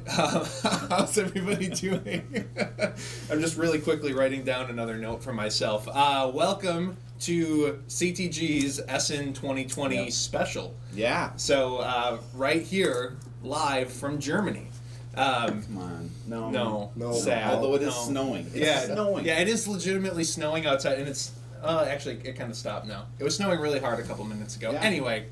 How's everybody doing? I'm just really quickly writing down another note for myself. Welcome to CTG's Essen 2020 special. Yeah. So, right here, live from Germany. Come on. No. Sad. Although it is snowing. It's snowing. Yeah, it is legitimately snowing outside, and it's... actually, it kind of stopped now. It was snowing really hard a couple minutes ago. Yeah. Anyway,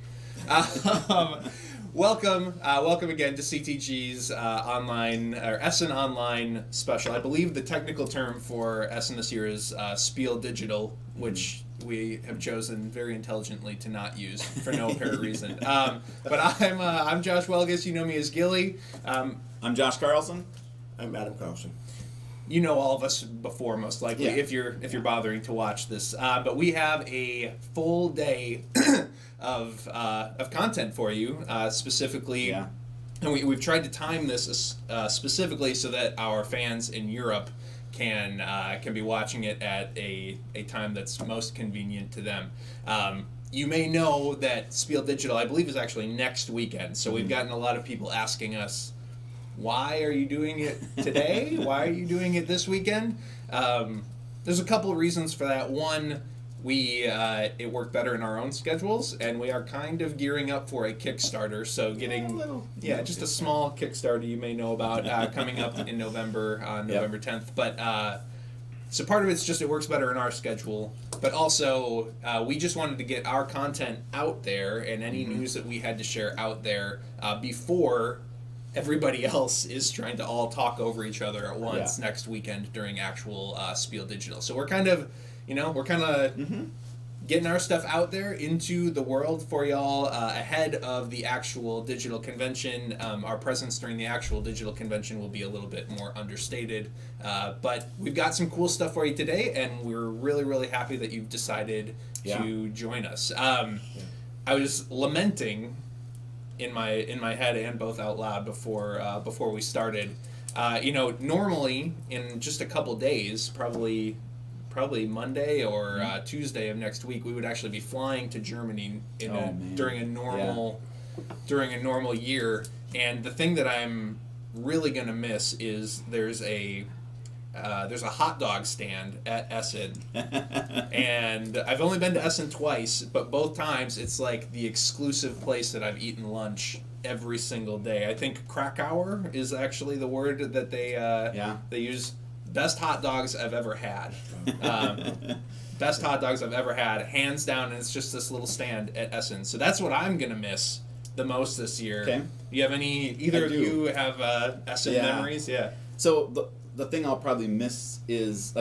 welcome again to CTG's Essen Online special. I believe the technical term for Essen this year is Spiel Digital, which we have chosen very intelligently to not use for no apparent reason. But I'm Josh Welgus. You know me as Gilly. I'm Josh Carlson. I'm Adam Carlson. You know all of us before, most likely, if you're bothering to watch this. But we have a full day of content for you, specifically. Yeah. And we've tried to time this specifically so that our fans in Europe can be watching it at a time that's most convenient to them. You may know that Spiel Digital, I believe, is actually next weekend. So we've gotten a lot of people asking us, why are you doing it today? Why are you doing it this weekend? There's a couple of reasons for that. One, it worked better in our own schedules, and we are kind of gearing up for a Kickstarter. So just a small Kickstarter you may know about coming up in November, on November 10th. But so part of it's just it works better in our schedule, but also we just wanted to get our content out there and any news that we had to share out there before everybody else is trying to all talk over each other at once next weekend during actual Spiel Digital. So we're kind of getting our stuff out there into the world for y'all ahead of the actual digital convention. Our presence during the actual digital convention will be a little bit more understated. But we've got some cool stuff for you today, and we're really, really happy that you've decided to join us. I was lamenting in my head and both out loud before we started. Normally in just a couple days, probably Monday or Tuesday of next week, we would actually be flying to Germany during a normal year. And the thing that I'm really gonna miss is there's a hot dog stand at Essen, and I've only been to Essen twice, but both times it's like the exclusive place that I've eaten lunch every single day. I think Krakauer is actually the word that they use. Best hot dogs I've ever had. Best hot dogs I've ever had, hands down, and it's just this little stand at Essen. So that's what I'm gonna miss the most this year. Okay. Do you have either of you have Essen memories? Yeah. So the thing I'll probably miss is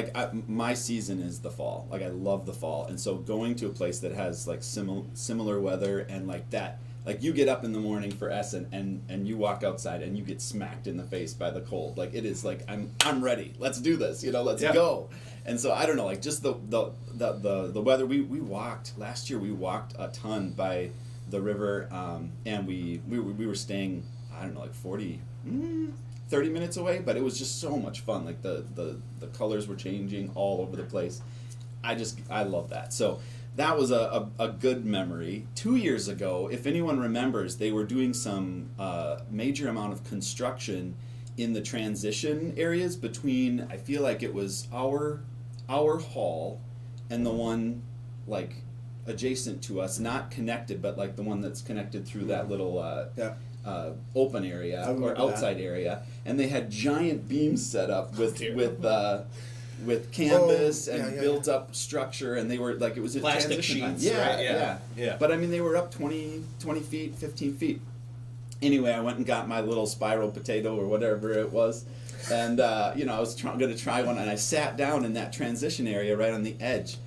my season is the fall. Like I love the fall, and so going to a place that has like similar weather and like that. Like you get up in the morning for Essen and you walk outside and you get smacked in the face by the cold. Like it is like I'm ready. Let's do this. Let's go. And so I don't know. Like just the weather. We walked last year. We walked a ton by the river, and we were staying. I don't know, like 30 minutes away, but it was just so much fun. Like the colors were changing all over the place. I love that. So that was a good memory. 2 years ago, if anyone remembers, they were doing some major amount of construction in the transition areas between, I feel like it was our hall and the one like adjacent to us, not connected, but like the one that's connected through that little open area or outside area, and they had giant beams set up with canvas and built up structure, and they were like, it was a plastic transition sheets, time. Yeah. But I mean, they were up 20 feet, 15 feet. Anyway, I went and got my little spiral potato or whatever it was, and I was going to try one, and I sat down in that transition area right on the edge,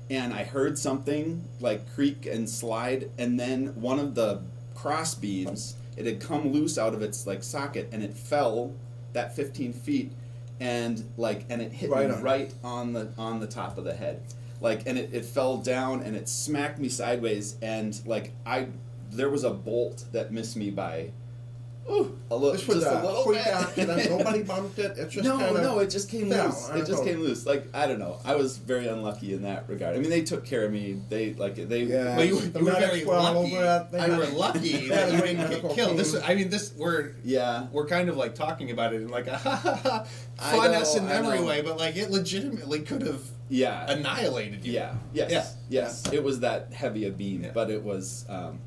and I heard something like creak and slide, and then one of the cross beams, it had come loose out of its like socket, and it fell that 15 feet, and it hit me right on the top of the head, and it fell down and it smacked me sideways, and there was a bolt that missed me by Ooh, a little, This was just a a little freak bit. accident. Nobody bumped it. It just kind of No, it just came fell loose. on It its just own. came loose. Like, I don't know. I was very unlucky in that regard. I mean, they took care of me. They Yeah. Well, you The were very medics were all lucky. over it. They You had- were lucky they that had you a didn't get medical killed. team. We're kind of like talking about it in like a I fun know, Essen I memory know. way, but like it legitimately could have annihilated you. Yeah. Yes. Yes. It was that heavy a beam, Yeah. but it was.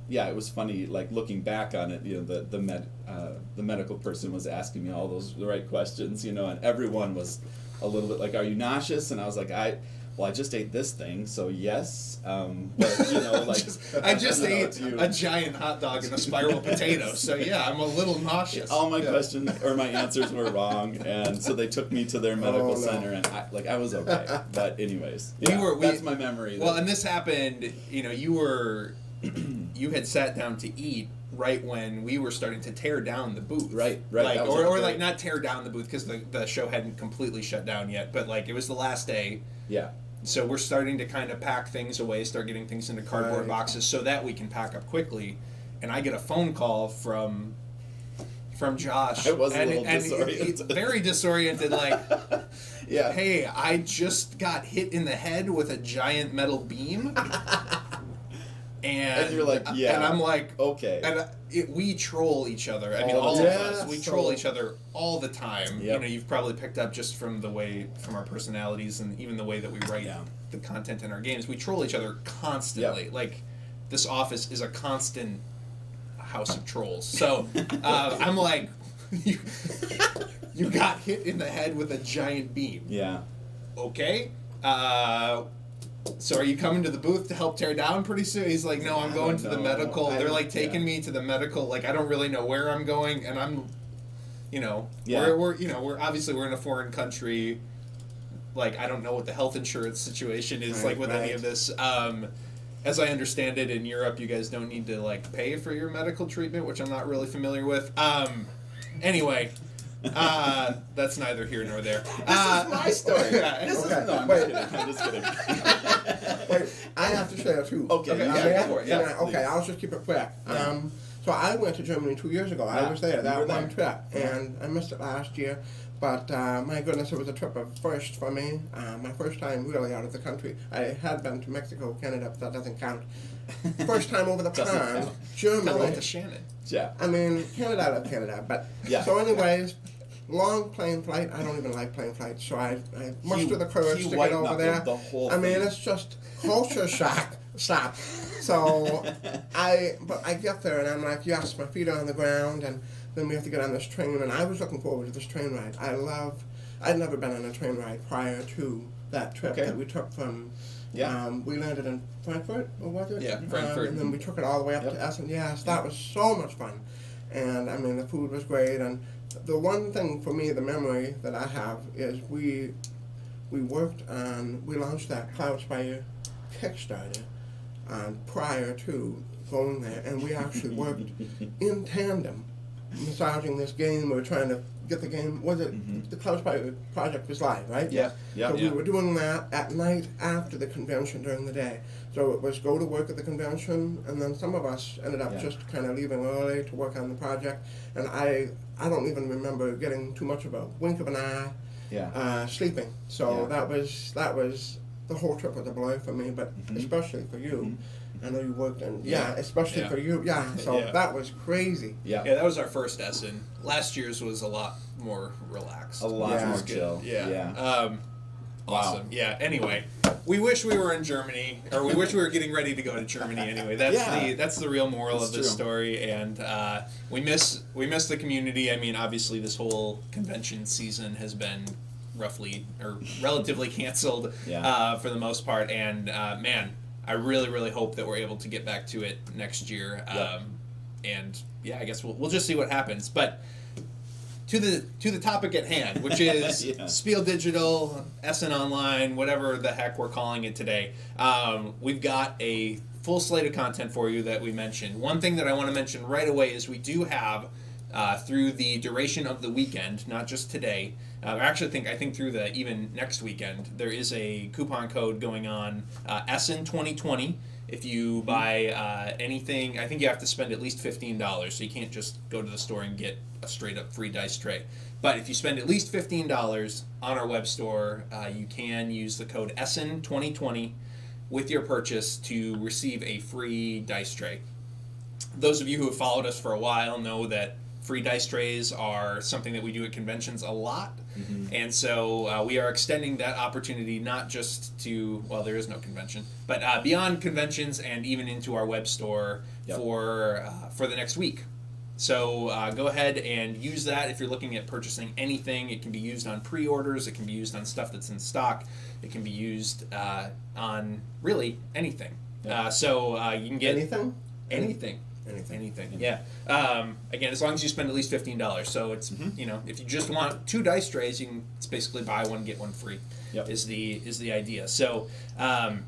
It was funny. Like looking back on it, the medical person was asking me all the right questions, and everyone was a little bit like, "Are you nauseous?" And I was like, I just ate this thing, so yes. But like I just ate you. a giant hot dog and a spiral potato, so yeah, I'm a little nauseous. All my questions or my answers were wrong, and so they took me to their medical center, and I was okay. But anyways, that's my memory. Well, and this happened. You had sat down to eat right when we were starting to tear down the booth. Right. Like, That was or very- like not tear down the booth because the show hadn't completely shut down yet, but like it was the last day. Yeah. So we're starting to kind of pack things away, start getting things into cardboard Right. boxes so that we can pack up quickly. And I get a phone call from Josh. I was a and, little and disoriented. very disoriented, like, Yeah. hey, I just got hit in the head with a giant metal beam. And you're like, yeah. And I'm like, Okay. And we troll each other. I mean, All all the of time. us. We So- troll each other all the time. Yep. You've probably picked up just from our personalities and even the way that we write the content in our games. We troll each other constantly. Yep. Like, this office is a constant house of trolls. So I'm like, you got hit in the head with a giant beam. Yeah. Okay. So are you coming to the booth to help tear down pretty soon? He's like, no, I'm going to the medical. They're like taking me to the medical. Like, I don't really know where I'm going, and I'm, we're obviously we're in a foreign country. Like, I don't know what the health insurance situation is like with any of this. As I understand it, in Europe, you guys don't need to like pay for your medical treatment, which I'm not really familiar with. Anyway. That's neither here nor there. This is my story. I'm just kidding. Wait, I have to share too. Okay, go for it. Yeah, Okay, I'll just keep it quick. So I went to Germany 2 years ago. I was there, that one trip, and I missed it last year. But my goodness, it was a trip of first for me. My first time really out of the country. I had been to Mexico, Canada, but that doesn't count. First time over the Doesn't pond, count. Tell Germany. it to Shannon. Yeah. I mean, Canada, I love Canada, but Yeah. so anyways, long plane flight. I don't even like plane flights, so I muster the courage to get over there. The whole I mean, thing. it's just culture shock. Stop. So I get there and I'm like, yes, my feet are on the ground, and then we have to get on this train, and I was looking forward to this train ride. I'd never been on a train ride prior to that trip that we took from. Yeah. We landed in Frankfurt, or was it? Yeah, Frankfurt. And then we took it all the way up to Essen. Yes, that was so much fun. And I mean, the food was great. And the one thing for me, the memory that I have is we launched that Cloudspire Kickstarter prior to going there, and we actually worked in tandem, massaging this game. We were trying to get the game. The Cloudspire project was live, right? Yeah. Yeah. So we were doing that at night after the convention during the day. So it was go to work at the convention, and then some of us ended up just kind of leaving early to work on the project. And I don't even remember getting too much of a wink of an eye, sleeping. So that was the whole trip was a blur for me, but especially for you. I know you worked in, especially for you. Yeah, so that was crazy. Yeah. Yeah, that was our first Essen. Last year's was a lot more relaxed. A lot more chill. Yeah. Awesome. Yeah. Anyway, we wish we were in Germany, or we wish we were getting ready to go to Germany. Anyway, that's the real moral of this story, and we miss the community. I mean, obviously, this whole convention season has been relatively canceled for the most part, and man, I really, really hope that we're able to get back to it next year. And I guess we'll just see what happens. But to the topic at hand, which is Spiel Digital, Essen Online, whatever the heck we're calling it today. We've got a full slate of content for you that we mentioned. One thing that I want to mention right away is we do have through the duration of the weekend, not just today. I think through the even next weekend, there is a coupon code going on, Essen 2020. If you buy anything, I think you have to spend at least $15, so you can't just go to the store and get a straight up free dice tray. But if you spend at least $15 on our web store, you can use the code Essen 2020 with your purchase to receive a free dice tray. Those of you who have followed us for a while know that free dice trays are something that we do at conventions a lot. Mm-hmm. And so we are extending that opportunity not just to, well, there is no convention, but beyond conventions and even into our web store for the next week. So go ahead and use that if you're looking at purchasing anything. It can be used on pre-orders. It can be used on stuff that's in stock. It can be used on really anything. Yep. So you can get Anything. Anything. Yeah. Again, as long as you spend at least $15. So it's if you just want 2 dice trays, you can. It's basically buy one get one free. Yep. Is the idea. So, and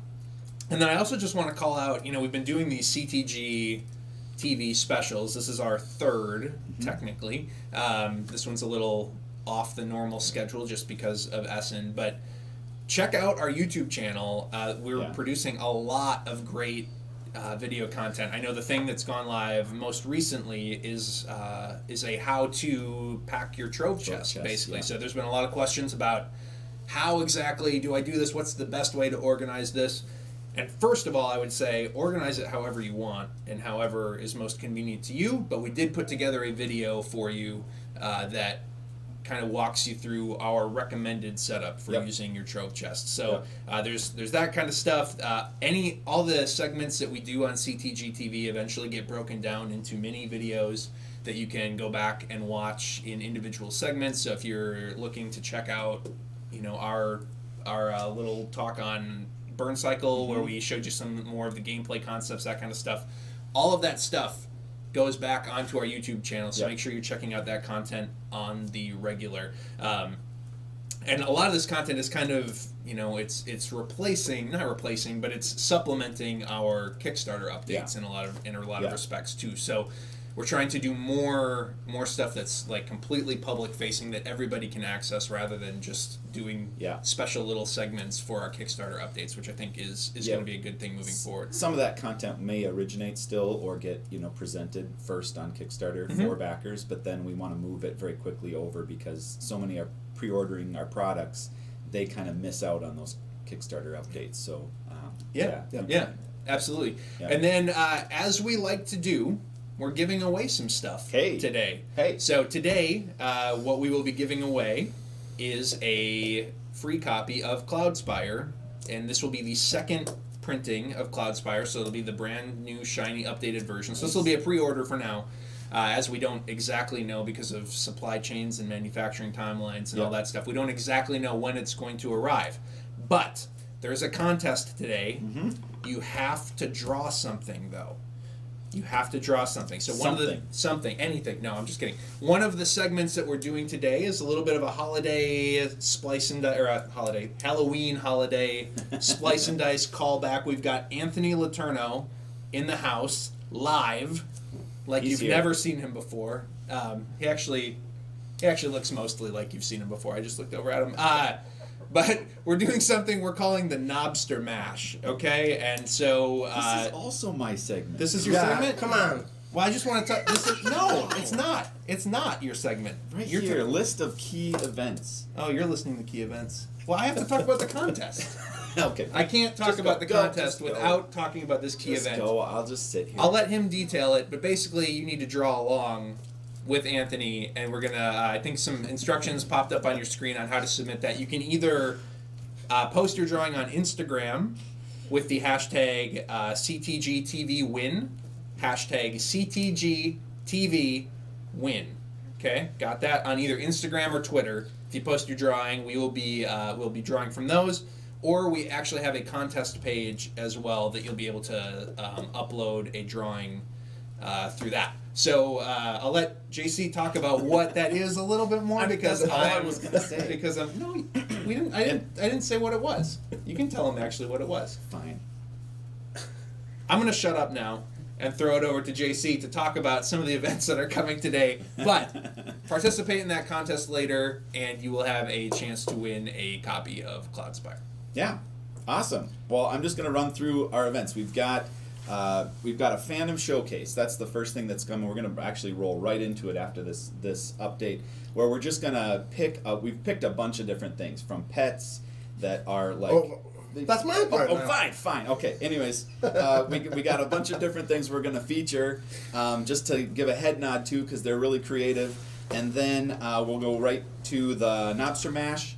then I also just want to call out. We've been doing these CTGTV specials. This is our 3rd, technically. This one's a little off the normal schedule just because of Essen, but check out our YouTube channel. We're producing a lot of great video content. I know the thing that's gone live most recently is a how to pack your trove chest, basically. So there's been a lot of questions about how exactly do I do this? What's the best way to organize this? And first of all, I would say organize it however you want and however is most convenient to you. But we did put together a video for you that kind of walks you through our recommended setup for using your trove chest. So there's that kind of stuff. All the segments that we do on CTGTV eventually get broken down into mini videos that you can go back and watch in individual segments. So if you're looking to check out, our little talk on Burncycle, where we showed you some more of the gameplay concepts, that kind of stuff, all of that stuff goes back onto our YouTube channel, so make sure you're checking out that content on the regular. And a lot of this content is kind of, it's not replacing, but it's supplementing our Kickstarter updates in a lot of respects too. So we're trying to do more stuff that's like completely public facing that everybody can access, rather than just doing special little segments for our Kickstarter updates, which I think is going to be a good thing moving forward. Some of that content may originate still or get presented first on Kickstarter for backers, but then we want to move it very quickly over because so many are pre-ordering our products, they kind of miss out on those Kickstarter updates. So absolutely. And then as we like to do, we're giving away some stuff today. So today, what we will be giving away is a free copy of Cloudspire, and this will be the 2nd printing of Cloudspire, so it'll be the brand new, shiny, updated version. So this will be a pre-order for now, as we don't exactly know because of supply chains and manufacturing timelines and all that stuff. We don't exactly know when it's going to arrive. But there's a contest today. You have to draw something, though. You have to draw something. So anything. No, I'm just kidding. One of the segments that we're doing today is a little bit of a holiday Halloween holiday splice and dice callback. We've got Anthony LeTourneau in the house live, like you've never seen him before. He actually looks mostly like you've seen him before. I just looked over at him. But we're doing something we're calling the Nobster Mash, okay? And so this is also my segment. This is your segment? Come on. Well, I just want to talk. No, it's not. It's not your segment. You're here, list of key events. Oh, you're listening to key events. Well, I have to talk about the contest. Okay. I can't talk about the contest without talking about this key event. Go. I'll just sit here. I'll let him detail it, but basically you need to draw along with Anthony, and we're gonna. I think some instructions popped up on your screen on how to submit that. You can either post your drawing on Instagram with the hashtag CTGTVWin, hashtag CTGTVWin. Okay, got that on either Instagram or Twitter. If you post your drawing, we'll be drawing from those. Or we actually have a contest page as well that you'll be able to upload a drawing through that. So I'll let JC talk about what that is a little bit more because I was gonna say I didn't say what it was. You can tell him actually what it was. Fine. I'm gonna shut up now and throw it over to JC to talk about some of the events that are coming today. But participate in that contest later, and you will have a chance to win a copy of Cloudspire. Yeah, awesome. Well, I'm just going to run through our events. We've got a fandom showcase. That's the first thing that's coming. We're going to actually roll right into it after this update, where we're just going to we've picked a bunch of different things, from pets that are like... Oh, that's my part. Fine. Okay. Anyways, we got a bunch of different things we're going to feature, just to give a head nod to, because they're really creative. And then we'll go right to the Nobster Mash,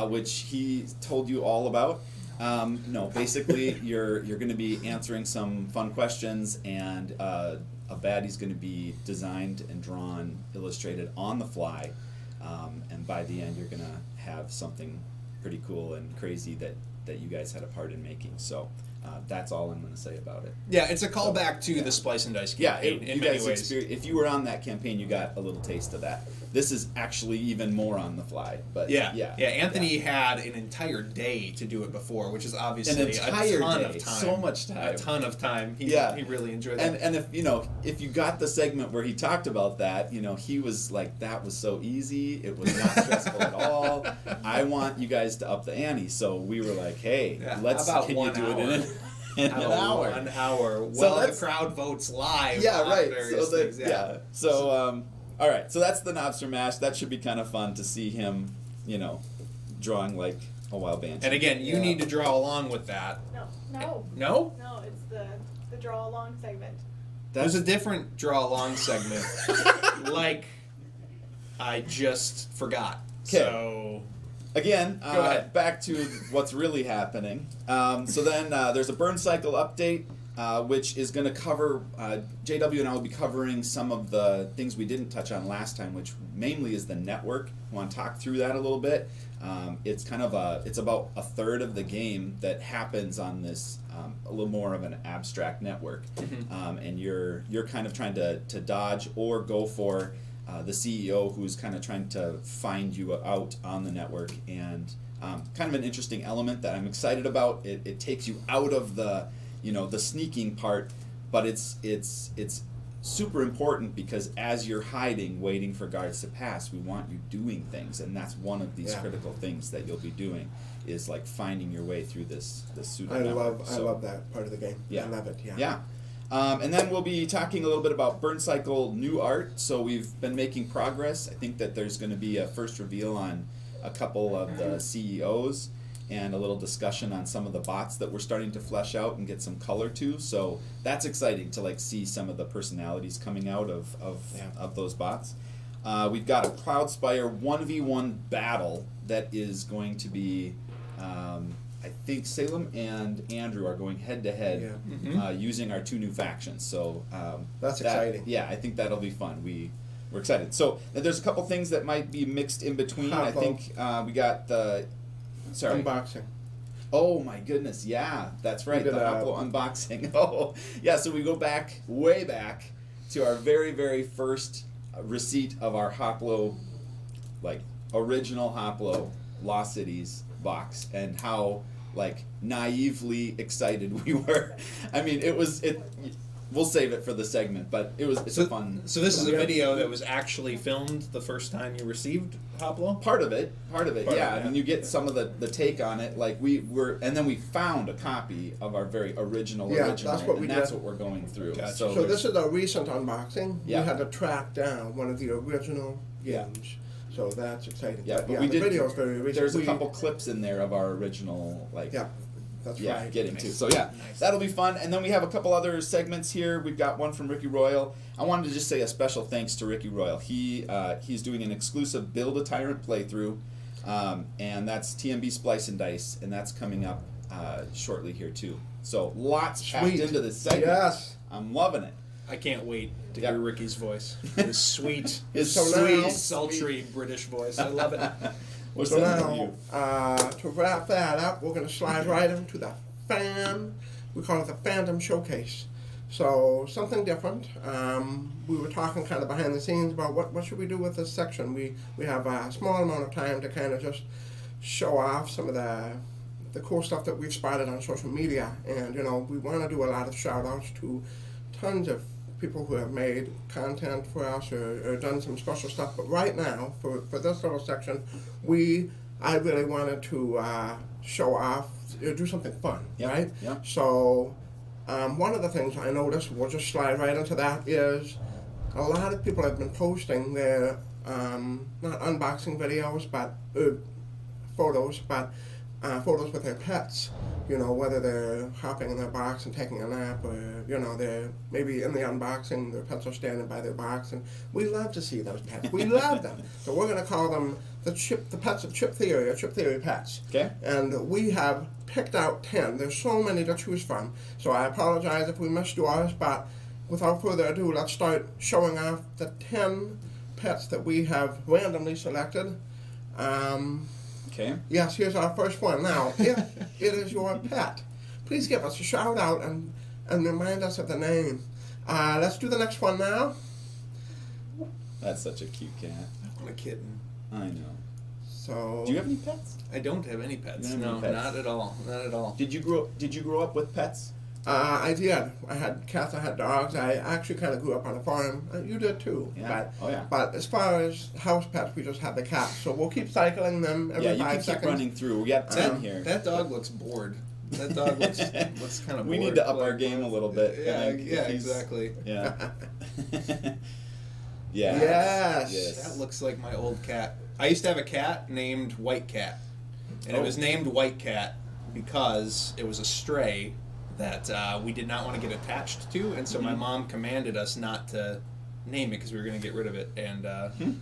which he told you all about. No, basically you're going to be answering some fun questions, and a baddie's going to be designed and drawn, illustrated on the fly, and by the end you're going to have something pretty cool and crazy that you guys had a part in making. So that's all I'm going to say about it. Yeah, it's a callback to the Splice and Dice campaign in many ways. If you were on that campaign, you got a little taste of that. This is actually even more on the fly. But Anthony had an entire day to do it before, which is obviously a ton of time. So much time. A ton of time. He really enjoyed that. that. And if you got the segment where he talked about that, he was like, that was so easy. It was not stressful at all. I want you guys to up the ante. So we were like, hey, can you do it in an hour? 1 hour. So the crowd votes live. Yeah, right. So all right, so that's the Nobster Mash. That should be kind of fun to see him, drawing like a wild banshee. And again, you need to draw along with that. No. No? No, it's the draw along segment. There's a different draw along segment. Like, I just forgot. Okay. So... Again, Go ahead. Back to what's really happening. So then there's a Burncycle update, which is going to cover, JW and I will be covering some of the things we didn't touch on last time, which mainly is the network. I want to talk through that a little bit. It's kind of it's about a third of the game that happens on this a little more of an abstract network, and you're kind of trying to dodge or go for the CEO, who's kind of trying to find you out on the network, and kind of an interesting element that I'm excited about. It takes you out of the the sneaking part, but it's super important, because as you're hiding, waiting for guards to pass, we want you doing things, and that's one of these critical things that you'll be doing, is like finding your way through this pseudo network. I love that part of the game. Yeah. I love it. Yeah. And then we'll be talking a little bit about Burncycle new art. So we've been making progress. I think that there's going to be a first reveal on a couple of the CEOs, and a little discussion on some of the bots that we're starting to flesh out and get some color to. So that's exciting to see some of the personalities coming out of those bots. We've got a Cloudspire 1v1 battle that is going to be, I think Salem and Andrew are going head to head using our two new factions. So that's exciting. Yeah, I think that'll be fun. We're excited. So there's a couple things that might be mixed in between. I think we got the unboxing. Oh my goodness, yeah, that's right. The Hoplo unboxing. Oh, yeah. So we go way back to our very, very first receipt of our Hoplo, original Hoplo Lost Cities box, and how naively excited we were. I mean, we'll save it for the segment, but it's a fun. So this is a video that was actually filmed the first time you received Hoplo? Part of it, yeah. I mean, you get some of the take on it. And then we found a copy of our very original. That's what we did. That's what we're going through. Gotcha. So this is a recent unboxing. Yeah. We had to track down one of the original games. So that's exciting. Yeah, but the video is very recent. There's a couple clips in there of our original, that's right. Getting to. So that'll be fun. And then we have a couple other segments here. We've got one from Ricky Royal. I wanted to just say a special thanks to Ricky Royal. He's doing an exclusive Build a Tyrant playthrough, and that's TMB Splice and Dice, and that's coming up shortly here too. So lots packed into this segment. Yes. I'm loving it. I can't wait to hear Ricky's voice. His sweet, sultry British voice. I love it. What's So that now, you? to wrap that up, we're going to slide right into the we call it the Fandom Showcase. So something different. We were talking kind of behind the scenes about what should we do with this section. We have a small amount of time to kind of just show off some of the cool stuff that we've spotted on social media, and we want to do a lot of shout outs to tons of people who have made content for us or done some special stuff. But right now, for this little section, I really wanted to show off, do something fun, right? Yep. So one of the things I noticed, we'll just slide right into that, is a lot of people have been posting their, not unboxing videos, but photos, but photos with their pets. You know, whether they're hopping in their box and taking a nap, or, you know, they're maybe in the unboxing, their pets are standing by their box, and we love to see those pets. We love them. So we're going to call them the pets of Chip Theory, or Chip Theory pets. Okay. And we have picked out 10. There's so many to choose from. So I apologize if we missed yours, but without further ado, let's start showing off the 10 pets that we have randomly selected. Okay. Yes, here's our first one. Now, if it is your pet, please give us a shout out and remind us of the name. Let's do the next one now. That's such a cute cat. I want a kitten. I know. So, Do you have any pets? I don't have any pets. You don't have No, any pets? not at all. Not at all. Did you grow up with pets? I did. I had cats, I had dogs. I actually kind of grew up on a farm. You did too. Yeah. But, Oh yeah. but as far as house pets, we just had the cats. So we'll keep cycling them every Yeah, you 5 can seconds. keep running through. We got 10 here. That dog looks bored. That dog looks kind of bored. We need to up our game a little bit. Yeah, I think, yeah, if he's- exactly. Yeah. Yes. That looks like my old cat. I used to have a cat named White Cat. And it was named White Cat because it was a stray that we did not want to get attached to, and so my mom commanded us not to name it because we were going to get rid of it, and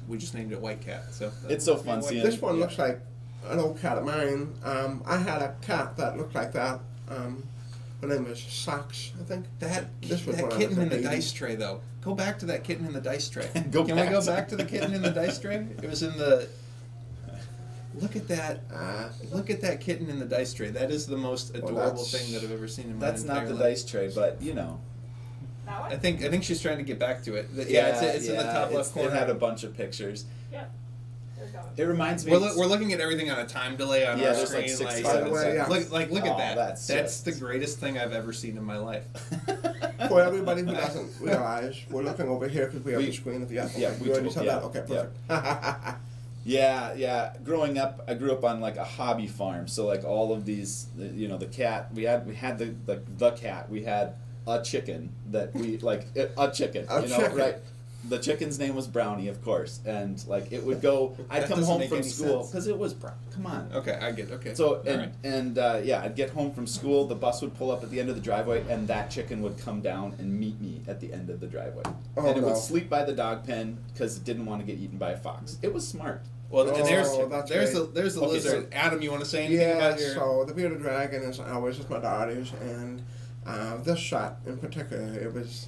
we just named it White Cat. So It's so fun seeing This one yeah. looks like an old cat of mine. I had a cat that looked like that. Her name was Socks, I think. This was that when I kitten was a in the baby. dice tray, though. Go back to that kitten in the dice tray. Can we go back to the kitten in the dice tray? It was in the. Look at that! Look at that kitten in the dice tray. That is the most adorable thing that I've ever seen in my That's entire not the life. dice tray, but you know. That one? I think she's trying to get back to it. It's in the top left corner. It had a bunch of pictures. Yep. There we go. It reminds me. We're looking at everything on a time delay on Yeah, our there's like screen. 67 By the way, yeah. Look at Oh, that. that's That's just- the greatest thing I've ever seen in my life. For everybody who doesn't realize, we're looking over here because we have We- the screen at the end. yeah, Okay, we you already told- said yeah, that? Okay, yeah. perfect. Yeah. Growing up, I grew up on like a hobby farm, so like all of these, you know, the cat. We had the cat. We had a chicken that we like a chicken. A you know, chicken. right? The chicken's name was Brownie, of course, and like it would go. I'd That come doesn't home make from any school sense. because it was brown. Come on. Okay, I get. Okay. So All and right. yeah, I'd get home from school. The bus would pull up at the end of the driveway, and that chicken would come down and meet me at the end of the driveway. Oh, and it no. would sleep by the dog pen because it didn't want to get eaten by a fox. It was smart. Well, Oh, and that's there's great. the Okay, lizard. Adam, you want to say anything Yeah, about your? so the bearded dragon is ours, it's my daughter's, and this shot in particular,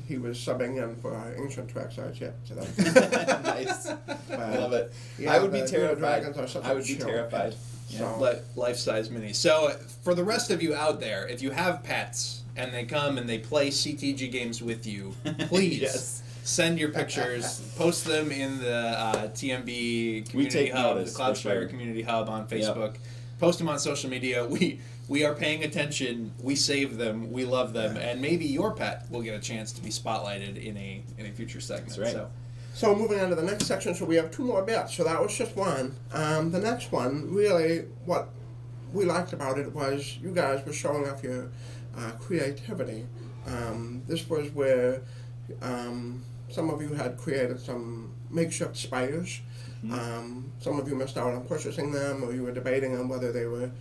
he was subbing in for our ancient tracks arts yet. So that, Nice. I love it. yeah, I would be the bearded terrified. dragons are such I a would be chill terrified. pet. Yeah. So, Life-size mini. So for the rest of you out there, if you have pets and they come and they play CTG games with you, please Yes. send your pictures, post them in the TMB community take hub, notice, the for Cloudspire sure. community hub on Facebook. Post them on social media. We are paying attention. We save them. We love them, and maybe your pet will get a chance to be spotlighted in a future segment. That's right. So moving on to the next section, so we have 2 more bits. So that was just one. The next one, really, what we liked about it was you guys were showing off your creativity. This was where some of you had created some makeshift spires. Some of you missed out on purchasing them, or you were debating on whether they were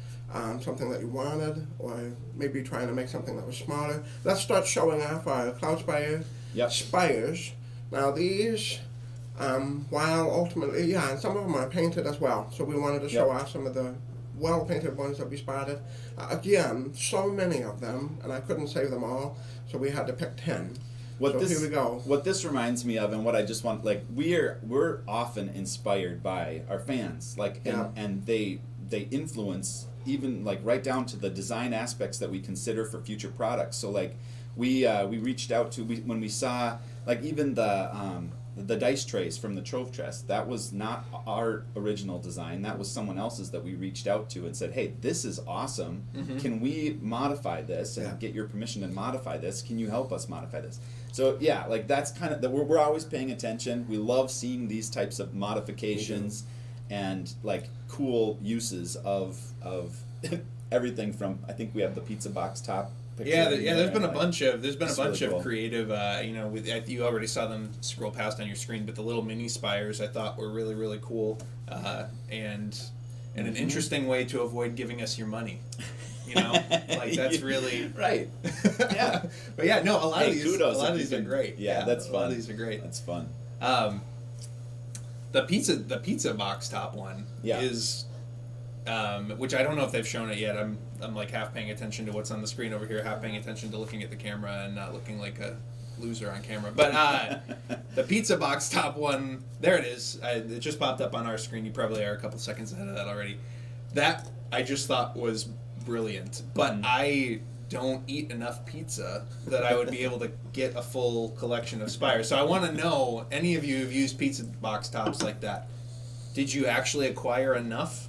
something that you wanted, or maybe trying to make something that was smaller. Let's start showing off our Cloudspire spires. Now these, while ultimately, and some of them are painted as well, so we wanted to show off some of the well-painted ones that we spotted. Again, so many of them, and I couldn't save them all, so we had to pick 10. Here we go. What this reminds me of, and what I just want, like we're often inspired by our fans, like and they influence even like right down to the design aspects that we consider for future products. So like we reached out to when we saw like even the the dice trays from the trove chest, that was not our original design. That was someone else's that we reached out to and said, hey, this is awesome. Can we modify this and get your permission to modify this? Can you help us modify this? So yeah, like that's kind of, we're always paying attention. We love seeing these types of modifications and like cool uses of everything from, I think we have the pizza box top picture. There's been a bunch of really cool. of creative. You already saw them scroll past on your screen, but the little mini spires I thought were really, really cool, and an interesting way to avoid giving us your money. You know, like that's really right. Yeah, but yeah, no, a lot of kudos these, are great. Yeah, that's fun. A lot of these are great. That's fun. The pizza box top one is. Which I don't know if they've shown it yet. I'm like half paying attention to what's on the screen over here, half paying attention to looking at the camera and not looking like a loser on camera. But the pizza box top one, there it is. It just popped up on our screen. You probably are a couple seconds ahead of that already. That I just thought was brilliant. But I don't eat enough pizza that I would be able to get a full collection of spires. So I want to know, any of you who've used pizza box tops like that, did you actually acquire enough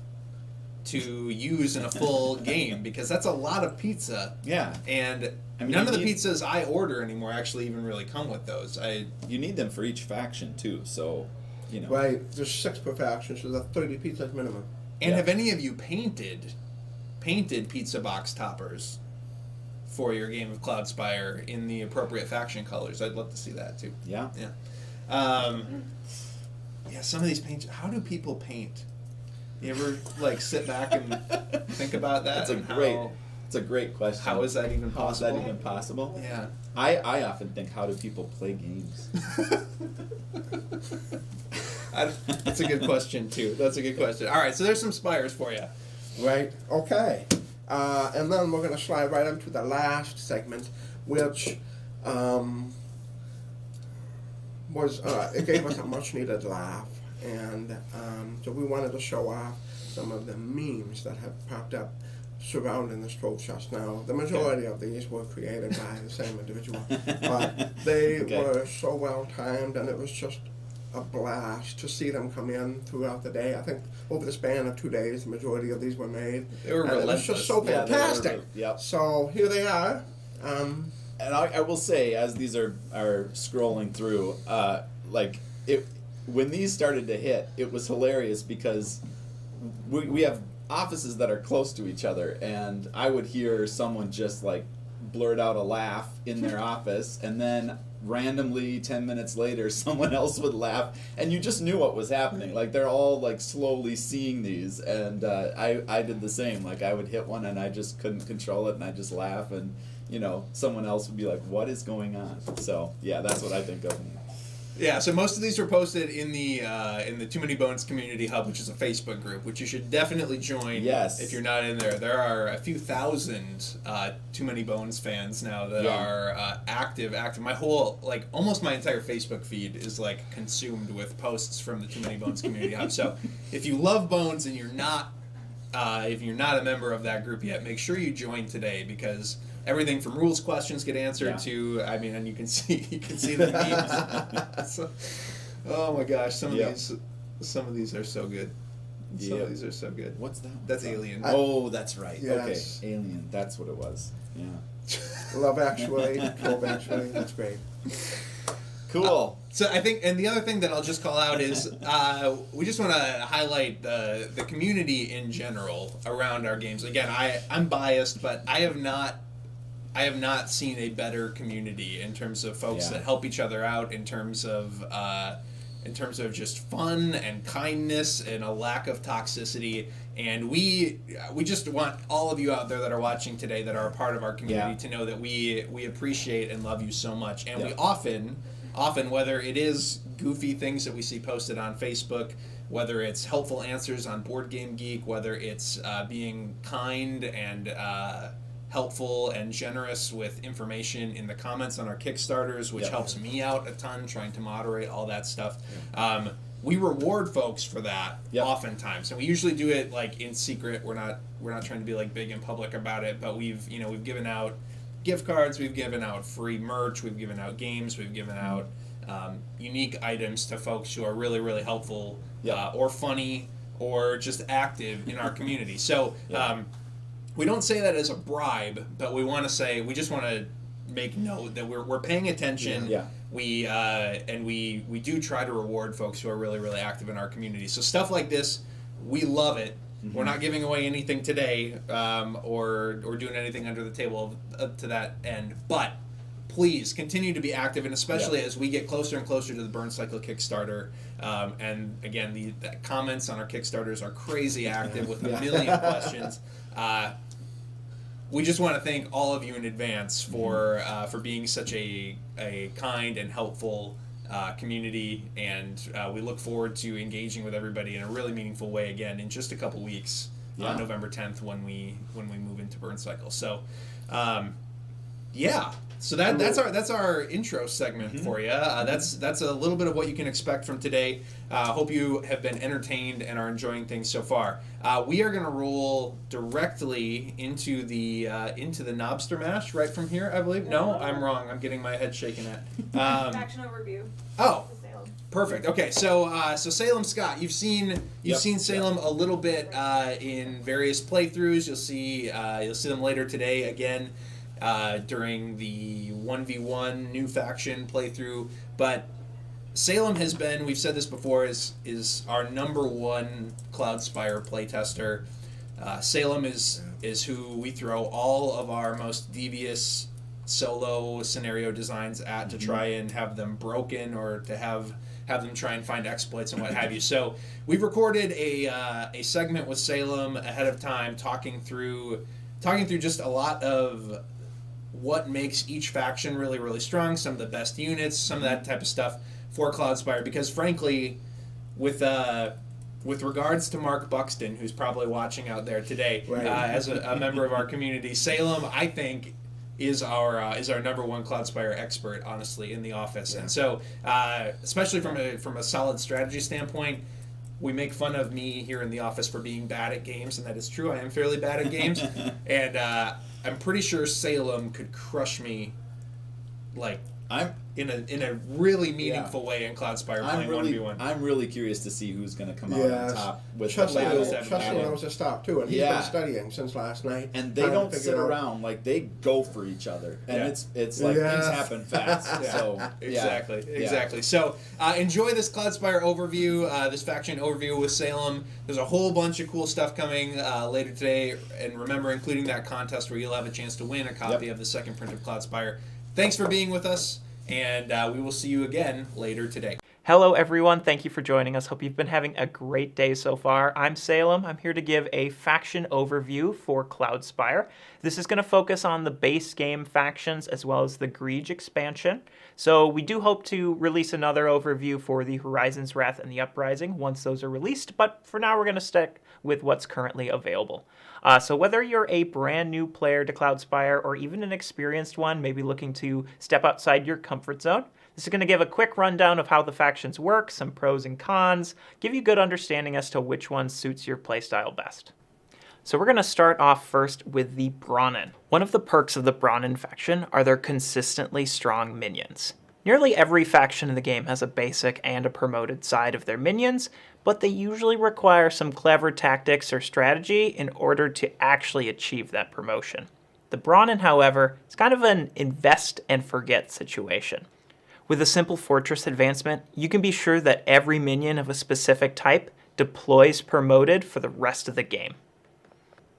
to use in a full game? Because that's a lot of pizza. Yeah. And none of the pizzas I order anymore actually even really come with those. You need them for each faction too, so you know. Right, there's 6 per faction, so that's 30 pizzas minimum. And have any of you painted pizza box toppers for your game of Cloudspire in the appropriate faction colors? I'd love to see that too. Yeah. Yeah. Some of these paints. How do people paint? You ever like sit back and think about that? It's a great question. How is that even possible? How is that even possible? Yeah. I often think, how do people play games? That's a good question too. That's a good question. All right, so there's some spires for you. Right, okay. And then we're going to slide right into the last segment, which it gave us a much needed laugh. And so we wanted to show off some of the memes that have popped up surrounding this trove chest. Now, the majority of these were created by the same individual, but they were so well timed, and it was just a blast to see them come in throughout the day. I think over the span of 2 days, the majority of these were made. They were relentless. It was just so fantastic. Yep. So here they are. And I will say, as these are scrolling through, when these started to hit, it was hilarious because we have offices that are close to each other, and I would hear someone just like blurt out a laugh in their office, and then randomly 10 minutes later someone else would laugh, and you just knew what was happening. Like they're all like slowly seeing these, and I did the same. Like I would hit one and I just couldn't control it, and I just laugh, and someone else would be like, what is going on? So yeah, that's what I think of. Yeah, so most of these were posted in the Too Many Bones Community Hub, which is a Facebook group, which you should definitely join. Yes. If you're not in there. There are a few thousand Too Many Bones fans now that are active. Almost my entire Facebook feed is like consumed with posts from the Too Many Bones Community Hub. So if you love Bones and you're not a member of that group yet, make sure you join today, because everything from rules questions get answered to, and you can see the memes. So, oh my gosh, some of these are so good. Some of these are so good. What's that? That's Alien. Oh, that's right. Yes. Okay, Alien. That's what it was. Yeah. Love Actually, Trove Actually, that's great. Cool. So I think, and the other thing that I'll just call out is we just want to highlight the community in general around our games. Again, I'm biased, but I have not seen a better community in terms of folks that help each other out, in terms of just fun and kindness and a lack of toxicity. And we just want all of you out there that are watching today, that are a part of our community, to know that we appreciate and love you so much. And we often, whether it is goofy things that we see posted on Facebook, whether it's helpful answers on Board Game Geek, whether it's being kind and helpful and generous with information in the comments on our Kickstarters, which helps me out a ton, trying to moderate all that stuff. We reward folks for that oftentimes, and we usually do it like in secret. We're not trying to be like big and public about it, but we've given out gift cards, we've given out free merch, we've given out games, we've given out unique items to folks who are really, really helpful Yeah. or funny or just active in our community. So we don't say that as a bribe, but we just want to make note that we're paying attention. Yeah. We do try to reward folks who are really, really active in our community. So stuff like this, we love it. Mm-hmm. We're not giving away anything today, or doing anything under the table to that end. But please continue to be active, and especially as we get closer and closer to the Burncycle Kickstarter. And again, the comments on our Kickstarters are crazy active with a million questions. We just want to thank all of you in advance for being such a kind and helpful community, and we look forward to engaging with everybody in a really meaningful way again in just a couple weeks on November 10th when we move into Burncycle. So, So that's our intro segment for you. That's a little bit of what you can expect from today. Hope you have been entertained and are enjoying things so far. We are going to roll directly into the Nobster Mash right from here, I believe. No, I'm wrong. I'm getting my head shaken at. Faction overview. Oh, To Salem. perfect. Okay, so Salem, Scott, you've seen Salem a little bit in various playthroughs. You'll see them later today again. During the 1v1 new faction playthrough, but Salem has been, we've said this before, is our number one Cloudspire playtester. Salem is who we throw all of our most devious solo scenario designs at to try and have them broken or to have them try and find exploits and what have you. So we've recorded a segment with Salem ahead of time, talking through just a lot of what makes each faction really, really strong, some of the best units, some of that type of stuff for Cloudspire. Because frankly, with regards to Mark Buxton, who's probably watching out there today, as a member of our community, Salem, I think, is our number one Cloudspire expert, honestly, in the office. And so, especially from a solid strategy standpoint, we make fun of me here in the office for being bad at games, and that is true. I am fairly bad at games, and I'm pretty sure Salem could crush me, like in a really meaningful way in Cloudspire playing 1v1. I'm really curious to see who's going to come out on top with Chester the knows to stop too, and he's been studying since last night. And they don't sit around, like they go for each other, and it's like things happen fast. So Exactly. So enjoy this Cloudspire overview, this faction overview with Salem. There's a whole bunch of cool stuff coming later today, and remember, including that contest where you'll have a chance to win a copy of the second print of Cloudspire. Thanks for being with us, and we will see you again later today. Hello everyone, thank you for joining us. Hope you've been having a great day so far. I'm Salem. I'm here to give a faction overview for Cloudspire. This is going to focus on the base game factions as well as the Greege expansion. So we do hope to release another overview for the Horizon's Wrath and the Uprising once those are released, but for now we're going to stick with what's currently available. So whether you're a brand new player to Cloudspire or even an experienced one, maybe looking to step outside your comfort zone, this is going to give a quick rundown of how the factions work, some pros and cons, give you good understanding as to which one suits your playstyle best. So we're going to start off first with the Brahmin. One of the perks of the Brahmin faction are their consistently strong minions. Nearly every faction in the game has a basic and a promoted side of their minions, but they usually require some clever tactics or strategy in order to actually achieve that promotion. The Brahmin, however, is kind of an invest and forget situation. With a simple fortress advancement, you can be sure that every minion of a specific type deploys promoted for the rest of the game.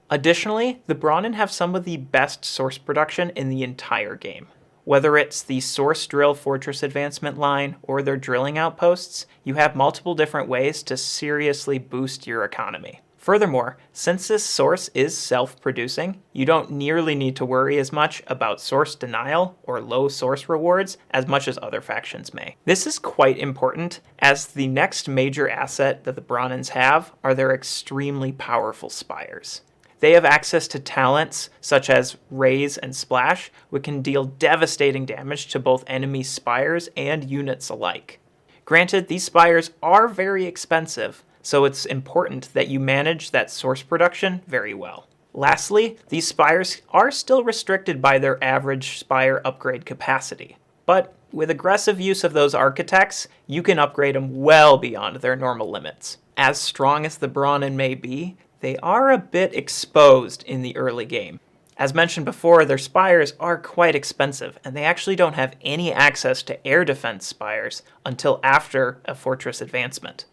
Additionally, the Brahmin have some of the best source production in the entire game. Whether it's the source drill fortress advancement line or their drilling outposts, you have multiple different ways to seriously boost your economy. Furthermore, since this source is self-producing, you don't nearly need to worry as much about source denial or low source rewards as much as other factions may. This is quite important, as the next major asset that the Brahmins have are their extremely powerful spires. They have access to talents such as Raise and Splash, which can deal devastating damage to both enemy spires and units alike. Granted, these spires are very expensive, so it's important that you manage that source production very well. Lastly, these spires are still restricted by their average spire upgrade capacity, but With aggressive use of those architects, you can upgrade them well beyond their normal limits. As strong as the Brahmin may be, they are a bit exposed in the early game. As mentioned before, their spires are quite expensive, and they actually don't have any access to air defense spires until after a fortress advancement.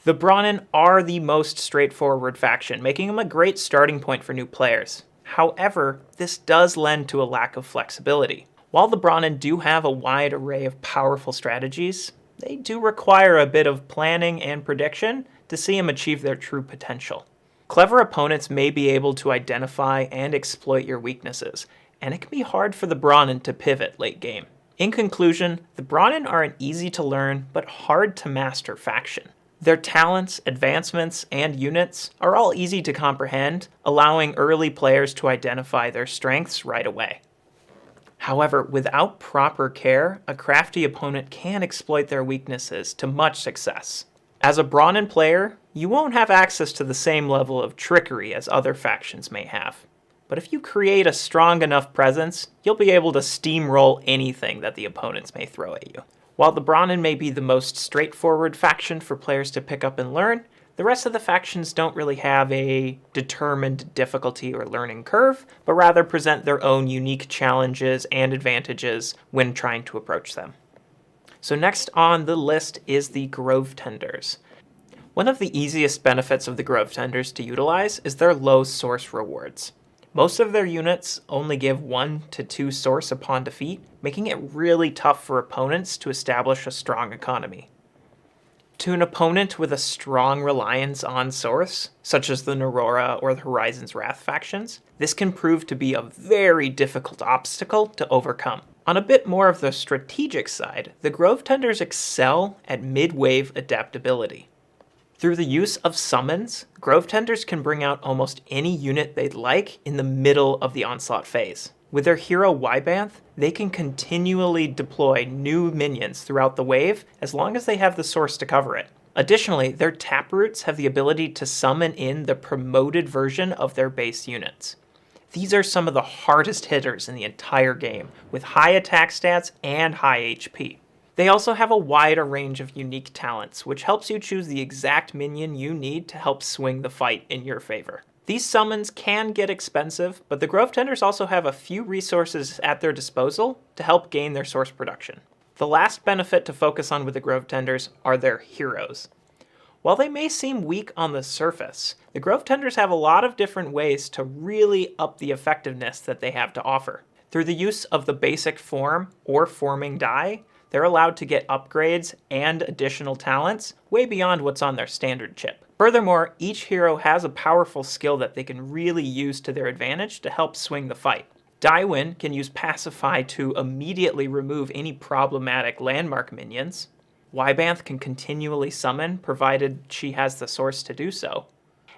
The Brahmin are the most straightforward faction, making them a great starting point for new players. However, this does lend to a lack of flexibility. While the Brahmin do have a wide array of powerful strategies, they do require a bit of planning and prediction to see them achieve their true potential. Clever opponents may be able to identify and exploit your weaknesses, and it can be hard for the Brahmin to pivot late game. In conclusion, the Brahmin are an easy to learn but hard to master faction. Their talents, advancements, and units are all easy to comprehend, allowing early players to identify their strengths right away. However, without proper care, a crafty opponent can exploit their weaknesses to much success. As a Brahmin player, you won't have access to the same level of trickery as other factions may have. But if you create a strong enough presence, you'll be able to steamroll anything that the opponents may throw at you. While the Brahmin may be the most straightforward faction for players to pick up and learn, the rest of the factions don't really have a determined difficulty or learning curve, but rather present their own unique challenges and advantages when trying to approach them. So next on the list is the Grove Tenders. One of the easiest benefits of the Grove Tenders to utilize is their low source rewards. Most of their units only give 1 to 2 source upon defeat, making it really tough for opponents to establish a strong economy. To an opponent with a strong reliance on source, such as the Aurora or the Horizon's Wrath factions, this can prove to be a very difficult obstacle to overcome. On a bit more of the strategic side, the Grove Tenders excel at mid-wave adaptability. Through the use of summons, Grove Tenders can bring out almost any unit they'd like in the middle of the onslaught phase. With their hero Wybanth, they can continually deploy new minions throughout the wave as long as they have the source to cover it. Additionally, their taproots have the ability to summon in the promoted version of their base units. These are some of the hardest hitters in the entire game, with high attack stats and high HP. They also have a wider range of unique talents, which helps you choose the exact minion you need to help swing the fight in your favor. These summons can get expensive, but the Grove Tenders also have a few resources at their disposal to help gain their source production. The last benefit to focus on with the Grove Tenders are their heroes. While they may seem weak on the surface, the Grove Tenders have a lot of different ways to really up the effectiveness that they have to offer. Through the use of the basic form or forming die, they're allowed to get upgrades and additional talents way beyond what's on their standard chip. Furthermore, each hero has a powerful skill that they can really use to their advantage to help swing the fight. Daiwin can use Pacify to immediately remove any problematic landmark minions. Wybanth can continually summon, provided she has the source to do so.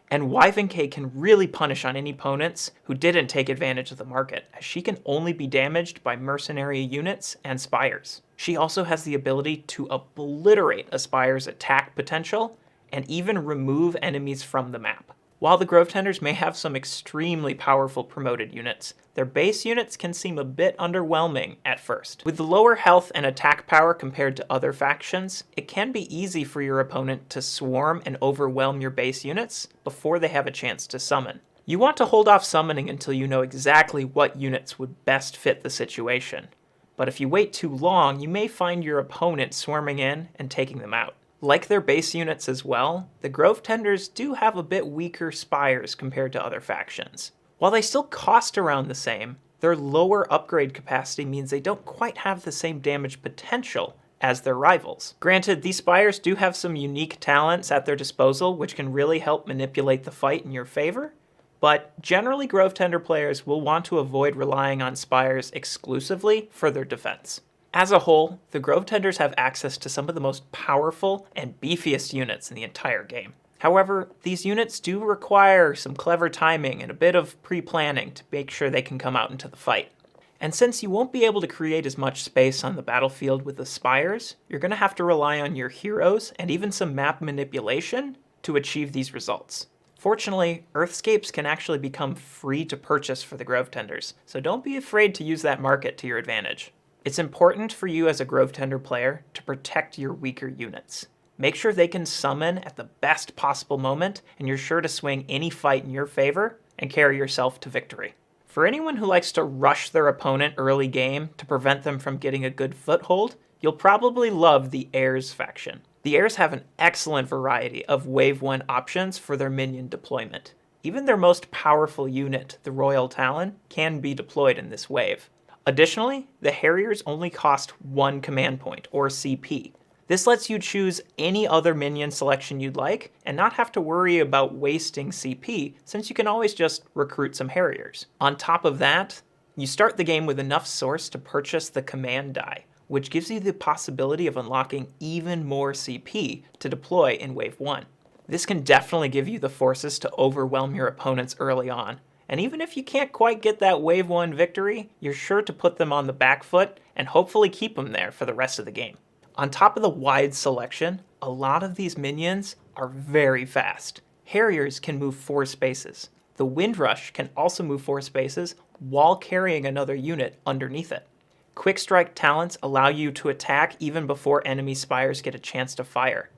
And Wyvanke can really punish on any opponents who didn't take advantage of the market, as she can only be damaged by mercenary units and spires. She also has the ability to obliterate a spire's attack potential and even remove enemies from the map. While the Grove Tenders may have some extremely powerful promoted units, their base units can seem a bit underwhelming at first. With the lower health and attack power compared to other factions, it can be easy for your opponent to swarm and overwhelm your base units before they have a chance to summon. You want to hold off summoning until you know exactly what units would best fit the situation. But if you wait too long, you may find your opponent swarming in and taking them out. Like their base units as well, the Grove Tenders do have a bit weaker spires compared to other factions. While they still cost around the same, their lower upgrade capacity means they don't quite have the same damage potential as their rivals. Granted, these spires do have some unique talents at their disposal which can really help manipulate the fight in your favor, but generally Grove Tender players will want to avoid relying on spires exclusively for their defense. As a whole, the Grove Tenders have access to some of the most powerful and beefiest units in the entire game. However, these units do require some clever timing and a bit of pre-planning to make sure they can come out into the fight. And since you won't be able to create as much space on the battlefield with the spires, you're going to have to rely on your heroes and even some map manipulation to achieve these results. Fortunately, Earthscapes can actually become free to purchase for the Grove Tenders, so don't be afraid to use that market to your advantage. It's important for you as a Grove Tender player to protect your weaker units. Make sure they can summon at the best possible moment, and you're sure to swing any fight in your favor and carry yourself to victory. For anyone who likes to rush their opponent early game to prevent them from getting a good foothold, you'll probably love the Heirs faction. The Heirs have an excellent variety of Wave 1 options for their minion deployment. Even their most powerful unit, the Royal Talon, can be deployed in this wave. Additionally, the Harriers only cost 1 command point, or CP. This lets you choose any other minion selection you'd like and not have to worry about wasting CP, since you can always just recruit some Harriers. On top of that, you start the game with enough source to purchase the command die, which gives you the possibility of unlocking even more CP to deploy in Wave 1. This can definitely give you the forces to overwhelm your opponents early on, and even if you can't quite get that Wave 1 victory, you're sure to put them on the back foot and hopefully keep them there for the rest of the game. On top of the wide selection, a lot of these minions are very fast. Harriers can move 4 spaces. The Windrush can also move 4 spaces while carrying another unit underneath it. Quick Strike talents allow you to attack even before enemy spires get a chance to fire.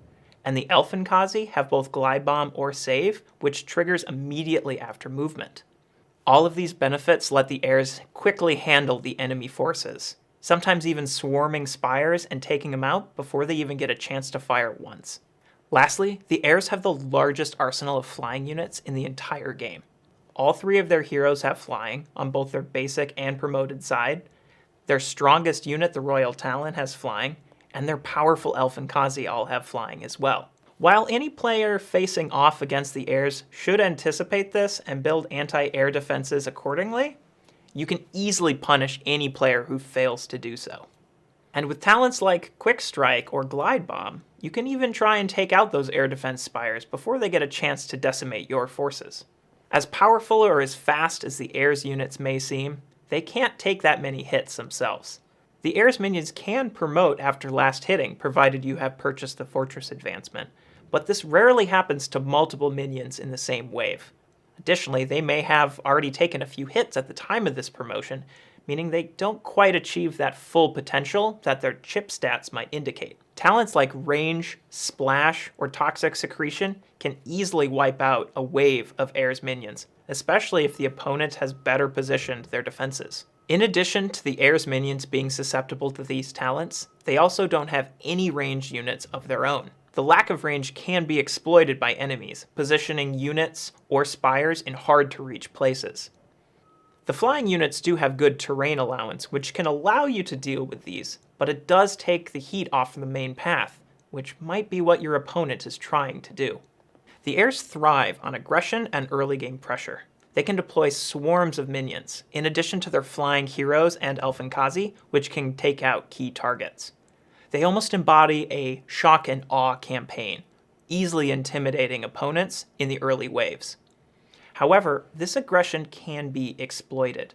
And the Elfenkazi have both Glide Bomb or Save, which triggers immediately after movement. All of these benefits let the Heirs quickly handle the enemy forces, sometimes even swarming spires and taking them out before they even get a chance to fire once. Lastly, the Heirs have the largest arsenal of flying units in the entire game. All 3 of their heroes have flying, on both their basic and promoted side. Their strongest unit, the Royal Talon, has flying, and their powerful Elfenkazi all have flying as well. While any player facing off against the Heirs should anticipate this and build anti-air defenses accordingly, you can easily punish any player who fails to do so. And with talents like Quick Strike or Glide Bomb, you can even try and take out those air defense spires before they get a chance to decimate your forces. As powerful or as fast as the Heirs units may seem, they can't take that many hits themselves. The Heirs minions can promote after last hitting, provided you have purchased the Fortress Advancement, but this rarely happens to multiple minions in the same wave. Additionally, they may have already taken a few hits at the time of this promotion, meaning they don't quite achieve that full potential that their chip stats might indicate. Talents like Range, Splash, or Toxic Secretion can easily wipe out a wave of Heirs minions, especially if the opponent has better positioned their defenses. In addition to the Heirs minions being susceptible to these talents, they also don't have any ranged units of their own. The lack of range can be exploited by enemies, positioning units or spires in hard-to-reach places. The flying units do have good terrain allowance, which can allow you to deal with these, but it does take the heat off the main path, which might be what your opponent is trying to do. The Heirs thrive on aggression and early game pressure. They can deploy swarms of minions, in addition to their flying heroes and Elfenkazi, which can take out key targets. They almost embody a shock and awe campaign, easily intimidating opponents in the early waves. However, this aggression can be exploited.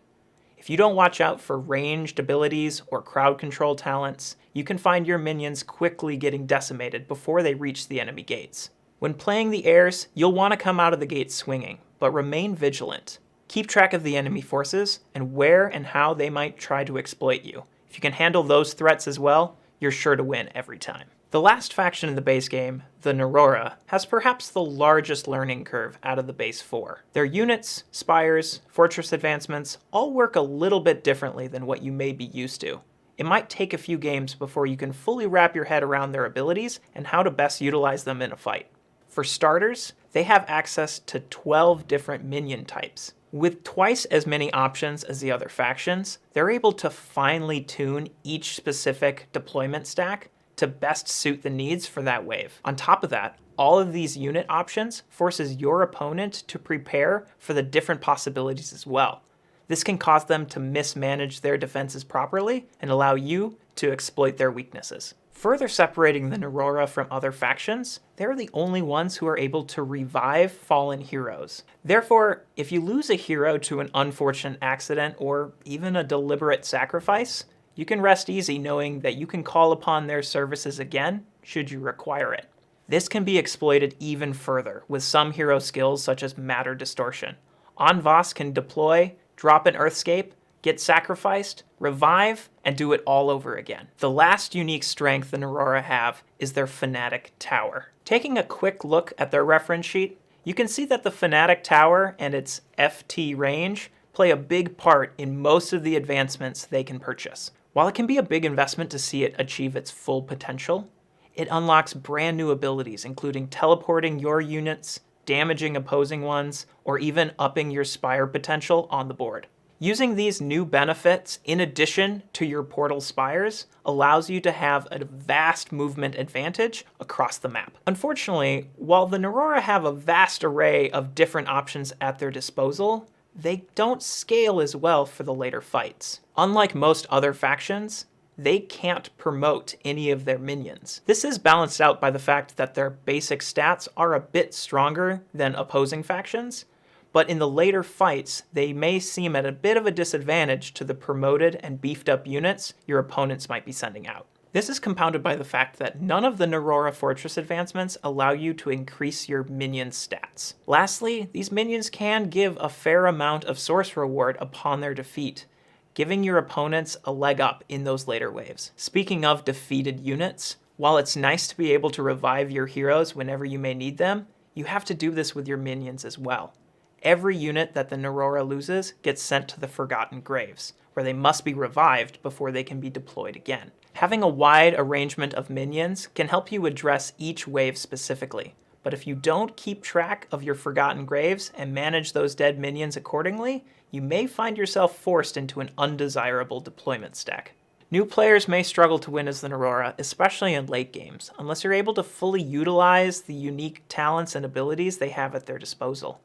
If you don't watch out for ranged abilities or crowd control talents, you can find your minions quickly getting decimated before they reach the enemy gates. When playing the Heirs, you'll want to come out of the gate swinging, but remain vigilant. Keep track of the enemy forces and where and how they might try to exploit you. If you can handle those threats as well, you're sure to win every time. The last faction in the base game, the Narora, has perhaps the largest learning curve out of the base 4. Their units, spires, fortress advancements all work a little bit differently than what you may be used to. It might take a few games before you can fully wrap your head around their abilities and how to best utilize them in a fight. For starters, they have access to 12 different minion types. With twice as many options as the other factions, they're able to finely tune each specific deployment stack to best suit the needs for that wave. On top of that, all of these unit options forces your opponent to prepare for the different possibilities as well. This can cause them to mismanage their defenses properly and allow you to exploit their weaknesses. Further separating the Narora from other factions, they're the only ones who are able to revive fallen heroes. Therefore, if you lose a hero to an unfortunate accident or even a deliberate sacrifice, you can rest easy knowing that you can call upon their services again should you require it. This can be exploited even further with some hero skills such as Matter Distortion. Anvas can deploy, drop an Earthscape, get sacrificed, revive, and do it all over again. The last unique strength the Aurora have is their Fanatic Tower. Taking a quick look at their reference sheet, you can see that the Fanatic Tower and its FT range play a big part in most of the advancements they can purchase. While it can be a big investment to see it achieve its full potential, it unlocks brand new abilities, including teleporting your units, damaging opposing ones, or even upping your spire potential on the board. Using these new benefits in addition to your portal spires allows you to have a vast movement advantage across the map. Unfortunately, while the Aurora have a vast array of different options at their disposal, they don't scale as well for the later fights. Unlike most other factions, they can't promote any of their minions. This is balanced out by the fact that their basic stats are a bit stronger than opposing factions, but in the later fights, they may seem at a bit of a disadvantage to the promoted and beefed up units your opponents might be sending out. This is compounded by the fact that none of the Aurora Fortress advancements allow you to increase your minion stats. Lastly, these minions can give a fair amount of source reward upon their defeat, giving your opponents a leg up in those later waves. Speaking of defeated units, while it's nice to be able to revive your heroes whenever you may need them, you have to do this with your minions as well. Every unit that the Aurora loses gets sent to the Forgotten Graves, where they must be revived before they can be deployed again. Having a wide arrangement of minions can help you address each wave specifically, but if you don't keep track of your Forgotten Graves and manage those dead minions accordingly, you may find yourself forced into an undesirable deployment stack. New players may struggle to win as the Aurora, especially in late games, unless you're able to fully utilize the unique talents and abilities they have at their disposal.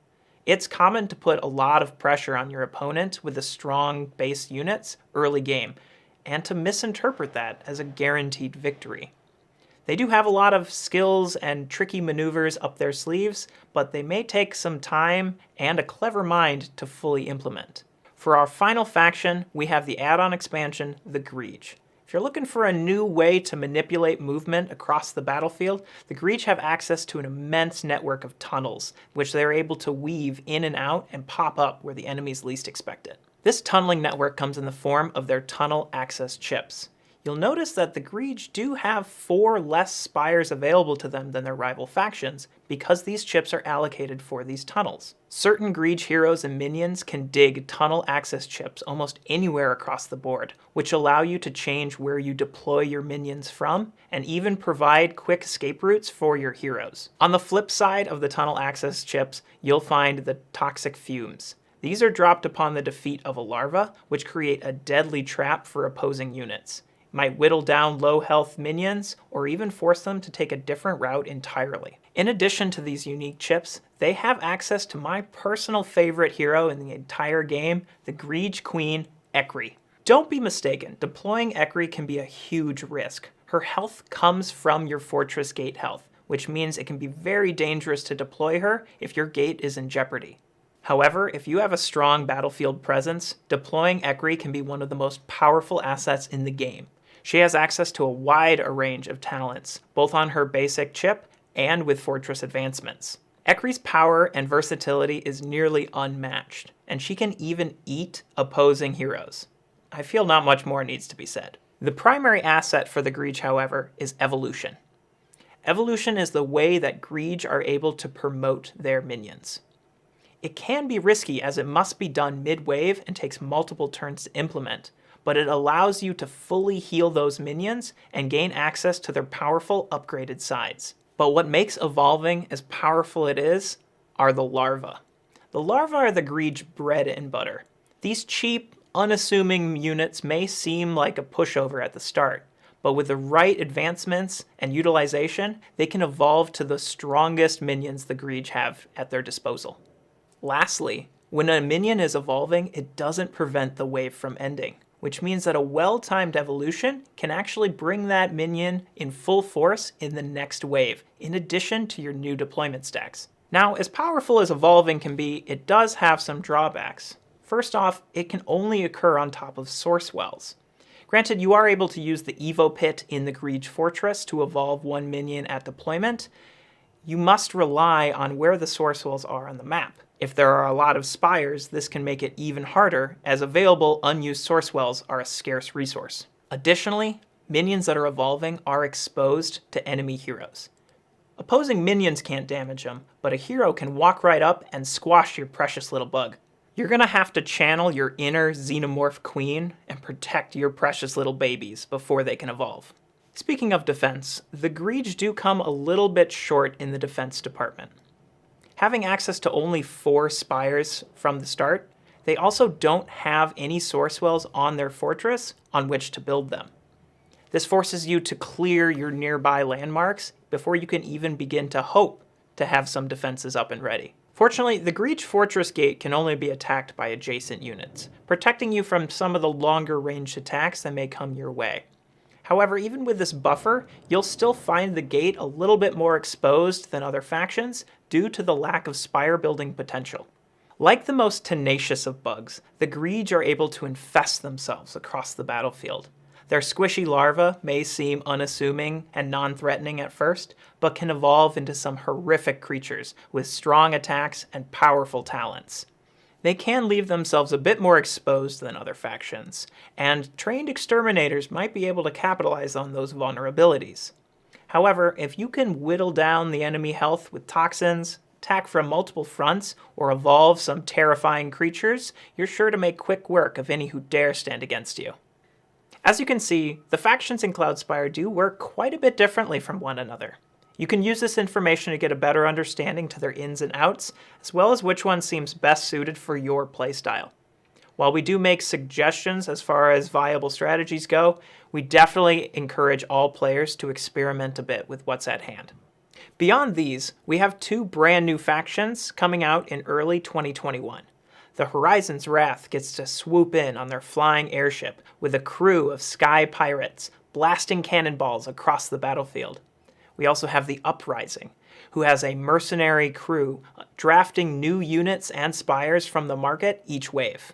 It's common to put a lot of pressure on your opponent with the strong base units early game, and to misinterpret that as a guaranteed victory. They do have a lot of skills and tricky maneuvers up their sleeves, but they may take some time and a clever mind to fully implement. For our final faction, we have the add-on expansion, the Greege. If you're looking for a new way to manipulate movement across the battlefield, the Greege have access to an immense network of tunnels, which they're able to weave in and out and pop up where the enemies least expect it. This tunneling network comes in the form of their tunnel access chips. You'll notice that the Greege do have 4 less spires available to them than their rival factions, because these chips are allocated for these tunnels. Certain Greege heroes and minions can dig tunnel access chips almost anywhere across the board, which allow you to change where you deploy your minions from, and even provide quick escape routes for your heroes. On the flip side of the tunnel access chips, you'll find the toxic fumes. These are dropped upon the defeat of a larva, which create a deadly trap for opposing units. Might whittle down low health minions, or even force them to take a different route entirely. In addition to these unique chips, they have access to my personal favorite hero in the entire game, the Greege Queen, Ekri. Don't be mistaken, deploying Ekri can be a huge risk. Her health comes from your fortress gate health, which means it can be very dangerous to deploy her if your gate is in jeopardy. However, if you have a strong battlefield presence, deploying Ekri can be one of the most powerful assets in the game. She has access to a wide range of talents, both on her basic chip and with fortress advancements. Ekri's power and versatility is nearly unmatched, and she can even eat opposing heroes. I feel not much more needs to be said. The primary asset for the Greege, however, is evolution. Evolution is the way that Greege are able to promote their minions. It can be risky as it must be done mid-wave and takes multiple turns to implement, but it allows you to fully heal those minions and gain access to their powerful upgraded sides. But what makes evolving as powerful it is are the larvae. The larvae are the Greege bread and butter. These cheap, unassuming units may seem like a pushover at the start, but with the right advancements and utilization, they can evolve to the strongest minions the Greege have at their disposal. Lastly, when a minion is evolving, it doesn't prevent the wave from ending, which means that a well-timed evolution can actually bring that minion in full force in the next wave, in addition to your new deployment stacks. Now, as powerful as evolving can be, it does have some drawbacks. First off, it can only occur on top of source wells. Granted, you are able to use the Evo Pit in the Greege Fortress to evolve one minion at deployment. You must rely on where the source wells are on the map. If there are a lot of spires, this can make it even harder, as available unused source wells are a scarce resource. Additionally, minions that are evolving are exposed to enemy heroes. Opposing minions can't damage them, but a hero can walk right up and squash your precious little bug. You're gonna have to channel your inner xenomorph queen and protect your precious little babies before they can evolve. Speaking of defense, the Greege do come a little bit short in the defense department. Having access to only 4 spires from the start, they also don't have any source wells on their fortress on which to build them. This forces you to clear your nearby landmarks before you can even begin to hope to have some defenses up and ready. Fortunately, the Greege Fortress Gate can only be attacked by adjacent units, protecting you from some of the longer range attacks that may come your way. However, even with this buffer, you'll still find the gate a little bit more exposed than other factions due to the lack of spire building potential. Like the most tenacious of bugs, the Greege are able to infest themselves across the battlefield. Their squishy larvae may seem unassuming and non-threatening at first, but can evolve into some horrific creatures with strong attacks and powerful talents. They can leave themselves a bit more exposed than other factions, and trained exterminators might be able to capitalize on those vulnerabilities. However, if you can whittle down the enemy health with toxins, attack from multiple fronts, or evolve some terrifying creatures, you're sure to make quick work of any who dare stand against you. As you can see, the factions in Cloudspire do work quite a bit differently from one another. You can use this information to get a better understanding to their ins and outs, as well as which one seems best suited for your playstyle. While we do make suggestions as far as viable strategies go, we definitely encourage all players to experiment a bit with what's at hand. Beyond these, we have 2 brand new factions coming out in early 2021. The Horizon's Wrath gets to swoop in on their flying airship with a crew of sky pirates blasting cannonballs across the battlefield. We also have the Uprising, who has a mercenary crew drafting new units and spires from the market each wave.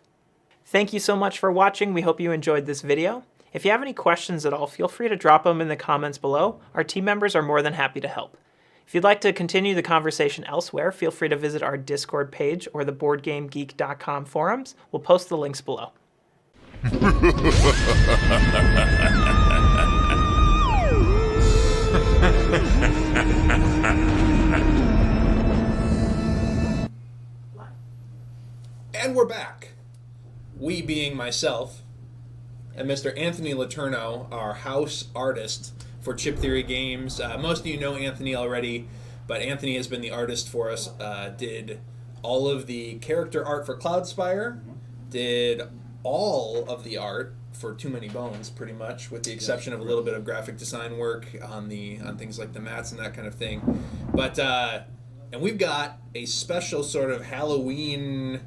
Thank you so much for watching. We hope you enjoyed this video. If you have any questions at all, feel free to drop them in the comments below. Our team members are more than happy to help. If you'd like to continue the conversation elsewhere, feel free to visit our Discord page or the BoardGameGeek.com forums. We'll post the links below. And we're back. We being myself and Mr. Anthony LeTourneau, our house artist for Chip Theory Games. Most of you know Anthony already, but Anthony has been the artist for us. Did all of the character art for Cloudspire, did all of the art for Too Many Bones, pretty much, with the exception of a little bit of graphic design work on things like the mats and that kind of thing. But and we've got a special sort of Halloween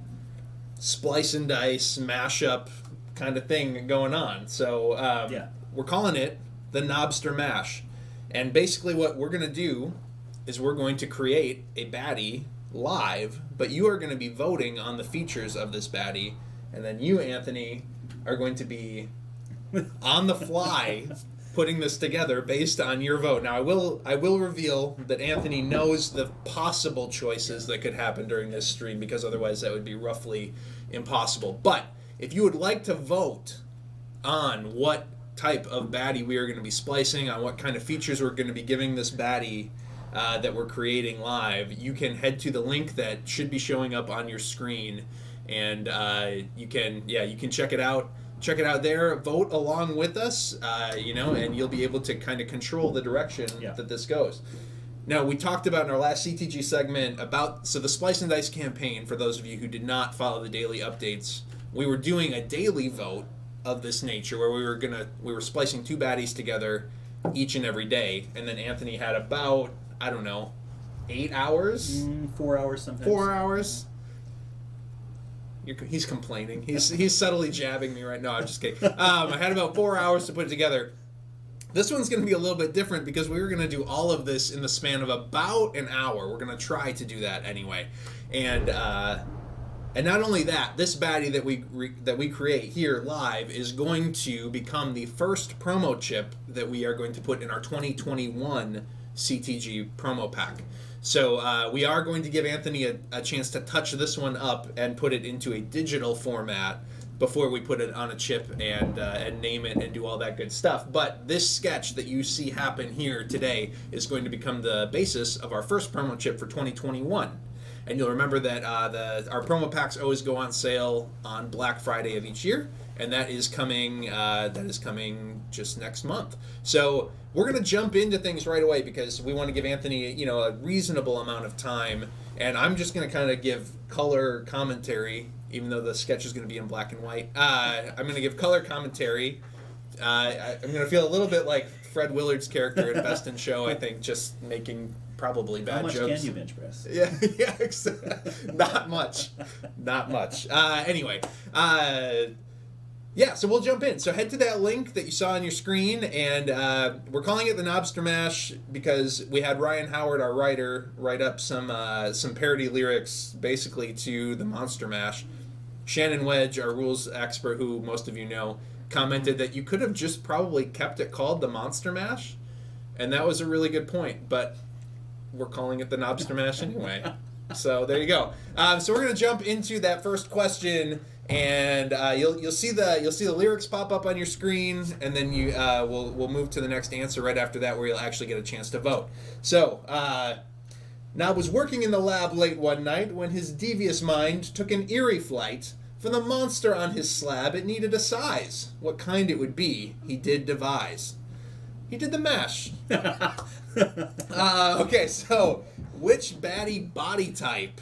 splice and dice mashup kind of thing going on. So we're calling it the Nobster Mash. And basically what we're going to do is we're going to create a baddie live, but you are going to be voting on the features of this baddie, and then you, Anthony, are going to be on the fly putting this together based on your vote. Now, I will reveal that Anthony knows the possible choices that could happen during this stream, because otherwise that would be roughly impossible. But if you would like to vote on what type of baddie we are going to be splicing, on what kind of features we're going to be giving this baddie that we're creating live, you can head to the link that should be showing up on your screen, and you can check it out. Check it out there. Vote along with us, and you'll be able to kind of control the direction that this goes. Now, we talked about in our last CTG segment so the Splice and Dice campaign, for those of you who did not follow the daily updates, we were doing a daily vote of this nature where we were splicing 2 baddies together each and every day, and then Anthony had about, 8 hours? 4 hours sometimes. 4 hours? He's complaining. He's subtly jabbing me right now. I'm just kidding. I had about 4 hours to put it together. This one's going to be a little bit different because we were going to do all of this in the span of about an hour. We're going to try to do that anyway. And not only that, this baddie that we create here live is going to become the first promo chip that we are going to put in our 2021 CTG promo pack. So we are going to give Anthony a chance to touch this one up and put it into a digital format before we put it on a chip and name it and do all that good stuff. But this sketch that you see happen here today is going to become the basis of our first promo chip for 2021. And you'll remember that our promo packs always go on sale on Black Friday of each year, and that is coming just next month. So we're going to jump into things right away because we want to give Anthony, a reasonable amount of time, and I'm just going to kind of give color commentary, even though the sketch is going to be in black and white. I'm going to give color commentary. I'm going to feel a little bit like Fred Willard's character in Best in Show, I think, just making probably bad How much jokes. can you bench press? Yeah, not much. Anyway, so we'll jump in. So head to that link that you saw on your screen, and we're calling it the Nobster Mash because we had Ryan Howard, our writer, write up some parody lyrics basically to the Monster Mash. Shannon Wedge, our rules expert, who most of you know, commented that you could have just probably kept it called the Monster Mash, and that was a really good point, but we're calling it the Nobster Mash anyway. So there you go. So we're gonna jump into that first question, and you'll see the lyrics pop up on your screen, and then we'll move to the next answer right after that, where you'll actually get a chance to vote. So Nob was working in the lab late one night when his devious mind took an eerie flight. For the monster on his slab, it needed a size. What kind it would be, he did devise. He did the mash. Okay, so which baddie body type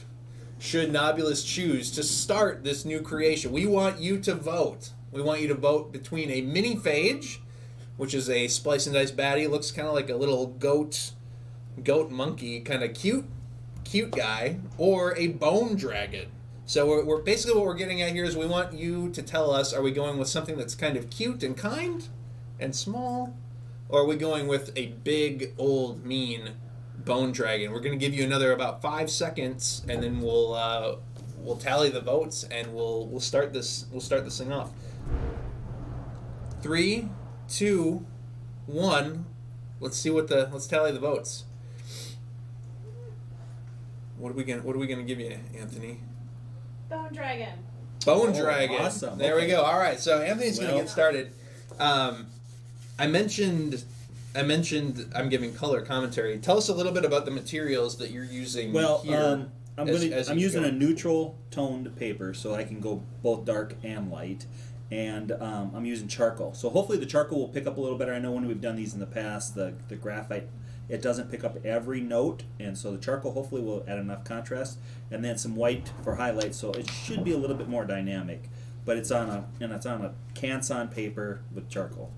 should Nobulus choose to start this new creation? We want you to vote. We want you to vote between a mini phage, which is a splice and dice baddie, looks kind of like a little goat monkey, kind of cute guy, or a bone dragon. So we're basically what we're getting at here is we want you to tell us: are we going with something that's kind of cute and kind and small, or are we going with a big old mean bone dragon? We're going to give you another about 5 seconds, and then we'll tally the votes, and we'll start this thing off. 3, 2, 1. Let's tally the votes. What are we gonna give you, Anthony? Bone dragon. Bone dragon. Awesome. There we Okay. go. All right. So Anthony's going to get started. I mentioned I'm giving color commentary. Tell us a little bit about the materials that you're using here. I'm using a neutral toned paper, so I can go both dark and light, and I'm using charcoal. So hopefully the charcoal will pick up a little better. I know when we've done these in the past, the graphite, it doesn't pick up every note, and so the charcoal hopefully will add enough contrast, and then some white for highlights, so it should be a little bit more dynamic. But it's on a Canson paper with charcoal.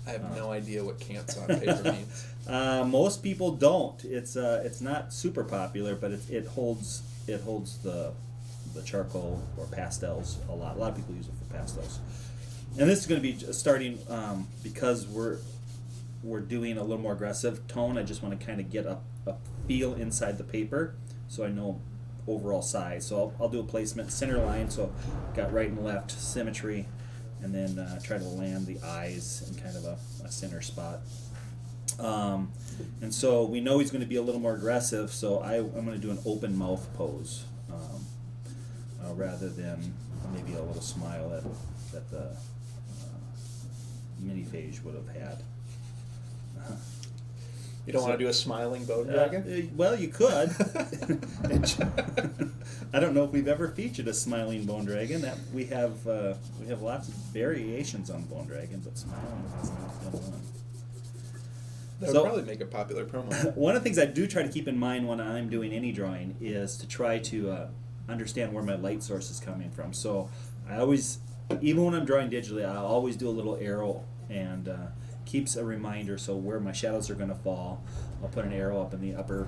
I have no idea what cants on paper means. Most people don't. It's not super popular, but it holds the charcoal or pastels a lot. A lot of people use it for pastels. And this is going to be starting because we're doing a little more aggressive tone. I just want to kind of get a feel inside the paper, so I know overall size. So I'll do a placement center line, so got right and left symmetry, and then try to land the eyes in kind of a center spot. And so we know he's going to be a little more aggressive, so I'm going to do an open mouth pose rather than maybe a little smile that the mini phage would have had. You don't want to do a smiling bone dragon? Well, you could. I don't know if we've ever featured a smiling bone dragon. That we have lots of variations on bone dragon, but smiling has not been one. That would probably make a popular promo. One of the things I do try to keep in mind when I'm doing any drawing is to try to understand where my light source is coming from. So I always, even when I'm drawing digitally, I'll always do a little arrow and keeps a reminder, so where my shadows are going to fall. I'll put an arrow up in the upper,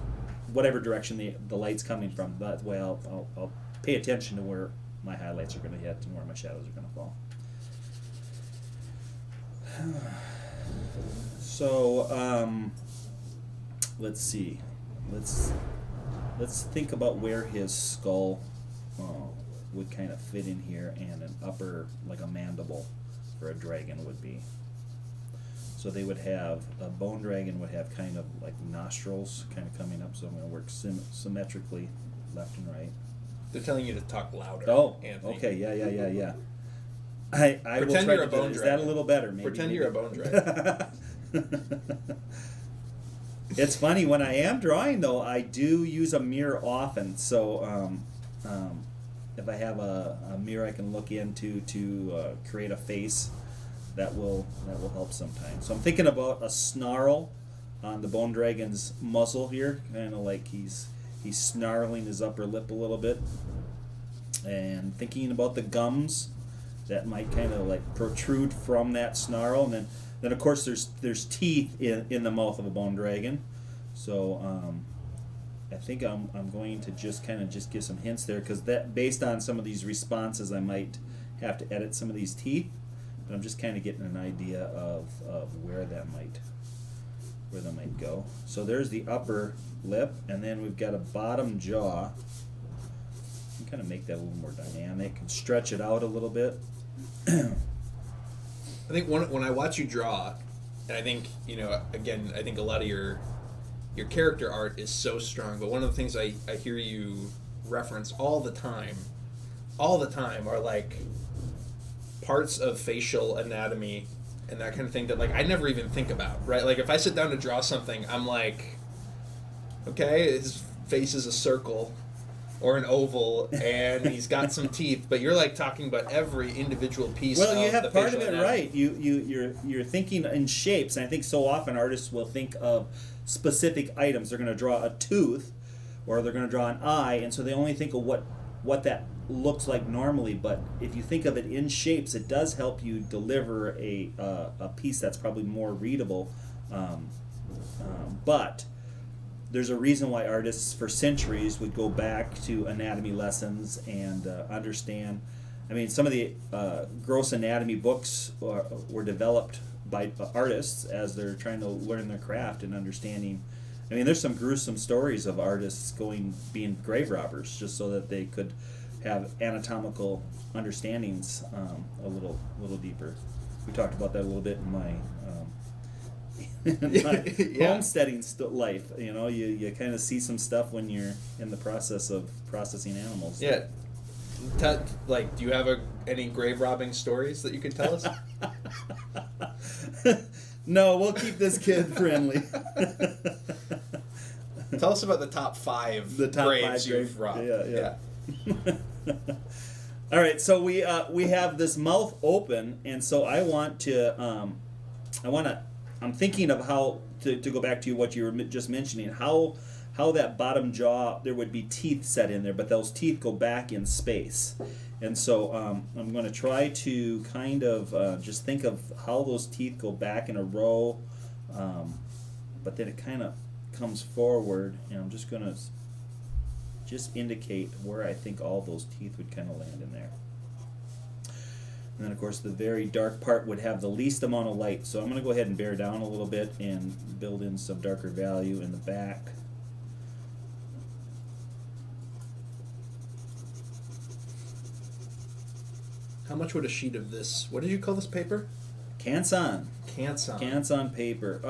whatever direction the light's coming from. That way I'll pay attention to where my highlights are going to hit and where my shadows are going to fall. So let's see. Let's think about where his skull would kind of fit in here, and an upper, like a mandible for a dragon would be. So So they would have, a bone dragon would have kind of like nostrils kind of coming up, so I'm going to work symmetrically left and right. They're telling you to talk louder. Oh, Anthony. okay, yeah. I will Pretend try you're to a bone do that. Is that a dragon. little better? Maybe. Pretend you're a bone dragon. It's funny, when I am drawing though, I do use a mirror often. So if I have a mirror I can look into to create a face, that will help sometimes. So I'm thinking about a snarl on the bone dragon's muzzle here, kind of like he's snarling his upper lip a little bit, and thinking about the gums that might kind of like protrude from that snarl, and then of course there's teeth in the mouth of a bone dragon. So I think I'm going to just give some hints there, because that, based on some of these responses, I might have to edit some of these teeth. But I'm just kind of getting an idea of where that might go. So there's the upper lip, and then we've got a bottom jaw. You can kind of make that a little more dynamic and stretch it out a little bit. I think when I watch you draw, and I think, again, I think a lot of your character art is so strong, but one of the things I hear you reference all the time are like parts of facial anatomy and that kind of thing that like I never even think about, right? Like if I sit down to draw something, I'm like, okay, his face is a circle or an oval and he's got some teeth, but you're like talking about every individual piece of the facial anatomy. Well, you have part of it right. You're thinking in shapes, and I think so often artists will think of specific items. They're going to draw a tooth, or they're going to draw an eye, and so they only think of what that looks like normally. But if you think of it in shapes, it does help you deliver a piece that's probably more readable. But there's a reason why artists for centuries would go back to anatomy lessons and understand. I mean, some of the gross anatomy books were developed by artists as they're trying to learn their craft and understanding. I mean, there's some gruesome stories of artists being grave robbers just so that they could have anatomical understandings a little deeper. We talked about that a little bit in my Yeah. homesteading life. You kind of see some stuff when you're in the process of processing animals. Yeah. Do you have any grave robbing stories that you could tell us? No, we'll keep this kid friendly. Tell us about the top 5 graves you've robbed. Yeah. All right, so we have this mouth open, and so I'm thinking of how to go back to what you were just mentioning, how that bottom jaw, there would be teeth set in there, but those teeth go back in space. And so I'm going to try to kind of just think of how those teeth go back in a row, but then it kind of comes forward, and I'm just going to just indicate where I think all those teeth would kind of land in there. And then, of course, the very dark part would have the least amount of light. So I'm going to go ahead and bear down a little bit and build in some darker value in the back. How much would a sheet of this? What did you call this paper? Canson. Canson. Canson paper.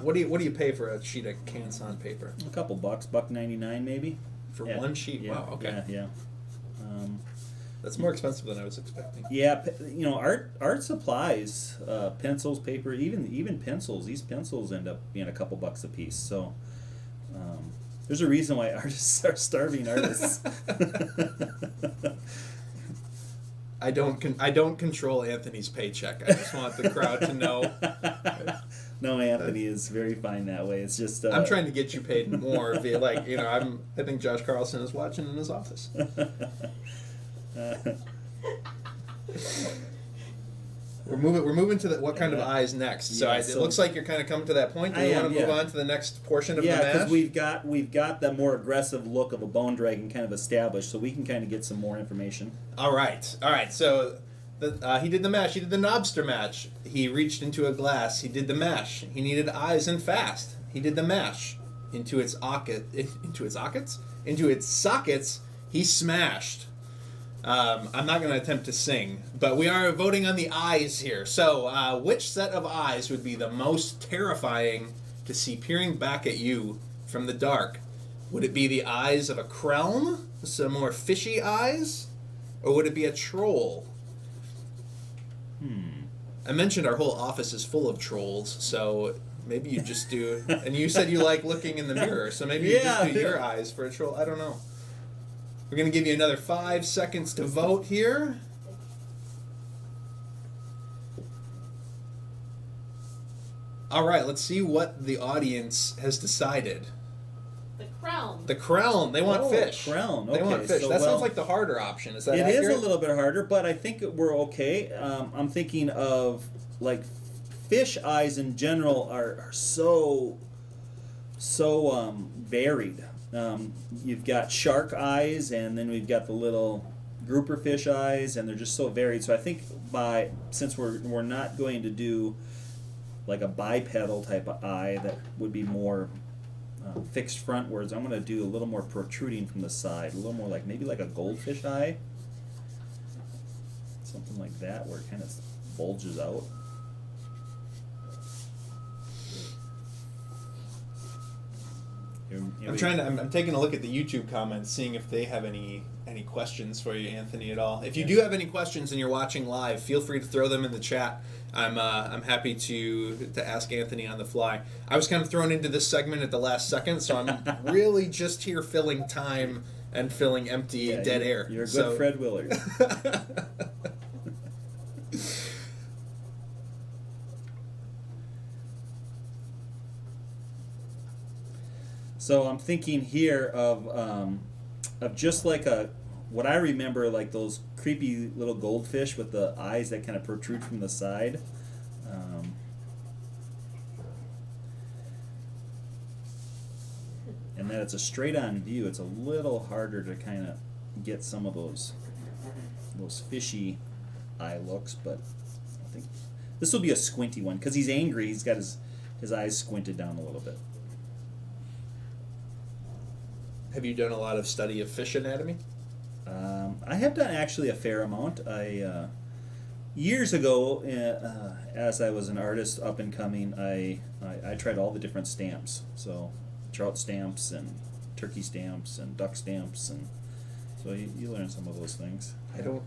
What do you pay for a sheet of Canson paper? A couple bucks, $1.99 maybe. For Yeah. one sheet? Yeah, Wow. Okay. Yeah. That's more expensive than I was expecting. Yeah, art supplies, pencils, paper, even pencils. These pencils end up being a couple bucks a piece. So there's a reason why artists are starving artists. I don't control Anthony's paycheck. I just want the crowd to know. No, Anthony is very fine that way. It's just I'm trying to get you paid more via I think Josh Carlson is watching in his office. We're moving to what kind of eyes next. So, Yeah, it looks like you're kind of coming to that point. Do I you am, want to move yeah. on to the next portion of the yeah, mash? because we've got the more aggressive look of a bone dragon kind of established, so we can kind of get some more information. All right. So he did the mash. He did the Nobster Mash. He reached into a glass. He did the mash. He needed eyes and fast. He did the mash. Into its sockets. He smashed. I'm not going to attempt to sing, but we are voting on the eyes here. So, which set of eyes would be the most terrifying to see peering back at you from the dark? Would it be the eyes of a Krelm, some more fishy eyes, or would it be a troll? I mentioned our whole office is full of trolls, so maybe you just do. And you said you like looking in the mirror, so maybe you just do your eyes for a troll. I don't know. We're going to give you another 5 seconds to vote here. All right, let's see what the audience has decided. The crown. The Krelm. They want fish. Krelm. They want Okay, fish. so, That well, sounds like the harder option. Is that It accurate? is a little bit harder, but I think we're okay. I'm thinking of like fish eyes in general are so varied. You've got shark eyes, and then we've got the little grouper fish eyes, and they're just so varied. So I think since we're not going to do like a bipedal type of eye that would be more fixed frontwards, I'm going to do a little more protruding from the side, a little more like maybe like a goldfish eye, something like that, where it kind of bulges out. I'm taking a look at the YouTube comments, seeing if they have any questions for you, Anthony, at all. If you do have any questions and you're watching live, feel free to throw them in the chat. I'm happy to ask Anthony on the fly. I was kind of thrown into this segment at the last second, so I'm really just here filling time and filling empty dead air. You're a good Fred Willard. So I'm thinking here of just like what I remember, like those creepy little goldfish with the eyes that kind of protrude from the side. And that it's a straight-on view. It's a little harder to kind of get some of those fishy eye looks, but I think this will be a squinty one because he's angry. He's got his eyes squinted down a little bit. Have you done a lot of study of fish anatomy? I have done actually a fair amount. Years ago, as I was an artist up and coming, I tried all the different stamps. So trout stamps and turkey stamps and duck stamps, and so you learn some of those things. I don't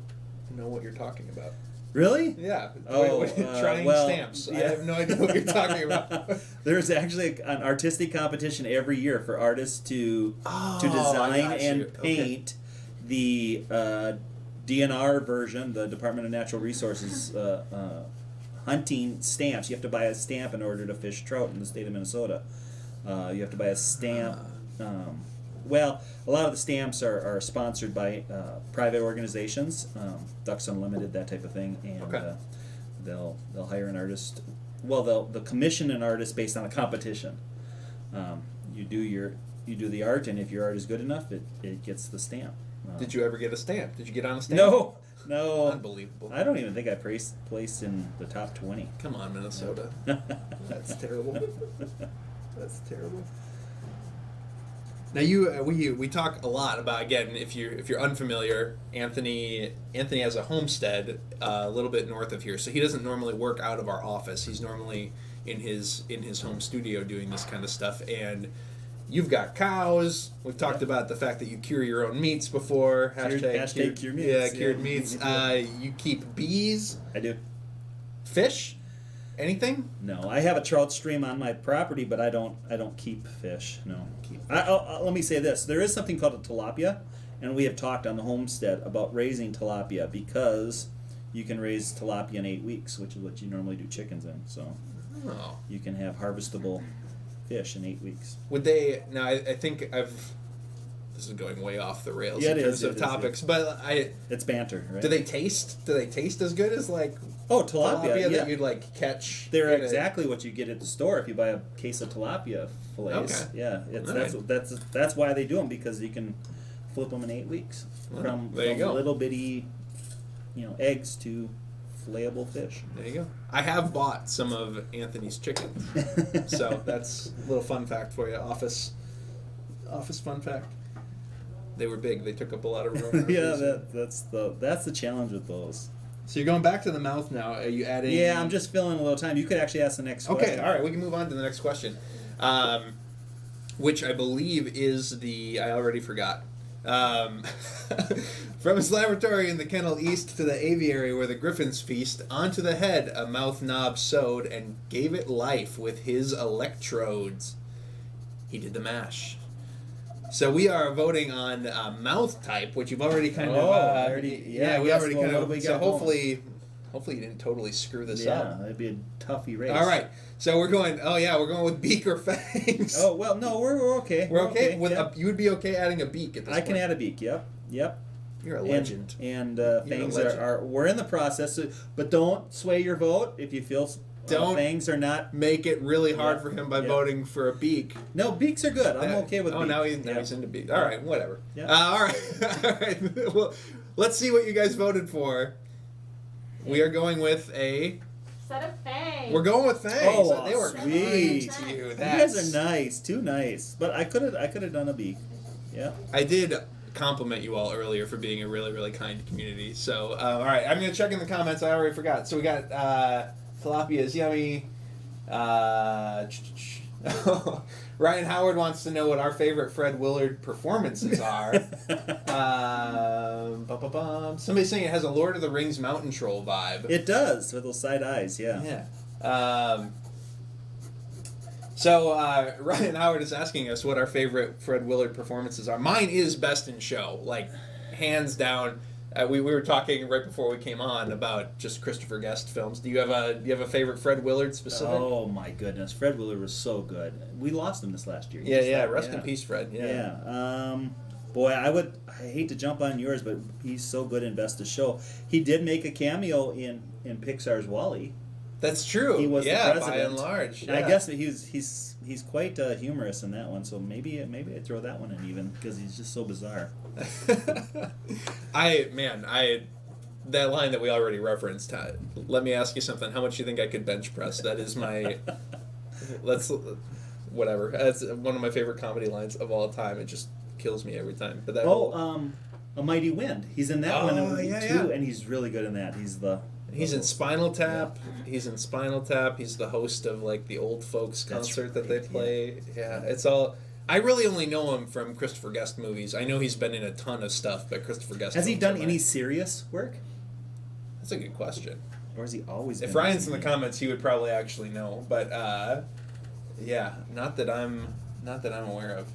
know what you're talking about. Really? Yeah. Oh, trying stamps. yeah. I have no idea what you're talking about. There's actually an artistic competition every year for artists to I design got you. and paint the DNR version, the Department of Natural Resources hunting stamps. You have to buy a stamp in order to fish trout in the state of Minnesota. You have to buy a stamp. Well, a lot of the stamps are sponsored by private organizations, Ducks Unlimited, that type of thing, and they'll hire an artist. Well, they'll commission an artist based on a competition. You do the art, and if your art is good enough, it gets the stamp. Did you ever get a stamp? Did you get on a stamp? No. Unbelievable. I don't even think I placed in the top 20. Come on, Minnesota. That's terrible. That's terrible. Now we talk a lot about, again, if you're unfamiliar, Anthony has a homestead a little bit north of here, so he doesn't normally work out of our office. He's normally in his home studio doing this kind of stuff. And you've got cows. We've talked about the fact that you cure your own meats before. Hashtag cure meats. Yeah, cured meats. You keep bees. I do. Fish. Anything? No, I have a trout stream on my property, but I don't keep fish. No. Let me say this: there is something called a tilapia, and we have talked on the homestead about raising tilapia because you can raise tilapia in 8 weeks, which is what you normally do chickens in. So you can have harvestable fish in 8 weeks. Would they? Now, I think this is going way off the rails Yeah, in it terms is, of topics, but it's banter, right? Do they taste as good as like tilapia? Yeah. that you'd like catch? They're exactly what you get at the store if you buy a case of tilapia fillets. Okay. Yeah, that's why they do them, because you can flip them in 8 weeks from little bitty, eggs to flayable fish. There you go. I have bought some of Anthony's chickens, so that's a little fun fact for you. Office fun fact. They were big. They took up a lot of room. Yeah, that's the challenge with those. So you're going back to the mouth now. Are you adding? Yeah, I'm just filling a little time. You could actually ask the next question. Okay, all right. We can move on to the next question, which I believe is I already forgot. From his laboratory in the kennel east to the aviary where the griffins feast, onto the head a mouth knob sewed and gave it life with his electrodes. He did the mash. So we are voting on mouth type, which you've already kind of. we already kind of. We So got hopefully you didn't totally screw this up. Yeah, it'd be a tough erase. All right. So we're going. Oh yeah, we're going with beak or fangs. Oh well, no, we're okay. We're okay. With yeah. you would be okay adding a beak at this I point. can add a beak. Yep. You're a legend. And a fangs legend. are we're in the process, but don't sway your vote if you feel Don't fangs are not. Make it really hard Yeah. for him by Yeah. voting for a beak. No, beaks are good. I'm okay with. Oh, beaks. now he's into beak. All right, whatever. Yeah. All right. All right. Well, let's see what you guys voted for. We are going with a. Set of fangs. We're going with fangs. Oh, They were sweet. kind to you. You That's, guys are nice, too nice. But I could have done a beak. Yeah. I did compliment you all earlier for being a really, really kind community. So, all right, I'm going to check in the comments. I already forgot. So we got tilapia is yummy. Ryan Howard wants to know what our favorite Fred Willard performances are. Somebody's saying it has a Lord of the Rings mountain troll vibe. It does with those side eyes. Yeah. Yeah. So Ryan Howard is asking us what our favorite Fred Willard performances are. Mine is Best in Show, like hands down. We were talking right before we came on about just Christopher Guest films. Do you have a favorite Fred Willard specific? Oh my goodness, Fred Willard was so good. We lost him this last year. Yeah. Rest in peace, Fred. Yeah. Boy, I hate to jump on yours, but he's so good in Best of Show. He did make a cameo in Pixar's WALL-E. That's true. He was the by president. and large. And I guess that he's quite humorous in that one. So maybe I throw that one in even because he's just so bizarre. That line that we already referenced. Let me ask you something. How much do you think I could bench press? That is my. Whatever. That's one of my favorite comedy lines of all time. It just kills me every time. But that. A Mighty Wind. He's in that one too, yeah. and he's really good in that. He's in Spinal Tap. Yeah. He's in Spinal Tap. He's the host of like the old folks concert that they play. Yeah, it's all. I really only know him from Christopher Guest movies. I know he's been in a ton of stuff, but Christopher Guest. Has he films done are any my- serious work, That's a good question. or has he always? If been Ryan's in the comments, he would probably actually know. But yeah, not that I'm aware of.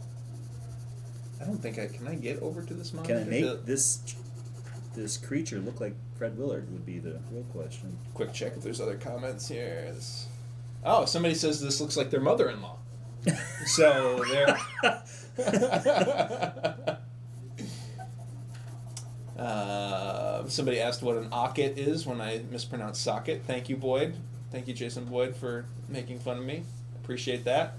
I don't think can I get over to this monitor? Can I make this creature look like Fred Willard? Would be the real question. Quick check if there's other comments here. Oh, somebody says this looks like their mother-in-law. So there. Somebody asked what an ocket is when I mispronounce socket. Thank you, Boyd. Thank you, Jason Boyd, for making fun of me. Appreciate that.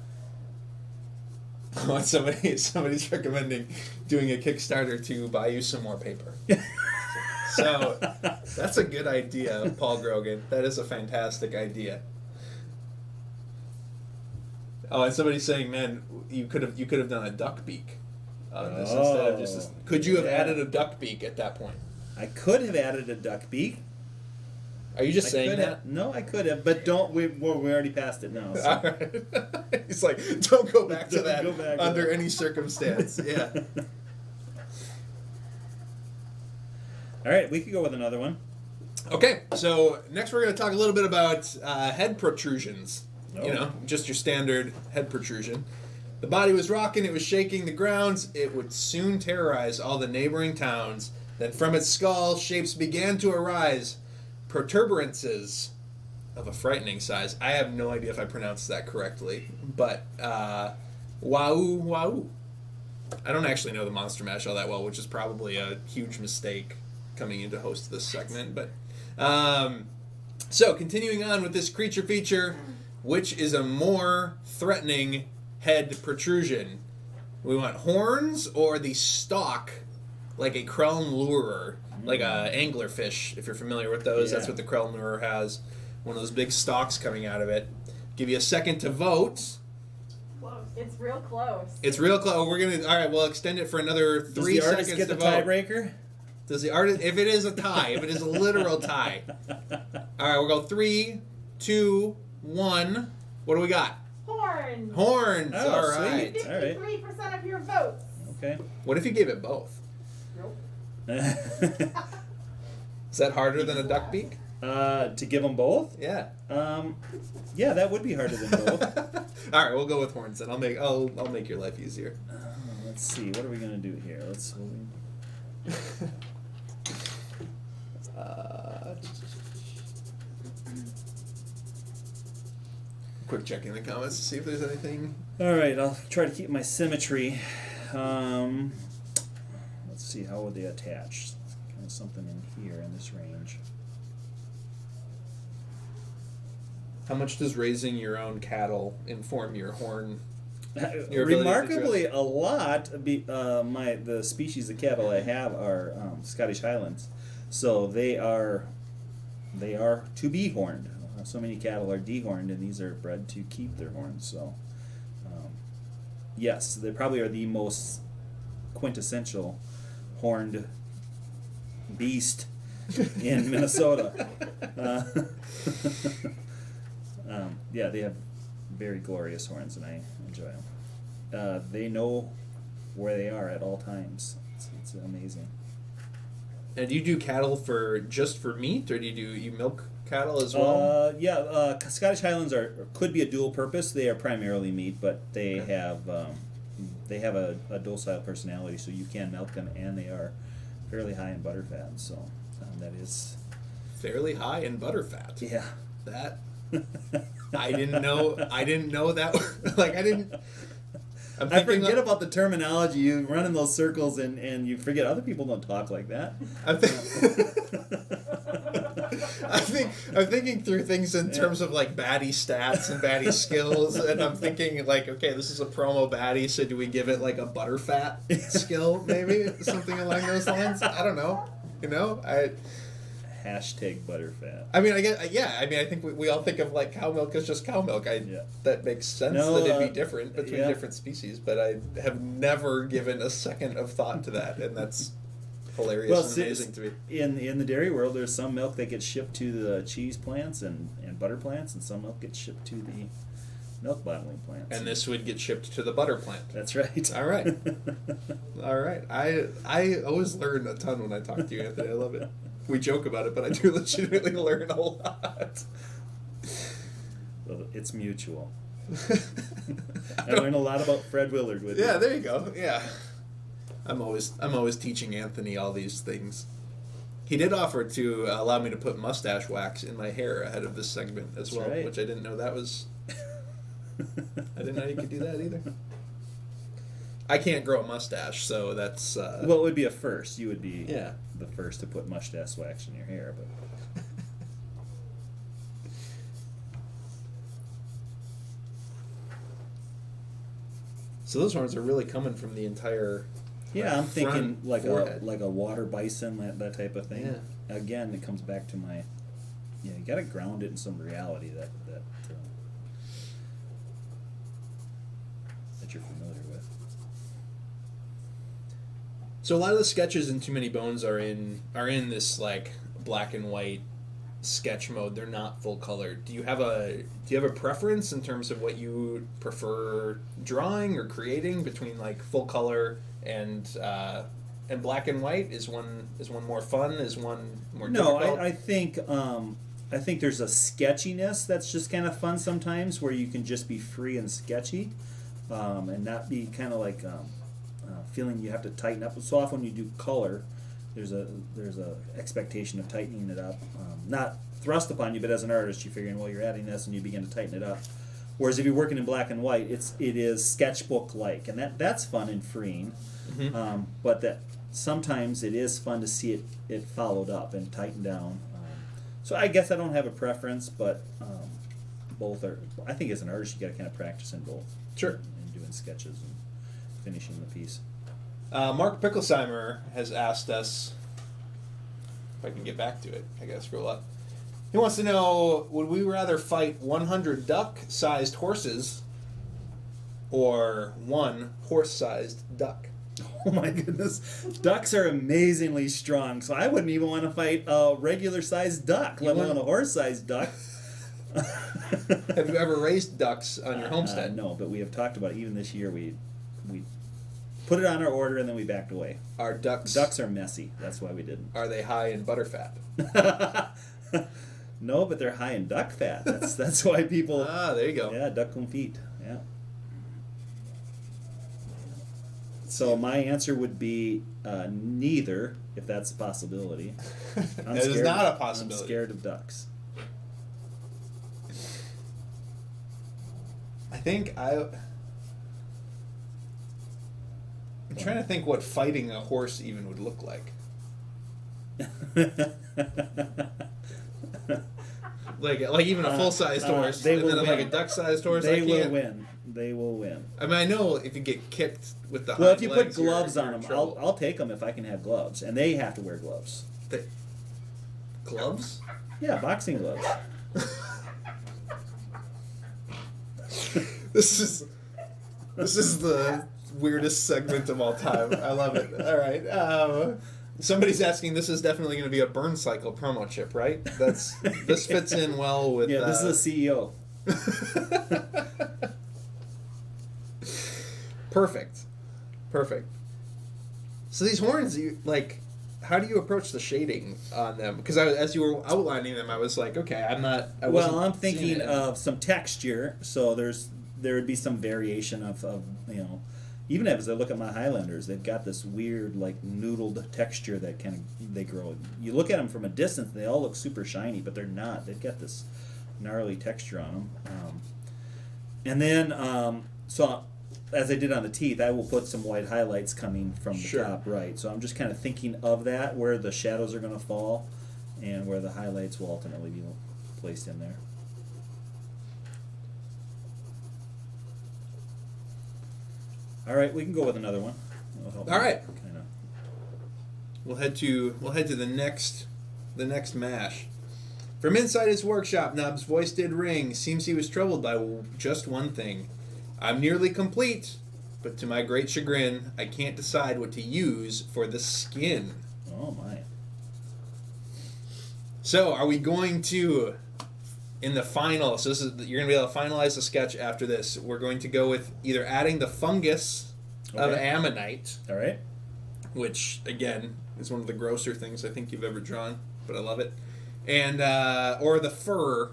Somebody's recommending doing a Kickstarter to buy you some more paper. So that's a good idea, Paul Grogan. That is a fantastic idea. Oh, and somebody's saying, man, you could have done a duck beak on this instead of just this. Could you have added a duck beak at that point? I could have added a duck beak. Are you just saying that? No, I could have, but don't. We already passed it now. So. All right. He's like, don't go back to Don't that go back to under that. any circumstance. Yeah. All right, we could go with another one. Okay, so next we're going to talk a little bit about head protrusions. Oh. You know, just your standard head protrusion. The body was rocking, it was shaking the grounds. It would soon terrorize all the neighboring towns. Then from its skull, shapes began to arise. Protuberances of a frightening size. I have no idea if I pronounced that correctly, but wow. I don't actually know the Monster Mash all that well, which is probably a huge mistake coming in to host this segment. But so continuing on with this creature feature, which is a more threatening head protrusion? We want horns or the stalk, like a crown lurer, like a anglerfish, if you're familiar with those. Yeah. That's what the crown lurer has. One of those big stalks coming out of it. Give you a second to vote. Close. It's real close. It's real close. We're gonna. All right, we'll extend it for another Does 3 the seconds artist get to the vote. tiebreaker? Does the artist? If it is a tie, if it is a literal tie. All right, we'll go 3, 2, 1. What do we got? Horn. Horns. Oh, All right. sweet. All right. 53% of your votes. Okay. What if you gave it both? Nope. Is that harder than a duck beak? To give them both? Yeah. Yeah, that would be harder than both. All right, we'll go with horns then. I'll make your life easier. Let's see. What are we gonna do here? Quick checking the comments to see if there's anything. All right. I'll try to keep my symmetry. Let's see. How would they attach? Kind of something in here in this range. How much does raising your own cattle inform your horn? Your ability to Remarkably, a lot. The species of cattle I have are Scottish Highlands, so they are to be horned. So many cattle are dehorned, and these are bred to keep their horns. So, yes, they probably are the most quintessential horned beast in Minnesota. Yeah, they have very glorious horns, and I enjoy them. They know where they are at all times. It's amazing. And do you do cattle just for meat, or do you milk cattle as well? Yeah, Scottish Highlands could be a dual purpose. They are primarily meat, but they have a docile personality, so you can milk them, and they are fairly high in butter fat. So that is Fairly high in butter fat. yeah. That I didn't know that. Like I didn't. I forget about the terminology. You run in those circles and you forget other people don't talk like that. I'm thinking through things in terms of like baddie stats and baddie skills, and I'm thinking like, okay, this is a promo baddie, so do we give it like a butterfat skill, maybe something along those lines? I don't know. Hashtag butterfat. I mean, I think we all think of like cow milk as just cow milk. That makes sense No, that it'd be different between yeah. different species, but I have never given a second of thought to that, and that's hilarious and amazing to me. In the dairy world, there's some milk that gets shipped to the cheese plants and butter plants, and some milk gets shipped to the milk bottling plants. And this would get shipped to the butter plant. That's right. All right. All right. I always learn a ton when I talk to you, Anthony. I love it. We joke about it, but I do legitimately learn a lot. Well, it's mutual. I learn a lot about Fred Willard with you. Yeah, there you go. Yeah. I'm always teaching Anthony all these things. He did offer to allow me to put mustache wax in my hair ahead of this segment as That's well, right. which I didn't know that was. I didn't know you could do that either. I can't grow a mustache, so that's. Well, it would be a first. You would be Yeah. the first to put mustache wax in your hair, but. So those horns are really coming from the entire. Yeah, I'm thinking front like forehead. a water bison, that type of thing. Yeah. Again, it comes back to my. Yeah, you got to ground it in some reality that you're familiar with. So a lot of the sketches in Too Many Bones are in this like black and white sketch mode. They're not full color. Do you have a preference in terms of what you prefer drawing or creating between like full color and black and white? Is one more fun? Is one more difficult? I think there's a sketchiness that's just kind of fun sometimes, where you can just be free and sketchy, and not be kind of like feeling you have to tighten up. So often when you do color, there's a expectation of tightening it up, not thrust upon you, but as an artist, you're figuring, well, you're adding this, and you begin to tighten it up. Whereas if you're working in black and white, it is sketchbook like, and that's fun and freeing. Mm-hmm. But that sometimes it is fun to see it followed up and tightened down. So I guess I don't have a preference, but both are. I think as an artist, you got to kind of practice in both. Sure. And doing sketches and finishing the piece. Mark Picklesheimer has asked us, if I can get back to it, I gotta scroll up. He wants to know, would we rather fight 100 duck-sized horses or 1 horse-sized duck? Oh my goodness. Ducks are amazingly strong, so I wouldn't even want to fight a regular-sized duck, let alone a horse-sized duck. Have you ever raised ducks on your homestead? No, but we have talked about it. Even this year, we put it on our order and then we backed away. Are ducks are messy. That's why we didn't. Are they high in butterfat? No, but they're high in duck fat. That's why people. There you go. Yeah, duck confit. Yeah. So my answer would be neither, if that's a possibility. It is not a possibility. I'm scared of ducks. I think I'm trying to think what fighting a horse even would look like. Like even a full-sized horse, they and will then like a win. duck-sized horse. They will win. They will win. I mean, I know if you get kicked with the Well, hind if you legs, put gloves you're on in them, trouble. I'll take them if I can have gloves, and they have to wear gloves. Gloves? Yeah, boxing gloves. This is the weirdest segment of all time. I love it. All right. Somebody's asking. This is definitely going to be a Burncycle promo chip, right? This fits in well with. Yeah, this is a CEO. Perfect. So these horns, how do you approach the shading on them? Because as you were outlining them, I was like, okay, Well, I'm thinking of some texture, so there would be some variation of even as I look at my Highlanders, they've got this weird noodled texture that they grow. You look at them from a distance, they all look super shiny, but they're not. They've got this gnarly texture on them. And then, so as I did on the teeth, I will put some white highlights coming from the top right. So I'm just kind of thinking of that, where the shadows are going to fall and where the highlights will ultimately be placed in there. All right, we can go with another one. All right. We'll head to the next mash. From inside his workshop, Nob's voice did ring. Seems he was troubled by just one thing. I'm nearly complete, but to my great chagrin, I can't decide what to use for the skin. Oh my. So, are we going to, in the final, so you're going to be able to finalize the sketch after this, we're going to go with either adding the fungus of ammonite, All right. which, again, is one of the grosser things I think you've ever drawn, but I love it, and or the fur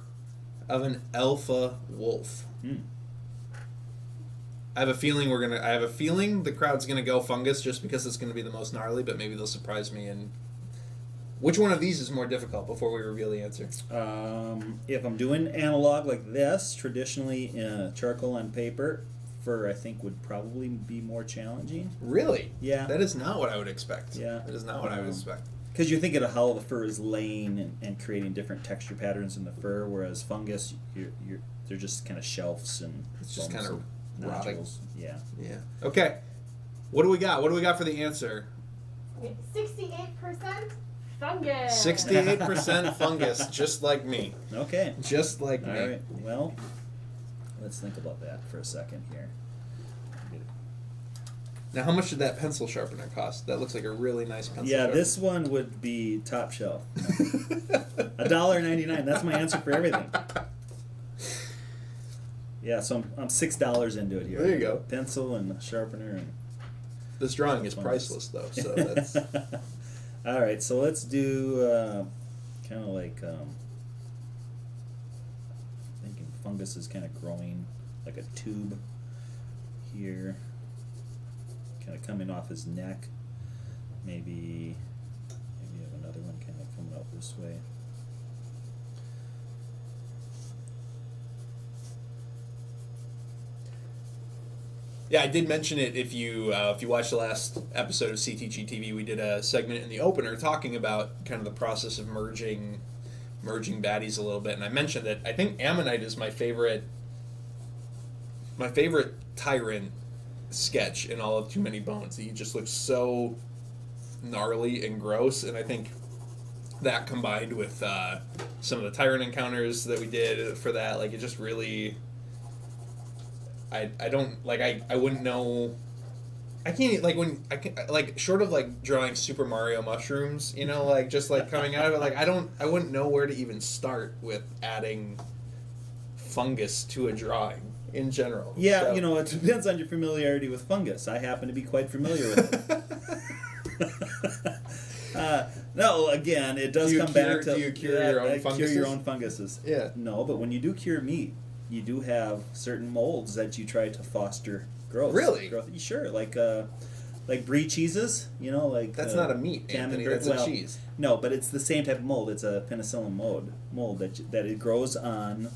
of an alpha wolf. I have a feeling the crowd's gonna go fungus just because it's gonna be the most gnarly, but maybe they'll surprise me. And which one of these is more difficult before we reveal the answer? If I'm doing analog like this, traditionally charcoal on paper, fur I think would probably be more challenging. Really? Yeah. That is not what I would expect. Yeah. That is not what I would expect. Because you're thinking of how the fur is laying and creating different texture patterns in the fur, whereas fungus, they're just kind of shelves and It's just bumps kind of and rotting. nodules. Yeah. Yeah. Okay. What do we got? What do we got for the answer? 68% fungus. 68% fungus, just like me. Okay. Just like All me. right. Well, let's think about that for a second here. Now, how much did that pencil sharpener cost? That looks like a really nice pencil Yeah, sharpener. this one would be top shelf. $1.99. That's my answer for everything. Yeah, so I'm $6 into it here. There you go. Pencil and sharpener and. This drawing is Fungus. priceless, though. So that's All right, so let's do kind of like thinking fungus is kind of growing like a tube here, kind of coming off his neck. Maybe have another one kind of coming out this way. yeah. I did mention it. If you watched the last episode of CTGTV, we did a segment in the opener talking about kind of the process of merging baddies a little bit, and I mentioned that I think Ammonite is my favorite Tyrant sketch in all of Too Many Bones. He just looks so gnarly and gross, and I think that combined with some of the Tyrant encounters that we did for that, like it just really, I don't like I wouldn't know. I can't like when I can like short of like drawing Super Mario mushrooms, you know, like just like coming out of it. Like I wouldn't know where to even start with adding fungus to a drawing in general. Yeah, So- you know, it depends on your familiarity with fungus. I happen to be quite familiar with it. No, again, it does Do you come cure- back to do you cure your own cure your funguses? own funguses. Yeah. No, but when you do cure meat, you do have certain molds that you try to foster growth. Really? Growth. Sure, like brie cheeses. You know, like That's not a meat, Anthony. camembert. That's a cheese. No, but it's the same type of mold. It's a penicillin mold that it grows on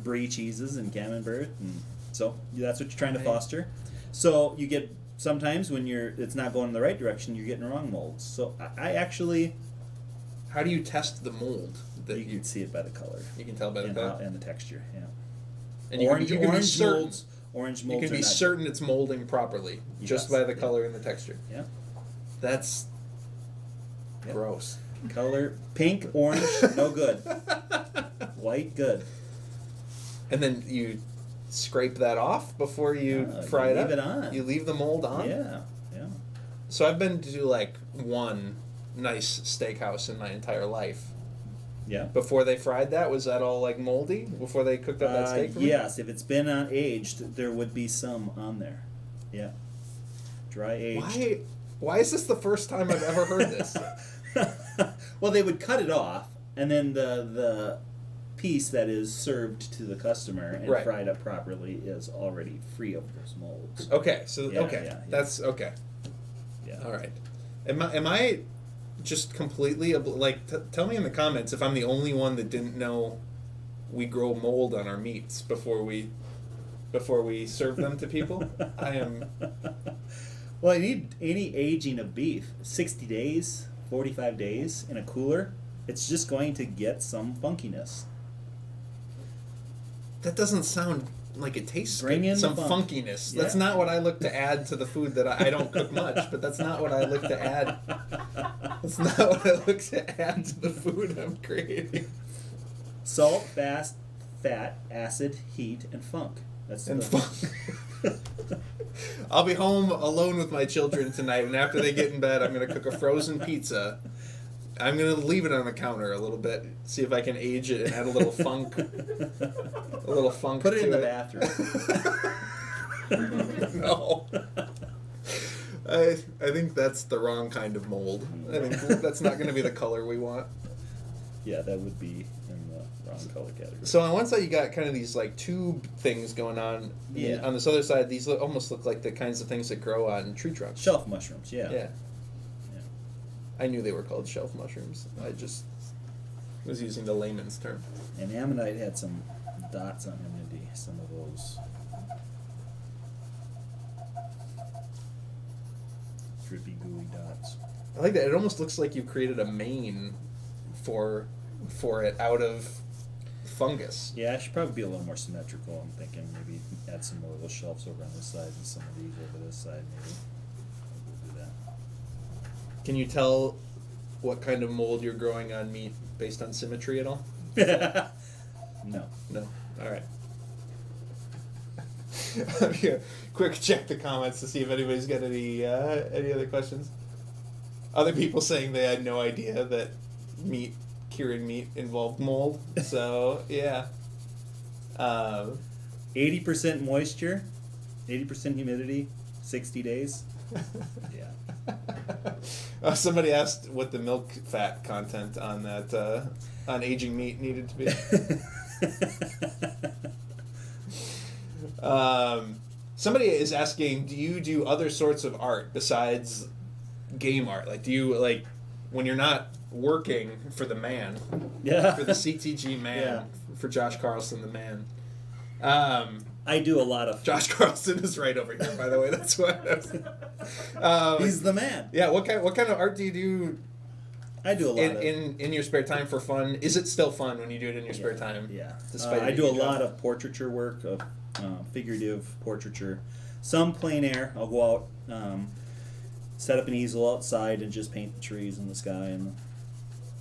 brie cheeses and camembert, and so that's what you're trying to Right. foster. So you get sometimes when it's not going in the right direction, you're getting wrong molds. So I actually How do you test the mold? That you can see it by the color you can tell by the and, color. and the texture. Yeah, And you orange can be orange certain. molds. Orange You molds. can are be not- certain it's molding properly just Yes, by the yeah. color and the texture. Yeah, That's Yep. gross. color pink, orange, no good. White, good. And then you scrape that off before you fry you it up. leave it on. You leave the mold on. Yeah, yeah. So I've been to like one nice steakhouse in my entire life. Yeah. Before they fried that, was that all like moldy? Before they cooked up that steak for me? Yes, if it's been aged, there would be some on there. Yeah. Dry aged. Why is this the first time I've ever heard this? Well, they would cut it off, and then the piece that is served to the customer and Right. fried up properly is already free of those molds. Okay, so Yeah, okay, yeah. that's okay. Yeah. All right. Am I just completely tell me in the comments if I'm the only one that didn't know we grow mold on our meats before we serve them to people? I am. Well, any aging of beef, 60 days, 45 days in a cooler, it's just going to get some funkiness. That doesn't sound like it tastes Bring good. in Some the funk. funkiness. Yeah. That's not what I look to add to the food that I don't cook much, but that's not what I look to add. That's not what I look to add to the food I'm creating. Salt, fat, acid, heat, and funk. That's And the funk. I'll be home alone with my children tonight, and after they get in bed, I'm going to cook a frozen pizza. I'm going to leave it on the counter a little bit, see if I can age it and add a little funk. A little funk Put it to in the bathroom. No. I think that's the wrong kind of mold. I think that's not going to be the color we want. Yeah, that would be in the wrong color category. So on one side you got kind of these like tube things going on. Yeah. On this other side, these almost look like the kinds of things that grow on tree trunks. Shelf mushrooms, yeah. Yeah. I knew they were called shelf mushrooms. I just was using the layman's term. And ammonite had some dots on him, maybe some of those drippy, gooey dots. I like that. It almost looks like you created a mane for it out of fungus. Yeah, I should probably be a little more symmetrical. I'm thinking maybe add some more of those shelves over on this side and some of these over this side, maybe. We'll do that. Can you tell what kind of mold you're growing on meat based on symmetry at all? No. No. All right. I'm gonna quick check the comments to see if anybody's got any other questions. Other people saying they had no idea that curing meat involved mold. So yeah. 80% moisture, 80% humidity, 60 days. Yeah. Somebody asked what the milk fat content on that on aging meat needed to be. Somebody is asking, do you do other sorts of art besides game art? Like, do you like when you're not working for the man, Yeah. for the CTG man, Yeah. for Josh Carlson the man? I do a lot of. Josh Carlson is right over here, by the way. That's what I was. He's the man. Yeah, what kind of art do you do I do a lot of. in your spare time for fun? Is it still fun when you do it in your spare time? Yeah. Despite I your do a day job? lot of portraiture work, of figurative portraiture. Some plein air. I'll go out, set up an easel outside and just paint the trees and the sky and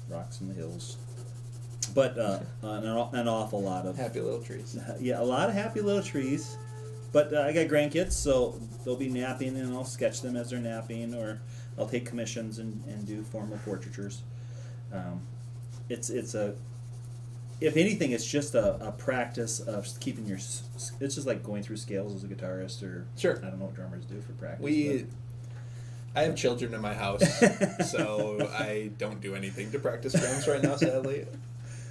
the rocks and the hills. But an awful lot of Happy little trees. yeah, a lot of happy little trees. But I got grandkids, so they'll be napping, and I'll sketch them as they're napping, or I'll take commissions and do formal portraitures. It's a, if anything, it's just a practice of keeping your. It's just like going through scales as a guitarist, or Sure. I don't know what drummers do for practice. I have children in my house, so I don't do anything to practice drums right now, sadly.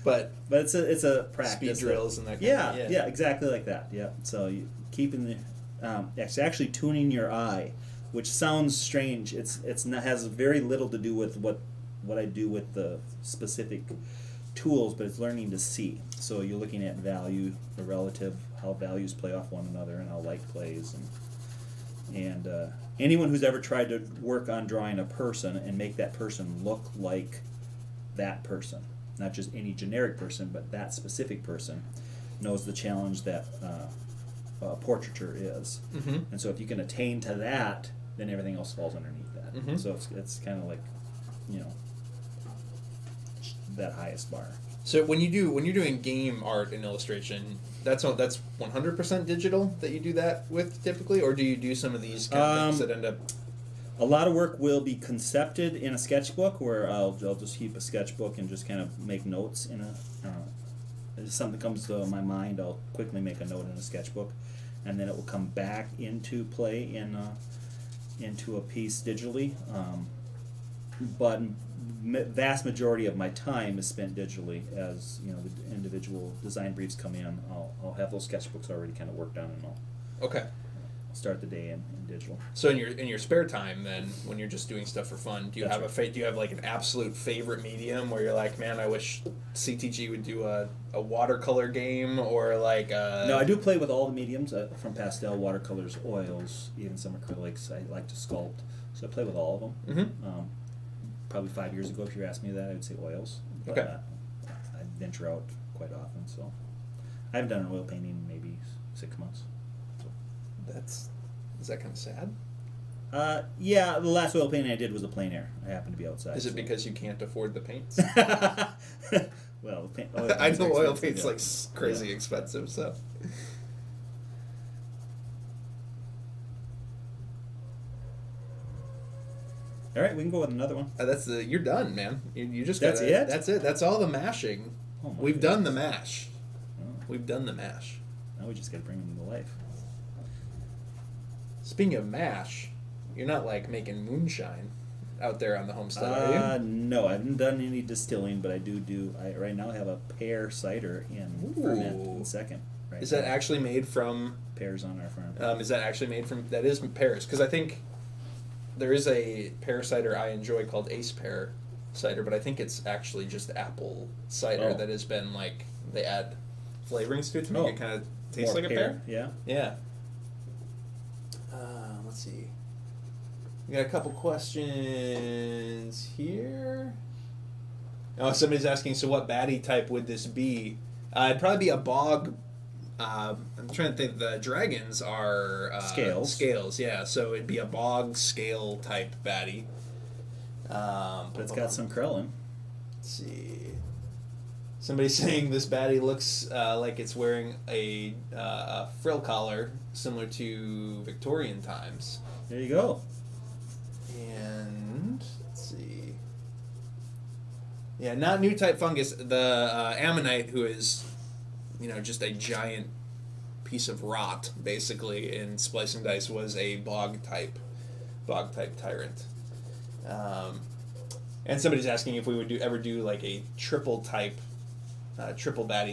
But it's a practice. speed drills and that kind Yeah, of thing. yeah, exactly like that. Yeah. So you keeping the it's actually tuning your eye, which sounds strange. It's not, has very little to do with what I do with the specific tools, but it's learning to see. So you're looking at value, the relative, how values play off one another, and how light plays, and anyone who's ever tried to work on drawing a person and make that person look like that person, not just any generic person, but that specific person, knows the challenge that portraiture is. Mm-hmm. And so if you can attain to that, then everything else falls underneath that. Mhm. So it's kind of like, that highest bar. So when you're doing game art and illustration, that's 100% digital that you do that with typically, or do you do some of these kind of things that end up? A lot of work will be concepted in a sketchbook, where I'll just keep a sketchbook and just kind of make notes in a. If something comes to my mind, I'll quickly make a note in a sketchbook, and then it will come back into play into a piece digitally. But vast majority of my time is spent digitally. As the individual design briefs come in, I'll have those sketchbooks already kind of worked on, and I'll Okay. start the day in digital. So in your spare time, then, when you're just doing stuff for fun, do you That's have do you have like an absolute favorite medium where you're like, man, I wish CTG would do a watercolor game, or like No, I do play with all the mediums, from pastel, watercolors, oils, even some acrylics. I like to sculpt, so I play with all of them. Mhm. Probably 5 years ago, if you asked me that, I would say oils. But, Okay. I venture out quite often, so I haven't done an oil painting in maybe 6 months. Is that kind of sad? Yeah, the last oil painting I did was a plein air. I happened to be outside. Is it so. because you can't afford the paints? Well, I know oil paint's paint's yeah. like crazy Yeah. expensive, so. All right, we can go with another one. You're done, man. You just That's gotta, it? That's it. That's all the mashing. Oh, my We've done the goodness. mash. Oh, We've done the mash. now we just got to bring them to life. Speaking of mash, you're not like making moonshine out there on the homestead, are you? No, I haven't done any distilling, but I do. I right now have a pear cider in ferment in second. Right Is that now. actually made from? pears on our farm? Is that actually made from? That is pears, because I think there is a pear cider I enjoy called Ace Pear cider, but I think it's actually just apple cider Oh. that has been like they add flavorings to it to make Oh. it kind of taste More like a pear. Yeah. Yeah. Let's see. We got a couple questions here. Oh, somebody's asking, so what baddie type would this be? It'd probably be a bog. I'm trying to think. The dragons are Scales. Scales, yeah. So it'd be a bog scale type baddie. But it's got some krellin. Let's see. Somebody's saying this baddie looks like it's wearing a frill collar similar to Victorian times. There you go. And let's see. Yeah, not new type fungus. The ammonite, who is, just a giant piece of rot, basically, in Splice and Dice, was a bog type tyrant. And somebody's asking if we would ever do like a triple baddie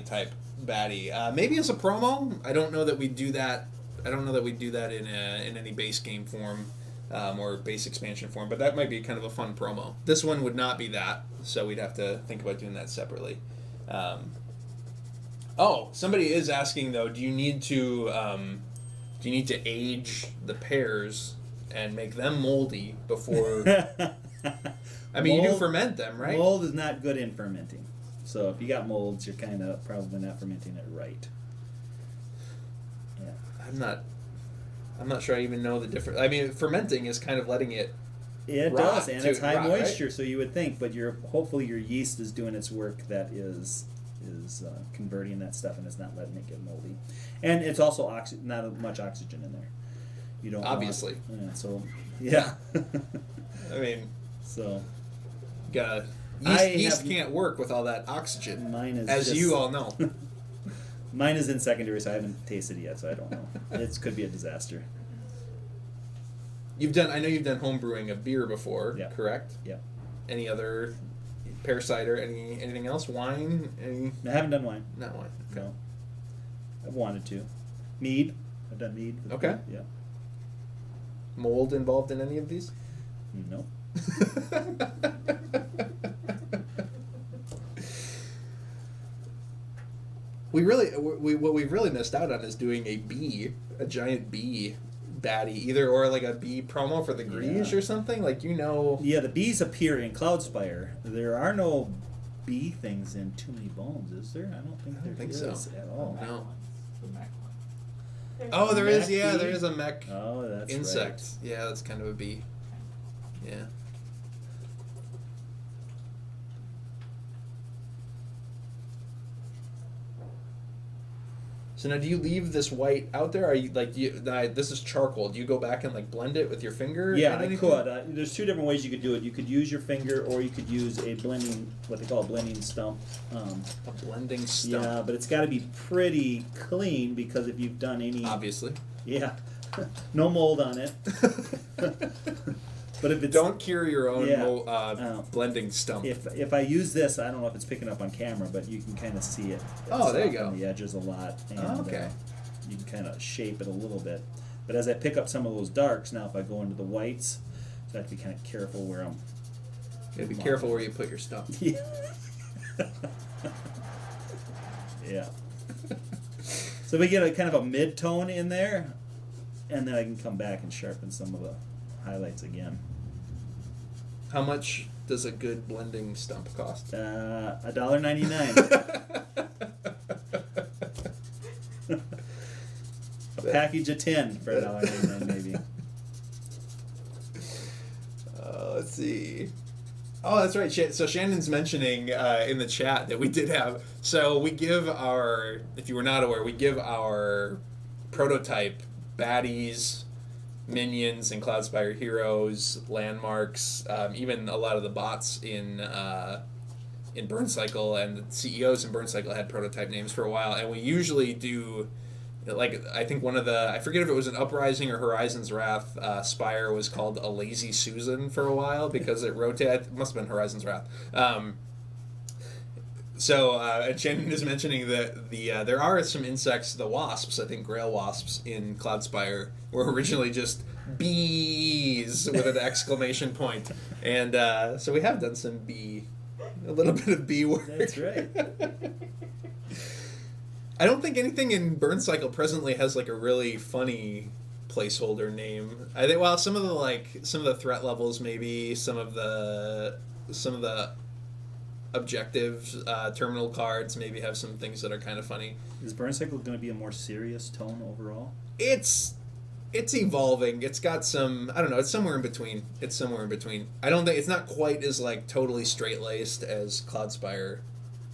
type baddie. Maybe as a promo. I don't know that we'd do that. I don't know that we'd do that in any base game form. Or base expansion form, but that might be kind of a fun promo. This one would not be that, so we'd have to think about doing that separately. Somebody is asking though, do you need to age the pears and make them moldy before? I mean, you do ferment them, right? Mold is not good in fermenting. So if you got molds, you're kind of probably not fermenting it right. Yeah. I'm not sure I even know the difference. I mean, fermenting is kind of letting it. It rot does, and to it's high rot, moisture, right? so you would think, but hopefully your yeast is doing its work that is is converting that stuff, and it's not letting it get moldy. And it's also not much oxygen in there. You don't Obviously. Yeah, so yeah. I mean, So gotta I yeast have- can't work with all that oxygen, mine is as just- you all know. Mine is in secondary, so I haven't tasted it yet, so I don't know. It could be a disaster. I know you've done home brewing of beer before, Yeah. correct? Yeah. Any other pear cider? Anything else? Wine? I haven't done wine. Not wine. Okay. No. I've wanted to. Mead. I've done mead. Okay. Yeah. Mold involved in any of these? No. What we really missed out on is doing a giant bee baddie, either or like a bee promo for the Grease Yeah. or something. Like Yeah, the bees appear in Cloudspire. There are no bee things in Too Many Bones, is there? I don't think there think is so. at all. No. There's Oh, there is. Mech Yeah, bee? there is a mech Oh, that's insect. right. Yeah, that's kind of a bee. Yeah. So now, do you leave this white out there? Are you like this is charcoal? Do you go back and like blend it with your finger? Yeah, and I anything? could. There's two different ways you could do it. You could use your finger, or you could use what they call a blending stump. A blending stump. Yeah, but it's got to be pretty clean, because if you've done any, Obviously. yeah, no mold on it. But if it's Don't cure your own Yeah. blending stump. if I use this, I don't know if it's picking up on camera, but you can kind of see it. Oh, there you soften go. The edges a lot, and Oh, okay. you can kind of shape it a little bit. But as I pick up some of those darks, now if I go into the whites, so I have to be kind of careful where I'm. Gotta be careful where you put your stump. Yeah. Yeah. So we get a kind of a mid-tone in there, and then I can come back and sharpen some of the highlights again. How much does a good blending stump cost? $1.99. A package of 10 for $1.99 maybe. Let's see. Oh, that's right. So Shannon's mentioning in the chat that we did have. So we give our, if you were not aware, we give our prototype baddies, minions, and Cloudspire heroes, landmarks, even a lot of the bots in Burncycle, and the CEOs in Burncycle had prototype names for a while. And we usually do, like, I think one of the, I forget if it was an Uprising or Horizon's Wrath, Spire was called a Lazy Susan for a while because it rotated. It must have been Horizon's Wrath. And Shannon is mentioning that there are some insects, the wasps, I think grail wasps in Cloudspire were originally just bees with an exclamation point. And so we have done a little bit of bee work. That's right. I don't think anything in Burncycle presently has like a really funny placeholder name. I think some of the threat levels, maybe some of the objective terminal cards maybe have some things that are kind of funny. Is Burncycle going to be a more serious tone overall? It's evolving. It's got some, I don't know, it's somewhere in between. I don't think it's not quite as like totally straight laced as Cloudspire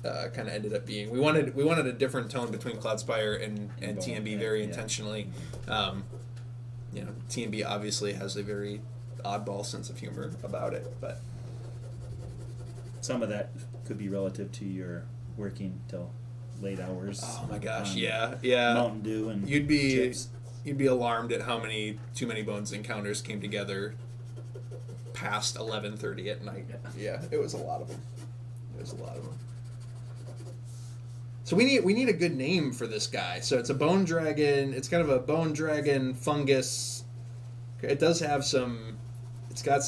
kind of ended up being. We wanted a different tone between Cloudspire and TMB very intentionally. TMB obviously has a very oddball sense of humor about it, but Some of that could be relative to your working till late hours. oh my gosh, on yeah. Mountain Dew and You'd be chips. alarmed at how many Too Many Bones encounters came together past 11:30 at night. Yeah, it was a lot of them. So we need a good name for this guy. So it's a bone dragon. It's kind of a bone dragon fungus. It does have some. It's got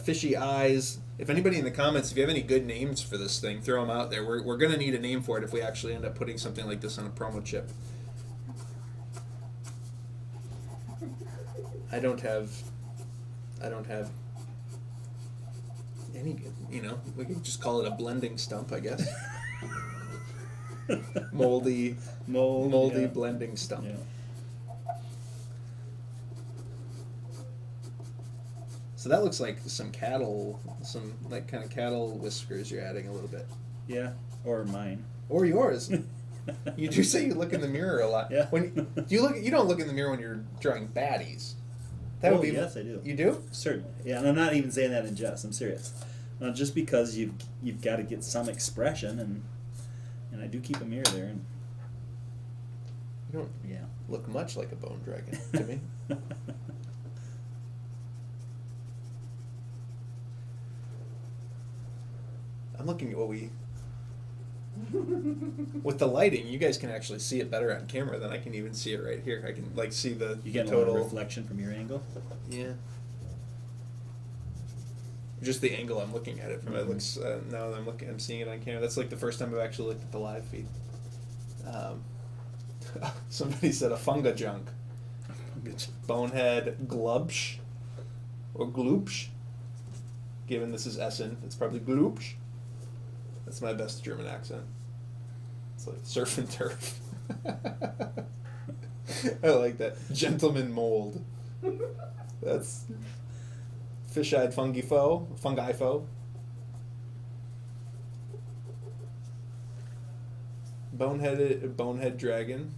fishy eyes. If anybody in the comments, if you have any good names for this thing, throw them out there. We're gonna need a name for it if we actually end up putting something like this on a promo chip. I don't have any. We could just call it a blending stump, I guess. moldy yeah. blending stump. Yeah. So that looks like some like kind of cattle whiskers you're adding a little bit. Yeah, or mine. Or yours. You do say you look in the mirror a lot. Yeah. You don't look in the mirror when you're drawing baddies. That would be. Yes, I do. You do? Certainly. Yeah, and I'm not even saying that in jest. I'm serious. Just because you've got to get some expression, and I do keep a mirror there, and You don't yeah. look much like a bone dragon to me. I'm looking at what we. With the lighting, you guys can actually see it better on camera than I can even see it right here. I can see the You get a total lot of reflection from your angle. Yeah. Just the angle I'm looking at it from. It looks now that I'm seeing it on camera. That's like the first time I've actually looked at the live feed. Somebody said a funga junk. Bonehead glubsch or gloopsch. Given this is Essen, it's probably gloopsch. That's my best German accent. It's like surf and turf. I like that. Gentleman mold. That's fish-eyed fungi foe. Bonehead dragon.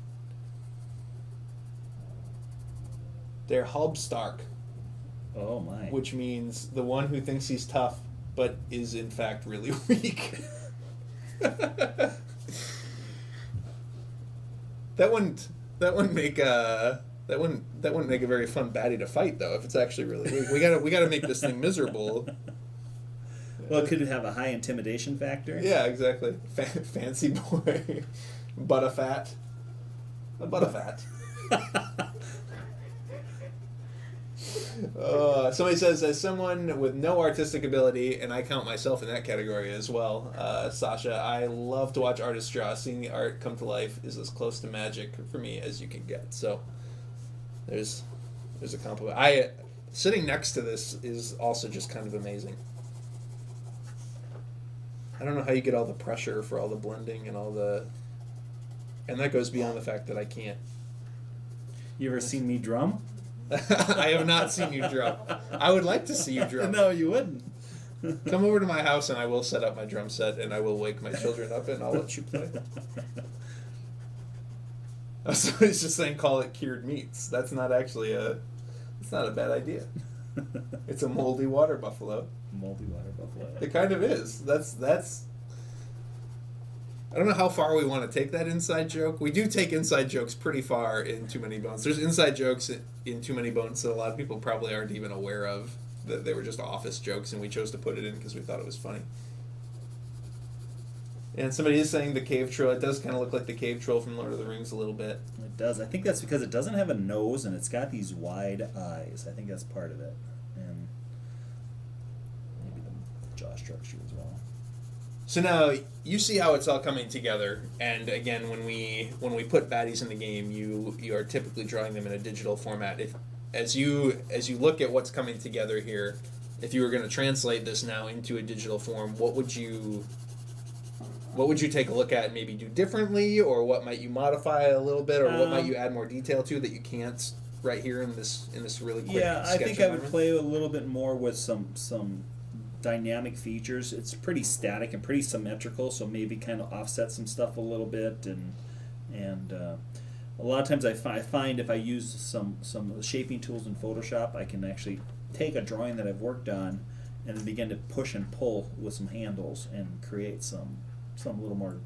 They're Hubstark, Oh my. which means the one who thinks he's tough but is in fact really weak. That wouldn't make a very fun baddie to fight though. If it's actually really weak, we gotta make this thing miserable. Well, it could have a high intimidation factor. Yeah, exactly. Fancy boy, Butterfat. Somebody says, as someone with no artistic ability, and I count myself in that category as well, Sasha, I love to watch artists draw. Seeing the art come to life is as close to magic for me as you can get. So there's a compliment. Sitting next to this is also just kind of amazing. I don't know how you get all the pressure for all the blending and and that goes beyond the fact that I can't. You ever seen me drum? I have not seen you drum. I would like to see you drum. No, you wouldn't. Come over to my house and I will set up my drum set and I will wake my children up and I'll let you play. Somebody's just saying call it cured meats. That's not actually it's not a bad idea. It's a moldy water buffalo. Moldy water buffalo. It kind of is. That's I don't know how far we want to take that inside joke. We do take inside jokes pretty far in Too Many Bones. There's inside jokes in Too Many Bones that a lot of people probably aren't even aware of. That they were just office jokes, and we chose to put it in because we thought it was funny. And somebody is saying the cave troll. It does kind of look like the cave troll from Lord of the Rings a little bit. It does. I think that's because it doesn't have a nose and it's got these wide eyes. I think that's part of it. And maybe the jaw structure as well. So now you see how it's all coming together, and again, when we put baddies in the game, you are typically drawing them in a digital format. As you look at what's coming together here, if you were going to translate this now into a digital form, what would you take a look at and maybe do differently, or what might you modify a little bit, or what might you add more detail to that you can't right here in this really quick Yeah, I sketch think I would environment? play a little bit more with some dynamic features. It's pretty static and pretty symmetrical, so maybe kind of offset some stuff a little bit, and a lot of times I find if I use some of the shaping tools in Photoshop, I can actually take a drawing that I've worked on and then begin to push and pull with some handles and create some little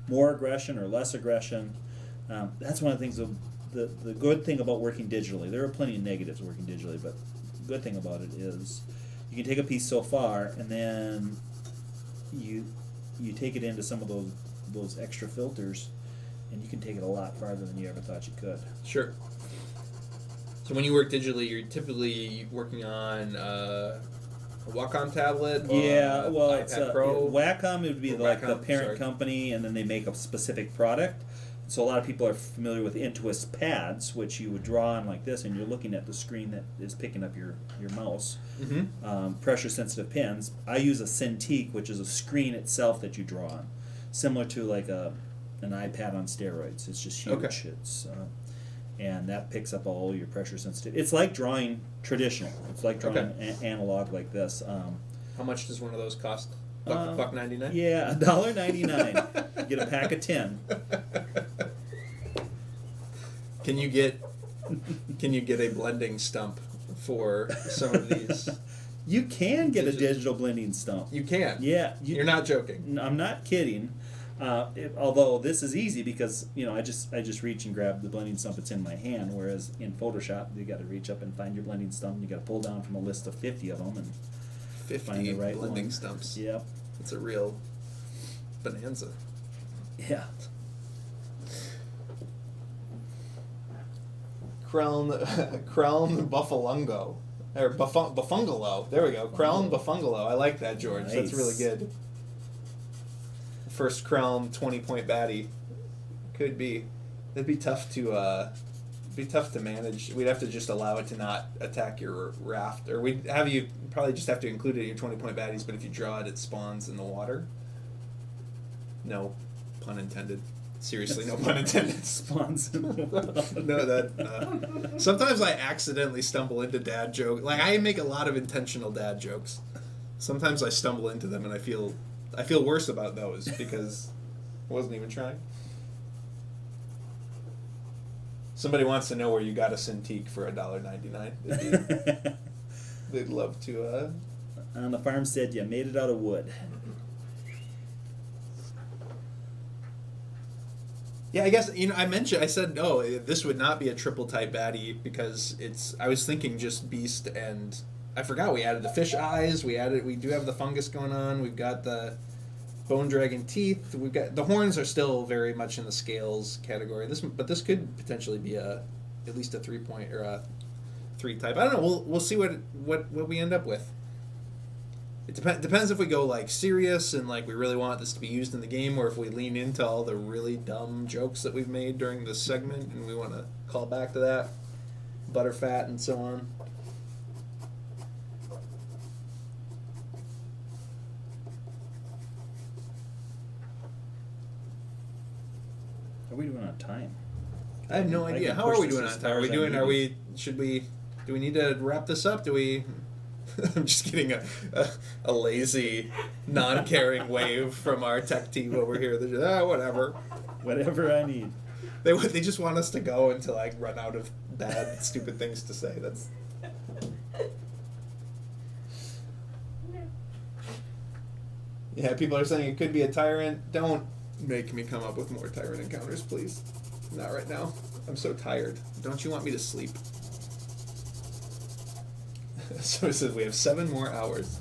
more aggression or less aggression. That's one of the things. The good thing about working digitally, there are plenty of negatives working digitally, but the good thing about it is you can take a piece so far, and then you take it into some of those extra filters, and you can take it a lot farther than you ever thought you could. Sure. So when you work digitally, you're typically working on a Wacom tablet? Or Yeah, well, iPad it's Pro? Wacom. It would be Or like the Wacom, parent sorry. company, and then they make a specific product. So a lot of people are familiar with Intuos pads, which you would draw on like this, and you're looking at the screen that is picking up your mouse. Mm-hmm. Pressure-sensitive pens. I use a Cintiq, which is a screen itself that you draw on, similar to like an iPad on steroids. It's just huge. Okay. It's and that picks up all your pressure-sensitive. It's like drawing traditional. It's like drawing analog like this. How much does one of those cost? Buck 99. Yeah, $1.99. Get a pack of 10. Can you get a blending stump for some of these? You can get a digital blending stump. You can. Yeah, You're not joking. I'm not kidding. Although this is easy because I just reach and grab the blending stump. It's in my hand. Whereas in Photoshop, you got to reach up and find your blending stump. You got to pull down from a list of 50 of them and 50 find the right blending one. stumps. Yep. It's a real bonanza. Yeah. Crown Buffalungo. Or Buffungalo. There we go. Crown Buffungalo. I like that, George. Nice. That's really good. First Crown 20-point baddie. Could be. It'd be tough to manage. We'd have to just allow it to not attack your raft. Or we'd have you probably just have to include it in your 20-point baddies, but if you draw it, it spawns in the water. No pun intended. Seriously, no pun intended. Spawns. No, that. Sometimes I accidentally stumble into dad jokes. Like I make a lot of intentional dad jokes. Sometimes I stumble into them, and I feel worse about those because I wasn't even trying. Somebody wants to know where you got a Cintiq for $1.99. They'd love to. On the farmstead, you made it out of wood. Yeah, I guess I said no. This would not be a triple type baddie because I was thinking just beast, and I forgot we added the fish eyes. We do have the fungus going on. We've got the bone dragon teeth. We've got the horns are still very much in the scales category. But this could potentially be at least a 3-point or a 3 type. I don't know. We'll see what we end up with. It depends if we go like serious and like we really want this to be used in the game, or if we lean into all the really dumb jokes that we've made during this segment and we want to call back to that, butterfat and so on. Are we doing on time? I have no I idea. can How are push we this doing as on far time? Are we as I doing? need Are to. we? Should we? Do we need to wrap this up? Do we? I'm just getting a lazy, non-caring wave from our tech team over here. They're just, whatever. Whatever I need. They just want us to go until I run out of bad, stupid things to say. That's. Yeah, people are saying it could be a tyrant. Don't make me come up with more tyrant encounters, please. Not right now. I'm so tired. Don't you want me to sleep? So it says we have 7 more hours.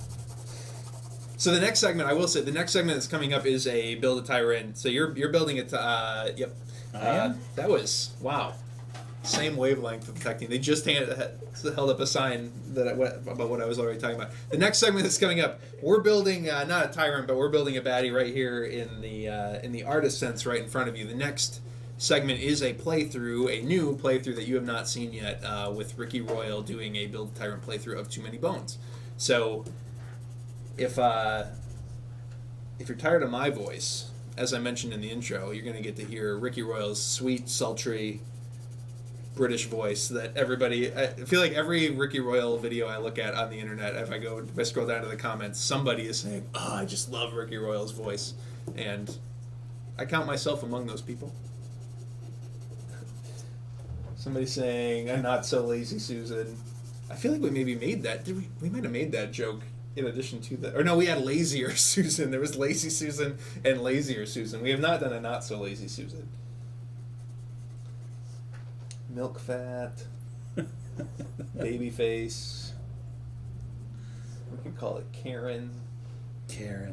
So the next segment, I will say, the next segment that's coming up is a build a tyrant. So you're building it. Yep. I am? That was wow. Same wavelength of the tech team. They just held up a sign about what I was already talking about. The next segment that's coming up, we're building not a tyrant, but we're building a baddie right here in the artist sense, right in front of you. The next segment is a playthrough, a new playthrough that you have not seen yet, with Ricky Royal doing a Build a Tyrant playthrough of Too Many Bones. So, if you're tired of my voice, as I mentioned in the intro, you're going to get to hear Ricky Royal's sweet, sultry British voice that everybody. I feel like every Ricky Royal video I look at on the internet, if I scroll down to the comments, somebody is saying, "Oh, I just love Ricky Royal's voice," and I count myself among those people. Somebody's saying, "I'm not so lazy, Susan." I feel like we maybe made that. Did we? We might have made that joke in addition to that. Or no, we had lazier Susan. There was lazy Susan and lazier Susan. We have not done a not so lazy Susan. Milk fat, baby face. We could call it Karen.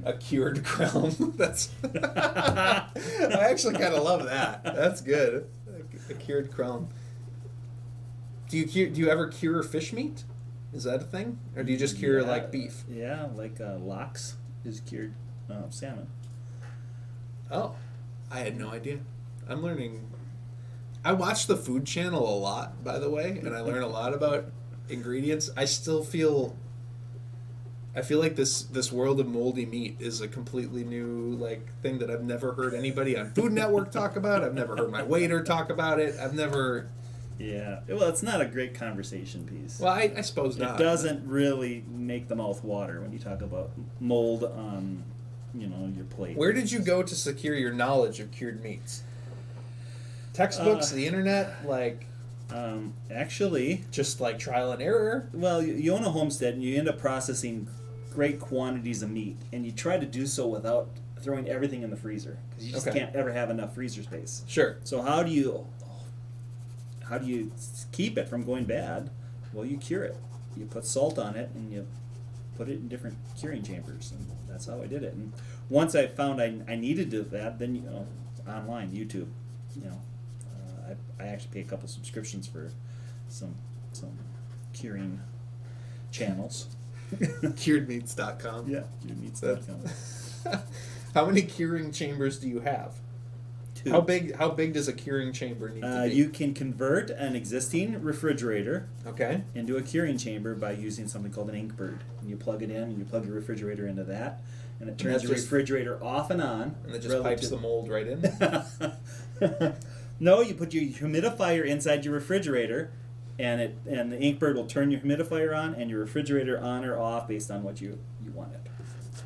A cured crown. That's. I actually kind of love that. That's good. A cured crown. Do you ever cure fish meat? Is that a thing, or do you just cure like beef? Yeah, like lox is cured salmon. Oh, I had no idea. I'm learning. I watch the Food Channel a lot, by the way, and I learn a lot about ingredients. I feel like this world of moldy meat is a completely new thing that I've never heard anybody on Food Network talk about. I've never heard my waiter talk about it. I've never. Yeah, well, it's not a great conversation piece. Well, I suppose not. It doesn't really make the mouth water when you talk about mold on your plate. Where did you go to secure your knowledge of cured meats? Textbooks, the internet, like Actually, just like trial and error? well, you own a homestead and you end up processing great quantities of meat, and you try to do so without throwing everything in the freezer because you just Okay. can't ever have enough freezer space. Sure. So how do you keep it from going bad? Well, you cure it. You put salt on it and you put it in different curing chambers, and that's how I did it. And once I found I needed to do that, then online YouTube, I actually pay a couple subscriptions for some curing channels. Curedmeats.com. Yeah, curedmeats.com. How many curing chambers do you have? Two. How big does a curing chamber need to be? You can convert an existing refrigerator Okay. into a curing chamber by using something called an ink bird. And you plug it in, and you plug your refrigerator into that, and it turns that's your just- refrigerator off and on. And it just pipes the mold right in? No, you put your humidifier inside your refrigerator, and the ink bird will turn your humidifier on and your refrigerator on or off based on what you want it.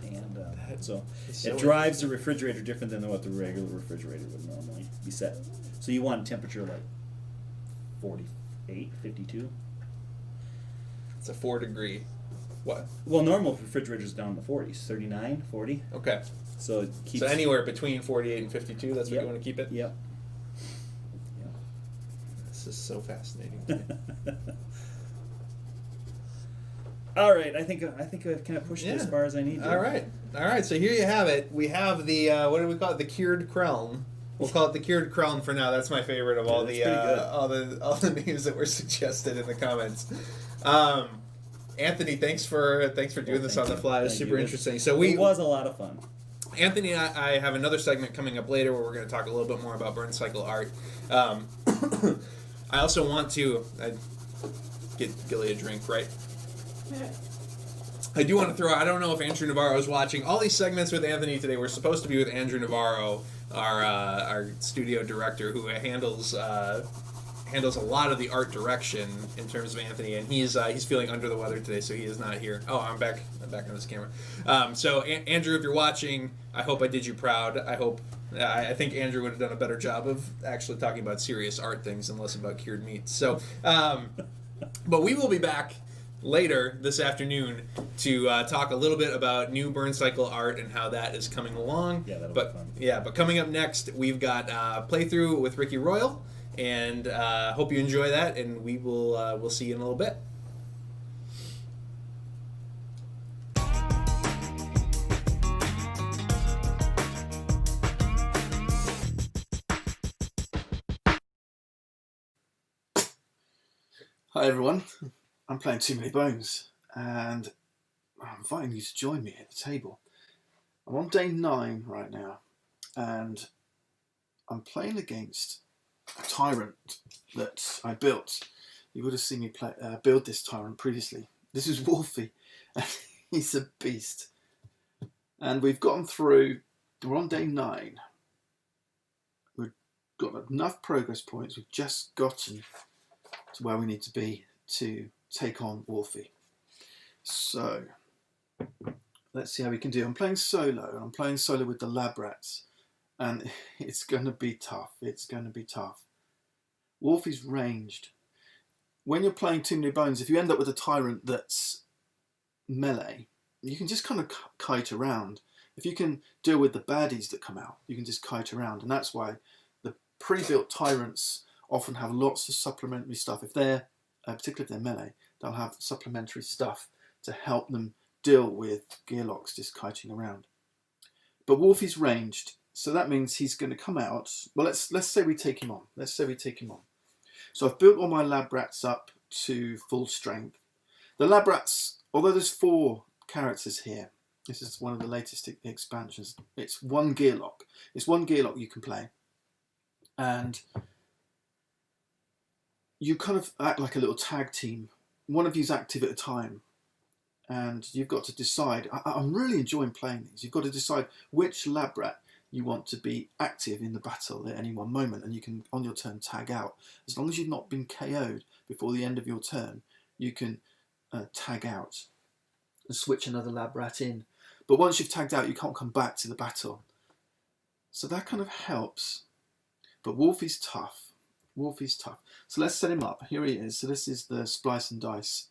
And so so it drives the refrigerator different than what the regular refrigerator would normally be set. So you want temperature like 48, 52. It's a 4-degree. What? Well, normal refrigerators down in the 40s, 39, 40. Okay. So it keeps. So anywhere between 48 and 52, that's what Yep. you want to keep it? Yep. This is so fascinating to me. All right, I think I've kind of pushed it as far as I need to. All right. So here you have it. We have the what do we call it? The cured crown. We'll call it the cured crown for now. That's my favorite of all that's the pretty good. all the names that were suggested in the comments. Anthony, thanks for doing this on the fly. It was super interesting. So it was a lot of fun. Anthony and I have another segment coming up later where we're going to talk a little bit more about Burncycle art. I also want to get Gilly a drink, right? I do want to throw out, I don't know if Andrew Navarro is watching. All these segments with Anthony today were supposed to be with Andrew Navarro, our studio director, who handles a lot of the art direction in terms of Anthony, and he's feeling under the weather today, so he is not here. Oh, I'm back on this camera. So Andrew, if you're watching, I hope I did you proud. I think Andrew would have done a better job of actually talking about serious art things and less about cured meats. So, but we will be back later this afternoon to talk a little bit about new Burncycle art and how that is coming along. Yeah, that'll be fun. Yeah, but coming up next, we've got playthrough with Ricky Royal, and hope you enjoy that, and we'll see you in a little bit. Hi everyone, I'm playing Too Many Bones and I'm inviting you to join me at the table. I'm on day 9 right now and I'm playing against a Tyrant that I built. You would have seen me build this Tyrant previously. This is Wolfie and he's a beast. And we've gotten through, we're on day 9. We've got enough progress points, we've just gotten to where we need to be to take on Wolfie. So let's see how we can do. I'm playing solo, and I'm playing solo with the lab rats, and it's going to be tough. It's going to be tough. Wolfie's ranged. When you're playing Too Many Bones, if you end up with a Tyrant that's melee, you can just kind of kite around. If you can deal with the baddies that come out, you can just kite around, and that's why the pre-built Tyrants often have lots of supplementary stuff. If they're, particularly if they're melee, they'll have supplementary stuff to help them deal with Gearlocks just kiting around. But Wolfie's ranged, so that means he's going to come out. Well, let's say we take him on. So I've built all my lab rats up to full strength. The lab rats, although there's 4 characters here, this is one of the latest expansions. It's 1 Gearlock. It's 1 Gearlock you can play, and you kind of act like a little tag team. One of you's active at a time, and you've got to decide. I'm really enjoying playing these. You've got to decide which lab rat you want to be active in the battle at any one moment, and you can, on your turn, tag out. As long as you've not been KO'd before the end of your turn, you can tag out and switch another lab rat in. But once you've tagged out, you can't come back to the battle. So that kind of helps. But Wolfie's tough. Wolfie's tough. So let's set him up. Here he is. So this is the Splice and Dice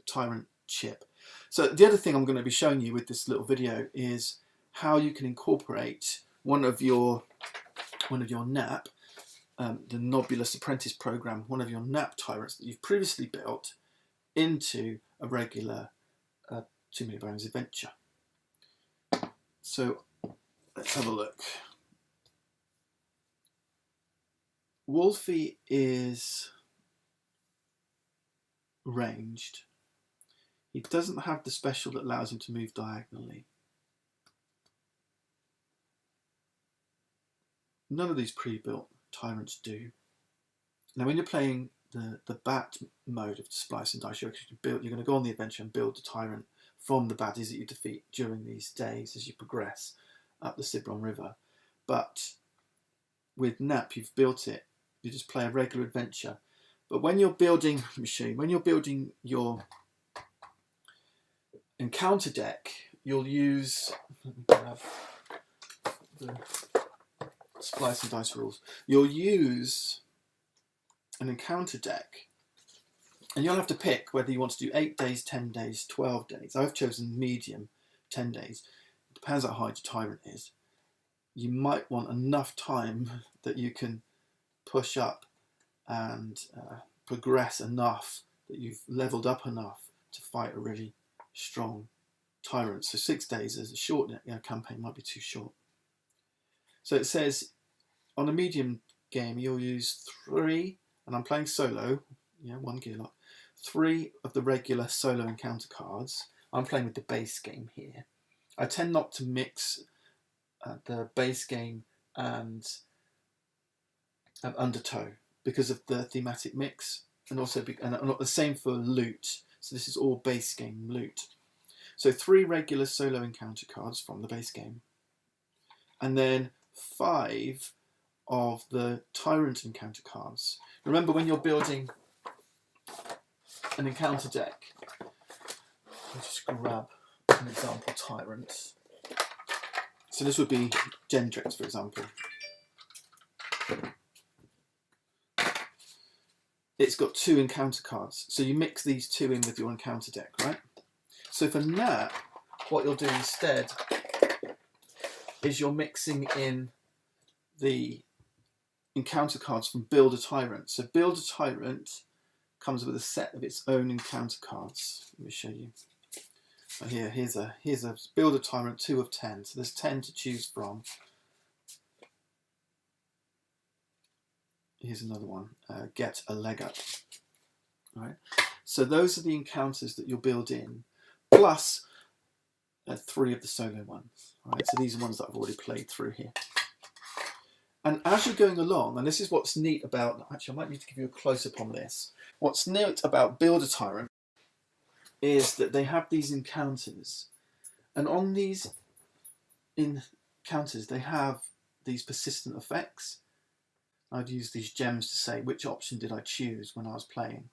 Tyrant chip. So the other thing I'm going to be showing you with this little video is how you can incorporate one of your NAP, the Nobulus Apprentice program, one of your NAP Tyrants that you've previously built into a regular Too Many Bones adventure. So let's have a look. Wolfie is ranged. He doesn't have the special that allows him to move diagonally. None of these pre-built Tyrants do. Now when you're playing the bat mode of Splice and Dice, you're going to go on the adventure and build the Tyrant from the baddies that you defeat during these days as you progress up the Cibron River. But with NAP, you've built it. You just play a regular adventure. But when you're building, let me show you, when you're building your encounter deck, you'll use, let me grab the Splice and Dice rules. You'll use an encounter deck, and you'll have to pick whether you want to do 8 days, 10 days, 12 days. I've chosen medium, 10 days. It depends how high your Tyrant is. You might want enough time that you can push up and progress enough that you've leveled up enough to fight a really strong Tyrant. So 6 days as a short campaign might be too short. So it says on a medium game you'll use 3, and I'm playing solo, 1 gear lock, 3 of the regular solo encounter cards. I'm playing with the base game here. I tend not to mix the base game and Undertow because of the thematic mix, and also and the same for loot. So this is all base game loot. So 3 regular solo encounter cards from the base game, and then 5 of the Tyrant encounter cards. Remember, when you're building an encounter deck, I'll just grab an example Tyrant. So this would be Gendrix, for example. It's got 2 encounter cards, so you mix these 2 in with your encounter deck, right? So for NAP, what you'll do instead is you're mixing in the encounter cards from Build a Tyrant. So Build a Tyrant comes with a set of its own encounter cards. Let me show you. So here's a Build a Tyrant 2 of 10. So there's 10 to choose from. Here's another one, Get a Leg Up. Right. So those are the encounters that you'll build in, plus 3 of the solo ones. Right. So these are ones that I've already played through here. And as you're going along, and this is what's neat about, actually I might need to give you a close-up on this. What's neat about Build a Tyrant is that they have these encounters, and on these encounters they have these persistent effects. I'd use these gems to say which option did I choose when I was playing.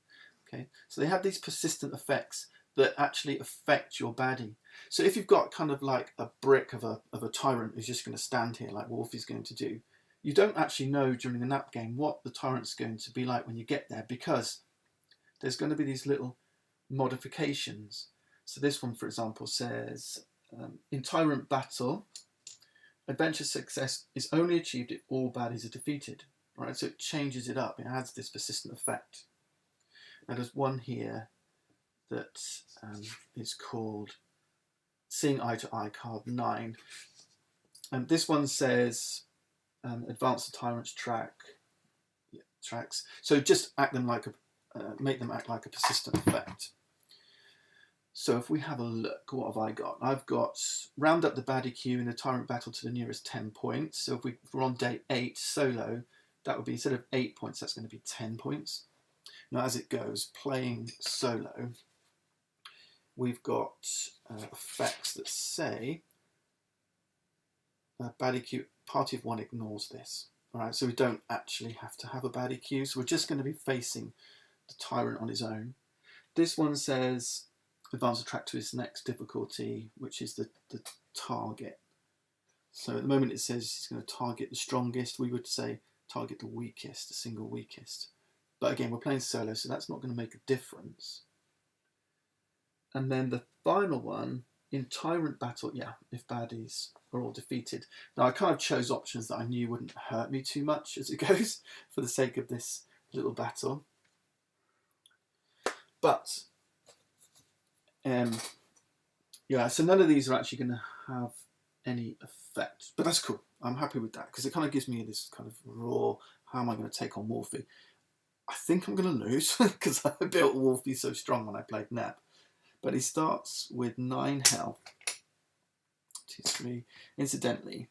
Okay, so they have these persistent effects that actually affect your baddie. So if you've got kind of like a brick of a Tyrant who's just going to stand here like Wolfie's going to do, you don't actually know during a NAP game what the Tyrant's going to be like when you get there, because there's going to be these little modifications. So this one, for example, says in Tyrant battle, adventure success is only achieved if all baddies are defeated. Right, so it changes it up. It adds this persistent effect. Now there's one here that is called Seeing Eye to Eye, card 9, and this one says advance the Tyrant's tracks. So just act them like make them act like a persistent effect. So if we have a look, what have I got? I've got round up the baddie queue in the Tyrant battle to the nearest 10 points. So if we're on day 8 solo, that would be, instead of 8 points, that's going to be 10 points. Now as it goes, playing solo, we've got effects that say baddie queue, party of 1 ignores this. All right, so we don't actually have to have a baddie queue, so we're just going to be facing the Tyrant on his own. This one says advance the track to his next difficulty, which is the target. So at the moment it says he's going to target the strongest. We would say target the weakest, the single weakest. But again, we're playing solo, so that's not going to make a difference. And then the final one, in Tyrant battle, yeah, if baddies are all defeated. Now I kind of chose options that I knew wouldn't hurt me too much as it goes, for the sake of this little battle. But, yeah, so none of these are actually going to have any effect. But that's cool. I'm happy with that, because it kind of gives me this kind of raw, how am I going to take on Wolfie? I think I'm going to lose, because I built Wolfie so strong when I played Nab. But he starts with 9 health. 2, 3. Incidentally,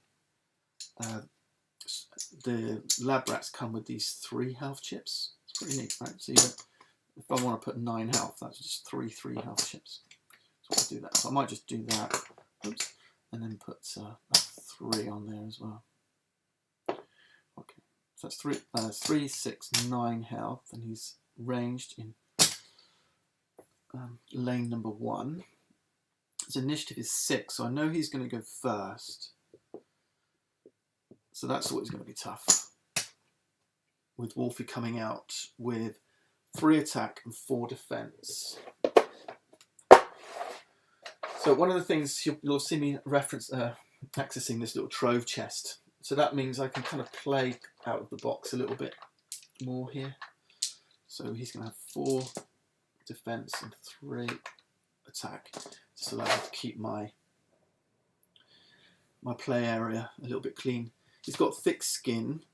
the lab rats come with these 3 health chips. It's pretty neat, right? So if I want to put 9 health, that's just 3 health chips. So I'll do that. So I might just do that. Oops. And then put a 3 on there as well. Okay. So that's 3, 6, 9 health, and he's ranged in lane number 1. His initiative is 6, so I know he's going to go first. So that's always going to be tough. With Wolfie coming out with 3 attack and 4 defense. So one of the things you'll see me reference accessing this little trove chest. So that means I can kind of play out of the box a little bit more here. So he's going to have 4 defense and 3 attack, just allow me to keep my play area a little bit clean. He's got thick skin,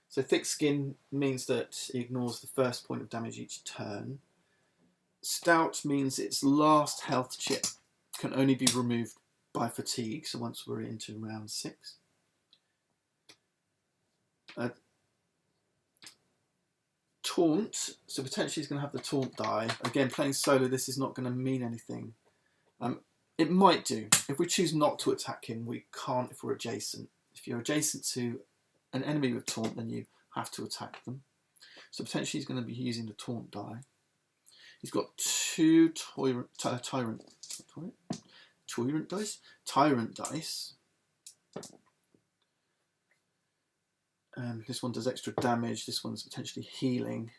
so thick skin means that he ignores the first point of damage each turn. Stout means its last health chip can only be removed by fatigue, so once we're into round 6. Taunt, so potentially he's going to have the taunt die. Again, playing solo, this is not going to mean anything. It might do. If we choose not to attack him, we can't if we're adjacent. If you're adjacent to an enemy with taunt, then you have to attack them. So potentially he's going to be using the taunt die. He's got 2 Tyrant dice. This one does extra damage, this one's potentially healing.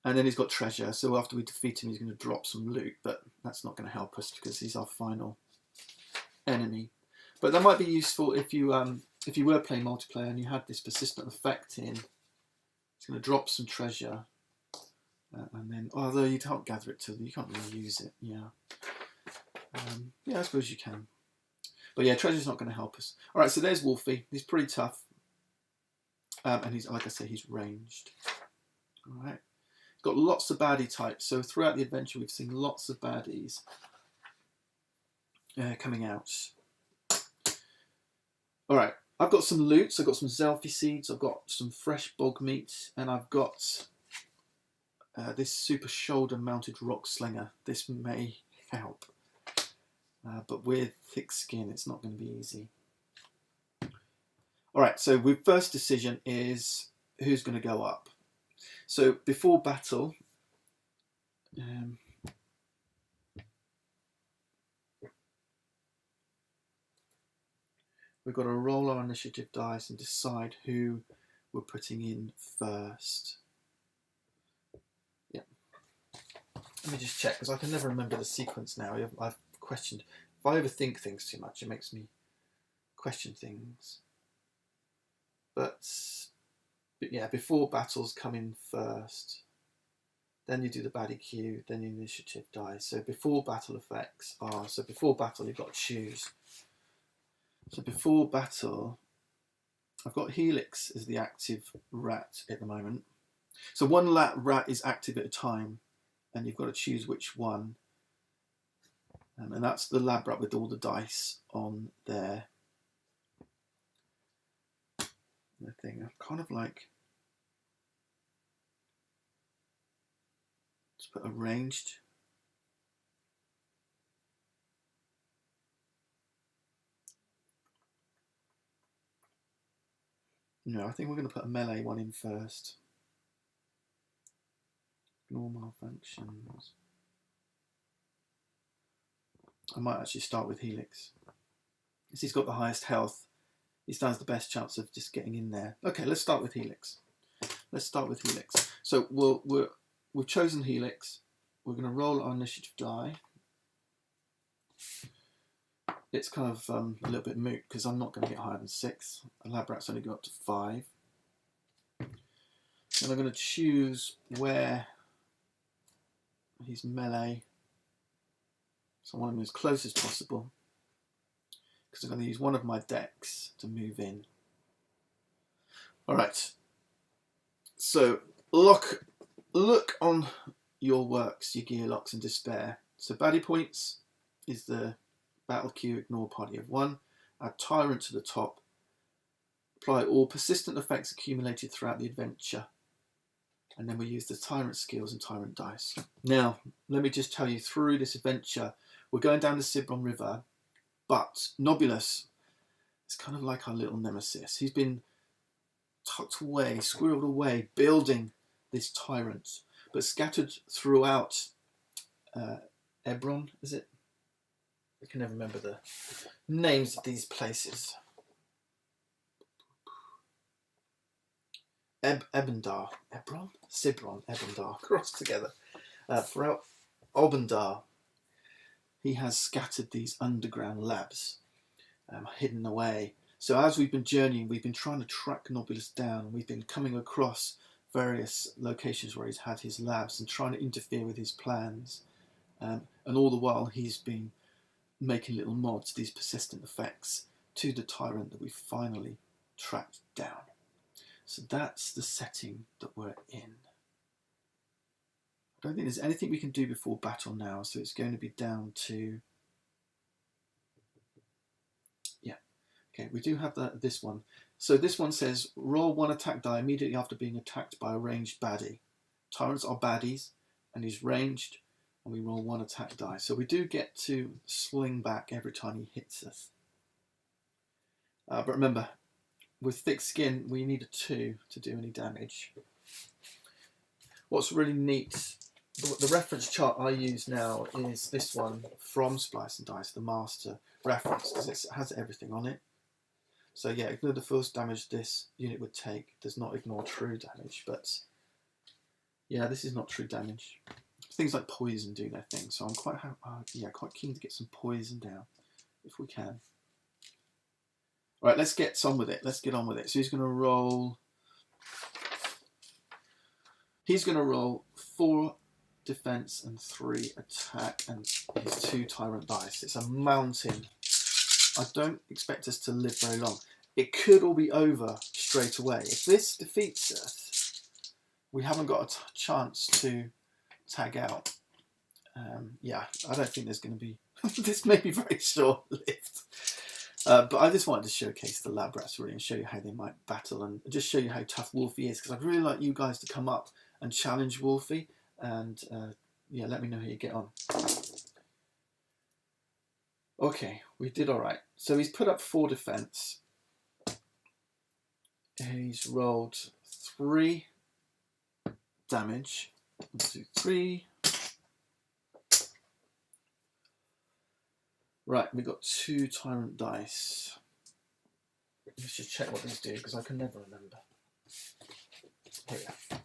And then he's got treasure, so after we defeat him he's going to drop some loot, but that's not going to help us because he's our final enemy. But that might be useful if you were playing multiplayer and you had this persistent effect in. It's going to drop some treasure, and then, although you can't gather it till you can't really use it, yeah. Yeah, I suppose you can. But yeah, treasure's not going to help us. All right, so there's Wolfie. He's pretty tough, and he's, like I say, he's ranged. All right, he's got lots of baddie types. So throughout the adventure, we've seen lots of baddies coming out. All right, I've got some loot. So I've got some Zelfie seeds. I've got some fresh bog meat, and I've got this super shoulder-mounted rock slinger. This may help. But with thick skin, it's not going to be easy. All right, so our first decision is who's going to go up. So before battle, we've got to roll our initiative dice and decide who we're putting in first. Yeah. Let me just check, because I can never remember the sequence now. I've questioned. If I overthink things too much, it makes me question things. But yeah, before battles come in first, then you do the baddie queue, then the initiative dice. So before battle effects are, so before battle you've got to choose. So before battle, I've got Helix as the active rat at the moment. So one rat is active at a time, and you've got to choose which one. And that's the lab rat with all the dice on there. The thing, I'm kind of like, let's put arranged. No, I think we're going to put a melee one in first. Ignore malfunctions. I might actually start with Helix. Because he's got the highest health. He stands the best chance of just getting in there. Okay, let's start with Helix. Let's start with Helix. So we've chosen Helix. We're going to roll our initiative die. It's kind of a little bit moot because I'm not going to get higher than 6. A lab rat's only go up to 5. And I'm going to choose where he's melee. So I want him as close as possible. Because I'm going to use one of my decks to move in. Alright. So look on your works, your gear locks and despair. So baddie points is the battle queue, ignore party of 1. Add Tyrant to the top. Apply all persistent effects accumulated throughout the adventure. And then we use the Tyrant skills and Tyrant dice. Now, let me just tell you, through this adventure, we're going down the Cibron River, but Nobulus is kind of like our little nemesis. He's been tucked away, squirreled away, building this Tyrant, but scattered throughout Ebron, is it? I can never remember the names of these places. Ebendar, Ebron? Cibron, Ebendar, crossed together. Throughout Obendar, he has scattered these underground labs, hidden away. So as we've been journeying, we've been trying to track Nobulus down. We've been coming across various locations where he's had his labs and trying to interfere with his plans. And all the while, he's been making little mods, these persistent effects, to the Tyrant that we finally tracked down. So that's the setting that we're in. I don't think there's anything we can do before battle now, so it's going to be down to... Yeah, okay, we do have this one. So this one says, roll 1 attack die immediately after being attacked by a ranged baddie. Tyrants are baddies, and he's ranged, and we roll 1 attack die. So we do get to sling back every time he hits us. But remember, with thick skin, we need a 2 to do any damage. What's really neat, the reference chart I use now is this one from Splice and Dice, the master reference, because it has everything on it. So yeah, ignore the first damage this unit would take. Does not ignore true damage, but yeah, this is not true damage. Things like poison do their thing, so I'm quite keen to get some poison down if we can. All right, let's get on with it. Let's get on with it. So he's going to roll. He's going to roll 4 defense and 3 attack, and his 2 Tyrant dice. It's a mountain. I don't expect us to live very long. It could all be over straight away. If this defeats us, we haven't got a chance to tag out. Yeah, I don't think there's going to be... This may be very short-lived. But I just wanted to showcase the lab rats really and show you how they might battle and just show you how tough Wolfie is, because I'd really like you guys to come up and challenge Wolfie and yeah, let me know how you get on. Okay, we did alright. So he's put up 4 defense. He's rolled 3 damage. 1, 2, 3. Right, we got 2 Tyrant dice. Let's just check what these do, because I can never remember. Here we are.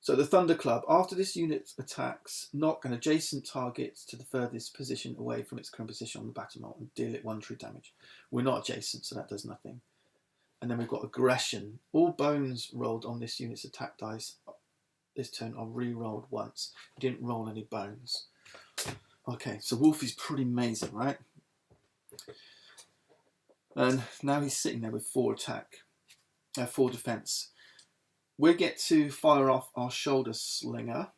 So the Thunder Club. After this unit attacks, knock an adjacent target to the furthest position away from its current position on the battlefield and deal it 1 true damage. We're not adjacent, so that does nothing. And then we've got Aggression. All bones rolled on this unit's attack dice this turn are re-rolled once. You didn't roll any bones. Okay, so Wolfie's pretty amazing, right? And now he's sitting there with 4 defense. We get to fire off our shoulder slinger,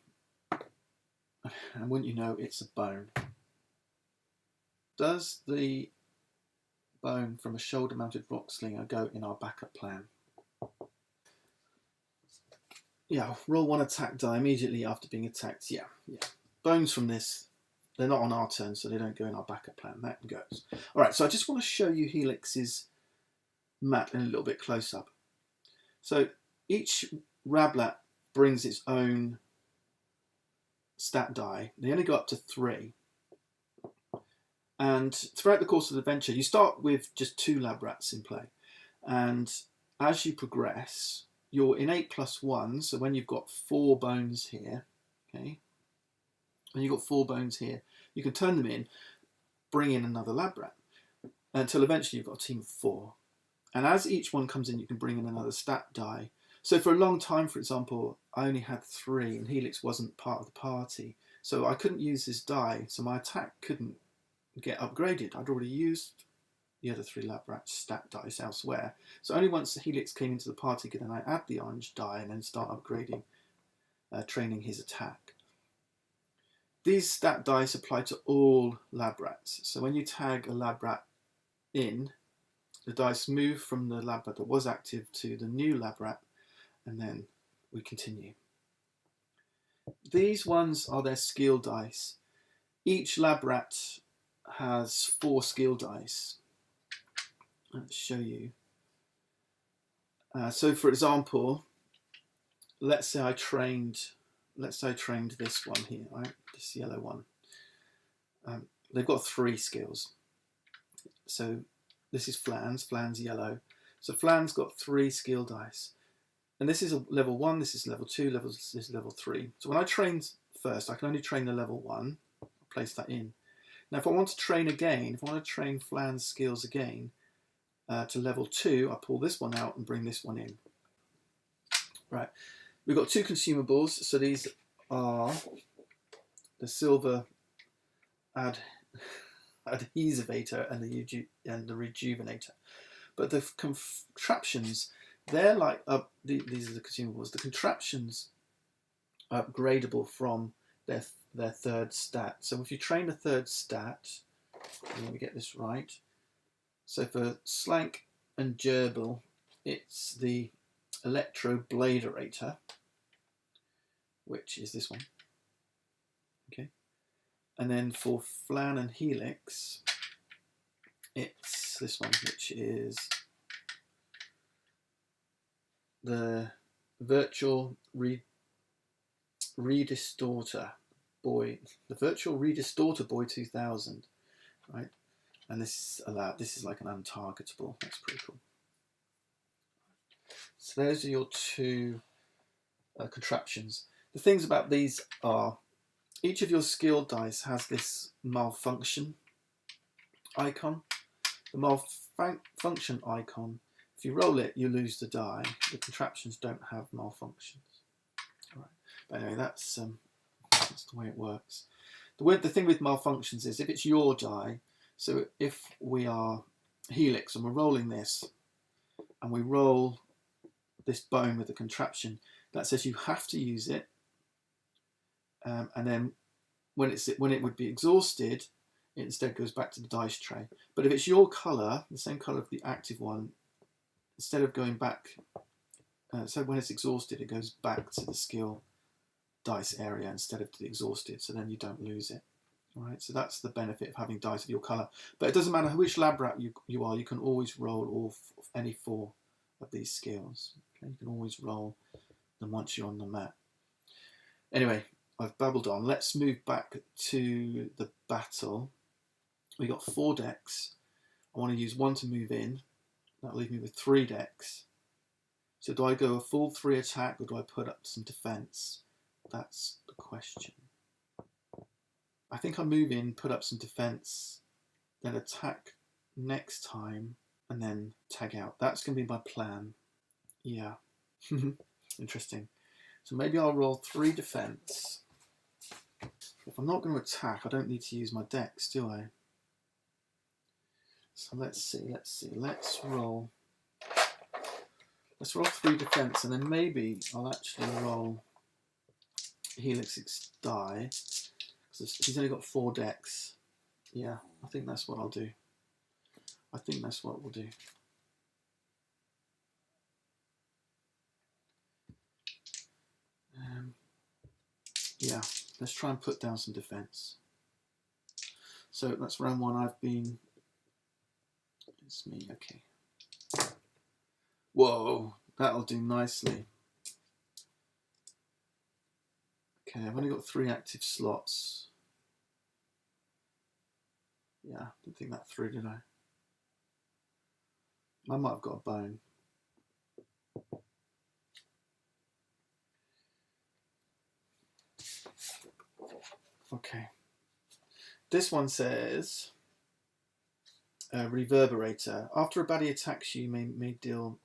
and wouldn't you know, it's a bone. Does the bone from a shoulder-mounted rock slinger go in our backup plan? Yeah, roll 1 attack die immediately after being attacked. Yeah. Bones from this, they're not on our turn, so they don't go in our backup plan. That goes. All right, so I just want to show you Helix's map in a little bit close up. So each Rablat brings its own stat die. They only go up to 3. And throughout the course of the adventure, you start with just 2 lab rats in play. And as you progress, you're in 8+1, so when you've got 4 bones here, okay, when you've got 4 bones here, you can turn them in, bring in another lab rat, until eventually you've got a team of 4. And as each one comes in, you can bring in another stat die. So for a long time, for example, I only had 3, and Helix wasn't part of the party. So I couldn't use this die, so my attack couldn't get upgraded. I'd already used the other 3 lab rats stat dice elsewhere. So only once Helix came into the party could then I add the orange die and then start upgrading, training his attack. These stat dice apply to all lab rats. So when you tag a lab rat in, the dice move from the lab rat that was active to the new lab rat, and then we continue. These ones are their skill dice. Each lab rat has 4 skill dice. Let's show you. So for example, let's say I trained this one here, right? This yellow one. They've got 3 skills. So this is Flans yellow. So Flans got 3 skill dice. And this is a level 1, this is level 2, this is level 3. So when I trained first, I can only train the level 1. I'll place that in. Now if I want to train again, if I want to train Flans skills again to level 2, I pull this one out and bring this one in. Right, we've got 2 consumables. So these are the silver adhesivator and the rejuvenator. But the contraptions, they're like these are the consumables. The contraptions are upgradable from their 3rd stat. So if you train a 3rd stat, let me get this right. So for Slank and Gerbil, it's the Electro Bladerator, which is this one. Okay. And then for Flan and Helix, it's this one, which is the Virtual Redistorter Boy, the Virtual Redistorter Boy 2000, right? And this is like an untargetable. That's pretty cool. So those are your 2 contraptions. The things about these are each of your skill dice has this malfunction icon. The malfunction icon, if you roll it, you lose the die. The contraptions don't have malfunctions. All right. But anyway, that's the way it works. The thing with malfunctions is if it's your die, so if we are Helix and we're rolling this, and we roll this bone with the contraption, that says you have to use it, and then when it would be exhausted, it instead goes back to the dice tray. But if it's your colour, the same colour of the active one, instead of going back, so when it's exhausted, it goes back to the skill dice area instead of to the exhausted, so then you don't lose it. All right, so that's the benefit of having dice of your colour. But it doesn't matter which lab rat you are, you can always roll any 4 of these skills. Okay? You can always roll them once you're on the map. Anyway, I've babbled on. Let's move back to the battle. We got 4 decks. I want to use 1 to move in. That'll leave me with 3 decks. So do I go a full 3 attack or do I put up some defense? That's the question. I think I move in, put up some defense, then attack next time, and then tag out. That's going to be my plan. Yeah. Interesting. So maybe I'll roll 3 defense. If I'm not going to attack, I don't need to use my decks, do I? So let's see. Let's roll 3 defense, and then maybe I'll actually roll Helix's die, because he's only got 4 decks. Yeah, I think that's what I'll do. I think that's what we'll do. Yeah, let's try and put down some defense. So that's round 1. It's me, okay. Whoa, that'll do nicely. Okay, I've only got 3 active slots. Yeah, didn't think that through, did I? I might have got a bone. Okay. This one says, Reverberator. After a baddie attacks you, may deal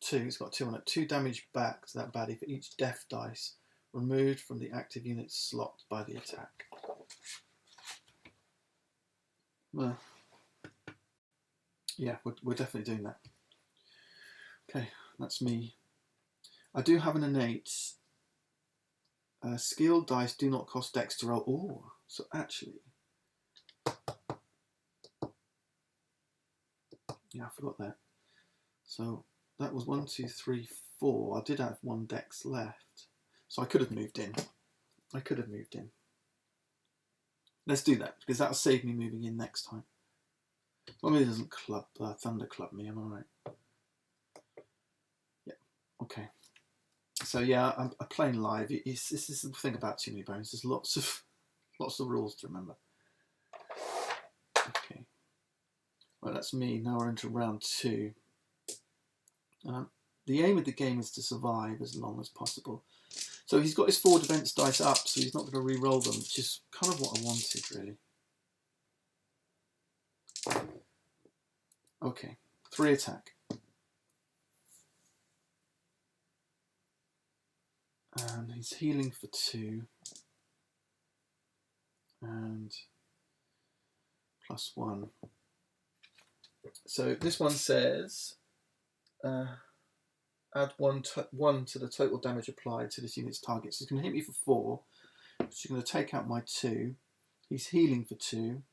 2. It's got 2 on it. 2 damage back to that baddie for each death dice removed from the active unit slot by the attack. Well, yeah, we're definitely doing that. Okay, that's me. I do have an innate. Skill dice do not cost dex to roll. Oh, so actually, yeah, I forgot that. So that was 1, 2, 3, 4. I did have 1 dex left, so I could have moved in. Let's do that because that'll save me moving in next time. As long as it doesn't thunder club me, I'm alright. Yeah, okay. So yeah, I'm playing live. This is the thing about Too Many Bones. There's lots of rules to remember. Okay. Well, that's me. Now we're into round 2. The aim of the game is to survive as long as possible. So he's got his 4 defense dice up, so he's not going to re-roll them, which is kind of what I wanted, really. Okay, 3 attack. And he's healing for 2. And +1. So this one says, add 1 to the total damage applied to this unit's target. So he's going to hit me for 4. So he's going to take out my 2. He's healing for 2.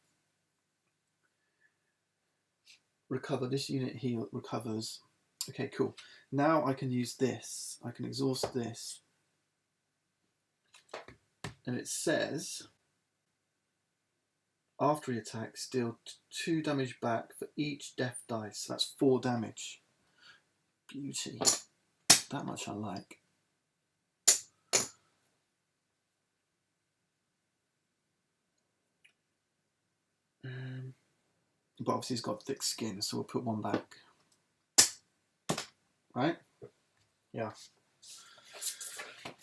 Recover. This unit recovers. Okay, cool. Now I can use this. I can exhaust this. And it says, after he attacks, deal 2 damage back for each death dice. So that's 4 damage. Beauty. That much I like. But obviously he's got thick skin, so we'll put 1 back. Right? Yeah.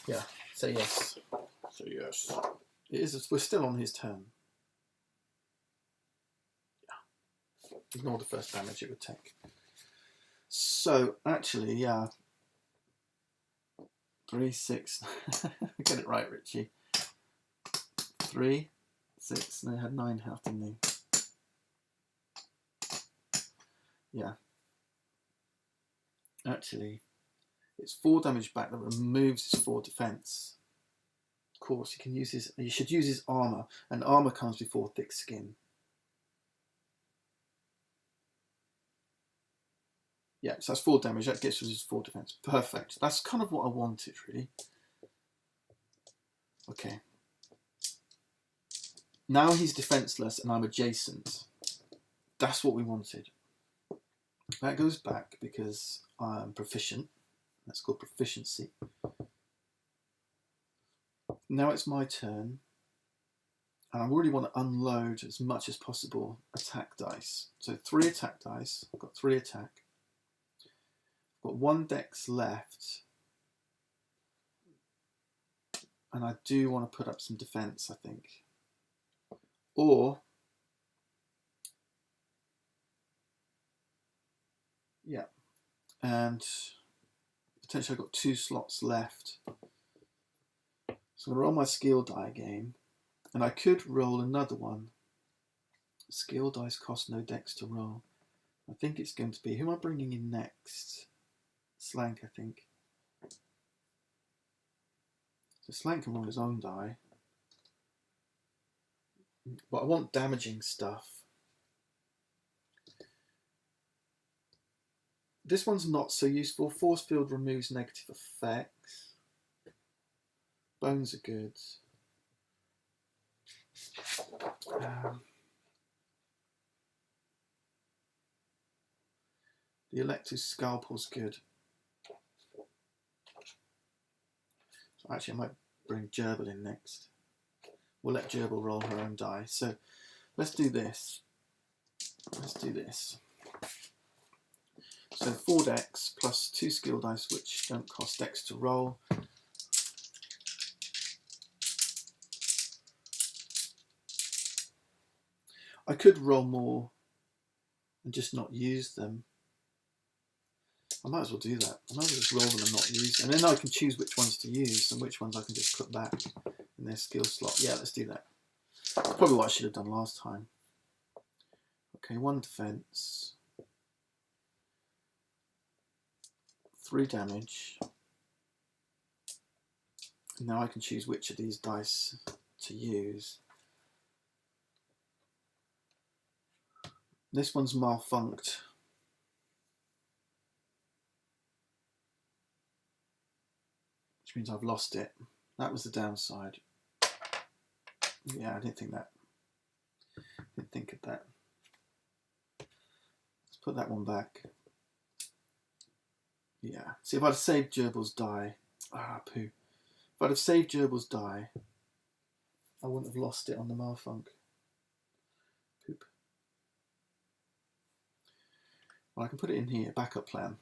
Yeah. Say yes. Say yes. It is. We're still on his turn. Yeah. Ignore the first damage it would take. So actually, yeah. 3, 6. Get it right, Richie. 3, 6. They had 9 health, didn't they? Yeah. Actually, it's 4 damage back that removes his 4 defense. Of course, he should use his armor, and armor comes before thick skin. Yeah, so that's 4 damage. That gets us his 4 defense. Perfect. That's kind of what I wanted, really. Okay. Now he's defenseless, and I'm adjacent. That's what we wanted. That goes back because I'm proficient. That's called proficiency. Now it's my turn. And I really want to unload as much as possible attack dice. So 3 attack dice. I've got 3 attack. I've got 1 dex left. And I do want to put up some defense, I think. Or... yeah, and potentially I've got 2 slots left. So I'm going to roll my skill die again, and I could roll another one. Skill dice cost no dex to roll. I think it's going to be, who am I bringing in next? Slank, I think. So Slank can roll his own die. But I want damaging stuff. This one's not so useful. Force field removes negative effects. Bones are good. The Elector's Scalpel's good. So actually I might bring Gerbil in next. We'll let Gerbil roll her own die. So let's do this. Let's do this. So 4 dex plus 2 skill dice, which don't cost dex to roll. I could roll more and just not use them. I might as well do that. I might as well just roll them and not use them. And then I can choose which ones to use and which ones I can just put back in their skill slot. Yeah, let's do that. That's probably what I should have done last time. Okay, 1 defense. 3 damage. And now I can choose which of these dice to use. This one's malfunctioned. Which means I've lost it. That was the downside. Yeah, I didn't think that. Didn't think of that. Let's put that one back. Yeah. See, if I'd have saved Gerbil's die. Ah, poo. If I'd have saved Gerbil's die, I wouldn't have lost it on the malfunc. Poop. Well, I can put it in here. Backup plan.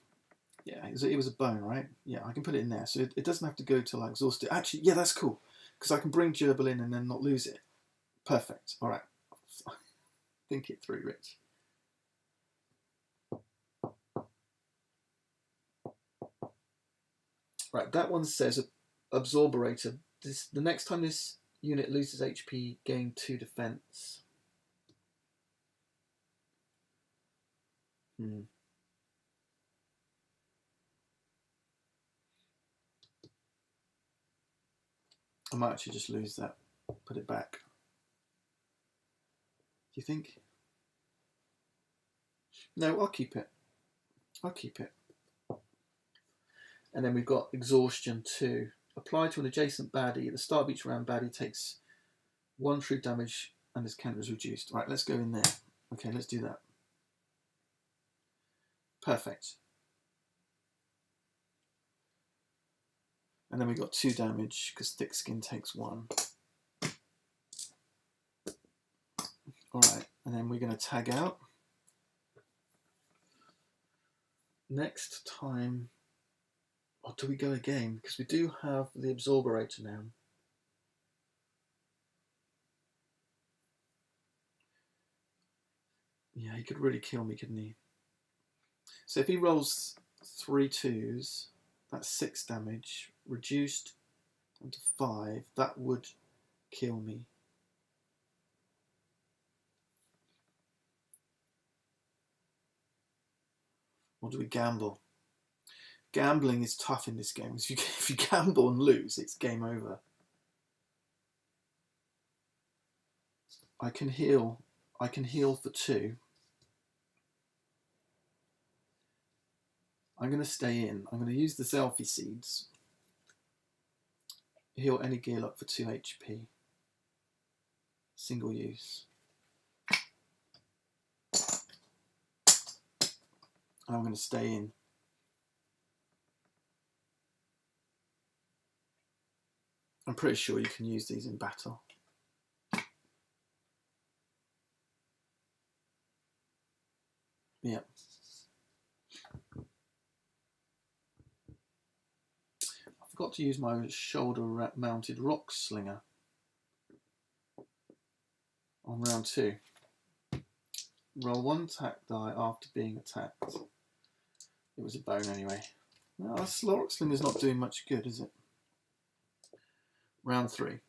Yeah, it was a bone, right? Yeah, I can put it in there. So it doesn't have to go till I exhaust it. Actually, yeah, that's cool. Because I can bring Gerbil in and then not lose it. Perfect. All right. Think it through, Rich. Right, that one says Absorberator. The next time this unit loses HP, gain 2 defense. I might actually just lose that. Put it back. Do you think? No, I'll keep it. I'll keep it. And then we've got Exhaustion 2. Apply to an adjacent baddie. At the start of each round, baddie takes 1 true damage and his counter is reduced. Right, let's go in there. Okay, let's do that. Perfect. And then we got 2 damage because thick skin takes 1. Alright, and then we're going to tag out. Next time, or do we go again? Because we do have the Absorberator now. Yeah, he could really kill me, couldn't he? So if he rolls 3 2s, that's 6 damage, reduced down to 5, that would kill me. Or do we gamble? Gambling is tough in this game. If you gamble and lose, it's game over. I can heal for 2. I'm going to stay in. I'm going to use the Selfie Seeds. Heal any gear up for 2 HP. Single use. And I'm going to stay in. I'm pretty sure you can use these in battle. Yeah. I forgot to use my shoulder mounted rock slinger on round 2. Roll 1 attack die after being attacked. It was a bone anyway. No, this rock slinger's not doing much good, is it? Round 3.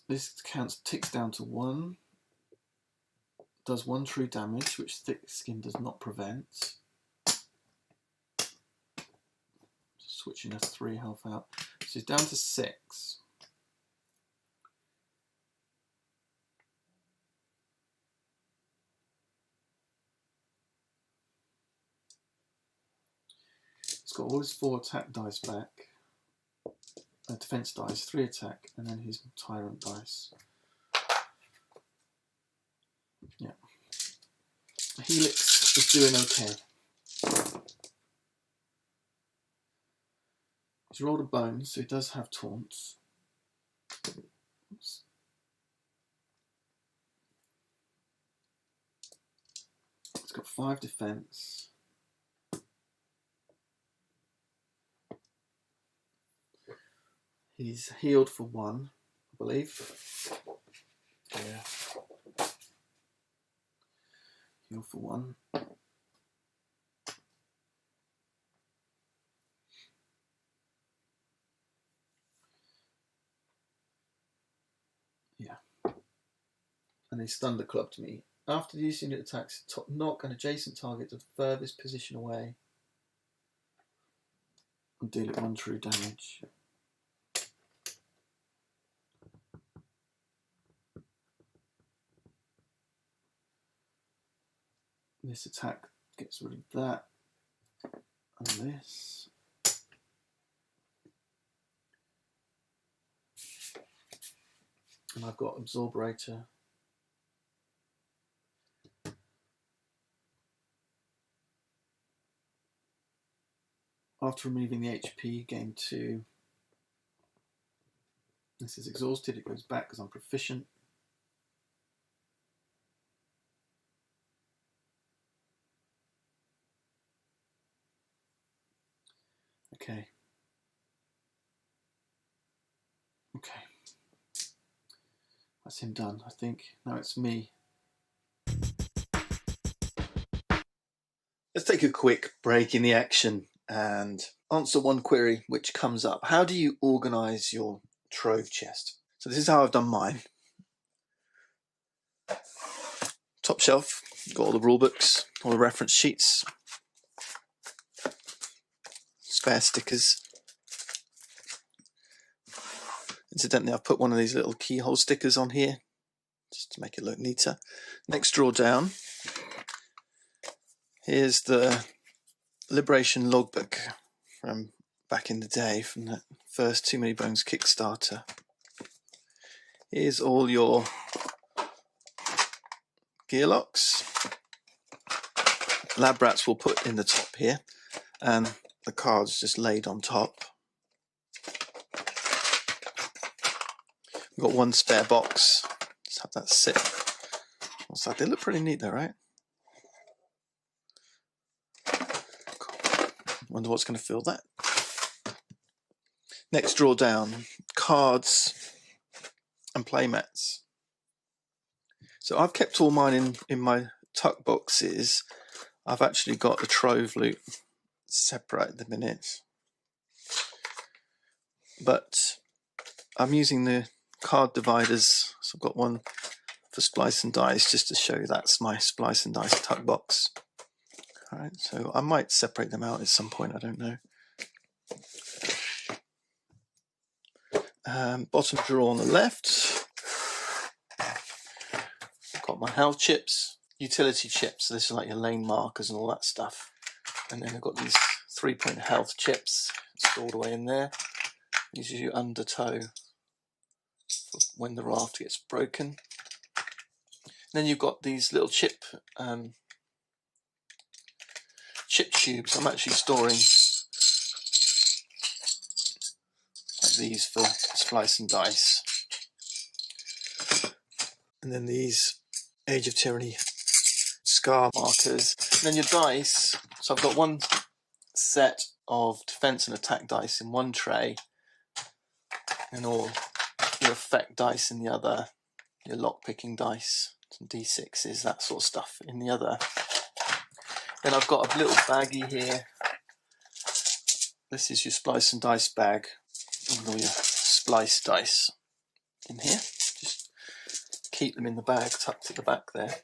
This ticks down to 1. Does 1 true damage, which thick skin does not prevent. Switching a 3 health out. So he's down to 6. He's got all his 4 attack dice back. Defense dice, 3 attack, and then his Tyrant dice. Yeah. Helix is doing okay. He's rolled a bone, so he does have taunts. It's got 5 defense. He's healed for 1, I believe. Yeah. Heal for 1. Yeah. And he's thunderclubbed me. After the use unit attacks, knock an adjacent target to the furthest position away and deal it 1 true damage. This attack gets rid of that and this. And I've got Absorbrator. After removing the HP, gain 2. This is exhausted, it goes back because I'm proficient. Okay. Okay. That's him done, I think. Now it's me. Let's take a quick break in the action and answer one query which comes up. How do you organise your trove chest? So this is how I've done mine. Top shelf, got all the rule books, all the reference sheets, spare stickers. Incidentally, I've put one of these little keyhole stickers on here just to make it look neater. Next drawer down, here's the Liberation logbook from back in the day, from the first Too Many Bones Kickstarter. Here's all your gear locks. Lab rats will put in the top here, and the cards just laid on top. We've got 1 spare box. Just have that sit. What's that? They look pretty neat though, right? Wonder what's going to fill that. Next drawer down, cards and playmats. So I've kept all mine in my tuck boxes. I've actually got the trove loot separate at the minute, but I'm using the card dividers. So I've got one for Splice and Dice, just to show you that's my Splice and Dice tuck box. Alright, so I might separate them out at some point, I don't know. Bottom drawer on the left, got my health chips, utility chips, so this is like your lane markers and all that stuff. And then I've got these 3-point health chips stored away in there. These are your undertow for when the raft gets broken. And then you've got these little chip tubes. I'm actually storing like these for Splice and Dice. And then these Age of Tyranny scar markers. And then your dice. So I've got 1 set of defense and attack dice in 1 tray, and all your effect dice in the other, your lock picking dice, some d6s, that sort of stuff in the other. Then I've got a little baggie here. This is your Splice and Dice bag with all your splice dice in here. Just keep them in the bag tucked at the back there.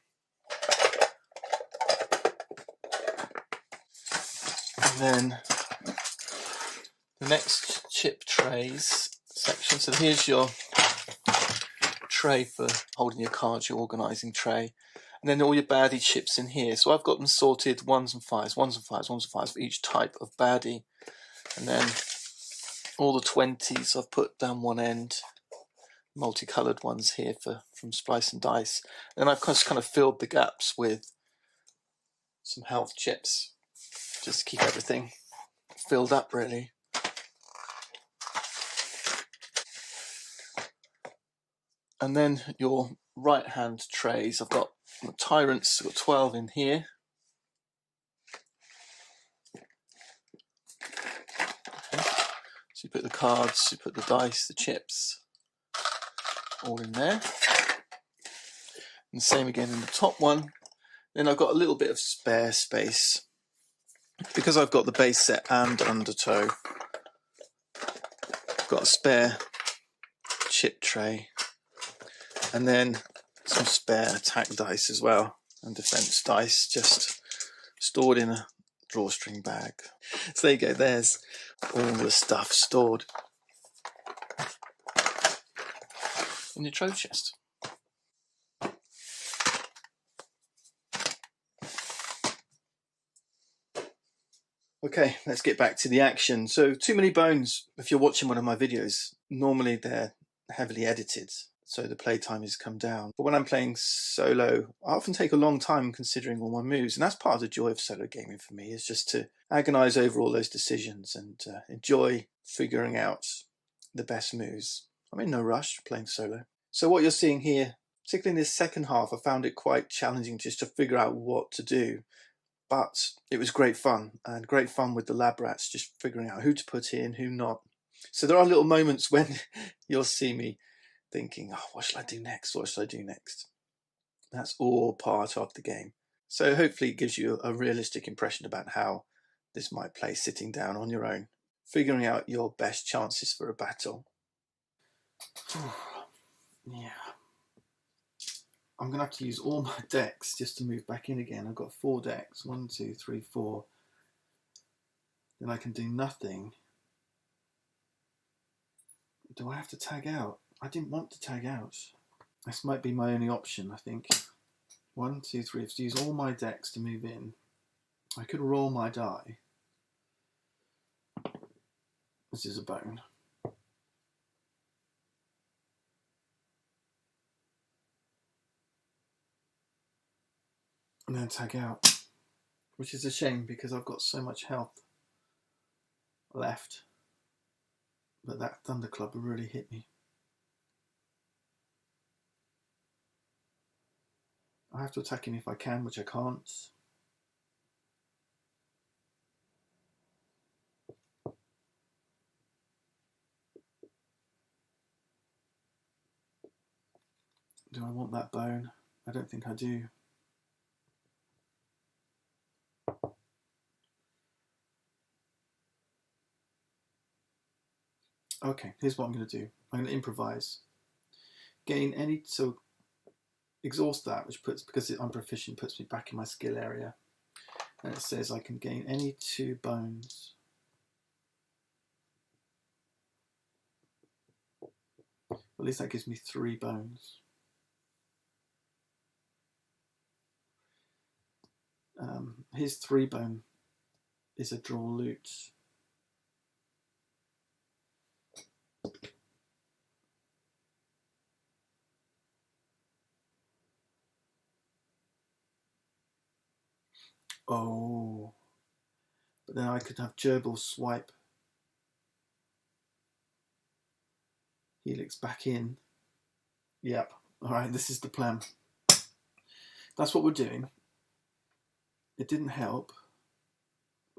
And then the next chip trays section. So here's your tray for holding your cards, your organising tray. And then all your baddie chips in here. So I've got them sorted 1s and 5s, 1s and 5s, 1s and 5s for each type of baddie. And then all the 20s I've put down one end, multicoloured ones here from Splice and Dice. And then I've just kind of filled the gaps with some health chips, just to keep everything filled up really. And then your right hand trays, I've got Tyrants, I've got 12 in here, you put the cards, you put the dice, the chips, all in there. And the same again in the top one. Then I've got a little bit of spare space. Because I've got the base set and undertow, I've got a spare chip tray. And then some spare attack dice as well, and defense dice, just stored in a drawstring bag. So there you go, there's all the stuff stored in your trove chest. Okay, let's get back to the action. So Too Many Bones, if you're watching one of my videos, normally they're heavily edited, so the playtime has come down. But when I'm playing solo, I often take a long time considering all my moves, and that's part of the joy of solo gaming for me, is just to agonise over all those decisions and enjoy figuring out the best moves. I'm in no rush playing solo. So what you're seeing here, particularly in this second half, I found it quite challenging just to figure out what to do. But it was great fun, and great fun with the lab rats, just figuring out who to put in, who not. So there are little moments when you'll see me thinking, oh, what shall I do next? What shall I do next? That's all part of the game. So hopefully it gives you a realistic impression about how this might play sitting down on your own, figuring out your best chances for a battle. Yeah. I'm going to have to use all my decks just to move back in again. I've got 4 decks. 1, 2, 3, 4. Then I can do nothing. Do I have to tag out? I didn't want to tag out. This might be my only option, I think. 1, 2, 3. I have to use all my decks to move in. I could roll my die. This is a bone. And then tag out, which is a shame because I've got so much health left. But that Thunder Club really hit me. I have to attack him if I can, which I can't. Do I want that bone? I don't think I do. Okay, here's what I'm going to do. I'm going to improvise. Gain any, so exhaust that, which puts, because I'm proficient, puts me back in my skill area. And it says I can gain any 2 bones. At least that gives me 3 bones. His 3 bone is a draw loot. Oh, but then I could have Gerbil swipe Helix back in. Yep, alright, this is the plan. That's what we're doing. It didn't help.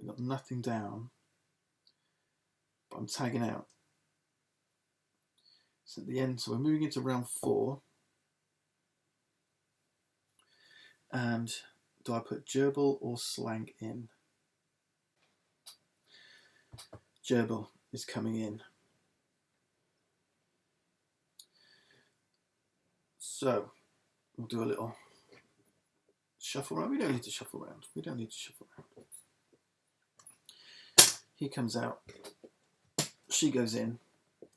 We got nothing down, but I'm tagging out. So at the end, so we're moving into round 4. And do I put Gerbil or Slank in? Gerbil is coming in. So we'll do a little shuffle around. We don't need to shuffle around. We don't need to shuffle around. He comes out. She goes in.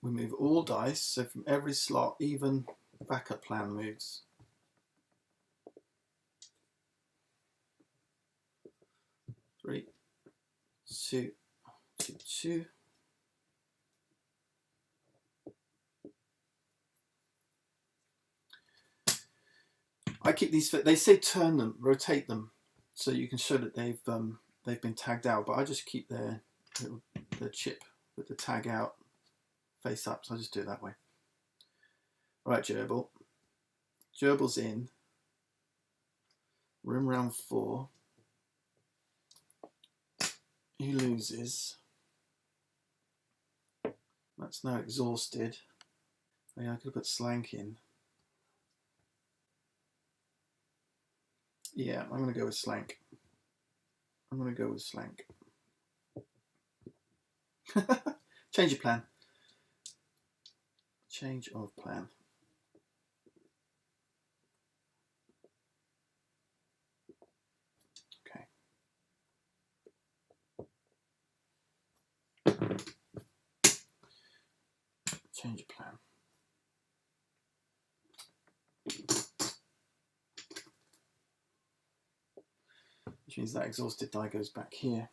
We move all dice. So from every slot, even backup plan moves. Three, 2, 2, 2. I keep these. They say turn them, rotate them, so you can show that they've been tagged out. But I just keep their chip with the tag out face up. So I just do it that way. All right, Gerbil. Gerbil's in. We're in round 4. He loses. It's now exhausted. Oh, yeah, I could have put Slank in. Yeah, I'm going to go with Slank. I'm going to go with Slank. Change of plan. Change of plan. Okay. Change of plan. Which means that exhausted die goes back here.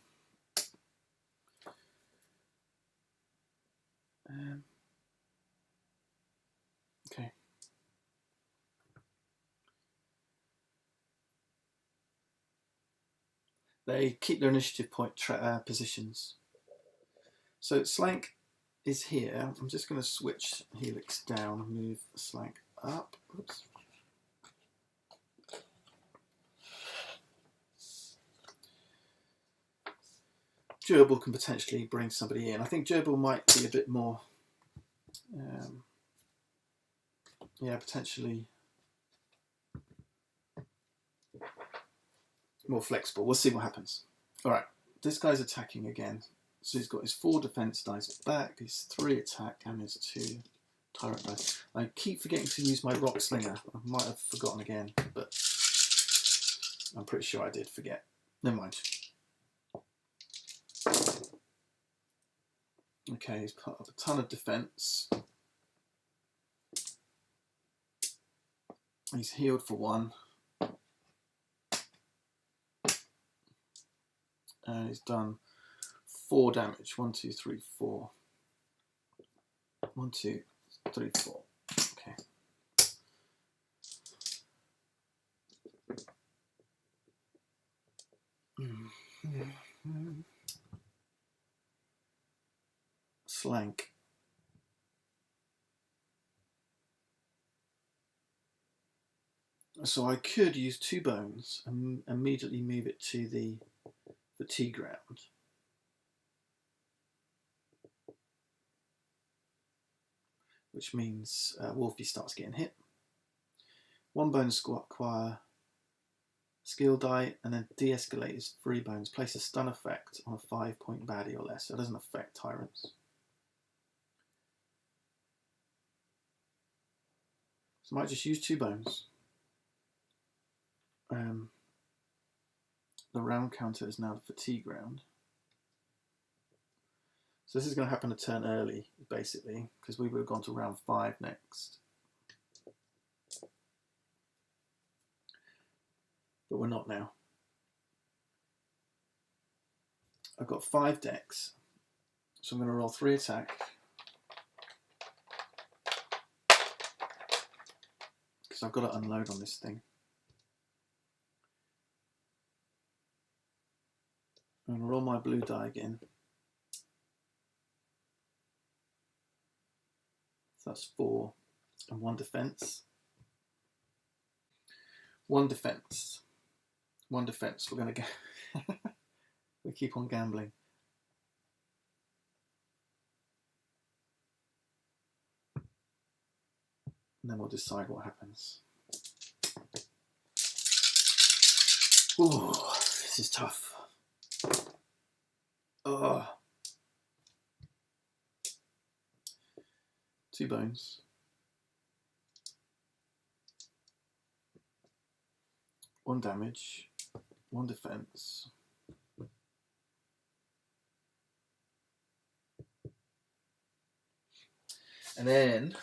Okay. They keep their initiative point positions. So Slank is here. I'm just going to switch Helix down and move Slank up. Oops. Gerbil can potentially bring somebody in. I think Gerbil might be a bit more, yeah, potentially more flexible. We'll see what happens. All right, this guy's attacking again. So he's got his 4 defense dice back, his 3 attack, and his 2 Tyrant dice. I keep forgetting to use my Rock Slinger. I might have forgotten again, but I'm pretty sure I did forget. Never mind. Okay, he's put up a ton of defense. He's healed for 1. And he's done 4 damage. 1, 2, 3, 4. 1, 2, 3, 4. Okay. Slank. So I could use 2 bones and immediately move it to the fatigue ground. Which means Wolfie starts getting hit. 1 bone acquire skill die, and then de-escalate is 3 bones. Place a stun effect on a 5-point baddie or less. So it doesn't affect tyrants. So I might just use 2 bones. The round counter is now the fatigue round. So this is going to happen a turn early, basically, because we would have gone to round 5 next. But we're not now. I've got 5 decks, so I'm going to roll 3 attack. Because I've got to unload on this thing. I'm going to roll my blue die again. So that's 4 and 1 defense. 1 defense. 1 defense. We're going to go. We keep on gambling. And then we'll decide what happens. Ooh, this is tough. Ugh. 2 bones. 1 damage. 1 defense. And then,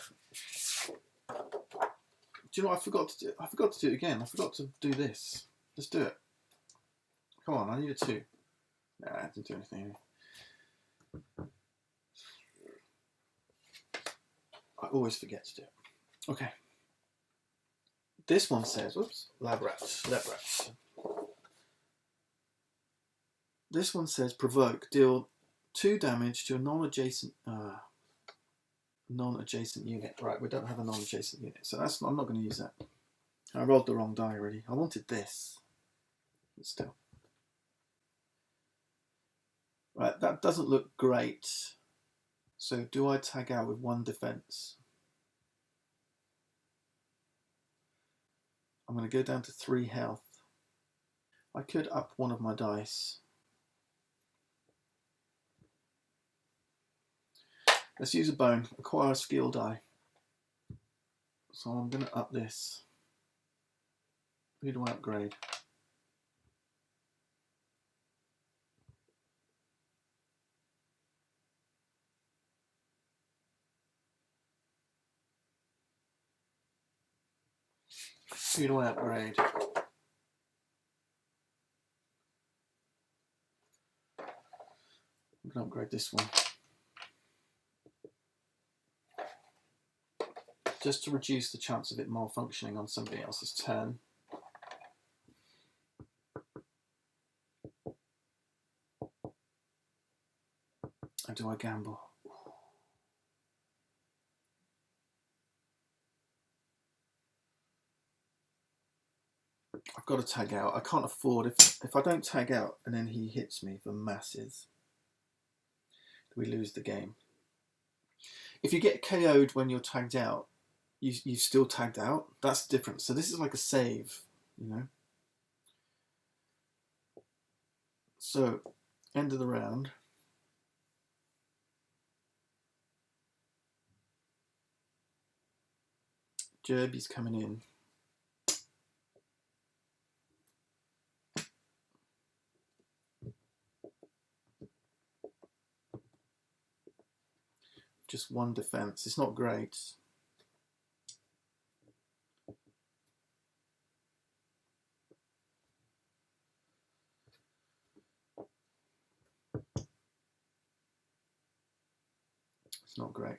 do you know what I forgot to do? I forgot to do it again. I forgot to do this. Let's do it. Come on, I need a 2. Nah, I didn't do anything. I always forget to do it. Okay. This one says, whoops, lab rats. This one says provoke, deal 2 damage to a non-adjacent unit. Right, we don't have a non-adjacent unit, so that's I'm not going to use that. I rolled the wrong die already. I wanted this, but still. Right, that doesn't look great. So do I tag out with 1 defense? I'm going to go down to 3 health. I could up one of my dice. Let's use a bone, acquire a skill die. So I'm going to up this. Who do I upgrade? Who do I upgrade? I'm going to upgrade this one. Just to reduce the chance of it malfunctioning on somebody else's turn. Or do I gamble? I've got to tag out. I can't afford, if I don't tag out and then he hits me for masses, we lose the game. If you get KO'd when you're tagged out, you've still tagged out. That's different. So this is like a save, you know. So, end of the round. Jerby's coming in. Just 1 defense. It's not great. It's not great.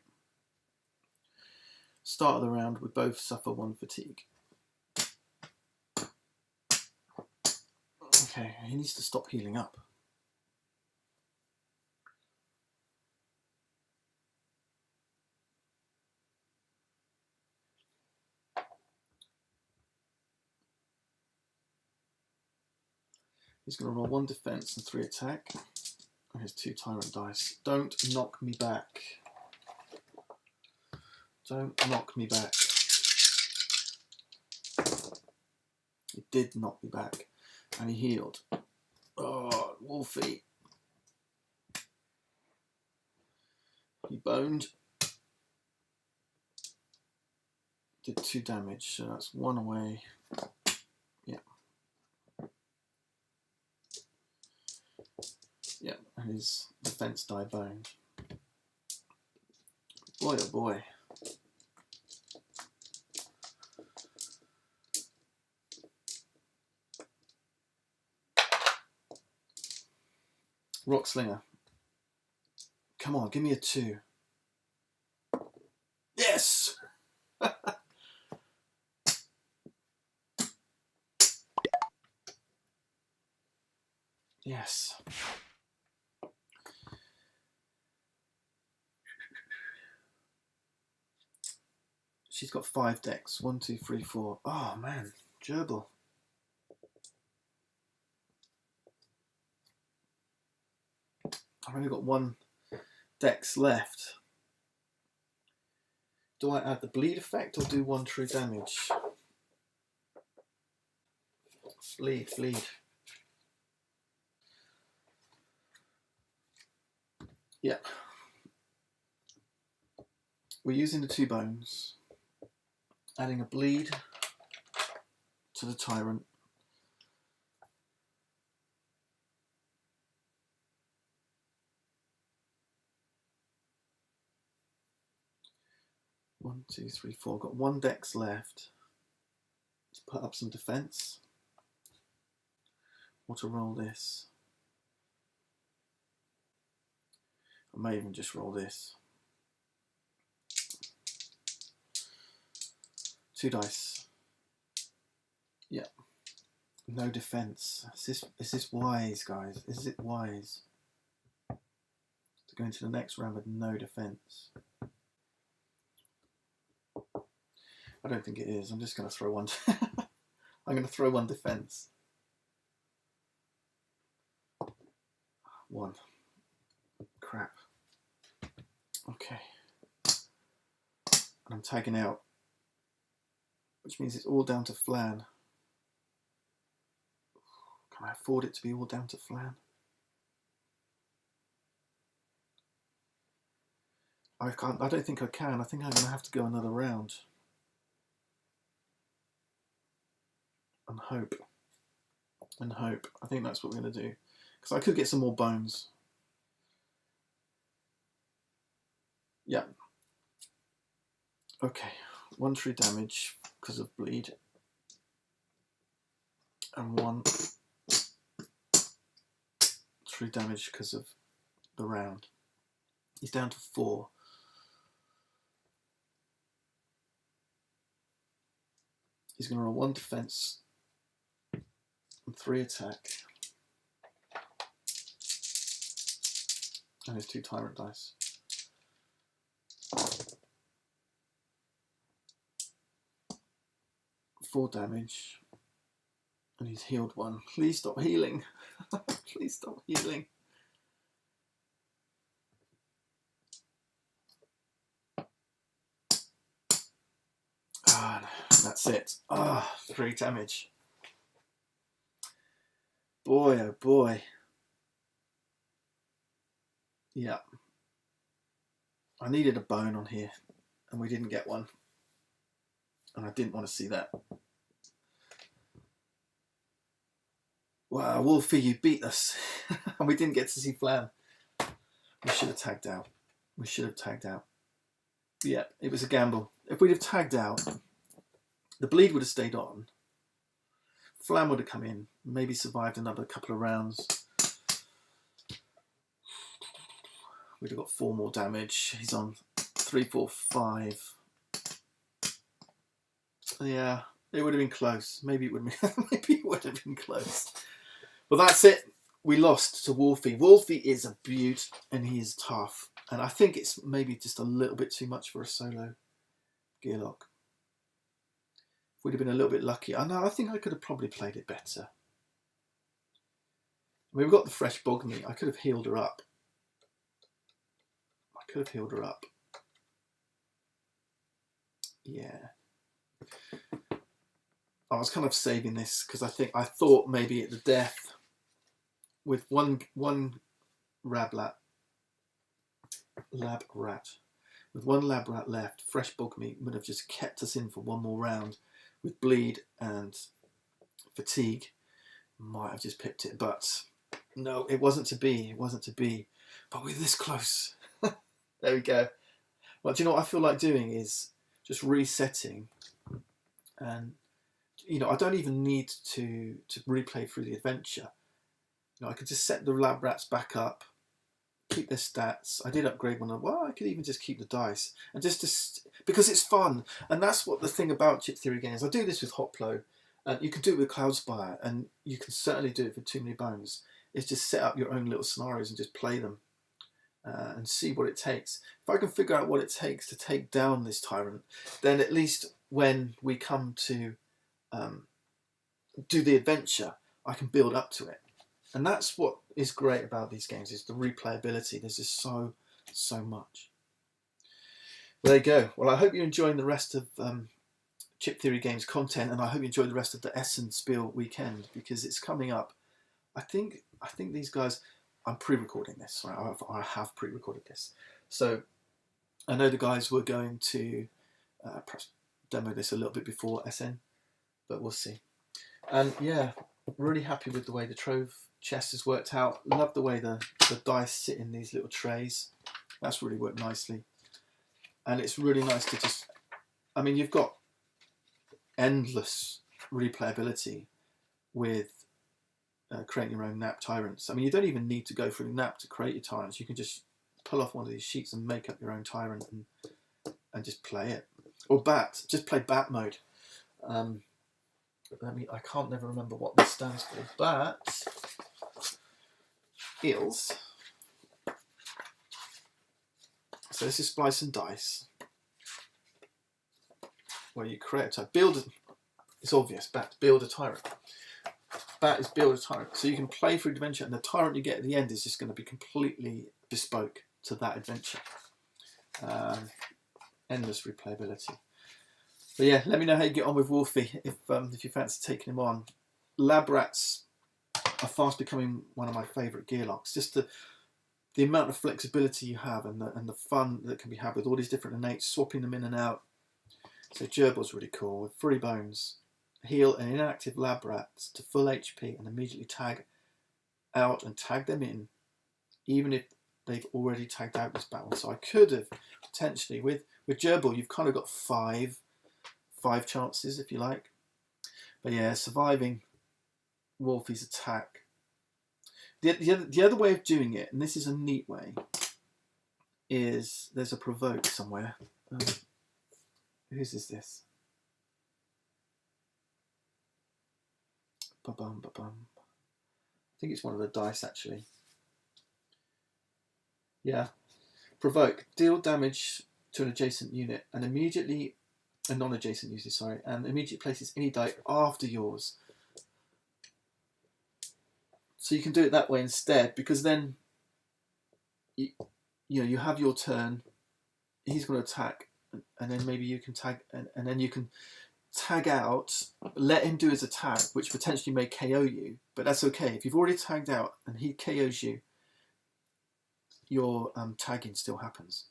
Start of the round, we both suffer 1 fatigue. Okay, he needs to stop healing up. He's going to roll 1 defense and 3 attack. And his 2 Tyrant dice. Don't knock me back. Don't knock me back. He did knock me back. And he healed. Oh, Wolfie. He boned. Did 2 damage, so that's 1 away. Yeah. Yeah, and his defense die boned. Boy oh boy. Rock Slinger. Come on, give me a 2. Yes! Yes. She's got 5 decks. 1, 2, 3, 4. Oh man, gerbil. I've only got 1 dex left. Do I add the bleed effect or do 1 true damage? Bleed, bleed. Yep. We're using the 2 bones. Adding a bleed to the Tyrant. One, 2, 3, 4. Got 1 dex left. Let's put up some defense. Or to roll this. I may even just roll this. 2 dice. Yeah. No defense. Is this wise, guys? Is it wise to go into the next round with no defense? I don't think it is. I'm just going to throw 1. I'm going to throw 1 defense. 1. Crap. Okay. And I'm tagging out, which means it's all down to flan. Can I afford it to be all down to flan? I can't. I don't think I can. I think I'm going to have to go another round. And hope. And hope. I think that's what we're going to do. Because I could get some more bones. Yeah. Okay. 1 tree damage because of bleed. And 1 tree damage because of the round. He's down to 4. He's going to roll 1 defense and 3 attack. And his 2 tyrant dice. Four damage. And he's healed 1. Please stop healing. Please stop healing. Ah, that's it. Ah, 3 damage. Boy, oh boy. Yeah. I needed a bone on here, and we didn't get one. And I didn't want to see that. Wow, Wolfie, you beat us. And we didn't get to see Flan. We should have tagged out. We should have tagged out. Yeah, it was a gamble. If we'd have tagged out, the bleed would have stayed on. Flan would have come in, maybe survived another couple of rounds. We'd have got 4 more damage. He's on 3, 4, 5. Yeah, it would have been close. Maybe it would have been, maybe it would have been close. But that's it. We lost to Wolfie. Wolfie is a beaut and he is tough. And I think it's maybe just a little bit too much for a solo Gearlock. If we'd have been a little bit lucky. I know, I think I could have probably played it better. We've got the fresh bog meat. I could have healed her up. I could have healed her up. Yeah. I was kind of saving this because I thought maybe at the death with one lab rat with one lab rat left, fresh bog meat would have just kept us in for 1 more round with bleed and fatigue. Might have just pipped it, but no, it wasn't to be. It wasn't to be. But we're this close. There we go. Well, do you know what I feel like doing is just resetting, and you know, I don't even need to replay through the adventure. You know, I could just set the lab rats back up, keep their stats. I did upgrade one. Well, I could even just keep the dice and just because it's fun, and that's what the thing about Chip Theory games. I do this with Hoplo, and you can do it with Cloudspire, and you can certainly do it for Too Many Bones. It's just set up your own little scenarios and just play them. And see what it takes. If I can figure out what it takes to take down this tyrant, then at least when we come to do the adventure, I can build up to it. And that's what is great about these games, is the replayability. There's just so much. Well, there you go. Well, I hope you're enjoying the rest of Chip Theory Games content, and I hope you enjoy the rest of the Essen Spiel weekend, because it's coming up. I think these guys... I'm pre-recording this. Right? I have pre-recorded this. So I know the guys were going to perhaps demo this a little bit before Essen, but we'll see. And yeah, really happy with the way the trove chest has worked out. Love the way the dice sit in these little trays. That's really worked nicely. And it's really nice to just... I mean, you've got endless replayability with creating your own nap tyrants. I mean, you don't even need to go through nap to create your tyrants. You can just pull off one of these sheets and make up your own tyrant and just play it. Or bat, just play bat mode. I can't never remember what this stands for. Bat eels. So this is Splice and Dice, where you create a tyrant. Build. It's obvious. Bat, build a tyrant. Bat is build a tyrant. So you can play through adventure, and the tyrant you get at the end is just going to be completely bespoke to that adventure. Endless replayability. But yeah, let me know how you get on with Wolfie if you fancy taking him on. Lab rats are fast becoming one of my favourite gear locks. Just the amount of flexibility you have and the fun that can be had with all these different innates, swapping them in and out. So Gerbil's really cool with 3 bones. Heal an inactive lab rat to full HP and immediately tag out and tag them in, even if they've already tagged out this battle. So I could have potentially with Gerbil, you've kind of got five chances if you like. But yeah, surviving Wolfie's attack. The other way of doing it, and this is a neat way, is there's a provoke somewhere. Whose is this? Ba-bum, ba-bum. I think it's one of the dice actually. Yeah. Provoke. Deal damage to an adjacent unit and immediately, a non-adjacent user, sorry, and immediately places any die after yours. So you can do it that way instead, because then you have your turn, he's going to attack, and then maybe you can tag, and then you can tag out, let him do his attack, which potentially may KO you, but that's okay. If you've already tagged out and he KOs you, your tagging still happens.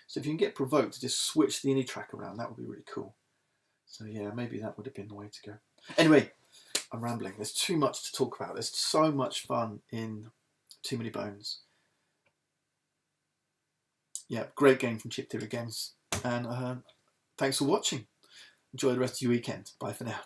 So if you can get provoked to just switch the any track around, that would be really cool. So yeah, maybe that would have been the way to go. Anyway, I'm rambling. There's too much to talk about. There's so much fun in Too Many Bones. Yeah, great game from Chip Theory Games. And thanks for watching. Enjoy the rest of your weekend. Bye for now.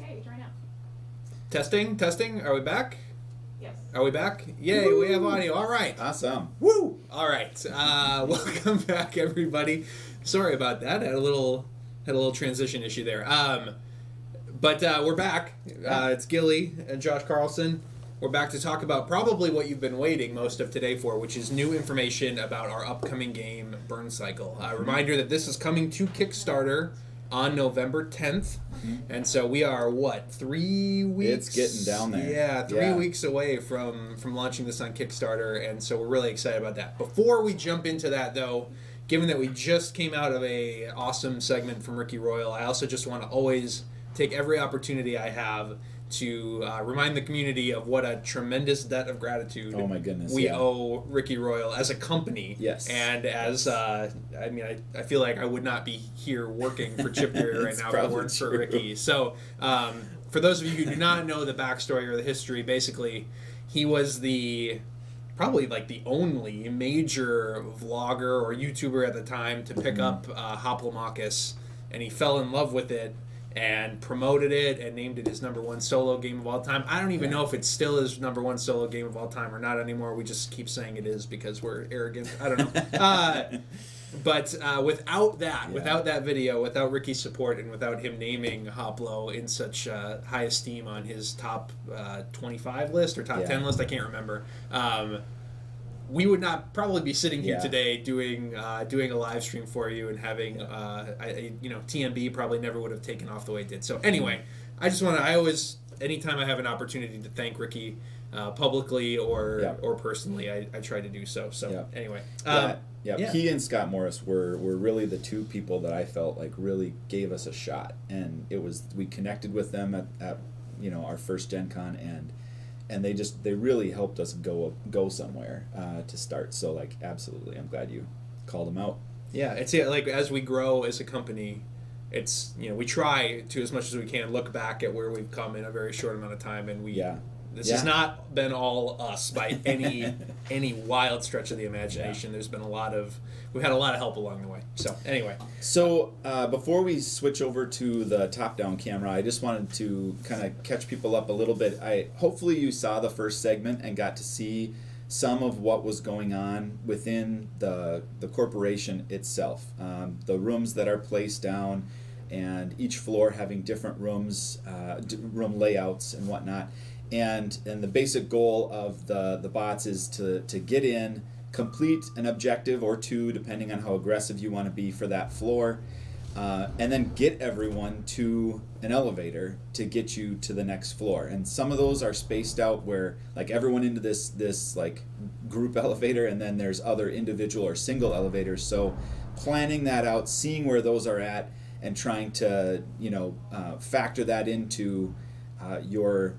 Okay, try now. Testing. Are we back? Yes. Are we back? Yay, we have audio. All right. Awesome. Woo! All right. Welcome back, everybody. Sorry about that. Had a little transition issue there. But we're back. It's Gilly and Josh Carlson. We're back to talk about probably what you've been waiting most of today for, which is new information about our upcoming game, Burncycle. Reminder that this is coming to Kickstarter on November 10th. And so we are, 3 weeks? It's getting down there. Yeah, 3 weeks away from launching this on Kickstarter, and so we're really excited about that. Before we jump into that, though, given that we just came out of a awesome segment from Ricky Royal, I also just want to always take every opportunity I have to remind the community of what a tremendous debt of gratitude we owe Ricky Royal as a company. Yes. And as, I feel like I would not be here working for Chip Theory right now if it weren't for Ricky. So, for those of you who do not know the backstory or the history, basically, he was probably the only major vlogger or YouTuber at the time to pick up Hoplomachus, and he fell in love with it and promoted it and named it his #1 solo game of all time. I don't even know if it's still his #1 solo game of all time or not anymore. We just keep saying it is because we're arrogant. I don't know. But without that video, without Ricky's support, and without him naming Hoplo in such high esteem on his top 25 list or top 10 list, I can't remember. We would not probably be sitting here today doing a live stream for you and having TMB probably never would have taken off the way it did. So anyway, I always anytime I have an opportunity to thank Ricky publicly or personally, I try to do so. So anyway. He and Scott Morris were really the two people that I felt like really gave us a shot, and we connected with them at our first Gen Con, and they really helped us go somewhere to start. So like absolutely, I'm glad you called them out. Yeah, it's like as we grow as a company, it's we try to as much as we can look back at where we've come in a very short amount of time, and This has not been all us by any wild stretch of the imagination. There's been we've had a lot of help along the way. So anyway. So before we switch over to the top-down camera, I just wanted to kind of catch people up a little bit. Hopefully you saw the first segment and got to see some of what was going on within the corporation itself. The rooms that are placed down, and each floor having different rooms, room layouts and whatnot. And the basic goal of the bots is to get in, complete an objective or two, depending on how aggressive you want to be for that floor, and then get everyone to an elevator to get you to the next floor. And some of those are spaced out where like everyone into this like group elevator, and then there's other individual or single elevators. So planning that out, seeing where those are at, and trying to factor that into your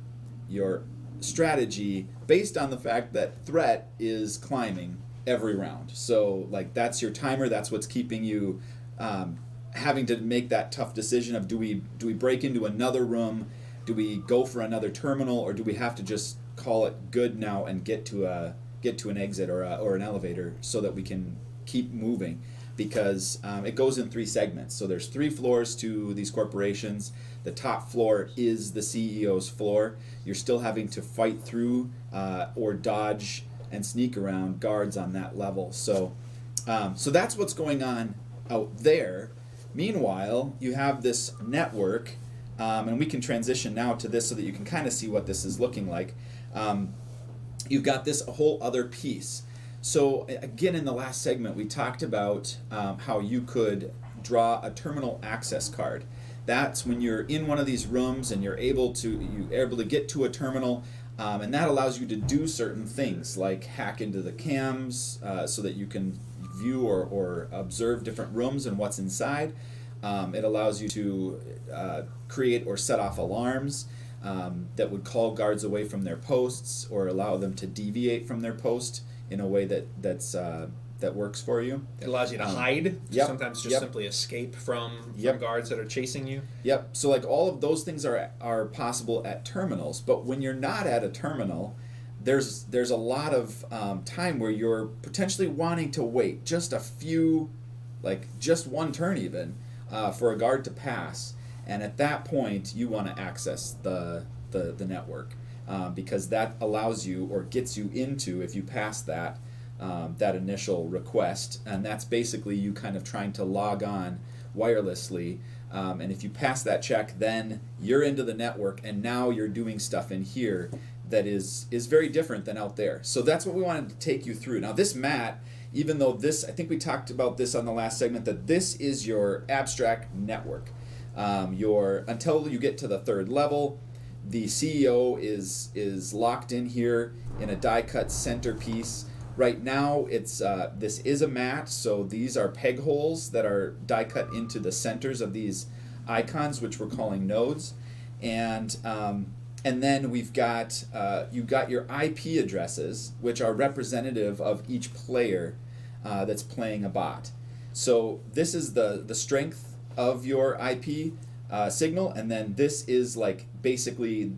strategy based on the fact that threat is climbing every round. So like that's your timer, that's what's keeping you having to make that tough decision of do we break into another room, do we go for another terminal, or do we have to just call it good now and get to an exit or an elevator so that we can keep moving, because it goes in 3 segments. So there's 3 floors to these corporations. The top floor is the CEO's floor. You're still having to fight through or dodge and sneak around guards on that level. So that's what's going on out there. Meanwhile, you have this network, and we can transition now to this so that you can kind of see what this is looking like. You've got this whole other piece. So again, in the last segment, we talked about how you could draw a terminal access card. That's when you're in one of these rooms and you're able to get to a terminal, and that allows you to do certain things like hack into the cams so that you can view or observe different rooms and what's inside. It allows you to create or set off alarms that would call guards away from their posts or allow them to deviate from their post in a way that works for you. It allows you to hide, sometimes just simply escape from guards that are chasing you. Yep. So like all of those things are possible at terminals, but when you're not at a terminal, there's a lot of time where you're potentially wanting to wait just a few, like just one turn even, for a guard to pass, and at that point you want to access the network. Because that allows you or gets you into, if you pass that initial request, and that's basically you kind of trying to log on wirelessly, and if you pass that check, then you're into the network, and now you're doing stuff in here that is very different than out there. So that's what we wanted to take you through. Now this map, even though I think we talked about this on the last segment, that this is your abstract network. Until you get to the 3rd level, the CEO is locked in here in a die-cut centerpiece. Right now, this is a mat, so these are peg holes that are die-cut into the centers of these icons, which we're calling nodes. And then we've got you've got your IP addresses, which are representative of each player that's playing a bot. So this is the strength of your IP signal, and then this is like basically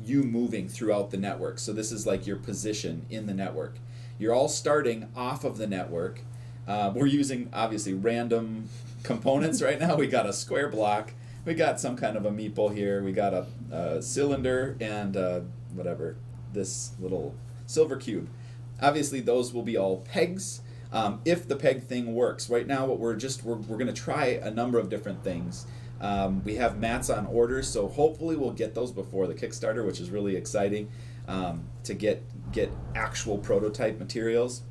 you moving throughout the network. So this is like your position in the network. You're all starting off of the network. We're using obviously random components right now. We got a square block, we got some kind of a meeple here, we got a cylinder, and whatever, this little silver cube. Obviously those will be all pegs. if the peg thing works. Right now, what we're going to try a number of different things. We have mats on order, so hopefully we'll get those before the Kickstarter, which is really exciting, to get actual prototype materials.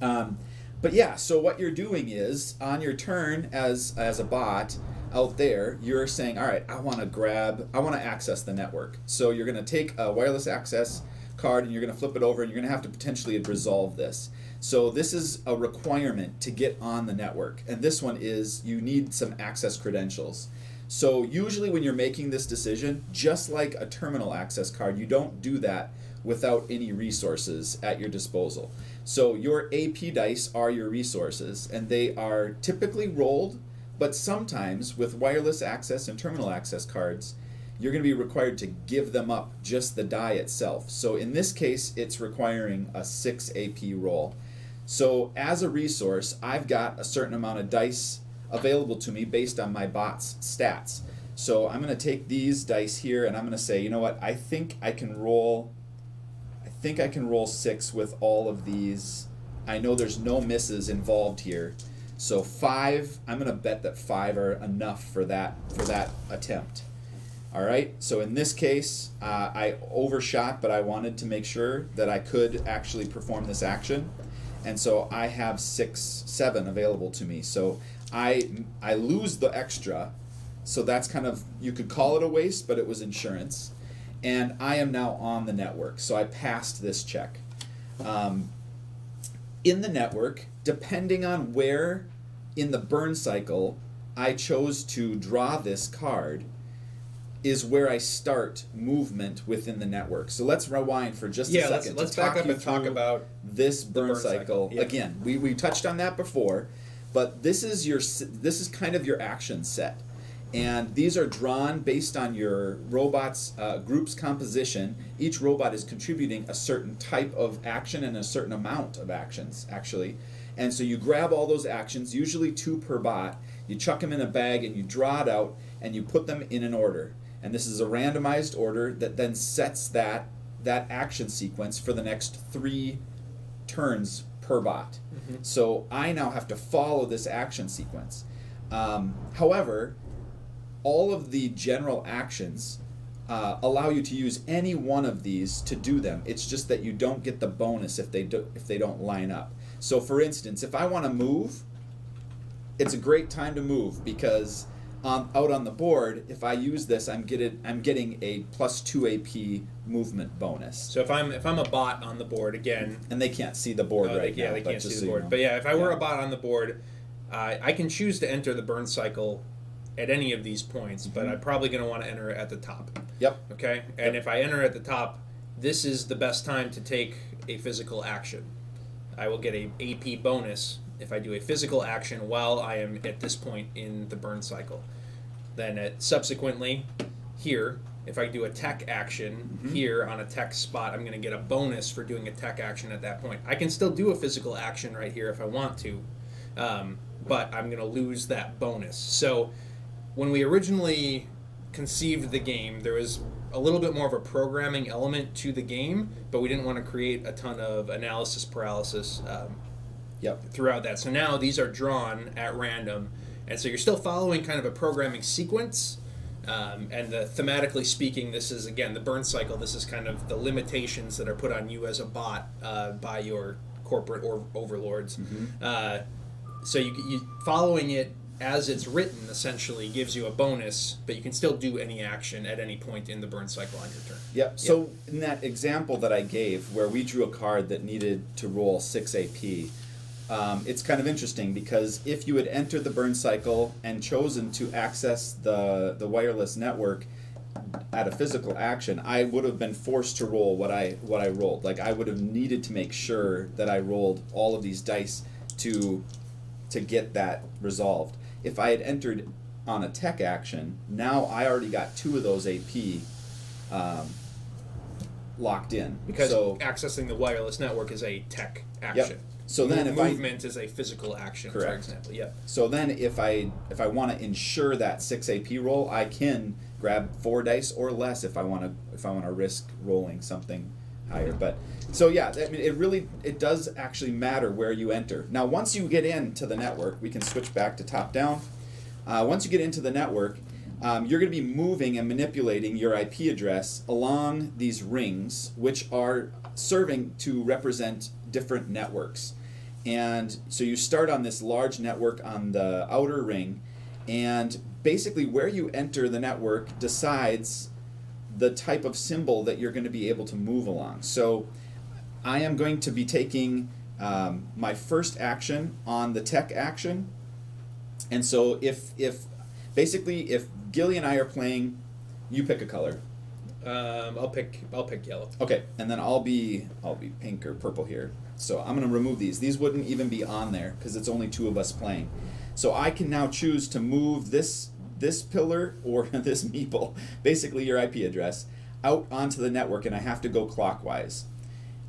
But yeah, so what you're doing is, on your turn as a bot out there, you're saying, all right, I want to access the network. So you're going to take a wireless access card and you're going to flip it over and you're going to have to potentially resolve this. So this is a requirement to get on the network. And this one is you need some access credentials. So usually when you're making this decision, just like a terminal access card, you don't do that without any resources at your disposal. So your AP dice are your resources, and they are typically rolled, but sometimes with wireless access and terminal access cards, you're going to be required to give them up, just the die itself. So in this case, it's requiring a 6 AP roll. So as a resource, I've got a certain amount of dice available to me based on my bot's stats. So I'm going to take these dice here and I'm going to say, you know what, I think I can roll 6 with all of these. I know there's no misses involved here. So 5, I'm going to bet that 5 are enough for that attempt. All right, so in this case, I overshot, but I wanted to make sure that I could actually perform this action. And so I have 7 available to me. So I lose the extra. So that's kind of, you could call it a waste, but it was insurance. And I am now on the network. So I passed this check. In the network, depending on where in the Burncycle I chose to draw this card, is where I start movement within the network. So let's rewind for just a second. Let's back up and talk about this Burncycle. Yeah. Again, we touched on that before, but this is kind of your action set. And these are drawn based on your robot's group's composition. Each robot is contributing a certain type of action and a certain amount of actions, actually. And so you grab all those actions, usually 2 per bot, you chuck them in a bag and you draw it out and you put them in an order. And this is a randomized order that then sets that action sequence for the next 3 turns per bot. Mm-hmm. So I now have to follow this action sequence. However, all of the general actions allow you to use any one of these to do them. It's just that you don't get the bonus if they don't line up. So for instance, if I want to move, it's a great time to move because out on the board, if I use this, I'm getting a +2 AP movement bonus. So if I'm a bot on the board again, and they can't see the board right now. Yeah, they can't see the so board. You know. But yeah, if I were a bot on the board, I can choose to enter the Burncycle at any of these points, but I'm probably going to want to enter it at the top. Yep. Okay? And if I enter at the top, this is the best time to take a physical action. I will get a AP bonus if I do a physical action while I am at this point in the Burncycle. Then subsequently, here, if I do a tech action here on a tech spot, I'm going to get a bonus for doing a tech action at that point. I can still do a physical action right here if I want to, but I'm going to lose that bonus. So when we originally conceived the game, there was a little bit more of a programming element to the game, but we didn't want to create a ton of analysis paralysis throughout that. So now these are drawn at random, and so you're still following kind of a programming sequence, and thematically speaking, this is, again, the Burncycle. This is kind of the limitations that are put on you as a bot by your corporate or overlords. So you following it as it's written essentially gives you a bonus, but you can still do any action at any point in the Burncycle on your turn. Yep. So in that example that I gave, where we drew a card that needed to roll 6 AP, it's kind of interesting because if you had entered the Burncycle and chosen to access the wireless network at a physical action, I would have been forced to roll what I rolled. Like I would have needed to make sure that I rolled all of these dice to get that resolved. If I had entered on a tech action, now I already got 2 of those AP locked in. Because accessing the wireless network is a tech action. Yep. So then movement is a physical action, correct. For example. Yep. So then if I want to ensure that 6 AP roll, I can grab 4 dice or less if I want to risk rolling something higher. But so yeah, I mean, it does actually matter where you enter. Now, once you get into the network, we can switch back to top down. Once you get into the network, you're going to be moving and manipulating your IP address along these rings, which are serving to represent different networks. And so you start on this large network on the outer ring, and basically where you enter the network decides the type of symbol that you're going to be able to move along. So I am going to be taking my first action on the tech action. And so if Gilly and I are playing, you pick a color. I'll pick yellow. Okay, and then I'll be pink or purple here. So I'm going to remove these. These wouldn't even be on there because it's only 2 of us playing. So I can now choose to move this pillar or this meeple, basically your IP address, out onto the network, and I have to go clockwise.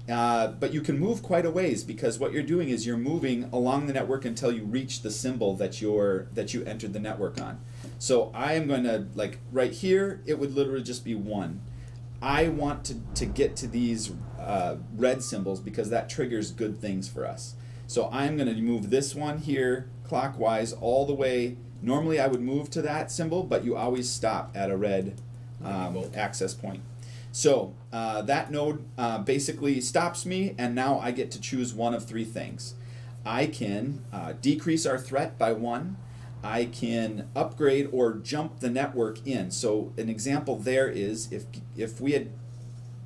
But you can move quite a ways, because what you're doing is you're moving along the network until you reach the symbol that you entered the network on. So I am going to, like right here, it would literally just be 1. I want to get to these red symbols because that triggers good things for us. So I'm going to move this one here clockwise all the way. Normally I would move to that symbol, but you always stop at a red access point. So that node basically stops me, and now I get to choose one of 3 things. I can decrease our threat by 1. I can upgrade or jump the network in. So an example there is if we had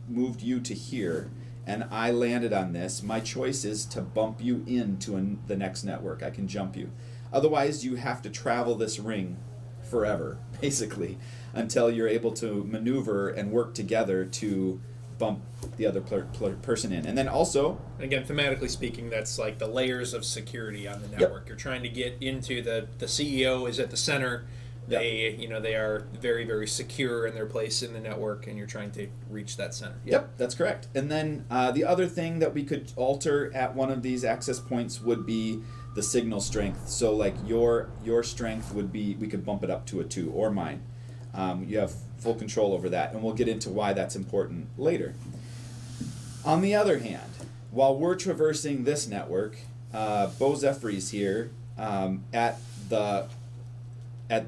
moved you to here and I landed on this, my choice is to bump you into the next network. I can jump you. Otherwise, you have to travel this ring forever, basically, until you're able to maneuver and work together to bump the other person in. And then also, again, thematically speaking, that's like the layers of security on the network. You're trying to get into the CEO is at the center. They are very, very secure in their place in the network, and you're trying to reach that center. Yep, that's correct. And then the other thing that we could alter at one of these access points would be the signal strength. So like your strength would be, we could bump it up to a 2, or mine. You have full control over that, and we'll get into why that's important later. On the other hand, while we're traversing this network, Bo Zephyrs here at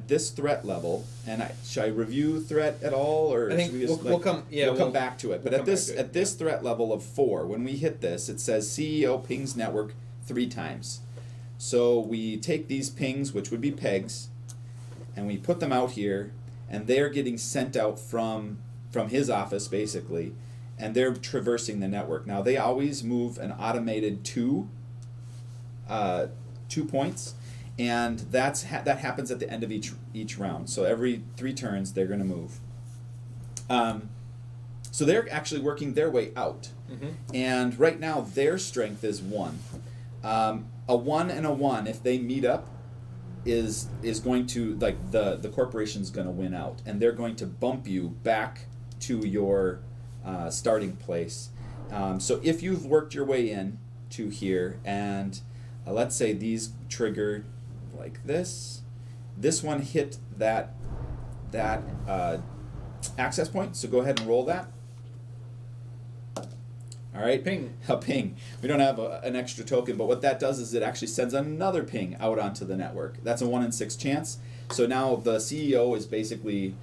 this threat level, and should I review threat at all, or I think should we just, we'll come back to it. But at this threat level of 4, when we hit this, it says CEO pings network 3 times. So we take these pings, which would be pegs, and we put them out here, and they're getting sent out from his office basically, and they're traversing the network. Now they always move an automated 2 points. And that happens at the end of each round. So every 3 turns, they're going to move. So they're actually working their way out. Mm-hmm. And right now, their strength is 1. A 1 and a 1, if they meet up, is going to, like, the corporation's going to win out. And they're going to bump you back to your starting place. So if you've worked your way in to here, and let's say these triggered like this one hit that access point, so go ahead and roll that. All right, ping. A ping. We don't have an extra token, but what that does is it actually sends another ping out onto the network. That's a 1 in 6 chance. So now the CEO is basically,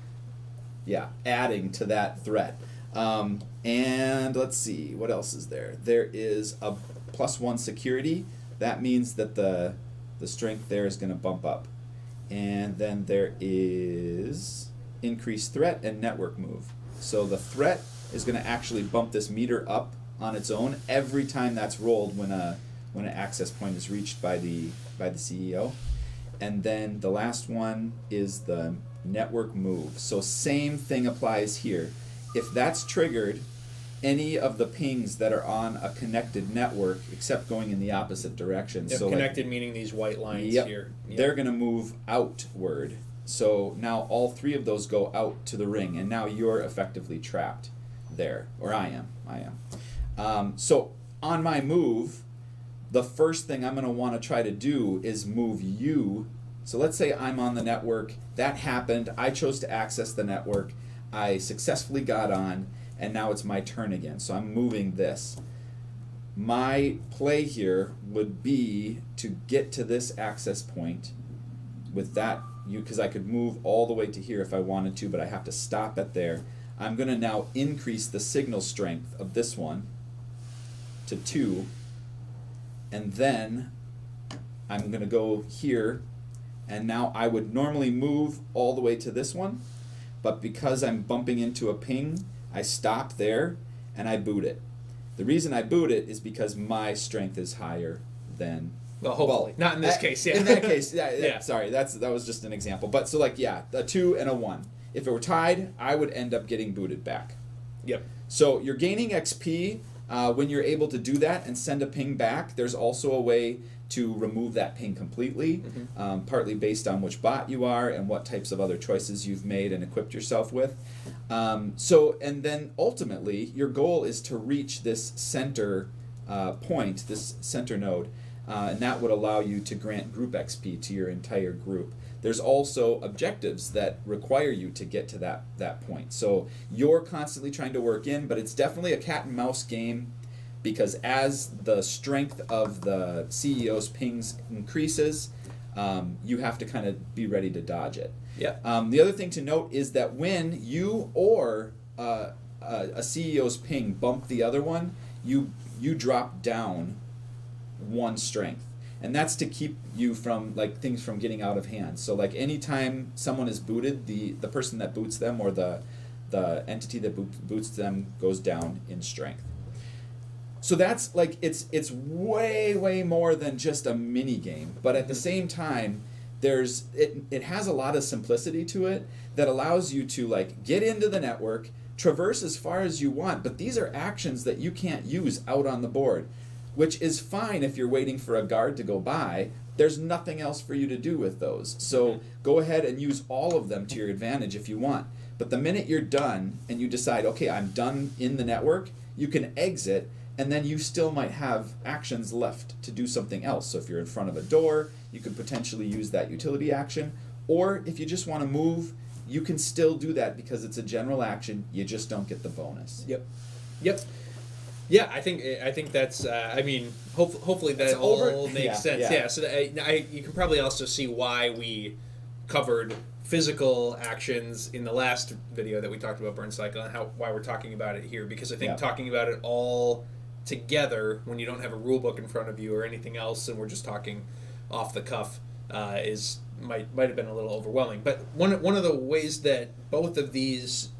adding to that threat. And let's see, what else is there? There is a +1 security. That means that the strength there is going to bump up. And then there is increased threat and network move. So the threat is going to actually bump this meter up on its own every time that's rolled when an access point is reached by the CEO. And then the last one is the network move. So same thing applies here. If that's triggered, any of the pings that are on a connected network, except going in the opposite direction. Yep, so connected meaning these white lines here. Yep. They're going to move outward. So now all 3 of those go out to the ring, and now you're effectively trapped there, or I am. So on my move, the first thing I'm going to want to try to do is move you. So let's say I'm on the network. That happened. I chose to access the network. I successfully got on. and now it's my turn again. So I'm moving this. My play here would be to get to this access point with that, because I could move all the way to here if I wanted to, but I have to stop at there. I'm going to now increase the signal strength of this one to 2, and then I'm going to go here, and now I would normally move all the way to this one, but because I'm bumping into a ping, I stop there and I boot it. The reason I boot it is because my strength is higher than... Well, hopefully. Not in this case, yeah. In that case, yeah, Yeah. sorry, that was just an example. But so like, yeah, a 2 and a 1. If it were tied, I would end up getting booted back. Yep. So you're gaining XP when you're able to do that and send a ping back. There's also a way to remove that ping completely, partly based on which bot you are and what types of other choices you've made and equipped yourself with. And then ultimately, your goal is to reach this center point, this center node, and that would allow you to grant group XP to your entire group. There's also objectives that require you to get to that point. So you're constantly trying to work in, but it's definitely a cat and mouse game, because as the strength of the CEO's pings increases, you have to kind of be ready to dodge it. Yeah. The other thing to note is that when you or a CEO's ping bump the other one, you drop down 1 strength. And that's to keep you from, like, things from getting out of hand. So, like, anytime someone is booted, the person that boots them or the entity that boots them goes down in strength. So that's, like, it's way more than just a mini game. But at the same time, it has a lot of simplicity to it that allows you to, like, get into the network, traverse as far as you want, but these are actions that you can't use out on the board, which is fine if you're waiting for a guard to go by. There's nothing else for you to do with those. So go ahead and use all of them to your advantage if you want. But the minute you're done and you decide, okay, I'm done in the network, you can exit, and then you still might have actions left to do something else. So if you're in front of a door, you could potentially use that utility action. Or if you just want to move, you can still do that because it's a general action. You just don't get the bonus. Yep. Yeah, I think that's. I mean, hopefully that all makes sense. Yeah. So you can probably also see why we covered physical actions in the last video that we talked about Burncycle, and why we're talking about it here, because I think talking about it all together when you don't have a rule book in front of you or anything else, and we're just talking off the cuff, might have been a little overwhelming. But one of the ways that both of these,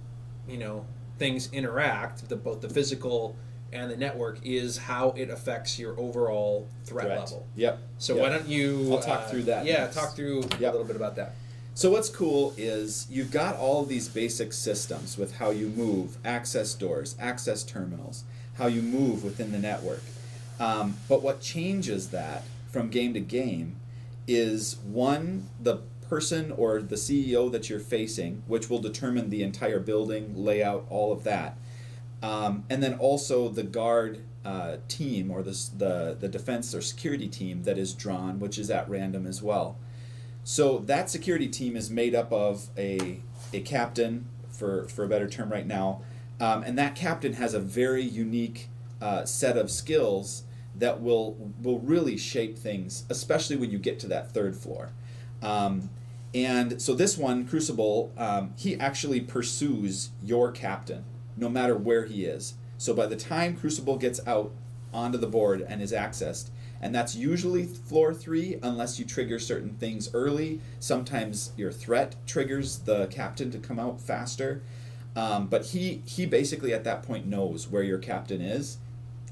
things interact, both the physical and the network, is how it affects your overall threat level. Yep. So why don't you... I'll talk through that. Yeah, next. talk through a little bit about that. So what's cool is you've got all of these basic systems with how you move, access doors, access terminals, how you move within the network. But what changes that from game to game is, one, the person or the CEO that you're facing, which will determine the entire building, layout, all of that. And then also the guard team, or the defense or security team that is drawn, which is at random as well. So that security team is made up of a captain, for a better term right now, and that captain has a very unique set of skills that will really shape things, especially when you get to that 3rd floor. And so this one, Crucible, he actually pursues your captain, no matter where he is. So by the time Crucible gets out onto the board and is accessed, and that's usually floor 3 unless you trigger certain things early. Sometimes your threat triggers the captain to come out faster. But he basically at that point knows where your captain is,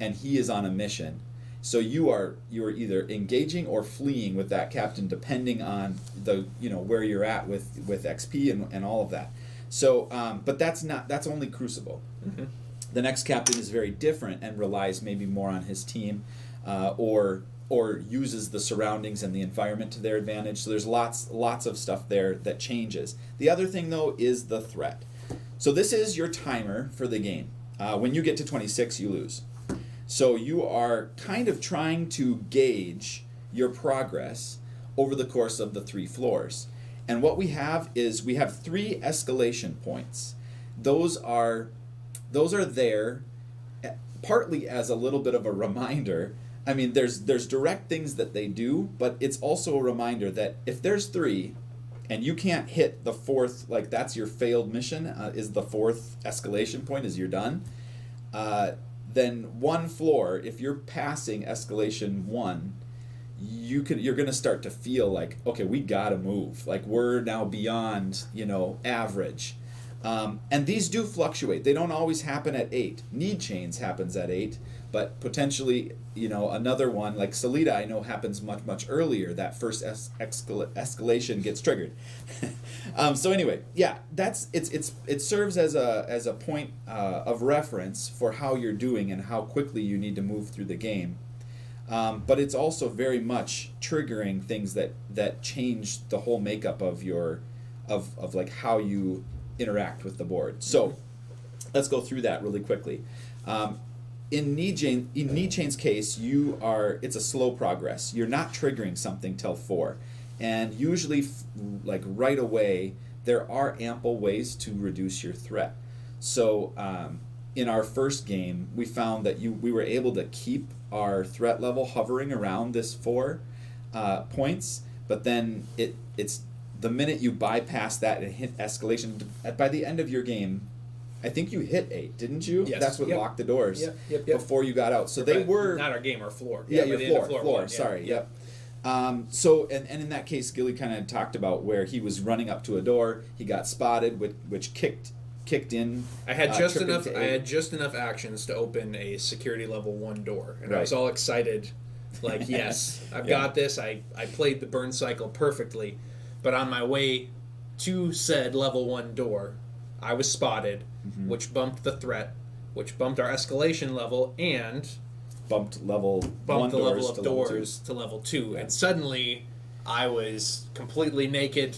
and he is on a mission. So you are either engaging or fleeing with that captain, depending on the where you're at with XP and all of that. So, but that's only Crucible. Mm-hmm. The next captain is very different and relies maybe more on his team, or uses the surroundings and the environment to their advantage. So there's lots of stuff there that changes. The other thing though is the threat. So this is your timer for the game. When you get to 26, you lose. So you are kind of trying to gauge your progress over the course of the 3 floors. And what we have is we have 3 escalation points. Those are those are there partly as a little bit of a reminder. I mean, there's direct things that they do, but it's also a reminder that if there's 3 and you can't hit the 4th, like that's your failed mission, is the 4th escalation point, is you're done, then 1 floor, if you're passing escalation 1, you're going to start to feel like, okay, we got to move. Like we're now beyond, average. And these do fluctuate. They don't always happen at 8. Need chains happens at 8, but potentially, another one like Salida I know happens much, much earlier. That first escalation gets triggered. So anyway, yeah, it serves as a point of reference for how you're doing and how quickly you need to move through the game. But it's also very much triggering things that change the whole makeup of your of like how you interact with the board. So let's go through that really quickly. In Need Chain's case, it's a slow progress. You're not triggering something till 4, and usually like right away there are ample ways to reduce your threat. So in our first game, we found that we were able to keep our threat level hovering around this 4 points, but then it's the minute you bypass that and hit escalation, by the end of your game, I think you hit 8, didn't you? Yes. That's what locked the doors before you got out. So they were not our game, our floor. Yeah, by the your end of floor. one, Sorry. yeah. Yep. So and in that case, Gilly kind of talked about where he was running up to a door, he got spotted, which kicked in. I had just enough. to I 8. had just enough actions to open a security level 1 door, and I Right. was all excited. Like, yes, I've got this. I played the Burncycle perfectly, but on my way to said level 1 door, I was spotted, which bumped the threat, which bumped our escalation level, and bumped the level of to doors to level 2. And suddenly I was completely naked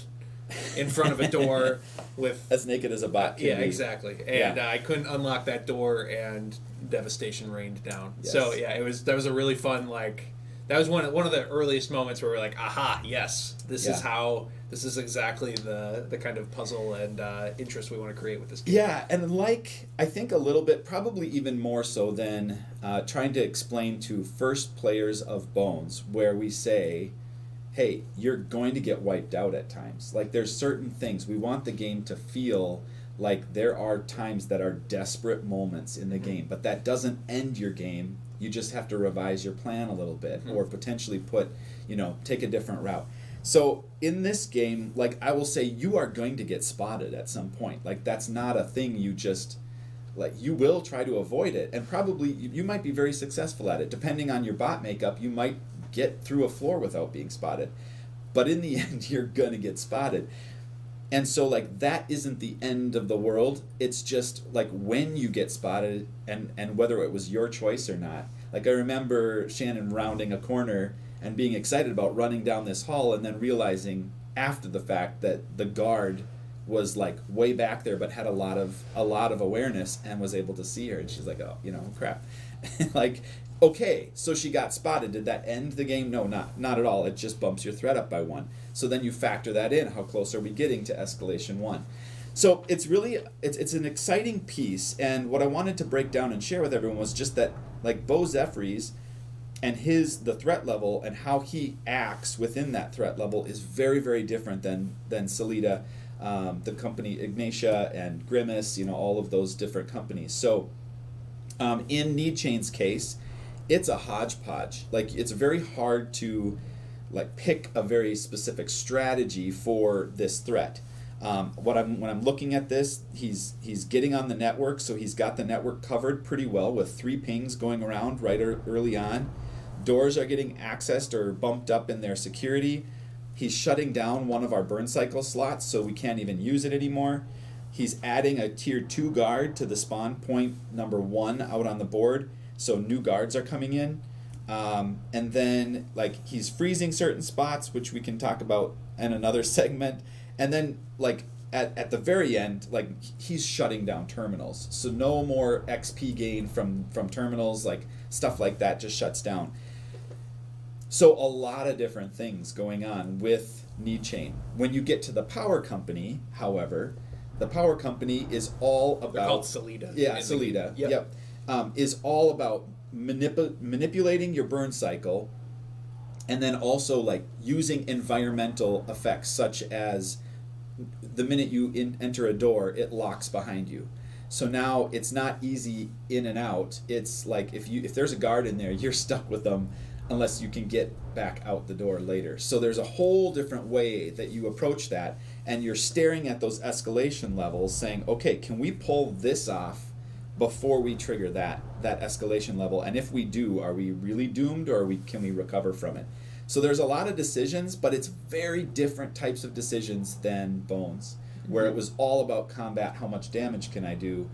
in front of a door with as naked as a bot can yeah, be. exactly. And I couldn't unlock that door, and devastation rained down. Yes. So yeah, that was a really fun, like, that was one of the earliest moments where we're like, aha, yes, this is exactly the kind of puzzle and interest we want to create with this game. Yeah, and like, I think a little bit, probably even more so than trying to explain to first players of Bones, where we say, hey, you're going to get wiped out at times. Like, there's certain things. We want the game to feel like there are times that are desperate moments in the game, but that doesn't end your game. You just have to revise your plan a little bit, or potentially take a different route. So in this game, like, I will say, you are going to get spotted at some point. Like, that's not a thing you just, like, you will try to avoid it, and probably you might be very successful at it. Depending on your bot makeup, you might get through a floor without being spotted. But in the end, you're going to get spotted. And so, like, that isn't the end of the world. It's just, like, when you get spotted and whether it was your choice or not. Like, I remember Shannon rounding a corner and being excited about running down this hall and then realizing after the fact that the guard was, like, way back there but had a lot of awareness and was able to see her. And she's like, oh, crap. Like, okay, so she got spotted. Did that end the game? No, not at all. It just bumps your threat up by 1. So then you factor that in. How close are we getting to escalation 1? So it's really, it's an exciting piece, and what I wanted to break down and share with everyone was just that, like, Bo Zephyrs and the threat level and how he acts within that threat level is very, very different than Salida, the company Ignatia and Grimace, all of those different companies. So in Need Chain's case, it's a hodgepodge. Like, it's very hard to, like, pick a very specific strategy for this threat. When I'm looking at this, he's getting on the network, so he's got the network covered pretty well with 3 pings going around right early on. Doors are getting accessed or bumped up in their security. He's shutting down one of our Burncycle slots, so we can't even use it anymore. He's adding a tier 2 guard to the spawn point number 1 out on the board, so new guards are coming in. And then, like, he's freezing certain spots, which we can talk about in another segment. And then, like, at the very end, like, he's shutting down terminals. So no more XP gain from terminals, like, stuff like that just shuts down. So a lot of different things going on with Need Chain. When you get to the power company, however, the power company is all about. They're called Salida. Yeah, Salida. Yep. Is all about manipulating your burn cycle, and then also like using environmental effects such as the minute you enter a door, it locks behind you. So now it's not easy in and out. It's like if there's a guard in there, you're stuck with them unless you can get back out the door later. So there's a whole different way that you approach that, and you're staring at those escalation levels saying, okay, can we pull this off before we trigger that escalation level? And if we do, are we really doomed, or can we recover from it? So there's a lot of decisions, but it's very different types of decisions than Bones, where it was all about combat, how much damage can I do,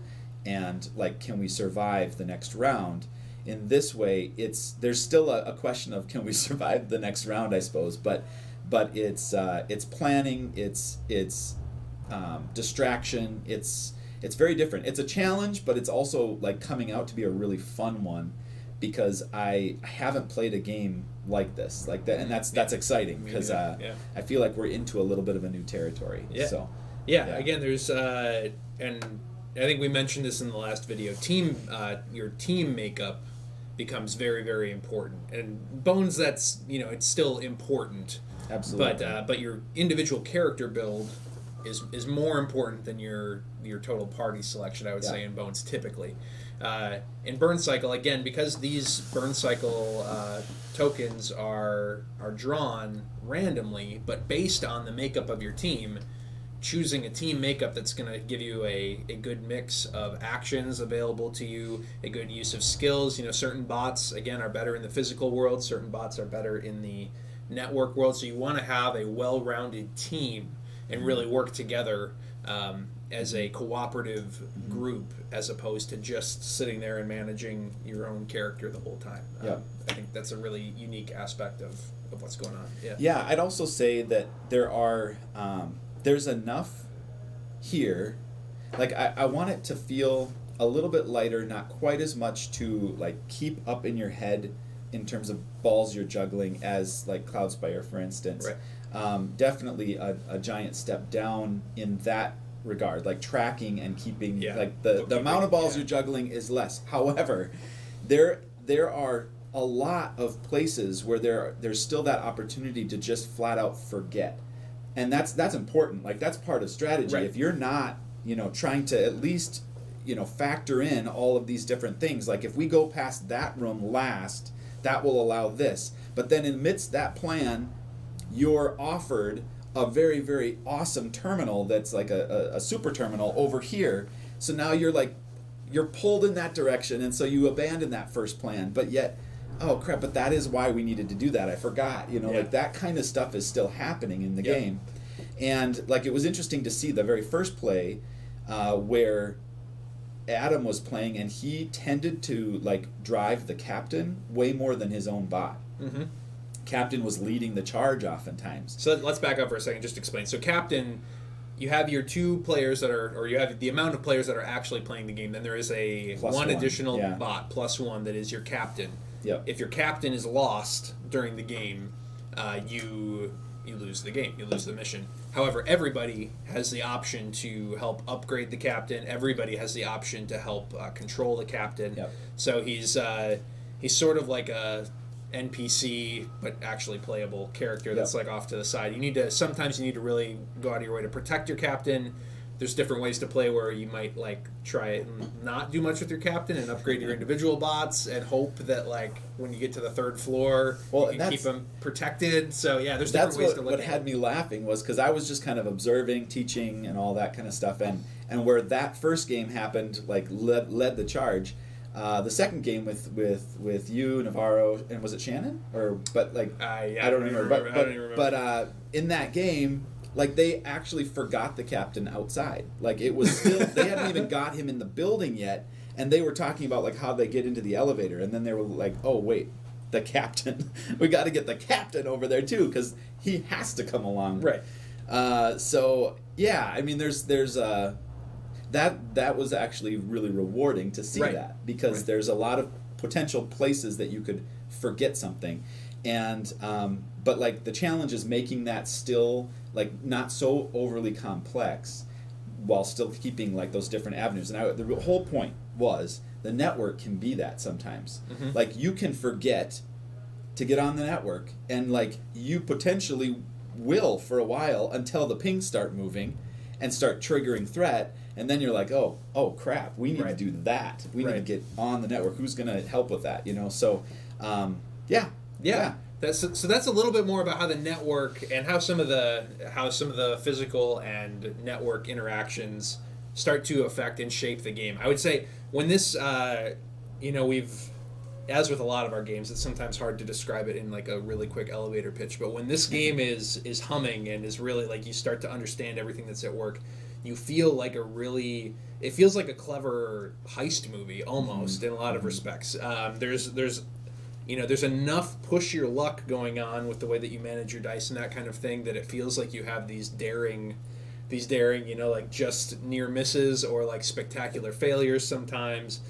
and like, can we survive the next round? In this way, there's still a question of can we survive the next round, I suppose, but it's planning, it's distraction, it's very different. It's a challenge, but it's also like coming out to be a really fun one, because I haven't played a game like this, like that, and that's exciting, because I feel like we're into a little bit of a new territory. Yeah. So yeah. Again, there's and I think we mentioned this in the last video. Your team makeup becomes very, very important. And Bones, that's it's still important. Absolutely. But your individual character build is more important than your total party selection, I would say, in Bones typically. In Burncycle, again, because these Burncycle tokens are drawn randomly, but based on the makeup of your team, choosing a team makeup that's going to give you a good mix of actions available to you, a good use of skills. Certain bots, again, are better in the physical world, certain bots are better in the network world, so you want to have a well-rounded team and really work together as a cooperative group, as opposed to just sitting there and managing your own character the whole time. I think that's a really unique aspect of what's going on. Yeah, I'd also say that there's enough here. Like, I want it to feel a little bit lighter, not quite as much to like keep up in your head in terms of balls you're juggling as like Cloudspire, for instance. Right. Definitely a giant step down in that regard, like tracking and keeping like the amount of balls you're juggling is less. However, there are a lot of places where there's still that opportunity to just flat out forget. And that's important. Like, that's part of strategy. Right. If you're not, trying to at least, factor in all of these different things. Like, if we go past that room last, that will allow this. But then amidst that plan, you're offered a very, very awesome terminal that's like a super terminal over here. So now you're pulled in that direction, and so you abandon that first plan. But yet, oh crap, but that is why we needed to do that. I forgot. Like, that kind of stuff is still happening in the game. And like, it was interesting to see the very first play where Adam was playing, and he tended to like drive the captain way more than his own bot. Mm-hmm. Captain was leading the charge oftentimes. So let's back up for a second, just explain. So Captain, you have your two players or you have the amount of players that are actually playing the game. Then there is a one additional bot plus one that is your captain. Yep. If your captain is lost during the game, you lose the game. You lose the mission. However, everybody has the option to help upgrade the captain. Everybody has the option to help control the captain. Yep. So he's sort of like a NPC, but actually playable character that's like off to the side. Sometimes you need to really go out of your way to protect your captain. There's different ways to play where you might like try and not do much with your captain and upgrade your individual bots and hope that like when you get to the third floor, you can keep them protected. So yeah, there's different ways to look at it. What had me laughing was because I was just kind of observing, teaching, and all that kind of stuff, and where that first game happened, like led the charge. The second game with you, Navarro, and was it Shannon? I don't remember. But in that game, like, they actually forgot the captain outside. Like, it was still they hadn't even got him in the building yet, and they were talking about like how they get into the elevator, and then they were like, oh wait, the captain, we got to get the captain over there too, because he has to come along. Right. So yeah, I mean, there's that was actually really rewarding to see that, because there's a lot of potential places that you could forget something, and but like the challenge is making that still like not so overly complex, while still keeping like those different avenues. And the whole point was the network can be that sometimes. Like you can forget to get on the network, and like you potentially will for a while until the pings start moving and start triggering threat, and then you're like, oh crap, we need to do that. We need to get on the network. Who's going to help with that? You know, so yeah. That's a little bit more about how the network and how some of the physical and network interactions start to affect and shape the game. I would say when this, as with a lot of our games, it's sometimes hard to describe it in like a really quick elevator pitch. But when this game is humming and is really like you start to understand everything that's at work, you feel like it feels like a clever heist movie almost in a lot of respects. There's enough push your luck going on with the way that you manage your dice and that kind of thing that it feels like you have these daring, like just near misses or like spectacular failures sometimes.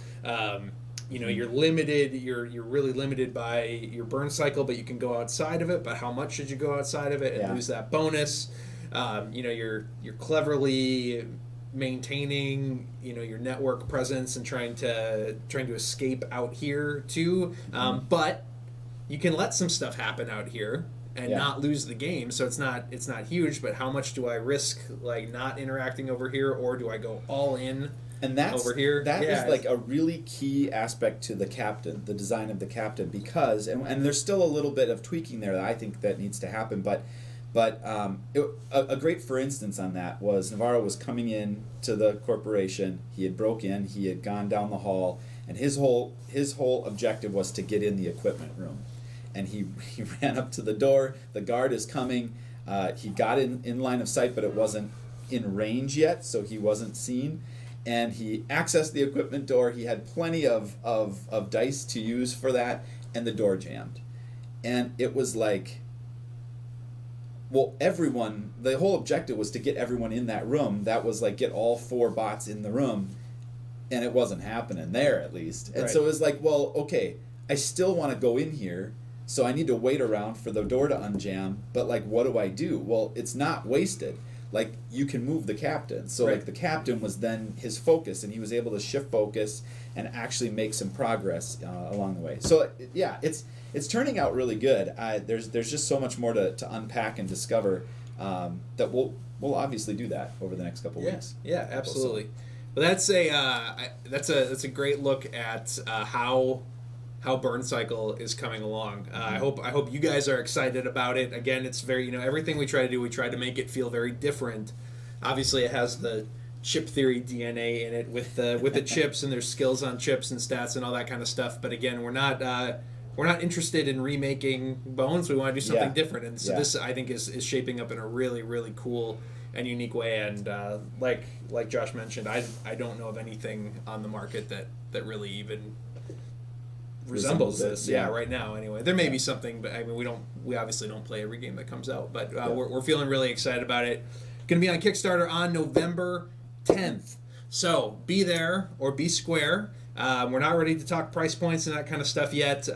You're limited. You're really limited by your Burncycle, but you can go outside of it. But how much should you go outside of it and lose that bonus? You're cleverly maintaining your network presence and trying to escape out here too. But you can let some stuff happen out here and not lose the game. So it's not huge. But how much do I risk like not interacting over here, or do I go all in? And that's over here. That is like a really key aspect to the captain, the design of the captain, because and there's still a little bit of tweaking there that I think that needs to happen. But a great for instance on that was Navarro was coming in to the corporation. He had broke in. He had gone down the hall, and his whole objective was to get in the equipment room. And he ran up to the door. The guard is coming. He got in line of sight, but it wasn't in range yet, so he wasn't seen. And he accessed the equipment door. He had plenty of dice to use for that, and the door jammed. And it was like, well, the whole objective was to get everyone in that room. That was like get all 4 bots in the room, and it wasn't happening there at least. And so it was like, well, okay, I still want to go in here, so I need to wait around for the door to unjam, but like, what do? Well, it's not wasted. Like, you can move the captain. So, like, the captain was then his focus, and he was able to shift focus and actually make some progress along the way. So, yeah, it's turning out really good. There's just so much more to unpack and discover that we'll obviously do that over the next couple weeks. Yeah, absolutely. But that's a great look at how Burncycle is coming along. I hope you guys are excited about it. Again, it's very, everything we try to do, we try to make it feel very different. Obviously, it has the chip theory DNA in it with the chips, and there's skills on chips and stats and all that kind of stuff. But again, we're not interested in remaking Bones. We want to do something different, and so this I think is shaping up in a really, really cool and unique way. And like Josh mentioned, I don't know of anything on the market that really even resembles this right now. Anyway, there may be something, but I mean we obviously don't play every game that comes out, but we're feeling really excited about it. Gonna be on Kickstarter on November 10th, so be there or be square. We're not ready to talk price points and that kind of stuff yet.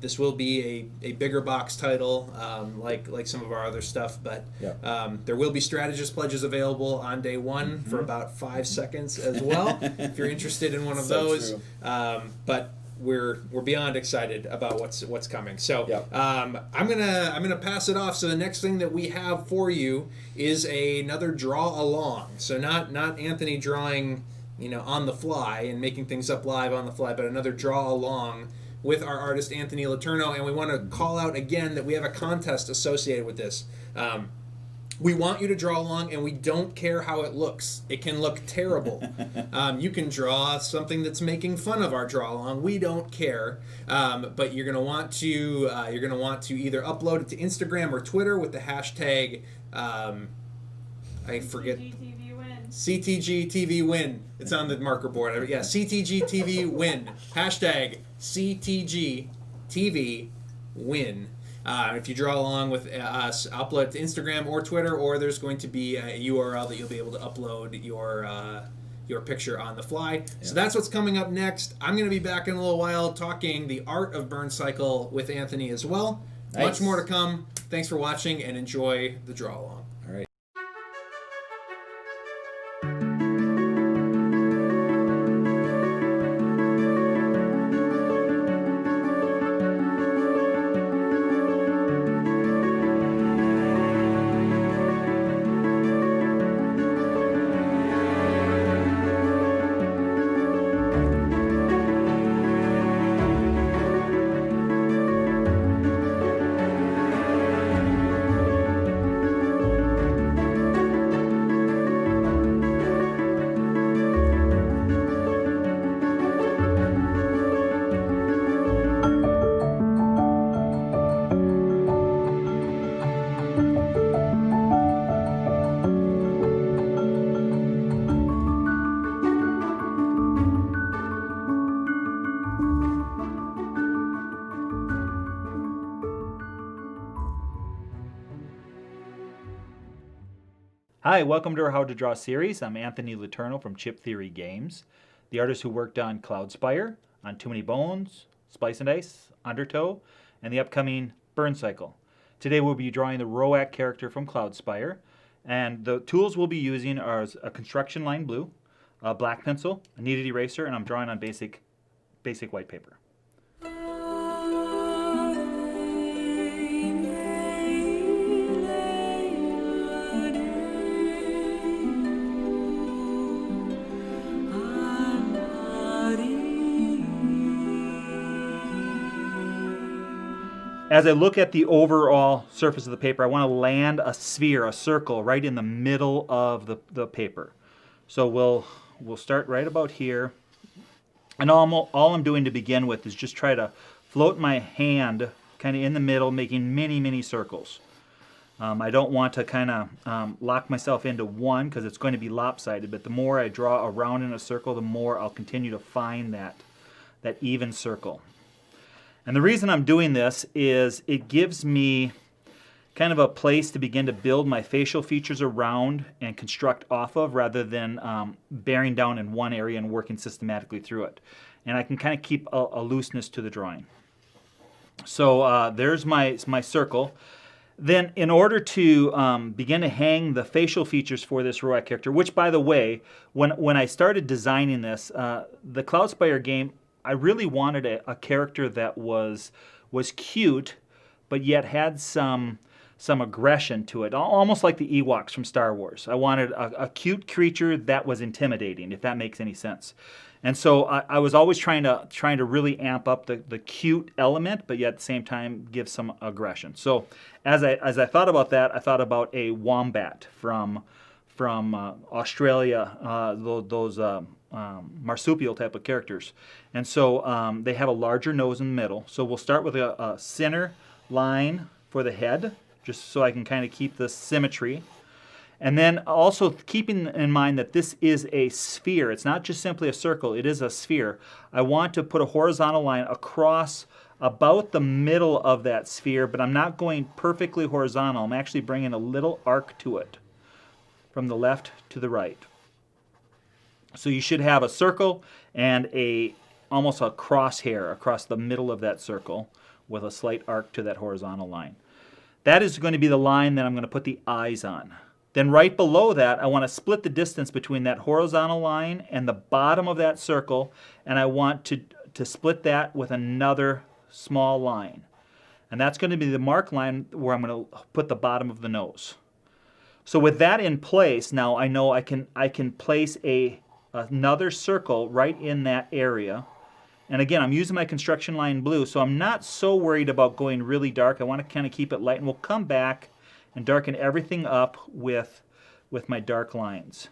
This will be a bigger box title, like some of our other stuff, but there will be strategist pledges available on day one for about 5 seconds as well, if you're interested in one of those. But we're beyond excited about what's coming. So I'm gonna pass it off. So the next thing that we have for you is another draw along. So not Anthony drawing on the fly and making things up live on the fly, but another draw along with our artist Anthony LeTourneau. And we want to call out again that we have a contest associated with this. We want you to draw along, and we don't care how it looks. It can look terrible. You can draw something that's making fun of our draw along. We don't care. But you're gonna want to either upload it to Instagram or Twitter with the hashtag I forget. CTGTV win. It's on the marker board. Yeah, CTGTV win. Hashtag CTGTV win. If you draw along with us, upload it to Instagram or Twitter, or there's going to be a URL that you'll be able to upload your picture on the fly. Yeah. So that's what's coming up next. I'm going to be back in a little while talking the art of Burncycle with Anthony as well. Nice. Much more to come. Thanks for watching and enjoy the draw along. All right. Hi, welcome to our How to Draw series. I'm Anthony LeTourneau from Chip Theory Games, the artist who worked on Cloudspire, on Too Many Bones, Splice and Dice, Undertow, and the upcoming Burncycle. Today we'll be drawing the Roac character from Cloudspire, and the tools we'll be using are a construction line blue, a black pencil, a kneaded eraser, and I'm drawing on basic white paper. As I look at the overall surface of the paper, I want to land a sphere, a circle, right in the middle of the paper. So we'll start right about here. And all I'm doing to begin with is just try to float my hand kind of in the middle, making many, many circles. I don't want to kind of lock myself into one because it's going to be lopsided, but the more I draw around in a circle, the more I'll continue to find that even circle. And the reason I'm doing this is it gives me kind of a place to begin to build my facial features around and construct off of rather than bearing down in one area and working systematically through it. And I can kind of keep a looseness to the drawing. So there's my circle. Then in order to begin to hang the facial features for this Roac character, which by the way, when I started designing this, the Cloudspire game, I really wanted a character that was cute, but yet had some aggression to it, almost like the Ewoks from Star Wars. I wanted a cute creature that was intimidating, if that makes any sense. And so I was always trying to really amp up the cute element, but yet at the same time give some aggression. So as I thought about that, I thought about a wombat from Australia, those marsupial type of characters. And so they have a larger nose in the middle. So we'll start with a center line for the head, just so I can kind of keep the symmetry. And then also keeping in mind that this is a sphere. It's not just simply a circle, it is a sphere. I want to put a horizontal line across about the middle of that sphere, but I'm not going perfectly horizontal. I'm actually bringing a little arc to it from the left to the right. So you should have a circle and almost a crosshair across the middle of that circle with a slight arc to that horizontal line. That is going to be the line that I'm going to put the eyes on. Then right below that, I want to split the distance between that horizontal line and the bottom of that circle, and I want to split that with another small line. And that's going to be the mark line where I'm going to put the bottom of the nose. So with that in place, now I know I can place another circle right in that area. And again, I'm using my construction line blue, so I'm not so worried about going really dark. I want to kind of keep it light, and we'll come back and darken everything up with my dark lines.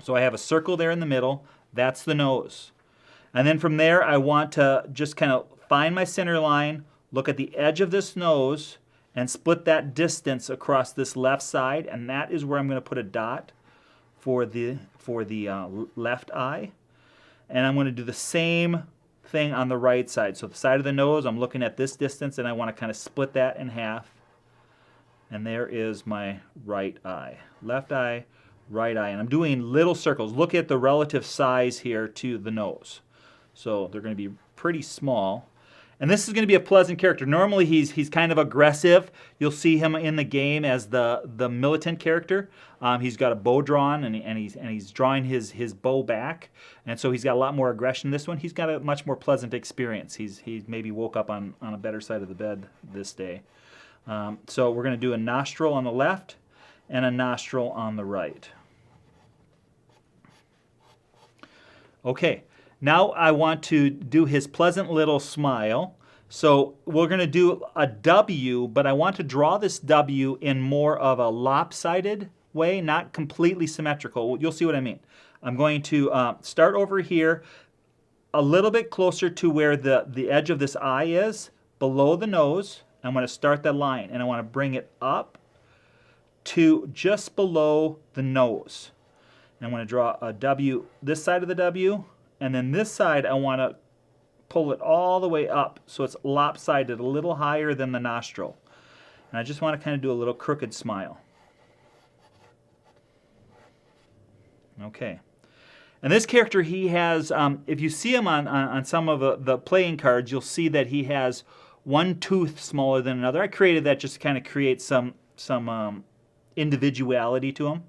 So I have a circle there in the middle. That's the nose. And then from there, I want to just kind of find my center line, look at the edge of this nose, and split that distance across this left side, and that is where I'm going to put a dot for the left eye. And I'm going to do the same thing on the right side. So the side of the nose, I'm looking at this distance, and I want to kind of split that in half. And there is my right eye. Left eye, right eye. And I'm doing little circles. Look at the relative size here to the nose. So they're going to be pretty small. And this is going to be a pleasant character. Normally he's kind of aggressive. You'll see him in the game as the militant character. He's got a bow drawn and he's drawing his bow back. And so he's got a lot more aggression. This one, he's got a much more pleasant experience. He maybe woke up on a better side of the bed this day. So we're going to do a nostril on the left and a nostril on the right. Okay. Now I want to do his pleasant little smile. So we're going to do a W, but I want to draw this W in more of a lopsided way, not completely symmetrical. You'll see what I mean. I'm going to start over here a little bit closer to where the edge of this eye is, below the nose. I'm going to start that line, and I want to bring it up to just below the nose. And I'm going to draw a W this side of the W. And then this side, I want to pull it all the way up so it's lopsided, a little higher than the nostril. And I just want to kind of do a little crooked smile. Okay. And this character, he has, if you see him on some of the playing cards, you'll see that he has one tooth smaller than another. I created that just to kind of create some individuality to him.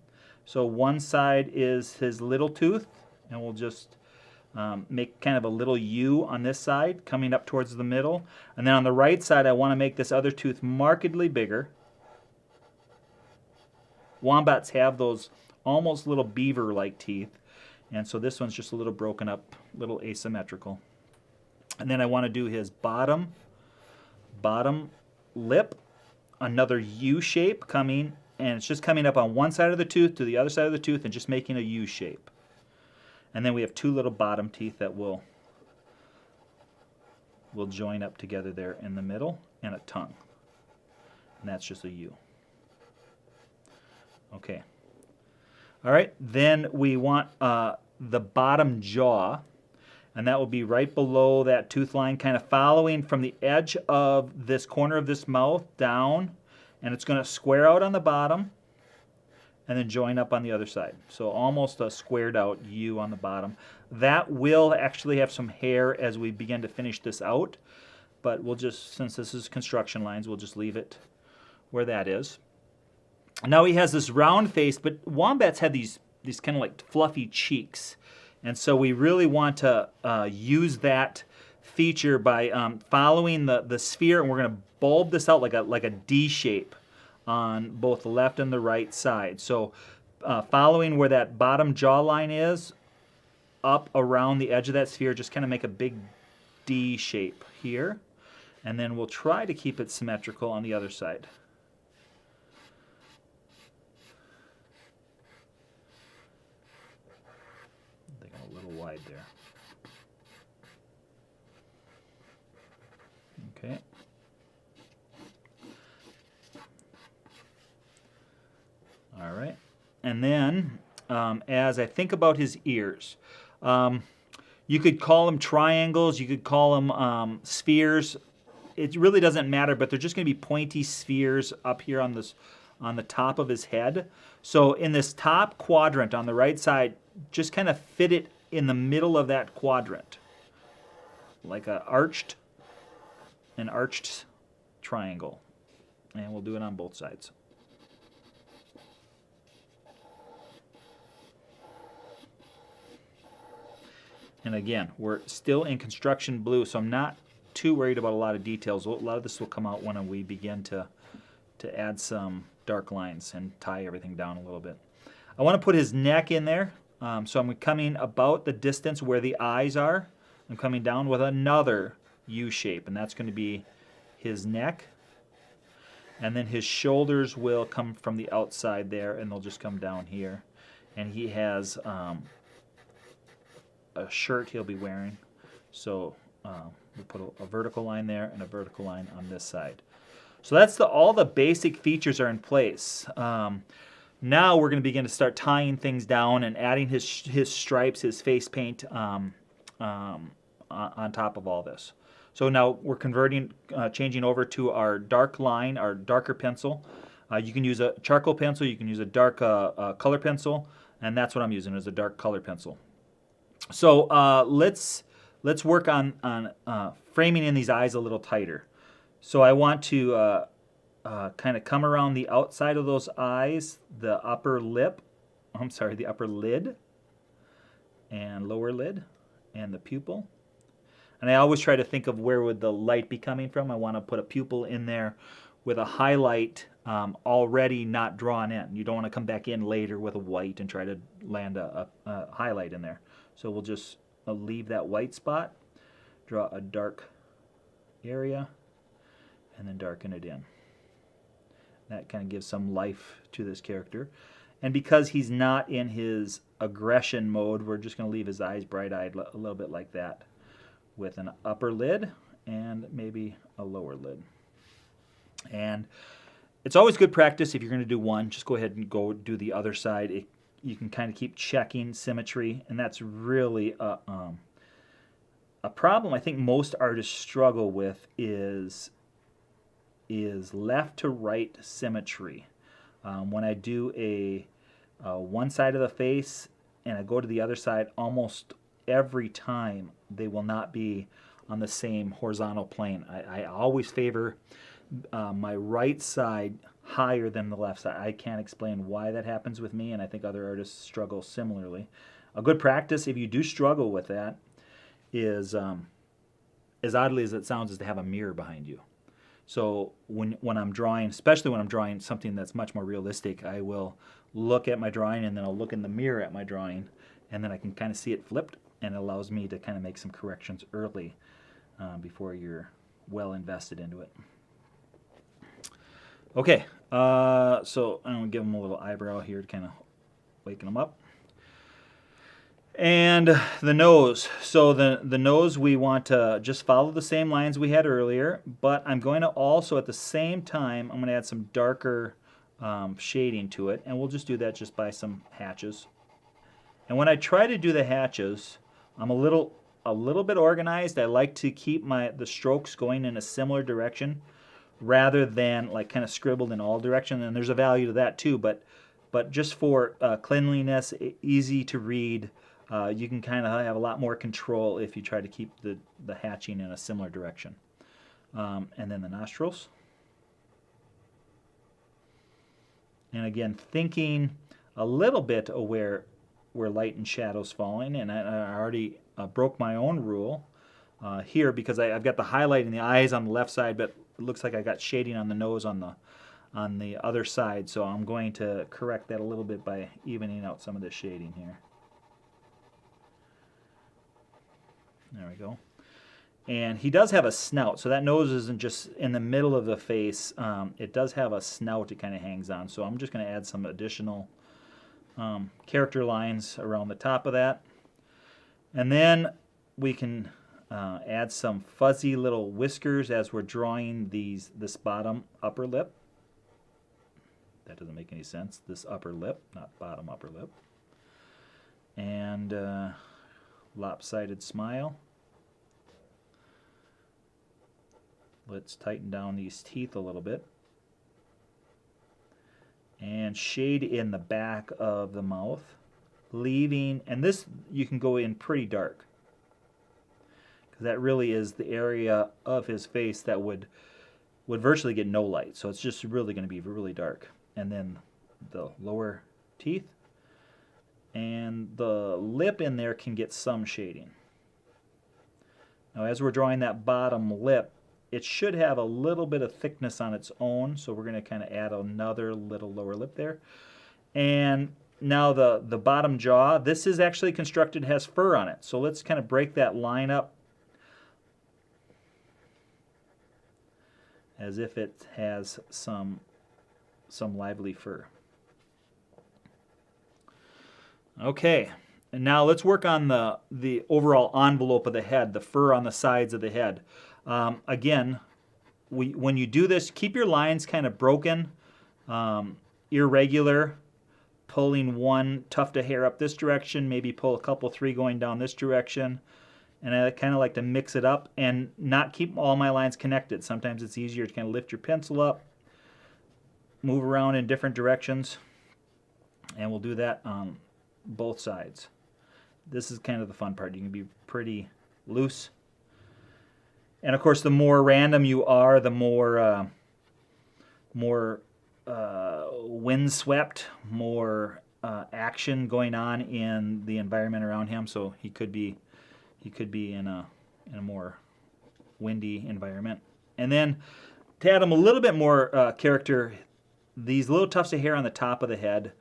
So one side is his little tooth, and we'll just make kind of a little U on this side coming up towards the middle. And then on the right side, I want to make this other tooth markedly bigger. Wombats have those almost little beaver-like teeth. And so this one's just a little broken up, little asymmetrical. And then I want to do his bottom lip, another U shape coming, and it's just coming up on one side of the tooth to the other side of the tooth and just making a U shape. And then we have two little bottom teeth that will join up together there in the middle, and a tongue. And that's just a U. Okay. All right, then we want the bottom jaw, and that will be right below that tooth line, kind of following from the edge of this corner of this mouth down, and it's going to square out on the bottom and then join up on the other side. So almost a squared out U on the bottom. That will actually have some hair as we begin to finish this out, but we'll just, since this is construction lines, we'll just leave it where that is. Now he has this round face, but wombats have these kind of like fluffy cheeks. And so we really want to use that feature by following the sphere, and we're going to bulb this out like a D shape on both the left and the right side. So following where that bottom jawline is, up around the edge of that sphere, just kind of make a big D shape here. And then we'll try to keep it symmetrical on the other side. I think I'm a little wide there. Okay. All right. And then, as I think about his ears, you could call them triangles, you could call them spheres. It really doesn't matter, but they're just going to be pointy spheres up here on the top of his head. So in this top quadrant on the right side, just kind of fit it in the middle of that quadrant, like an arched triangle. And we'll do it on both sides. And again, we're still in construction blue, so I'm not too worried about a lot of details. A lot of this will come out when we begin to add some dark lines and tie everything down a little bit. I want to put his neck in there, so I'm coming about the distance where the eyes are. I'm coming down with another U shape, and that's going to be his neck. And then his shoulders will come from the outside there, and they'll just come down here. And he has a shirt he'll be wearing, so we'll put a vertical line there and a vertical line on this side. So that's all the basic features are in place. Now we're going to begin to start tying things down and adding his stripes, his face paint on top of all this. So now we're changing over to our dark line, our darker pencil. You can use a charcoal pencil, you can use a dark color pencil, and that's what I'm using, is a dark color pencil. So let's work on framing in these eyes a little tighter. So I want to kind of come around the outside of those eyes, the upper lid, and lower lid, and the pupil. And I always try to think of where would the light be coming from. I want to put a pupil in there with a highlight already not drawn in. You don't want to come back in later with a white and try to land a highlight in there. So we'll just leave that white spot, draw a dark area, and then darken it in. That kind of gives some life to this character. And because he's not in his aggression mode, we're just going to leave his eyes bright-eyed a little bit like that, with an upper lid and maybe a lower lid. And it's always good practice if you're going to do one, just go ahead and go do the other side. You can kind of keep checking symmetry, and that's really a problem I think most artists struggle with is left to right symmetry. When I do one side of the face, and I go to the other side, almost every time they will not be on the same horizontal plane. I always favor my right side higher than the left side. I can't explain why that happens with me, and I think other artists struggle similarly. A good practice, if you do struggle with that, is, as oddly as it sounds, is to have a mirror behind you. So when I'm drawing, especially when I'm drawing something that's much more realistic, I will look at my drawing and then I'll look in the mirror at my drawing, and then I can kind of see it flipped, and it allows me to kind of make some corrections early before you're well invested into it. Okay, so I'm going to give them a little eyebrow here to kind of waken them up. And the nose. So the nose, we want to just follow the same lines we had earlier, but I'm going to also at the same time, I'm going to add some darker shading to it, and we'll just do that just by some hatches. And when I try to do the hatches, I'm a little bit organized. I like to keep the strokes going in a similar direction rather than like kind of scribbled in all directions, and there's a value to that too, but just for cleanliness, easy to read, you can kind of have a lot more control if you try to keep the hatching in a similar direction. And then the nostrils. And again, thinking a little bit of where light and shadow's falling, and I already broke my own rule here because I've got the highlight in the eyes on the left side, but it looks like I got shading on the nose on the other side, so I'm going to correct that a little bit by evening out some of the shading here. There we go. And he does have a snout, so that nose isn't just in the middle of the face. It does have a snout it kind of hangs on, so I'm just going to add some additional character lines around the top of that. And then we can add some fuzzy little whiskers as we're drawing this bottom upper lip. That doesn't make any sense. This upper lip, not bottom upper lip. And lopsided smile. Let's tighten down these teeth a little bit. And shade in the back of the mouth, leaving, and this you can go in pretty dark, because that really is the area of his face that would virtually get no light, so it's just really going to be really dark. And then the lower teeth and the lip in there can get some shading. Now as we're drawing that bottom lip, it should have a little bit of thickness on its own, so we're going to kind of add another little lower lip there. And now the bottom jaw, this is actually constructed, has fur on it, so let's kind of break that line up as if it has some lively fur. Okay, and now let's work on the overall envelope of the head, the fur on the sides of the head. Again, when you do this, keep your lines kind of broken, irregular, pulling one tuft of hair up this direction, maybe pull a couple, three going down this direction. And I kind of like to mix it up and not keep all my lines connected. Sometimes it's easier to kind of lift your pencil up, move around in different directions, and we'll do that on both sides. This is kind of the fun part. You can be pretty loose. And of course, the more random you are, the more windswept, more action going on in the environment around him. So he could be in a more windy environment. And then to add him a little bit more character, these little tufts of hair on the top of the head.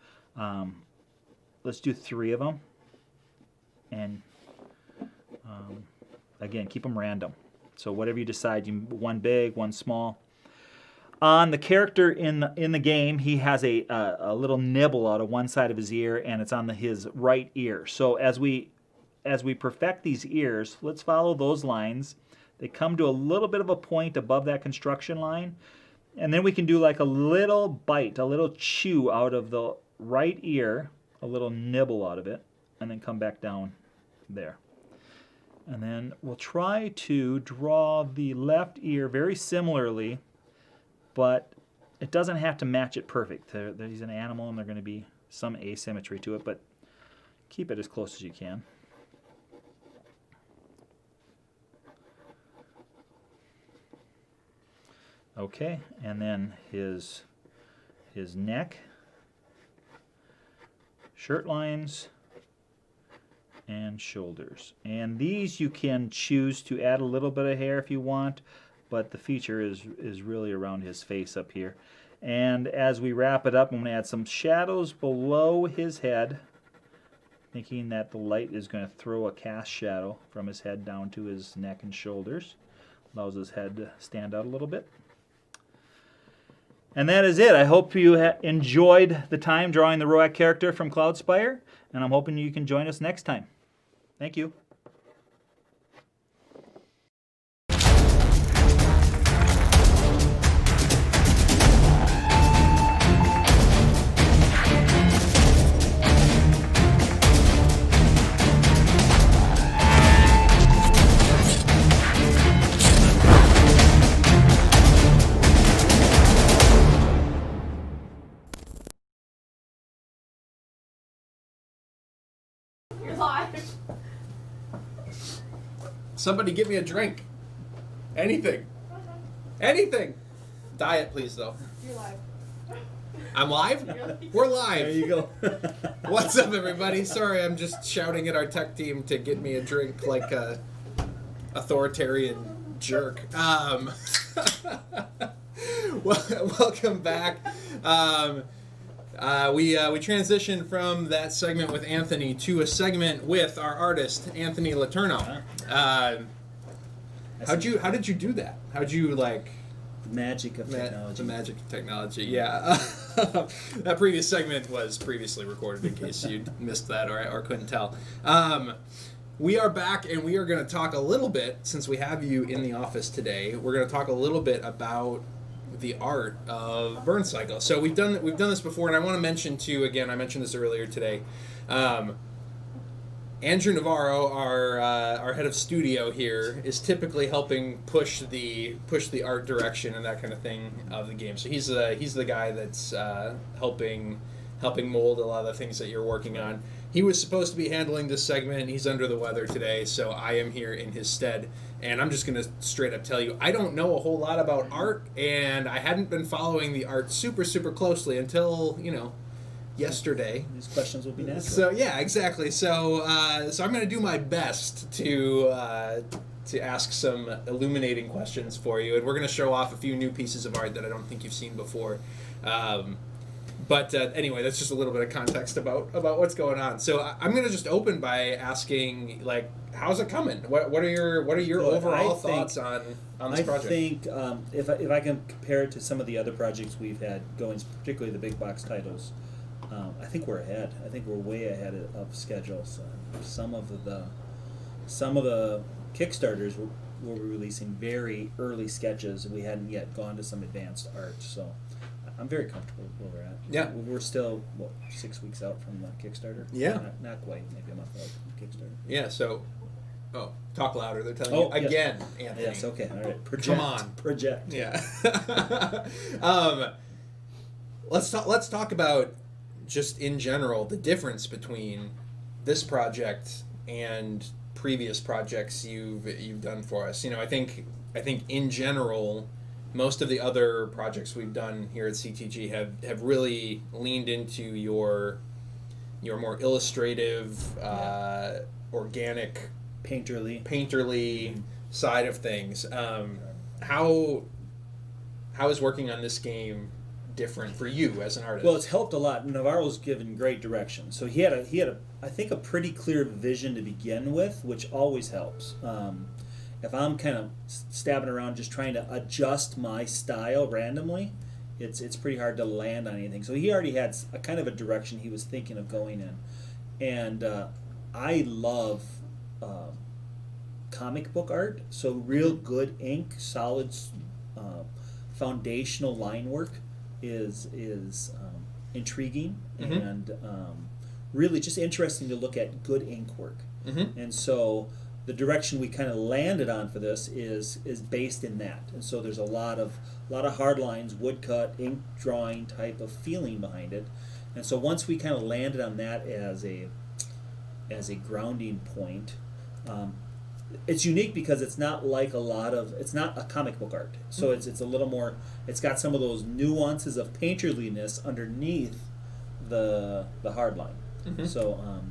Let's do 3 of them. And again, keep them random. So whatever you decide, one big, one small. On the character in the game, he has a little nibble out of one side of his ear, and it's on his right ear. So as we perfect these ears, let's follow those lines. They come to a little bit of a point above that construction line, and then we can do like a little bite, a little chew out of the right ear, a little nibble out of it, and then come back down there. And then we'll try to draw the left ear very similarly, but it doesn't have to match it perfect. He's an animal and there's going to be some asymmetry to it, but keep it as close as you can. Okay, and then his neck, shirt lines, and shoulders. And these you can choose to add a little bit of hair if you want, but the feature is really around his face up here. And as we wrap it up, I'm going to add some shadows below his head, thinking that the light is going to throw a cast shadow from his head down to his neck and shoulders. Allows his head to stand out a little bit. And that is it. I hope you enjoyed the time drawing the Roac character from Cloudspire, and I'm hoping you can join us next time. Thank you. You're live. Somebody give me a drink. Anything. Anything. Diet, please, though. You're live. I'm live? You're live. We're live. There you go. What's up, everybody? Sorry, I'm just shouting at our tech team to get me a drink like a authoritarian jerk. Welcome back. We transitioned from that segment with Anthony to a segment with our artist, Anthony LeTourneau. How did you do that? How'd you Magic of technology. the magic of technology, yeah. That previous segment was previously recorded in case you missed that or couldn't tell. We are back, and we are going to talk a little bit, since we have you in the office today, we're going to talk a little bit about the art of Burncycle. So we've done this before, and I want to mention too, again, I mentioned this earlier today, Andrew Navarro, our head of studio here, is typically helping push the art direction and that kind of thing of the game. So he's the guy that's helping mold a lot of the things that you're working on. He was supposed to be handling this segment. He's under the weather today, so I am here in his stead. And I'm just going to straight up tell you, I don't know a whole lot about art, and I hadn't been following the art super, super closely until, yesterday. These questions will be natural. So yeah, exactly. So so I'm going to do my best to ask some illuminating questions for you, and we're going to show off a few new pieces of art that I don't think you've seen before. But anyway, that's just a little bit of context about what's going on. So I'm going to just open by asking, how's it coming? What are your overall thoughts on this project? I think if I can compare it to some of the other projects we've had going, particularly the big box titles, I think we're ahead. I think we're way ahead of schedules. Some of the Kickstarters we're releasing very early sketches, and we hadn't yet gone to some advanced art. So I'm very comfortable where we're at. Yeah. We're still 6 weeks out from the Kickstarter. Yeah. Not quite. Maybe a month out from Kickstarter. Yeah. So, talk louder. They're telling you again, yes. Anthony. Yes. Okay. All right. Project. Come on. Project. Yeah. Let's talk about just in general the difference between this project and previous projects you've done for us. I think in general, most of the other projects we've done here at CTG have really leaned into your more illustrative, organic, painterly side of things. How is working on this game different for you as an artist? Well, it's helped a lot. Navarro's given great direction. So he had I think a pretty clear vision to begin with, which always helps. If I'm kind of stabbing around just trying to adjust my style randomly, it's pretty hard to land on anything. So he already had a kind of a direction he was thinking of going in. And I love comic book art, so real good ink, solid foundational line work is intriguing and really just interesting to look at good ink work. And so the direction we kind of landed on for this is based in that. And so there's a lot of hard lines, woodcut, ink drawing type of feeling behind it. And so once we kind of landed on that as a as a grounding point. It's unique because it's not like it's not a comic book art. So it's a little more, it's got some of those nuances of painterliness underneath the hard line. So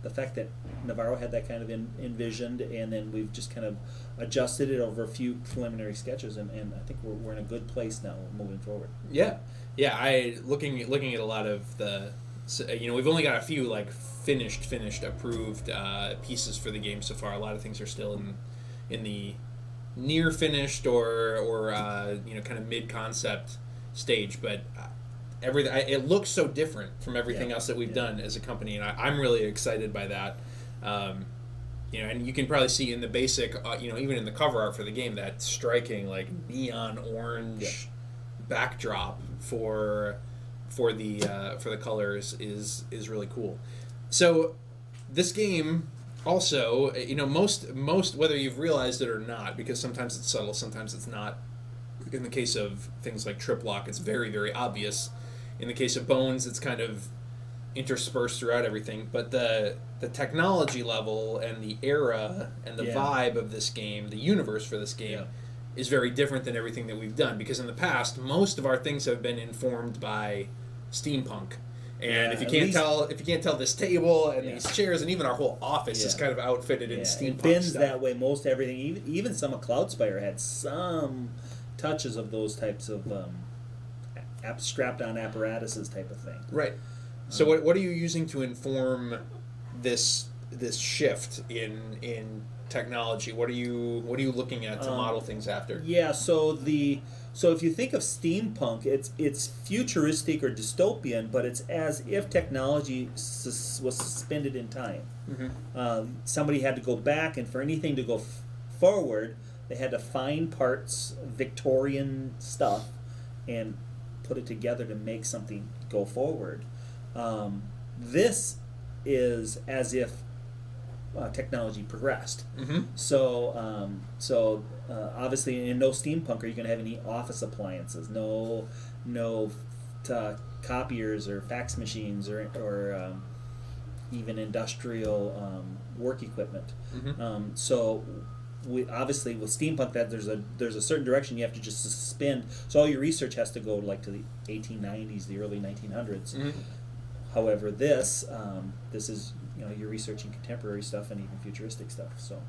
the fact that Navarro had that kind of envisioned, and then we've just kind of adjusted it over a few preliminary sketches, and I think we're in a good place now moving forward. Yeah. Looking at a lot of the, we've only got a few like finished approved pieces for the game so far. A lot of things are still in the near finished or kind of mid concept stage, but everything it looks so different from everything else that we've done as a company, and I'm really excited by that. And you can probably see in the basic, even in the cover art for the game, that striking like neon orange backdrop for the colors is really cool. So this game also, most whether you've realized it or not, because sometimes it's subtle, sometimes it's not. In the case of things like Trip Lock, it's very, very obvious. In the case of Bones, it's kind of interspersed throughout everything. But the technology level and the era and the vibe of this game, the universe for this game, is very different than everything that we've done. Because in the past, most of our things have been informed by steampunk. And if you can't tell, this table and these chairs and even our whole office is kind of outfitted in steampunk. It bends stuff. that way. Most everything, even some of Cloudspire had some touches of those types of strapped-on apparatuses type of thing. Right. So what are you using to inform this shift in technology? What are you looking at to model things after? Yeah. So if you think of steampunk, it's futuristic or dystopian, but it's as if technology was suspended in time. Somebody had to go back, and for anything to go forward, they had to find parts, Victorian stuff, and put it together to make something go forward. This is as if technology progressed. So obviously, in no steampunk are you going to have any office appliances, no copiers or fax machines or even industrial work equipment. So obviously with steampunk, that there's a certain direction you have to just suspend. So all your research has to go like to the 1890s, the early 1900s. However, this is you're researching contemporary stuff and even futuristic stuff. So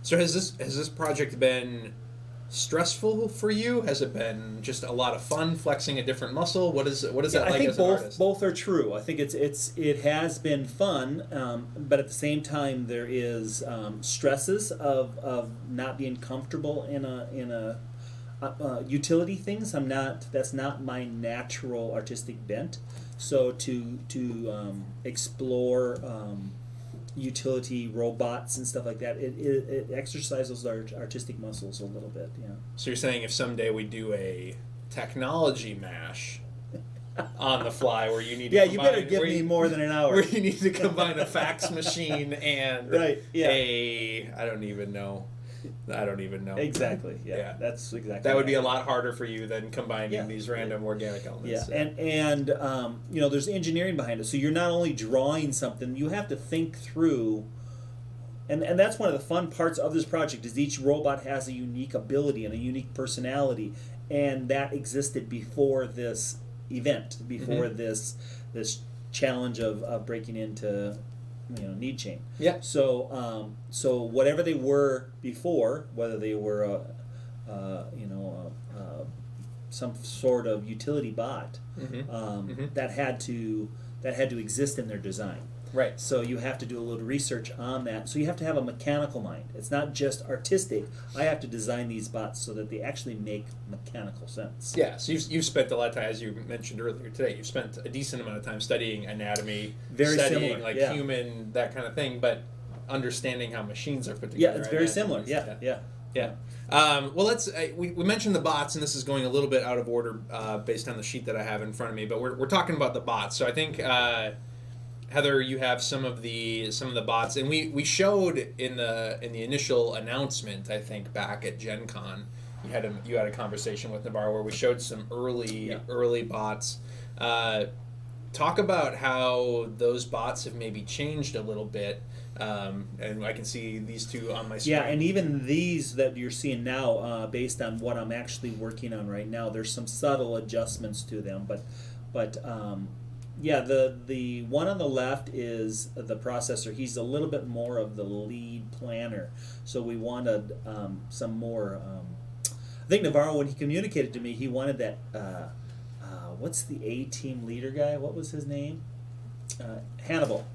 So has this project been stressful for you? Has it been just a lot of fun, flexing a different muscle? What is that like I think as an artist? both are true. I think it has been fun, but at the same time there is stresses of not being comfortable in a utility things. That's not my natural artistic bent. So to explore utility robots and stuff like that, it exercises our artistic muscles a little bit. So you're saying if someday we do a technology mash on the fly, where you need to you better give me more than an hour, where you need to combine a fax machine and I don't even know. Exactly. Yeah. That's exactly. That would be a lot harder for you than combining these random organic elements. And there's engineering behind it. So you're not only drawing something, you have to think through. And that's one of the fun parts of this project is each robot has a unique ability and a unique personality, and that existed before this event, before this challenge of breaking into need chain. So whatever they were before, whether they were some sort of utility bot, that had to exist in their design. Right. So you have to do a little research on that. So you have to have a mechanical mind. It's not just artistic. I have to design these bots so that they actually make mechanical sense. Yeah, so you've spent a lot of time, as you mentioned earlier today, you've spent a decent amount of time studying anatomy, studying similar, human, that kind of thing, but understanding how machines are put together. Yeah, it's very similar. Yeah. Well, let's. We mentioned the bots, and this is going a little bit out of order based on the sheet that I have in front of me. But we're talking about the bots. So I think Heather, you have some of the bots, and we showed in the initial announcement, I think back at Gen Con, you had a conversation with Navarro where we showed some early bots. Talk talk about how those bots have maybe changed a little bit. And I can see these two on my screen. Yeah, and even these that you're seeing now, based on what I'm actually working on right now, there's some subtle adjustments to them. But yeah, the one on the left is the processor. He's a little bit more of the lead planner. So we wanted some more. I think Navarro, when he communicated to me, he wanted that. What's the A-team leader guy? What was his name? Hannibal.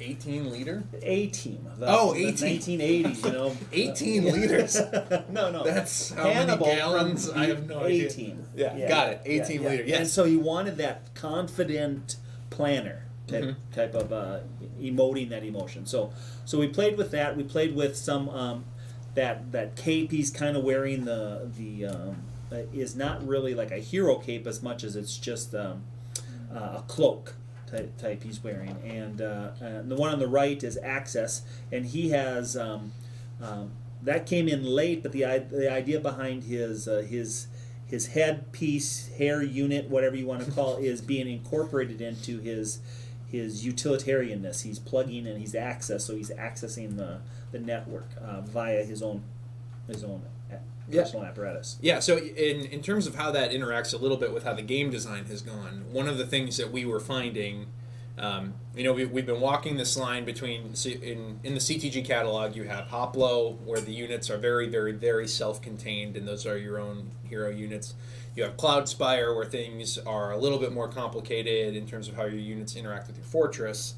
18 liter? A-team. Oh, the 18. 1980s, you know. 18 liters. No. That's how Hannibal many gallons? from I have no idea. A-team. Yeah, got it. 18 liter. Yes. And so he wanted that confident planner type of emoting that emotion. So we played with that. We played with some that cape he's kind of wearing. The is not really like a hero cape as much as it's just a cloak type he's wearing. And the one on the right is Access, and he has that came in late, but the idea behind his headpiece, hair unit, whatever you want to call it, is being incorporated into his utilitarianness. He's plugging and he's so he's accessing the network via his own personal apparatus. Yeah, so in terms of how that interacts a little bit with how the game design has gone, one of the things that we were finding, we've been walking this line between, in the CTG catalog, you have Hoplo, where the units are very, very, very self-contained, and those are your own hero units. You have Cloudspire, where things are a little bit more complicated in terms of how your units interact with your fortress.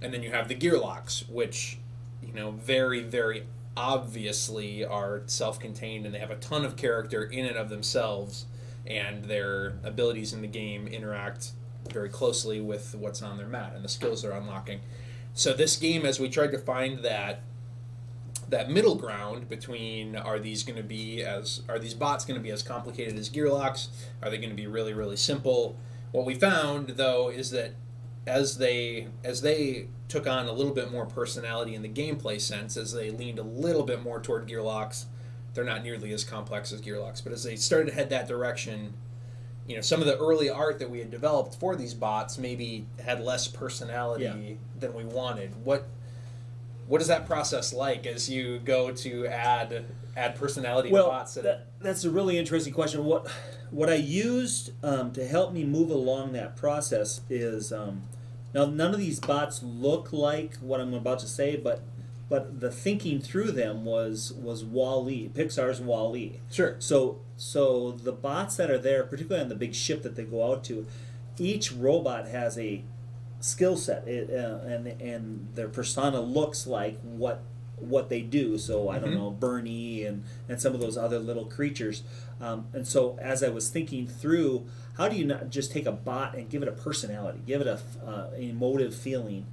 And then you have the Gearlocks, which, very, very obviously are self-contained, and they have a ton of character in and of themselves, and their abilities in the game interact very closely with what's on their mat and the skills they're unlocking. So this game, as we tried to find that middle ground between, are these bots going to be as complicated as Gearlocks? Are they going to be really, really simple? What we found, though, is that as they took on a little bit more personality in the gameplay sense, as they leaned a little bit more toward Gearlocks, they're not nearly as complex as Gearlocks. But as they started to head that direction, some of the early art that we had developed for these bots maybe had less personality than we wanted. What is that process like as you go to add personality to bots? That's a really interesting question. What I used to help me move along that process is now none of these bots look like what I'm about to say, but the thinking through them was Wall-E, Pixar's Wall-E. Sure. So the bots that are there, particularly on the big ship that they go out to, each robot has a skill set, and their persona looks like what they do. So I don't know, Bernie and some of those other little creatures. And so as I was thinking through, how do you not just take a bot and give it a personality, give it an emotive feeling?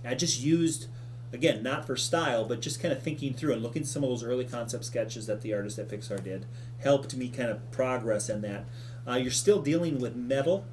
I just used, again, not for style, but just kind of thinking through and looking at some of those early concept sketches that the artist at Pixar did, helped me kind of progress in that. You're still dealing with metal,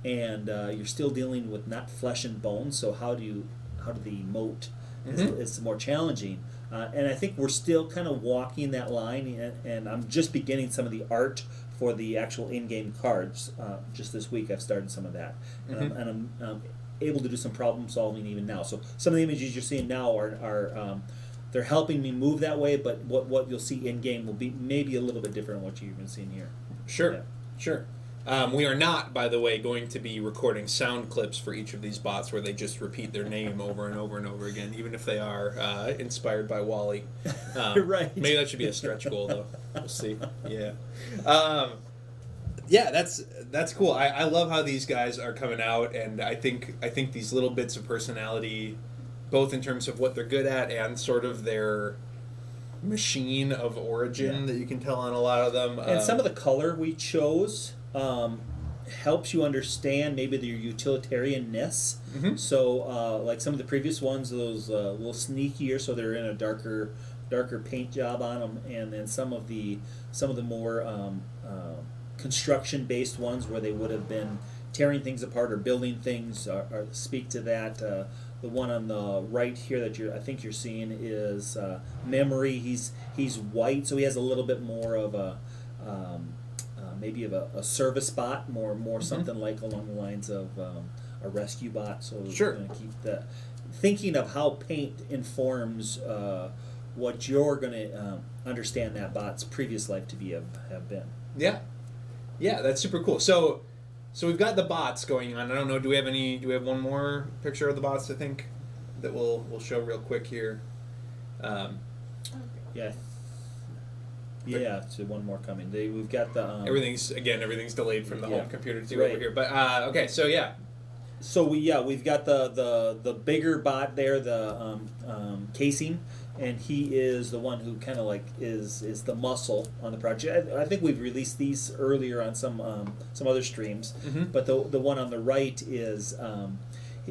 and you're still dealing with not flesh and bone. So how do the emote is more challenging. And I think we're still kind of walking that line, and I'm just beginning some of the art for the actual in-game cards. Just this week I've started some of that, and I'm able to do some problem solving even now. So some of the images you're seeing now are they're helping me move that way, but what you'll see in-game will be maybe a little bit different than what you've been seeing here. Sure. We are not, by the way, going to be recording sound clips for each of these bots where they just repeat their name over and over and over again, even if they are inspired by Wall-E. Right. Maybe that should be a stretch goal, though. We'll see. Yeah. That's cool. I love how these guys are coming out, and I think these little bits of personality, both in terms of what they're good at and sort of their machine of origin that you can tell on a lot of them. And some of the color we chose helps you understand maybe their utilitarianness. So like some of the previous ones, those a little sneakier, so they're in a darker paint job on them, and then some of the more construction based ones where they would have been tearing things apart or building things are speak to that. The one on the right here that I think you're seeing is Memory. He's white, so he has a little bit more of a maybe of a service bot, more something like along the lines of a rescue bot. So Sure. going to keep the thinking of how paint informs what you're going to understand that bot's previous life to be have been. Yeah, yeah, that's super cool. So we've got the bots going on. I don't know. Do we have one more picture of the bots? I think that we'll show real quick here. Yeah. Yeah, so one more coming. We've got the Everything's delayed from the Yeah. home computer too Right. over here. But okay, so yeah, So we've got the bigger bot there, the casing, and he is the one who kind of like is the muscle on the project. I think we've released these earlier on some other streams, but the one on the right is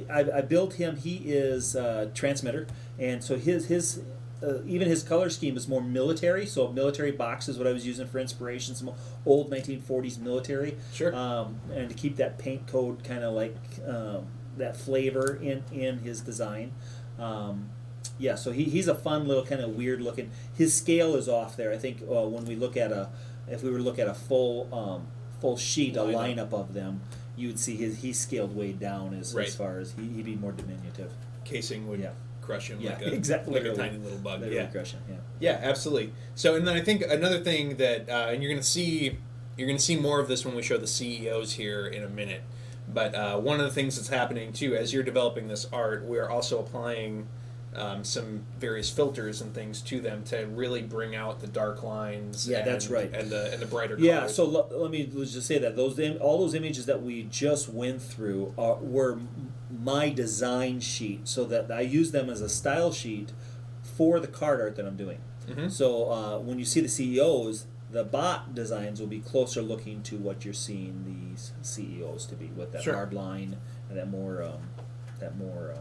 I built him. He is transmitter, and so his even his color scheme is more military. So military box is what I was using for inspiration. Some old 1940s military. Sure. And to keep that paint code kind of like that flavor in his design. Yeah, so he's a fun little kind of weird looking. His scale is off there. I think when we look at if we were to look at a full sheet, a lineup of them, you would see he's scaled way down as far as he'd be more diminutive. casing would crush him like exactly. a tiny little bug. Literally crush him. Yeah. Yeah, absolutely. So, and then I think another thing that, and you're gonna see more of this when we show the CEOs here in a minute. But one of the things that's happening too, as you're developing this art, we are also applying some various filters and things to them to really bring out the dark lines. Yeah, that's right. And the brighter colors. Yeah, so let's just say that all those images that we just went through were my design sheet, so that I use them as a style sheet for the card art that I'm doing. So when you see the CEOs, the bot designs will be closer looking to what you're seeing these CEOs to be, with that hard line and that more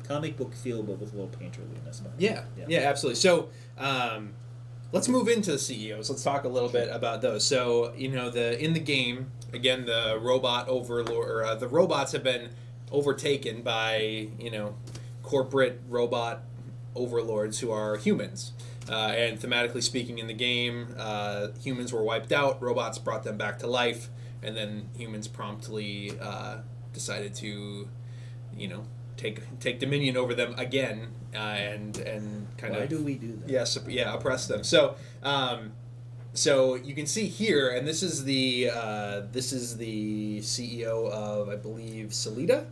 comic book feel, but with a little painterliness. Yeah, absolutely. So let's move into the CEOs. Let's talk a little bit about those. So in the game, again, the robot overlord, or the robots have been overtaken by corporate robot overlords who are humans. And thematically speaking, in the game, humans were wiped out, robots brought them back to life, and then humans promptly decided to, take dominion over them again, and kind of. Why do we do that? Oppress them. So, so you can see here, and this is the CEO of, I believe, Solida,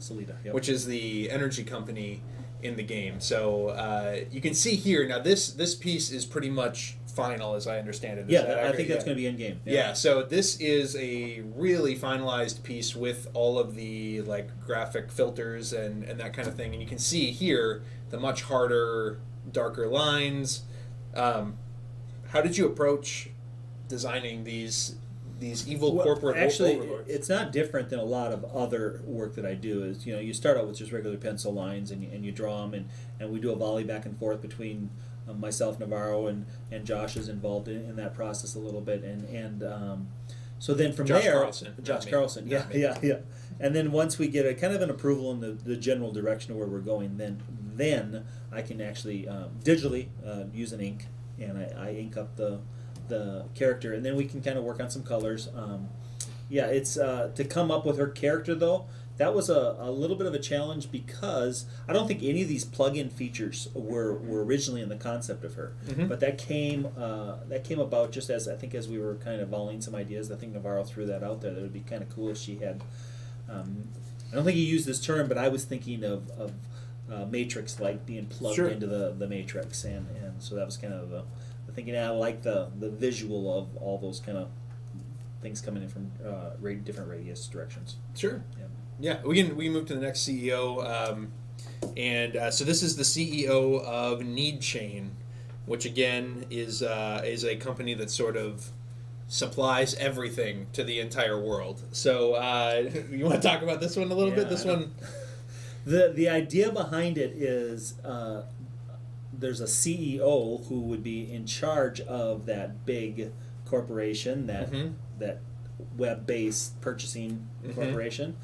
Yep. which is the energy company in the game. So you can see here now. This piece is pretty much final, as I understand it. Is that I accurate? think that's going to be in game. Yeah. So this is a really finalized piece with all of the graphic filters and that kind of thing. And you can see here the much harder, darker lines. How did you approach designing these evil corporate overlords? It's not different than a lot of other work that I do. Is you start out with just regular pencil lines and you draw them, and we do a volley back and forth between myself, Navarro, and Josh is involved in that process a little bit, and so then from Josh there, Carlson, yeah. And then once we get a kind of an approval in the general direction of where we're going, then I can actually digitally use an ink, and I ink up the character, and then we can kind of work on some colors. It's to come up with her character, though. That was a little bit of a challenge, because I don't think any of these plug-in features were originally in the concept of her, but that came about just as we were kind of volleying some ideas. I think Navarro threw that out there. That it would be kind of cool if she had. I don't think he used this term, but I was thinking of Matrix, like being plugged into the Matrix, and so that was kind of the thinking. I like the visual of all those kind of things coming in from different radius directions. Sure. Yeah, we can move to the next CEO, and so this is the CEO of Need Chain, which again is a company that sort of supplies everything to the entire world. So you want to talk about this one a little bit? This one. The idea behind it is there's a CEO who would be in charge of that big corporation, that web-based purchasing corporation.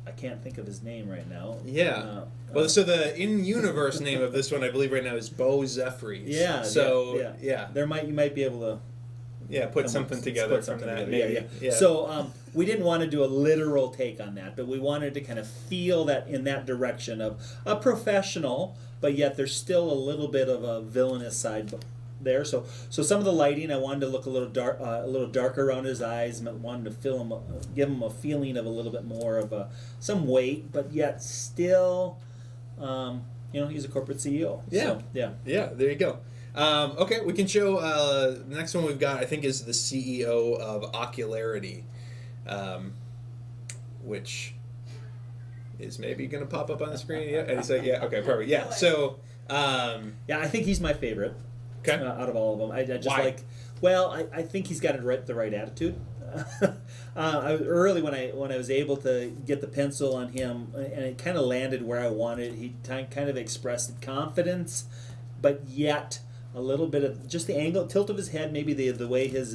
I can't think of his name right now. Yeah. Well, so the in-universe name of this one, I believe, right now is Bo Zephyrs. Yeah. So you might be able to put something together from that. Maybe. Yeah. So we didn't want to do a literal take on that, but we wanted to kind of feel that in that direction of a professional, but yet there's still a little bit of a villainous side there. So some of the lighting, I wanted to look a little darker around his eyes. I wanted to give him a feeling of a little bit more of some weight, but yet still, he's a corporate CEO. Yeah. So, yeah. Yeah. There you go. Okay, we can show the next one we've got. I think is the CEO of Ocularity, which is maybe going to pop up on the screen. Yeah, and he's like, yeah, okay, perfect. Yeah, so I think he's my favorite. Okay. Out of all of them, I just Why? I think he's got the right attitude. Early when I was able to get the pencil on him, and it kind of landed where I wanted. He kind of expressed confidence, but yet a little bit of just the tilt of his head, maybe the way his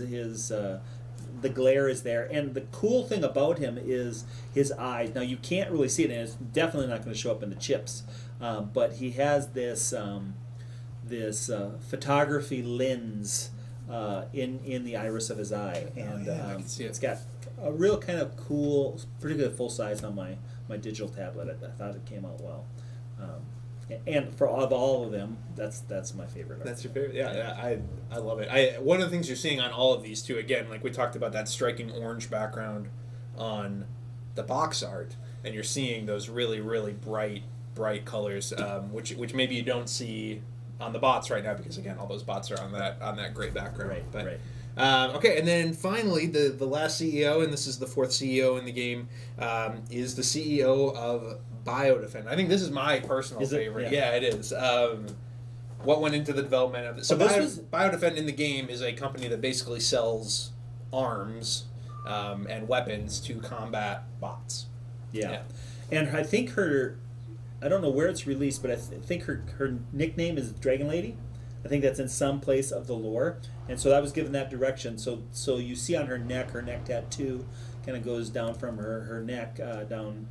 the glare is there. And the cool thing about him is his eyes. Now you can't really see it, and it's definitely not going to show up in the chips. But he has this photography lens in the iris of his eye, and I can see it. It's got a real kind of cool, particularly full size on my digital tablet. I thought it came out well. And of all of them, that's my favorite. That's your favorite? Yeah, I love it. One of the things you're seeing on all of these too, again, like we talked about that striking orange background on the box art, and you're seeing those really, really bright colors, which maybe you don't see on the bots right now, because again, all those bots are on that gray background. Right. Okay, and then finally, the last CEO, and this is the fourth CEO in the game, is the CEO of Biodefend. I think this is my personal favorite. Yeah, it is. What went into the development of it? So Biodefend in the game is a company that basically sells arms and weapons to combat bots. Yeah. And I think I don't know where it's released, but I think her nickname is Dragon Lady. I think that's in some place of the lore, and so that was given that direction. So you see on her neck tattoo kind of goes down from her neck down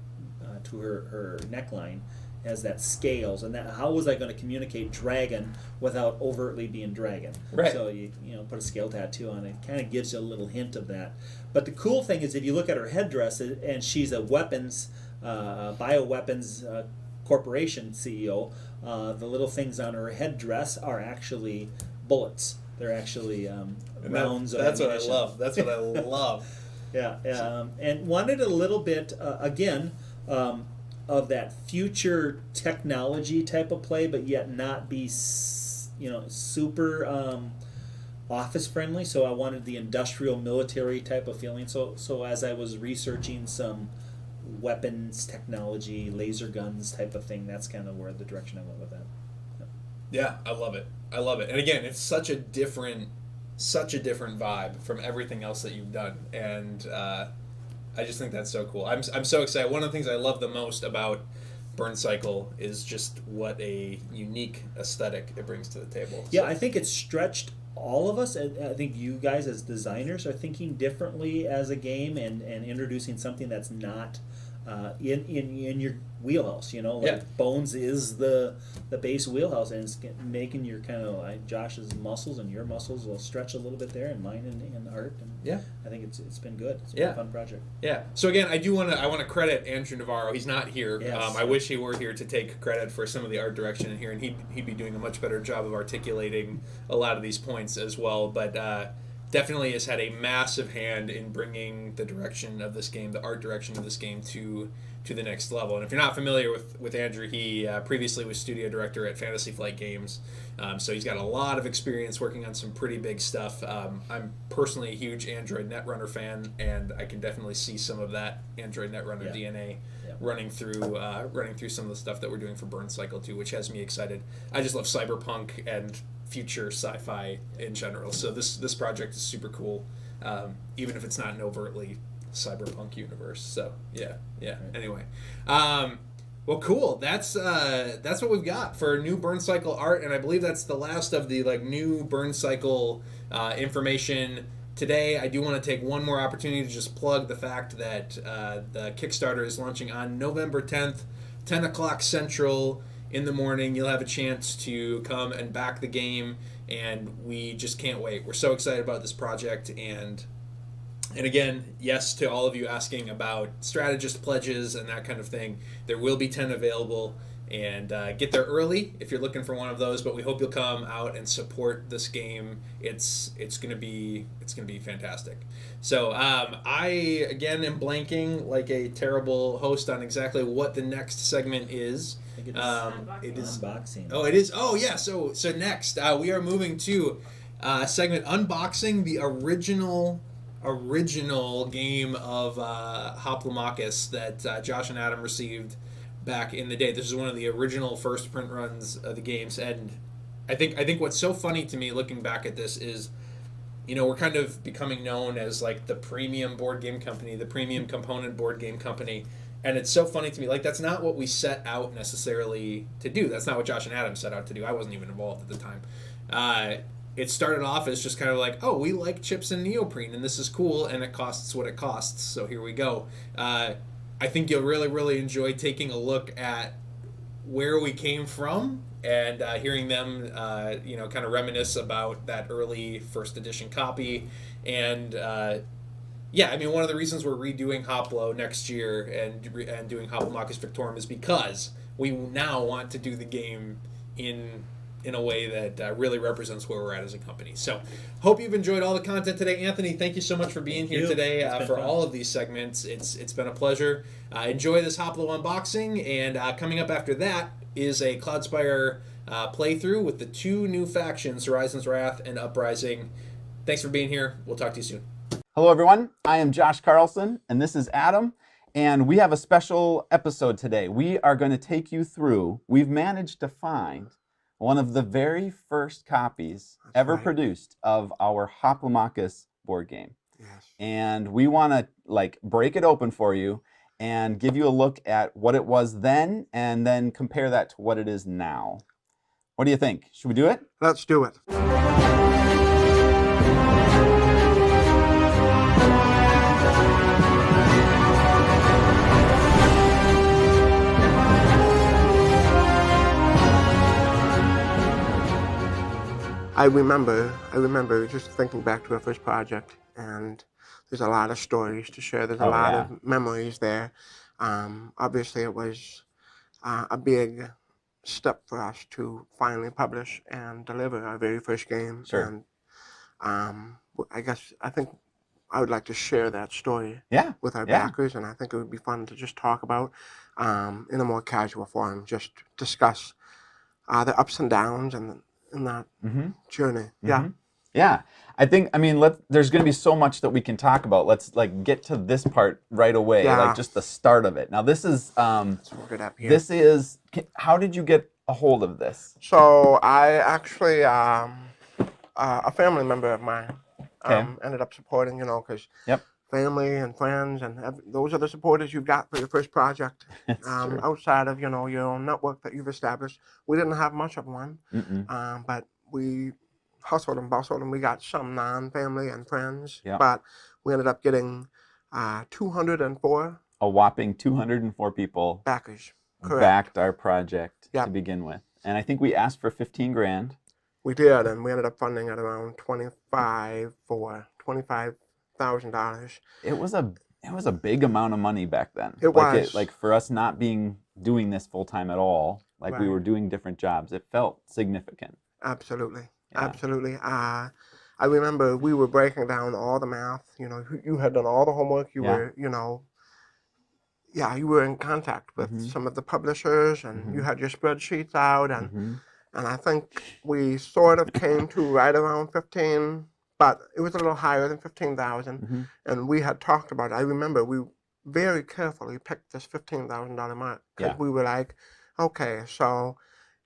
to her neckline, has that scales, and that how was I going to communicate dragon without overtly being dragon? Right. So you put a scale tattoo on it, kind of gives you a little hint of that. But the cool thing is if you look at her headdress, and she's a bioweapons corporation CEO, the little things on her headdress are actually bullets. They're actually rounds of That's ammunition. what I love. That's what I love. And wanted a little bit, again, of that future technology type of play, but yet not be, super office friendly. So I wanted the industrial military type of feeling. So as I was researching some weapons technology, laser guns type of thing, that's kind of where the direction I went with that. Yeah, I love it. And again, it's such a different vibe from everything else that you've done, and I just think that's so cool. I'm so excited. One of the things I love the most about Burncycle is just what a unique aesthetic it brings to the table. Yeah, I think it's stretched all of us. I think you guys as designers are thinking differently as a game and introducing something that's not in your wheelhouse. Bones is the base wheelhouse, and it's making your kind of like Josh's muscles and your muscles will stretch a little bit there, and mine in art. And yeah, I think it's been good. It's been a fun project. Yeah. So again, I want to credit Andrew Navarro. He's not here. Yes. I wish he were here to take credit for some of the art direction in here, and he'd be doing a much better job of articulating a lot of these points as well. But definitely has had a massive hand in bringing the direction of this game, the art direction of this game, to the next level. And if you're not familiar with Andrew, he previously was studio director at Fantasy Flight Games, so he's got a lot of experience working on some pretty big stuff. I'm personally a huge Android Netrunner fan, and I can definitely see some of that Android Netrunner DNA running through some of the stuff that we're doing for Burncycle too, which has me excited. I just love cyberpunk and future sci-fi in general, so this project is super cool, even if it's not an overtly cyberpunk universe. So yeah. Anyway, well, cool. That's what we've got for new Burncycle art, and I believe that's the last of the new Burncycle information today. I do want to take one more opportunity to just plug the fact that the Kickstarter is launching on November 10th, 10 o'clock Central in the morning. You'll have a chance to come and back the game and we just can't wait. We're so excited about this project, and again, yes to all of you asking about strategist pledges and that kind of thing. There will be 10 available, and get there early if you're looking for one of those. But we hope you'll come out and support this game. It's gonna be fantastic. So I again am blanking like a terrible host on exactly what the next segment is. I think It is unboxing. Oh, it is. Oh, yeah. So next we are moving to segment unboxing the original game of Hoplomachus that Josh and Adam received back in the day. This is one of the original first print runs of the games, and I think what's so funny to me looking back at this is, we're kind of becoming known as like the premium board game company, the premium component board game company, and it's so funny to me. Like, that's not what we set out necessarily to do. That's not what Josh and Adam set out to do. I wasn't even involved at the time. It started off as just kind of like, oh, we like chips and neoprene, and this is cool, and it costs what it costs, so here we go. I think you'll really, really enjoy taking a look at where we came from and hearing them, kind of reminisce about that early first edition copy. And one of the reasons we're redoing Hoplo next year and doing Hoplomachus Victorum is because we now want to do the game in a way that really represents where we're at as a company. So hope you've enjoyed all the content today. Anthony, thank you so much for being here today for all of these segments. It's been a pleasure. Enjoy this Hoplo unboxing, and coming up after that is a Cloudspire playthrough with the 2 new factions, Horizon's Wrath and Uprising. Thanks for being here. We'll talk to you soon. Hello, everyone. I am Josh Carlson, and this is Adam. And we have a special episode today. We are going to take you through, we've managed to find one of the very first copies ever produced of our Hoplomachus board game. Yes. And we want to break it open for you and give you a look at what it was then, and then compare that to what it is now. What do you think? Should we do it? Let's do it. I remember just thinking back to our first project, and there's a lot of stories to share. There's a lot of memories there. Obviously, it was a big step for us to finally publish and deliver our very first game. Sure. And I think I would like to share that story with our backers, and I think it would be fun to just talk about in a more casual forum, just discuss the ups and downs and in that journey. Yeah, I think, there's going to be so much that we can talk about. Let's get to this part right away, just the start of it. Now, this is, That's what we're good at here. How did you get a hold of this? So I actually, a family member of mine ended up supporting, because family and friends, and those are the supporters you've got for your first project. Outside of, your own network that you've established. We didn't have much of one, but we hustled and bustled, and we got some non-family and friends, but we ended up getting 204. A whopping 204 people backers. Backed our project to begin with. And I think we asked for 15 grand. We did, and we ended up funding at around $25,000. It was a big amount of money back then. It was. For us not doing this full time at all, we were doing different jobs, it felt significant. Absolutely. Absolutely. I remember we were breaking down all the math. You had done all the homework. You were, you were in contact with some of the publishers, and you had your spreadsheets out, and I think we sort of came to right around 15, but it was a little higher than 15,000, and we had talked about it. I remember we very carefully picked this $15,000 mark, because we were like, okay, so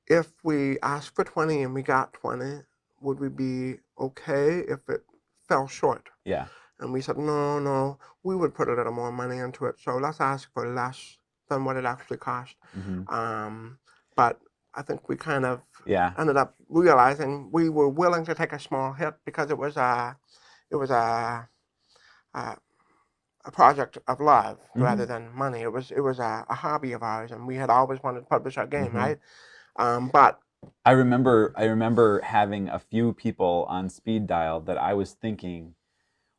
if we asked for 20 and we got 20, would we be okay if it fell short? Yeah. And we said, no, we would put a little more money into it, so let's ask for less than what it actually cost. But I think we kind of ended up realizing we were willing to take a small hit, because it was a project of love rather than money. It was a hobby of ours, and we had always wanted to publish our game, right? But I remember having a few people on speed dial that I was thinking,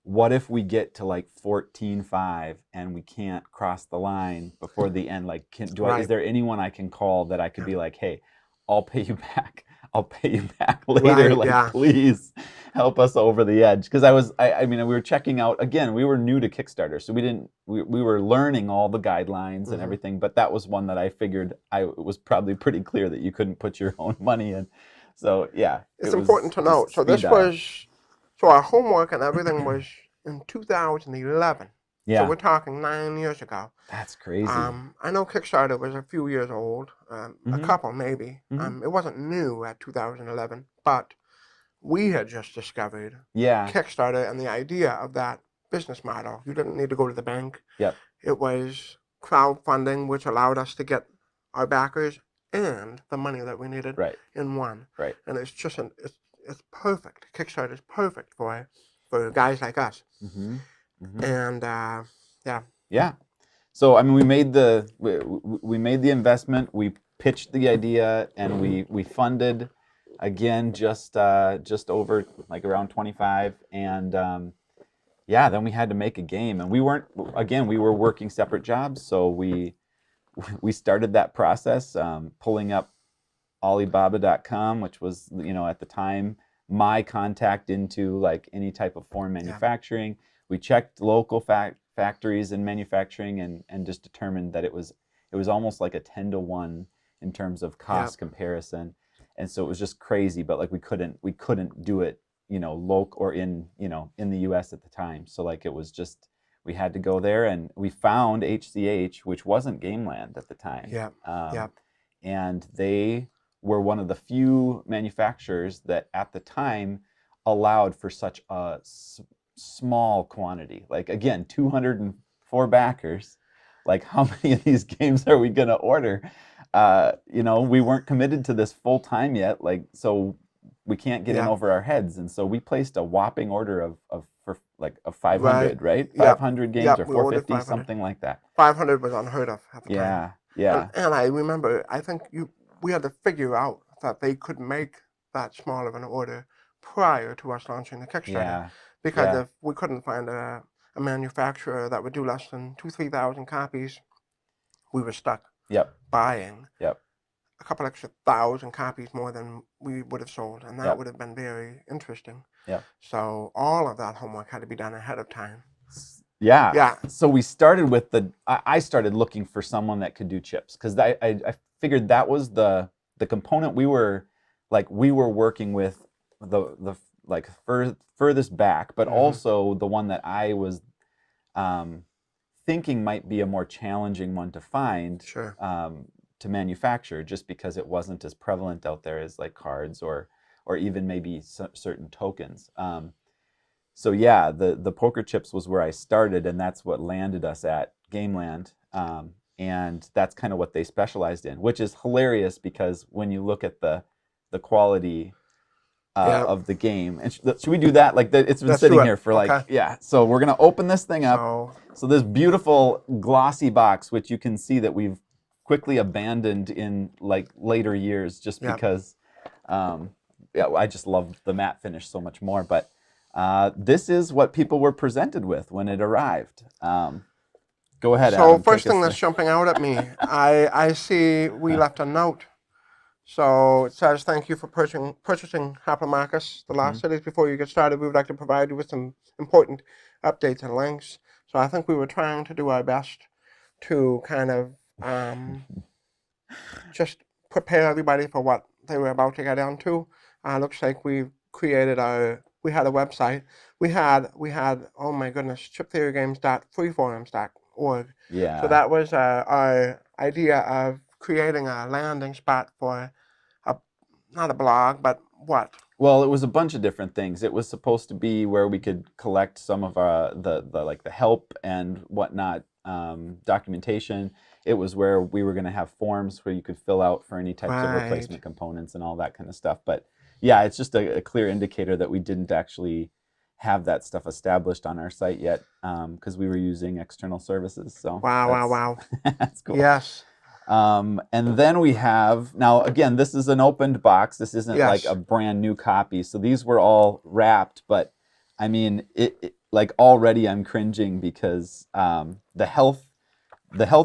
what if we get to like 14.5 and we can't cross the line before the end? Like, is Right. there anyone I can call that I could be like, hey, I'll pay you back. I'll pay you back later. Right, Like, yeah. please help us over the edge. Because I mean, we were checking out, again, we were new to Kickstarter. So we were learning all the guidelines and everything. But that was one that I figured it was probably pretty clear that you couldn't put your own money in. So, yeah. It's it was important to note. just So speed this dial. was, so our homework and everything was in 2011. Yeah. So we're talking 9 years ago. That's crazy. I know Kickstarter was a few years old, a couple maybe. It wasn't new at 2011, but we had just discovered Yeah. Kickstarter and the idea of that business model. You didn't need to go to the bank. Yep. It was crowdfunding, which allowed us to get our backers and the money that we needed Right. in one. Right. And it's just it's perfect. Kickstarter is perfect for guys like us. And yeah. Yeah. So I mean, we made the investment. We pitched the idea, and we funded again just over like around 25, and yeah, then we had to make a game, and we were working separate jobs, so we started that process, pulling up Alibaba.com, which was, at the time, my contact into like any type of foreign manufacturing. We checked local factories and manufacturing, and just determined that it was almost like a 10-to-1 in terms of cost comparison. And so it was just crazy, but like we couldn't do it, local or in the US at the time. So like it was just, we had to go there, and we found HCH, which wasn't Gameland at the time. And they were one of the few manufacturers that at the time allowed for such a small quantity. Like, again, 204 backers. Like, how many of these games are we going to order? We weren't committed to this full time yet. Like, so we can't get in over our heads. And so we placed a whopping order of 500, right? 500 games or 450, something like that. 500 was unheard of at the time. Yeah. And I remember, I think we had to figure out that they could make that small of an order prior to us launching the Kickstarter. Because if we couldn't find a manufacturer that would do less than 2,000-3,000 copies, we were stuck buying a couple extra thousand copies more than we would have sold, and that would have been very interesting. So all of that homework had to be done ahead of time. So we started with I started looking for someone that could do chips, because I figured that was the component we were working with the furthest back, but also the one that I was thinking might be a more challenging one to find to manufacture, just because it wasn't as prevalent out there as like cards or even maybe certain tokens. So yeah, the poker chips was where I started, and that's what landed us at Gameland. And that's kind of what they specialized in, which is hilarious, because when you look at the quality of the game, and should we do that? Like, it's been sitting here for so we're gonna open this thing up. So this beautiful glossy box, which you can see that we've quickly abandoned in like later years, just because I just love the matte finish so much more. But this is what people were presented with when it arrived. Go ahead, So Adam, first thing that's jumping out at me, I see we left a note. So it says, thank you for purchasing Hoplomachus. The last cities before you get started, we would like to provide you with some important updates and links. So I think we were trying to do our best to kind of just prepare everybody for what they were about to get into. Looks like we had a website. We had oh my goodness, chiptheorygames.freeforums.org. So that was our idea of creating a landing spot for not a blog, but what? Well, it was a bunch of different things. It was supposed to be where we could collect some of the help and whatnot, documentation. It was where we were going to have forms where you could fill out for any types of replacement components and all that kind of stuff. But yeah, it's just a clear indicator that we didn't actually have that stuff established on our site yet, because we were using external services. So wow. that's cool. Yes. And then we have, now again, this is an opened box. This isn't Yes. like a brand new copy. So these were all wrapped, but I mean, like already I'm cringing because the health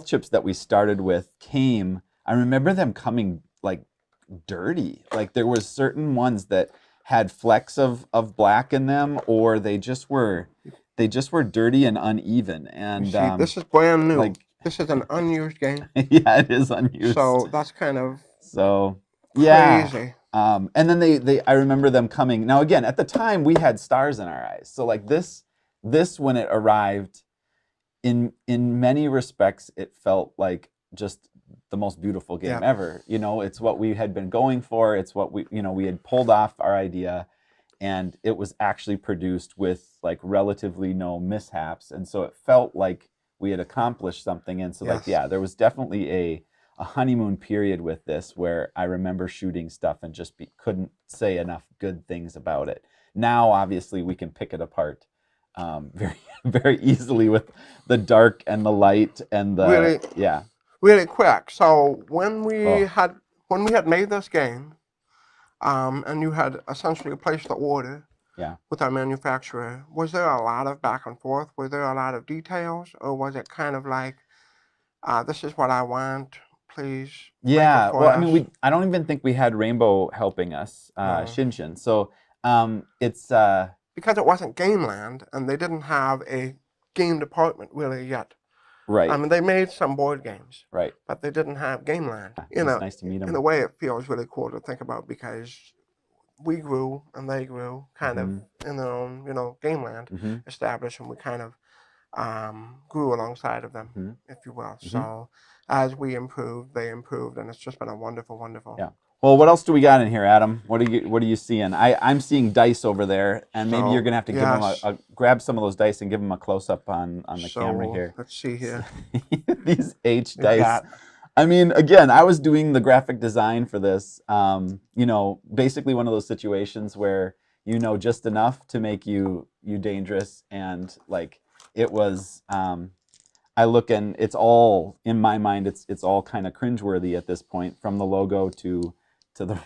chips that we started with I remember them coming like dirty. Like there was certain ones that had flecks of black in them, or they just were dirty and uneven. And You see, this is brand new. like This is an unused game. yeah, it is unused. So that's kind of So yeah. crazy. And then they I remember them coming. Now again, at the time we had stars in our eyes. So like this when it arrived, in many respects it felt like just the most beautiful game ever. You know, it's what we had been going for. It's what we had pulled off our idea, and it was actually produced with like relatively no mishaps. And so it felt like we had accomplished something. And so like, yeah, there was definitely a honeymoon period with this where I remember shooting stuff and just couldn't say enough good things about it. Now, obviously, we can pick it apart very, very easily with the dark and the light and the Really? Really quick. So when we had made this game, and you had essentially placed the order with our manufacturer, was there a lot of back and forth? Were there a lot of details, or was it kind of like, this is what I want, please? Yeah. Well, I mean, I don't even think we had Rainbow helping us, Shinshin. So it's because it wasn't Gameland, and they didn't have a game department really yet. Right. I mean, they made some board games. Right. But they didn't have Gameland. You know, nice to meet them. In a way, it feels really cool to think about because we grew and they grew kind of in their own, Gameland established, and we kind of grew alongside of them, if you will. So as we improved, they improved, and it's just been a wonderful, wonderful. Yeah. Well, what else do we got in here, Adam? What are you seeing? I'm seeing dice over there, and maybe you're gonna have to give them grab some of those dice and give them a close up on the camera here. Let's see here. These H dice. I mean, again, I was doing the graphic design for this. Basically one of those situations where you know just enough to make you dangerous, and like it was. I look and it's all in my mind. It's all kind of cringeworthy at this point, from the logo to the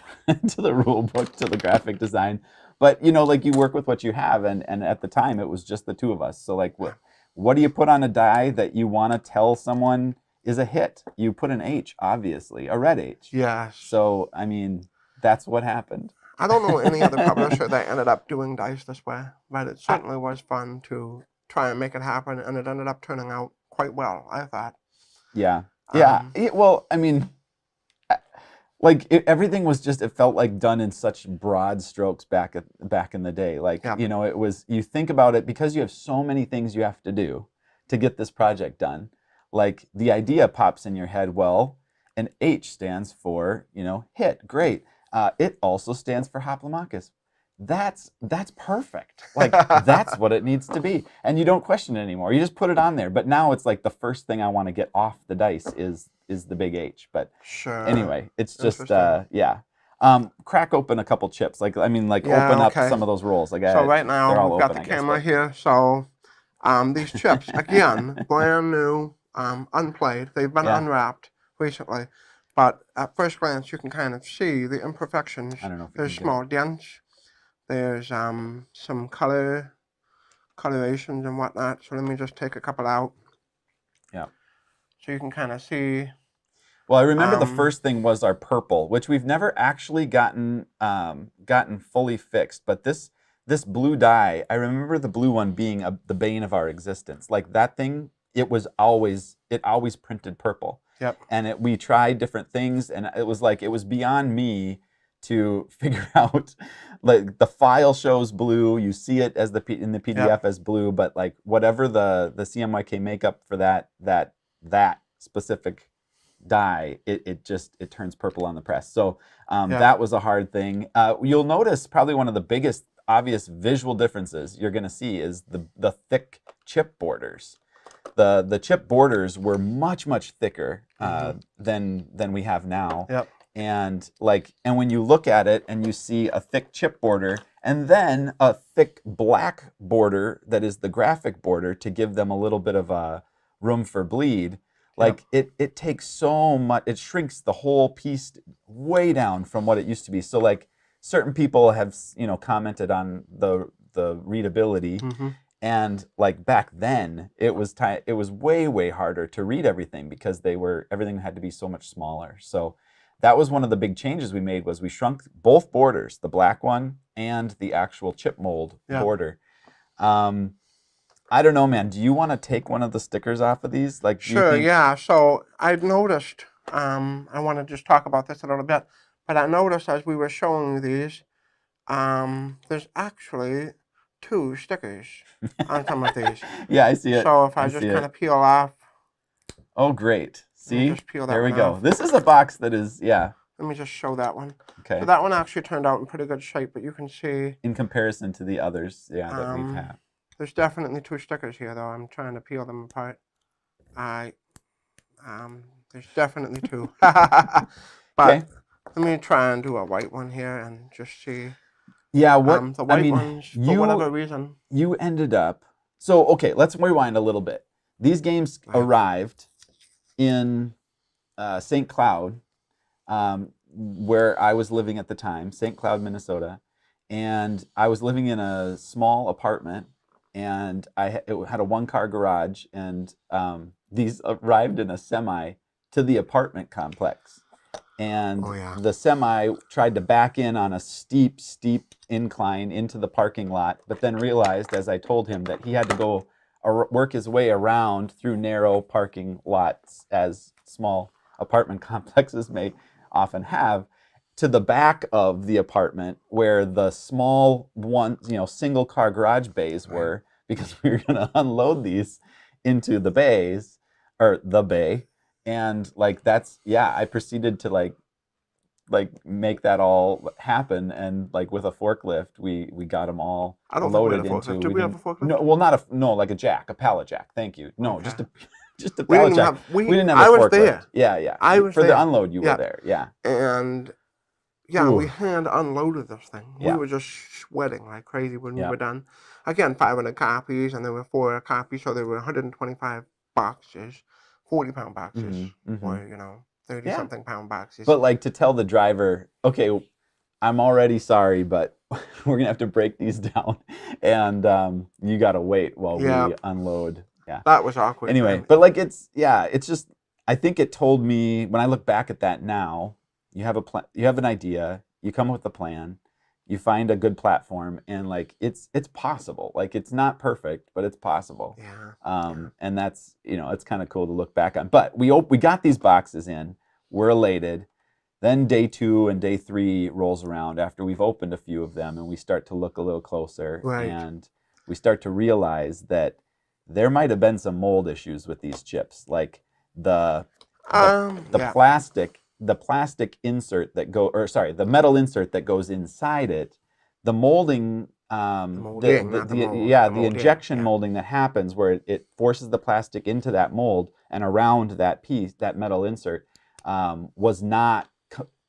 to the rule book to the graphic design. But like you work with what you have, and at the time it was just the two of us. So like what do you put on a die that you want to tell someone is a hit? You put an H, obviously, a red H. Yes. So I mean, that's what happened. I don't know any other publisher that ended up doing dice this way, but it certainly was fun to try and make it happen, and it ended up turning out quite well, I thought. Yeah. Well, I mean, everything was just, it felt like done in such broad strokes back in the day. Like, it was, you think about it, because you have so many things you have to do to get this project done. Like the idea pops in your head, well, an H stands for, hit, great. It also stands for Hoplomachus. That's perfect. Like that's what it needs to be. And you don't question it anymore. You just put it on there. But now it's like the first thing I want to get off the dice is the big H. But anyway, it's just crack open a couple chips. Open up some of those rolls. So right now we've got the camera here. So these chips, again, brand new, unplayed. They've been unwrapped recently. But at first glance you can kind of see the imperfections. I don't know if there's small dents. There's some colorations and whatnot. So let me just take a couple out. Yeah. So you can kind of see. Well, I remember the first thing was our purple, which we've never actually gotten fully fixed. But this blue dye, I remember the blue one being the bane of our existence. Like that thing, it always printed purple. Yep. And we tried different things, and it was beyond me to figure out, like the file shows blue, you see it as in the PDF as blue, but like whatever the CMYK makeup for that specific dye, it turns purple on the press. So that was a hard thing. You'll notice probably one of the biggest obvious visual differences you're going to see is the thick chip borders. The chip borders were much thicker than we have now. Yep. And when you look at it and you see a thick chip border and then a thick black border that is the graphic border to give them a little bit of a room for bleed, Like it takes so much. It shrinks the whole piece way down from what it used to be. So like certain people have commented on the readability, and like back then it was way harder to read everything because everything had to be so much smaller. So that was one of the big changes we made, was we shrunk both borders, the black one and the actual chip mold border. I don't know, man. Do you want to take one of the stickers off of these? Like, do you Sure, think... yeah. So I noticed, I want to just talk about this a little bit, but I noticed as we were showing these, there's actually 2 stickers on some of these. Yeah, I see it. So if I just kind of peel off. Oh, great. See? Just peel that There we one go. off. This is a box that is, Let me just show that one. Okay. So that one actually turned out in pretty good shape, but you can see. In comparison to the others, that we've had. There's definitely 2 stickers here, though. I'm trying to peel them apart. There's definitely 2. But let me try and do a white one here and just see. Yeah, the white ones, for whatever reason. You ended up... So, okay, let's rewind a little bit. These games arrived in St. Cloud, where I was living at the time, St. Cloud, Minnesota. And I was living in a small apartment, and it had a 1-car garage, and these arrived in a semi to the apartment complex. And the semi tried to back in on a steep incline into the parking lot, but then realized, as I told him, that he had to go work his way around through narrow parking lots, as small apartment complexes may often have, to the back of the apartment where the small single car garage bays were, because we were going to unload these into the bays, or the bay. And like I proceeded to like make that all happen, and like with a forklift we got them all loaded into. Did we have a forklift? No, well, like a pallet jack. Thank you. No, Okay. just a pallet jack. We didn't have a forklift. I was there. Yeah. I was for there. the unload. You were there. Yeah. And we hand unloaded this thing. We were just sweating like crazy when we were done. Again, 500 copies, and there were 4 copies, so there were 125 boxes, 40-pound boxes, or 30-something pound boxes. But like, to tell the driver, okay, I'm already sorry, but we're gonna have to break these down, and you gotta wait while we unload. Yeah, that was awkward. Anyway, but like it's just, I think it told me, when I look back at that now, you have an idea, you come up with a plan, you find a good platform, and like it's possible. Like, it's not perfect, but it's possible. And that's, it's kind of cool to look back on. But we got these boxes in, we're elated. Then day 2 and day 3 rolls around after we've opened a few of them, and we start to look a little closer, and we start to realize that there might have been some mold issues with these chips, like the plastic insert the metal insert that goes inside it, the molding, the injection molding that happens, where it forces the plastic into that mold and around that piece, that metal insert, was not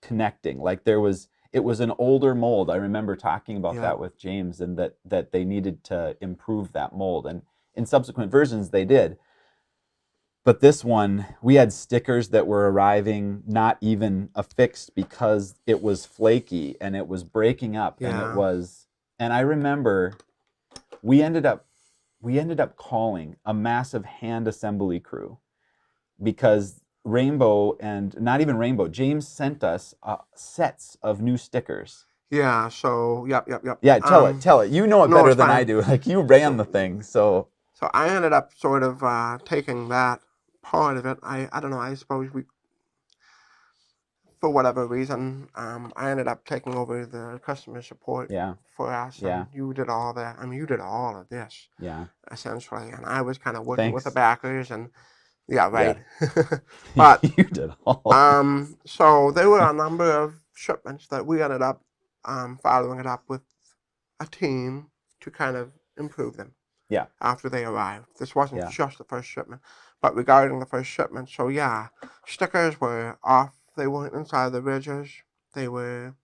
connecting. Like, it was an older mold. I remember talking about that with James, and that they needed to improve that mold, and in subsequent versions they did. But this one, we had stickers that were arriving not even affixed because it was flaky and it was breaking up, and I remember we ended up calling a massive hand assembly crew, because Rainbow, and not even Rainbow, James sent us sets of new stickers. Yeah, so, yep. Yeah, tell it. You know it better than I do. Like, you ran the thing, so... So I ended up sort of taking that part of it. I don't know, I suppose for whatever reason, I ended up taking over the customer support for us. And you did all that. I mean, you did all of this, essentially. And I was kind of working with the backers, and but you did all. So there were a number of shipments that we ended up following it up with a team to kind of improve them. After they arrived. This wasn't just the first shipment, but regarding the first shipment, so stickers were off. They weren't inside the ridges. They were,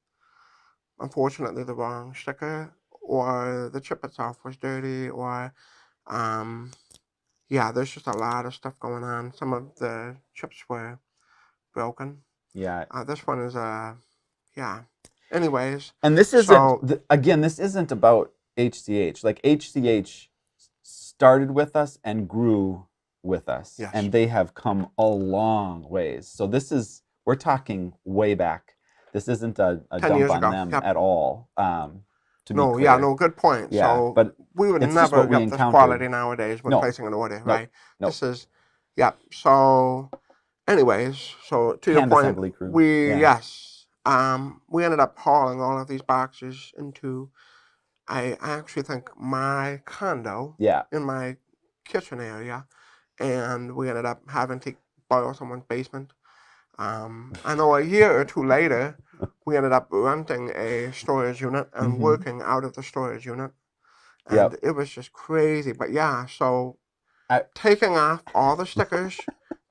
unfortunately, the wrong sticker, or the chip itself was dirty, or yeah, there's just a lot of stuff going on. Some of the chips were broken. Yeah. This one is yeah. Anyways, And this isn't so again. This isn't about HCH. Like HCH started with us and grew with us, yes, and they have come a long ways. So this is we're talking way back. This isn't a 10 dump years on ago. them Yep. at all. To No, be yeah, clear. no, good point. Yeah, so but we would it's just never what we get this encountered. quality nowadays with No. placing an order, Nope. right? Nope. This is, yeah. So, anyways, so to your Hand point, assembly crew. we Yeah. yes, we ended up hauling all of these boxes into, I actually think my condo Yeah. in my kitchen area, and we ended up having to borrow someone's basement. I know a year or two later, we ended up renting a storage unit and Mhm. working out of the storage unit. And Yep. it was just crazy. But yeah, so I- taking off all the stickers,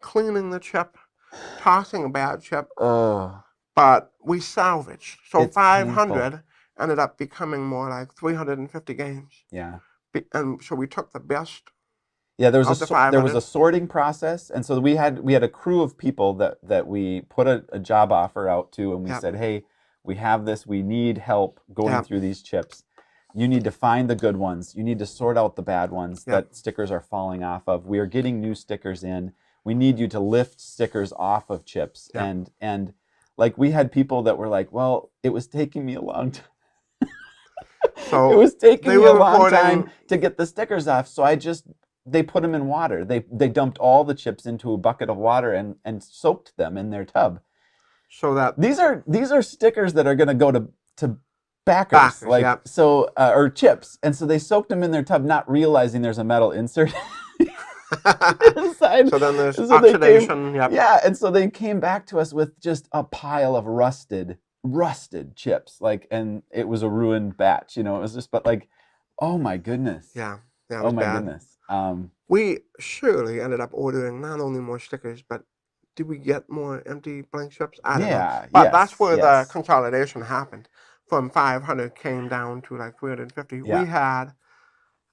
cleaning the chip, tossing a bad chip, Oh, but we salvaged. So It's 500 ended up becoming more like 350 games. yeah. And so we took the best. Yeah, there was Of the there was 500. a sorting process, and so we had a crew of people that we put a job offer out to, and we Yep. said, hey, we have this, we need help going Yep. through these chips. You need to find the good ones. You need to sort out the bad ones Yep. that stickers are falling off of. We are getting new stickers in. We need you to lift stickers off of chips. Yep. And like we had people that were like, well, it was taking me a long time. So It was taking they me a were long reporting- time to get the stickers off, so they put them in water. They dumped all the chips into a bucket of water and soaked them in their tub. So that These are stickers that are going to go to backers, Backers, like yep. so or chips, and so they soaked them in their tub, not realizing there's a metal insert inside. so then there's So they came- oxidation. Yep. Yeah, and so they came back to us with just a pile of rusted chips, like, and it was a ruined batch. It was just, but like, oh my goodness. Yeah. Yeah. It Oh was my bad. goodness. We surely ended up ordering not only more stickers, but did we get more empty blank chips? I don't know. Yeah, But yes, that's where yes. the consolidation happened. From 500 came down to like 350. Yeah. We had,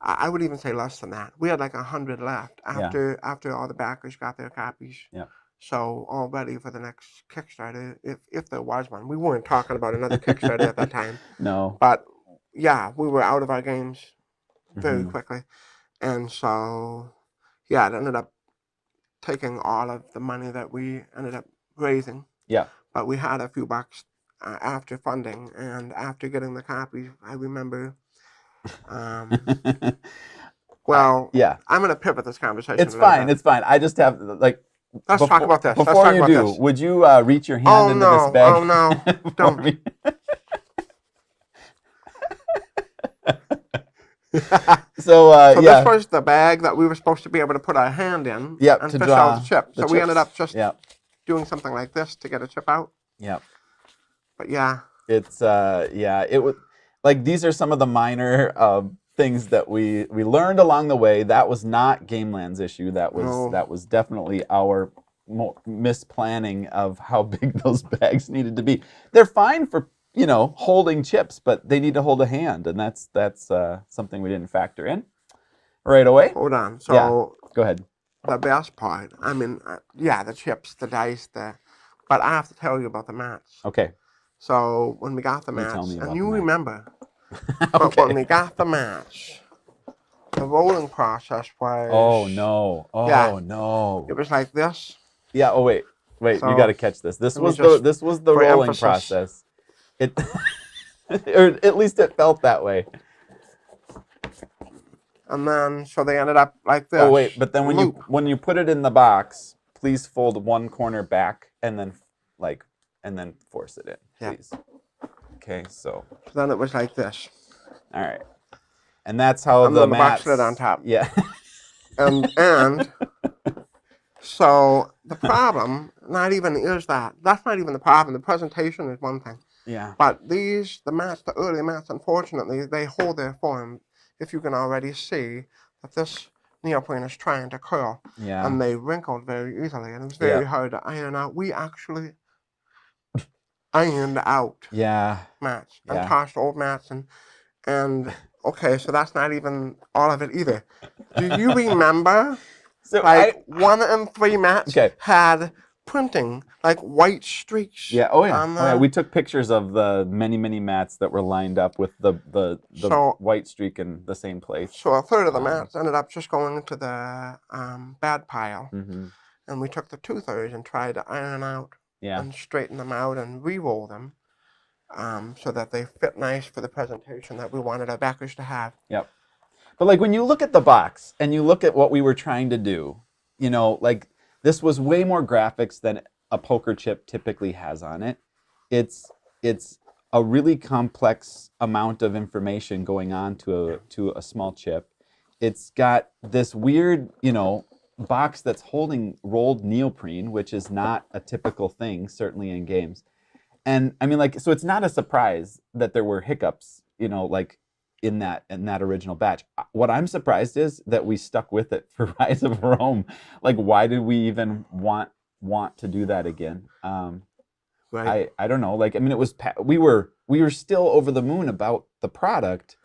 I would even say less than that. We had like 100 left Yeah. after all the backers got their copies. Yeah. So all ready for the next Kickstarter, if there was one. We weren't talking about another Kickstarter at that time. No. But yeah, we were out of our games very Mhm. quickly. And so, yeah, it ended up taking all of the money that we ended up raising. Yeah. But we had a few bucks after funding and after getting the copies. I remember, well, Yeah. I'm going to pivot this conversation. It's a little fine. bit. It's fine. I just have like. Let's talk about this. Let's Before talk you about do, this. would you reach your hand Oh, into no. this bag? Oh, no. for Don't. me? So So yeah. this was the bag that we were supposed to be able to put our hand in Yep, and to fish draw out the chip. the So we ended chips. up just Yep. doing something like this to get a chip out. Yep. But yeah, It's it was like these are some of the minor things that we learned along the way. That was not Gameland's issue. That was definitely our misplanning of how big those bags needed to be. They're fine for holding chips, but they need to hold a hand, and that's something we didn't factor in right away. hold on. So Yeah. Go ahead. the best part, I mean, yeah, the chips, the dice, but I have to tell you about the mats. Okay. So when we got the You tell mats, me about and the you mats. remember, but when Okay. we got the mats, the rolling process was. Oh no. Oh Yeah. no. It was like this. Yeah. Oh wait. You So, got to catch this. This let me was just- the for rolling emphasis. process. It, or at least it felt that way. And then, so they ended up like this. Oh wait, but then Loop. when you put it in the box, please fold one corner back and then force it in, Yeah. please. Okay, so So then it was like this. all right, and that's how And the then the box mats. lid on top. Yeah. And so the problem, not even is that. That's not even the problem. The presentation is one thing. Yeah. But the mats, the early mats, unfortunately, they hold their form. If you can already see that this neoprene is trying to curl. Yeah. And they wrinkled very easily. And it was very Yeah. hard to iron out. We actually ironed out Yeah. mats and Yeah. tossed old mats. And okay, so that's not even all of it either. Do you remember? So Like 1 in 3 mats Okay. had printing, like white streaks. Yeah. Oh yeah. on Oh yeah. the- We took pictures of the many mats that were lined up with the So- white streak in the same place. So a third of the mats ended up just going into the bad pile, Mm-hmm. and we took the 2/3 and tried to iron out Yeah. and straighten them out and re-roll them, so that they fit nice for the presentation that we wanted our backers to have. Yep. But like when you look at the box and you look at what we were trying to do, you know, like this was way more graphics than a poker chip typically has on it. It's a really complex amount of information going on to a small chip. It's got this weird, you know, box that's holding rolled neoprene, which is not a typical thing, certainly in games. And I mean, like, so it's not a surprise that there were hiccups, you know, like in that original batch. What I'm surprised is that we stuck with it for Rise of Rome. Like, why did we even want to do that again? Right. I don't know. Like, I mean, it was we were still over the moon about the product,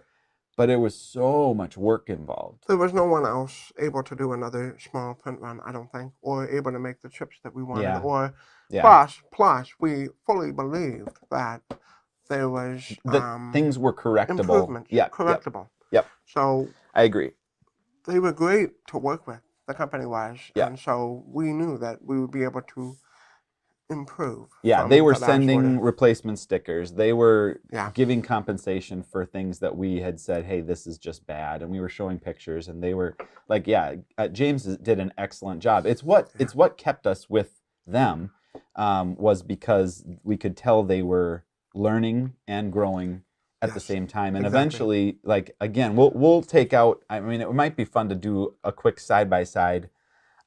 but there was so much work involved. There was no one else able to do another small print run, I don't think, or able to make the chips that we wanted. Yeah. Or Yeah. plus, we fully believed that there was That things were correctable. improvements, Yeah. correctable. Yep. So I agree. they were great to work with. The company was, Yeah. and so we knew that we would be able to improve. Yeah, from they were the last sending order. replacement stickers. They were Yeah. giving compensation for things that we had said, hey, this is just bad. And we were showing pictures, and they were like, yeah, James did an excellent job. It's what kept us with them, was because we could tell they were learning and growing at the Yes, same time. And exactly. eventually, like, again, we'll take out, I mean, it might be fun to do a quick side-by-side.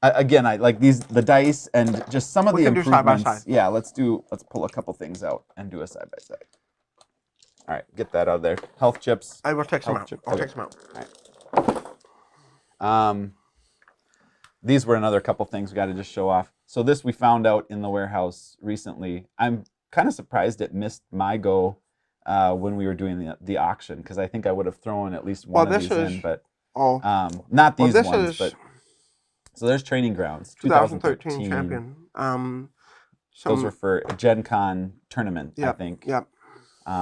Again, I like the dice and just some of We the can do side by improvements. side. Yeah, let's pull a couple things out and do a side by side. All right, get that out of there. Health chips. I will take some Health out. chips. I'll Okay. take some out. These were another couple things we got to just show off. So this we found out in the warehouse recently. I'm kind of surprised it missed my go when we were doing the auction, because I think I would have thrown at least one Well, of this these is- in, but Oh, not well, these this ones. is But so there's Training Grounds 2013 champion. Those were for Gen Con tournament, I Yep, think. Yep.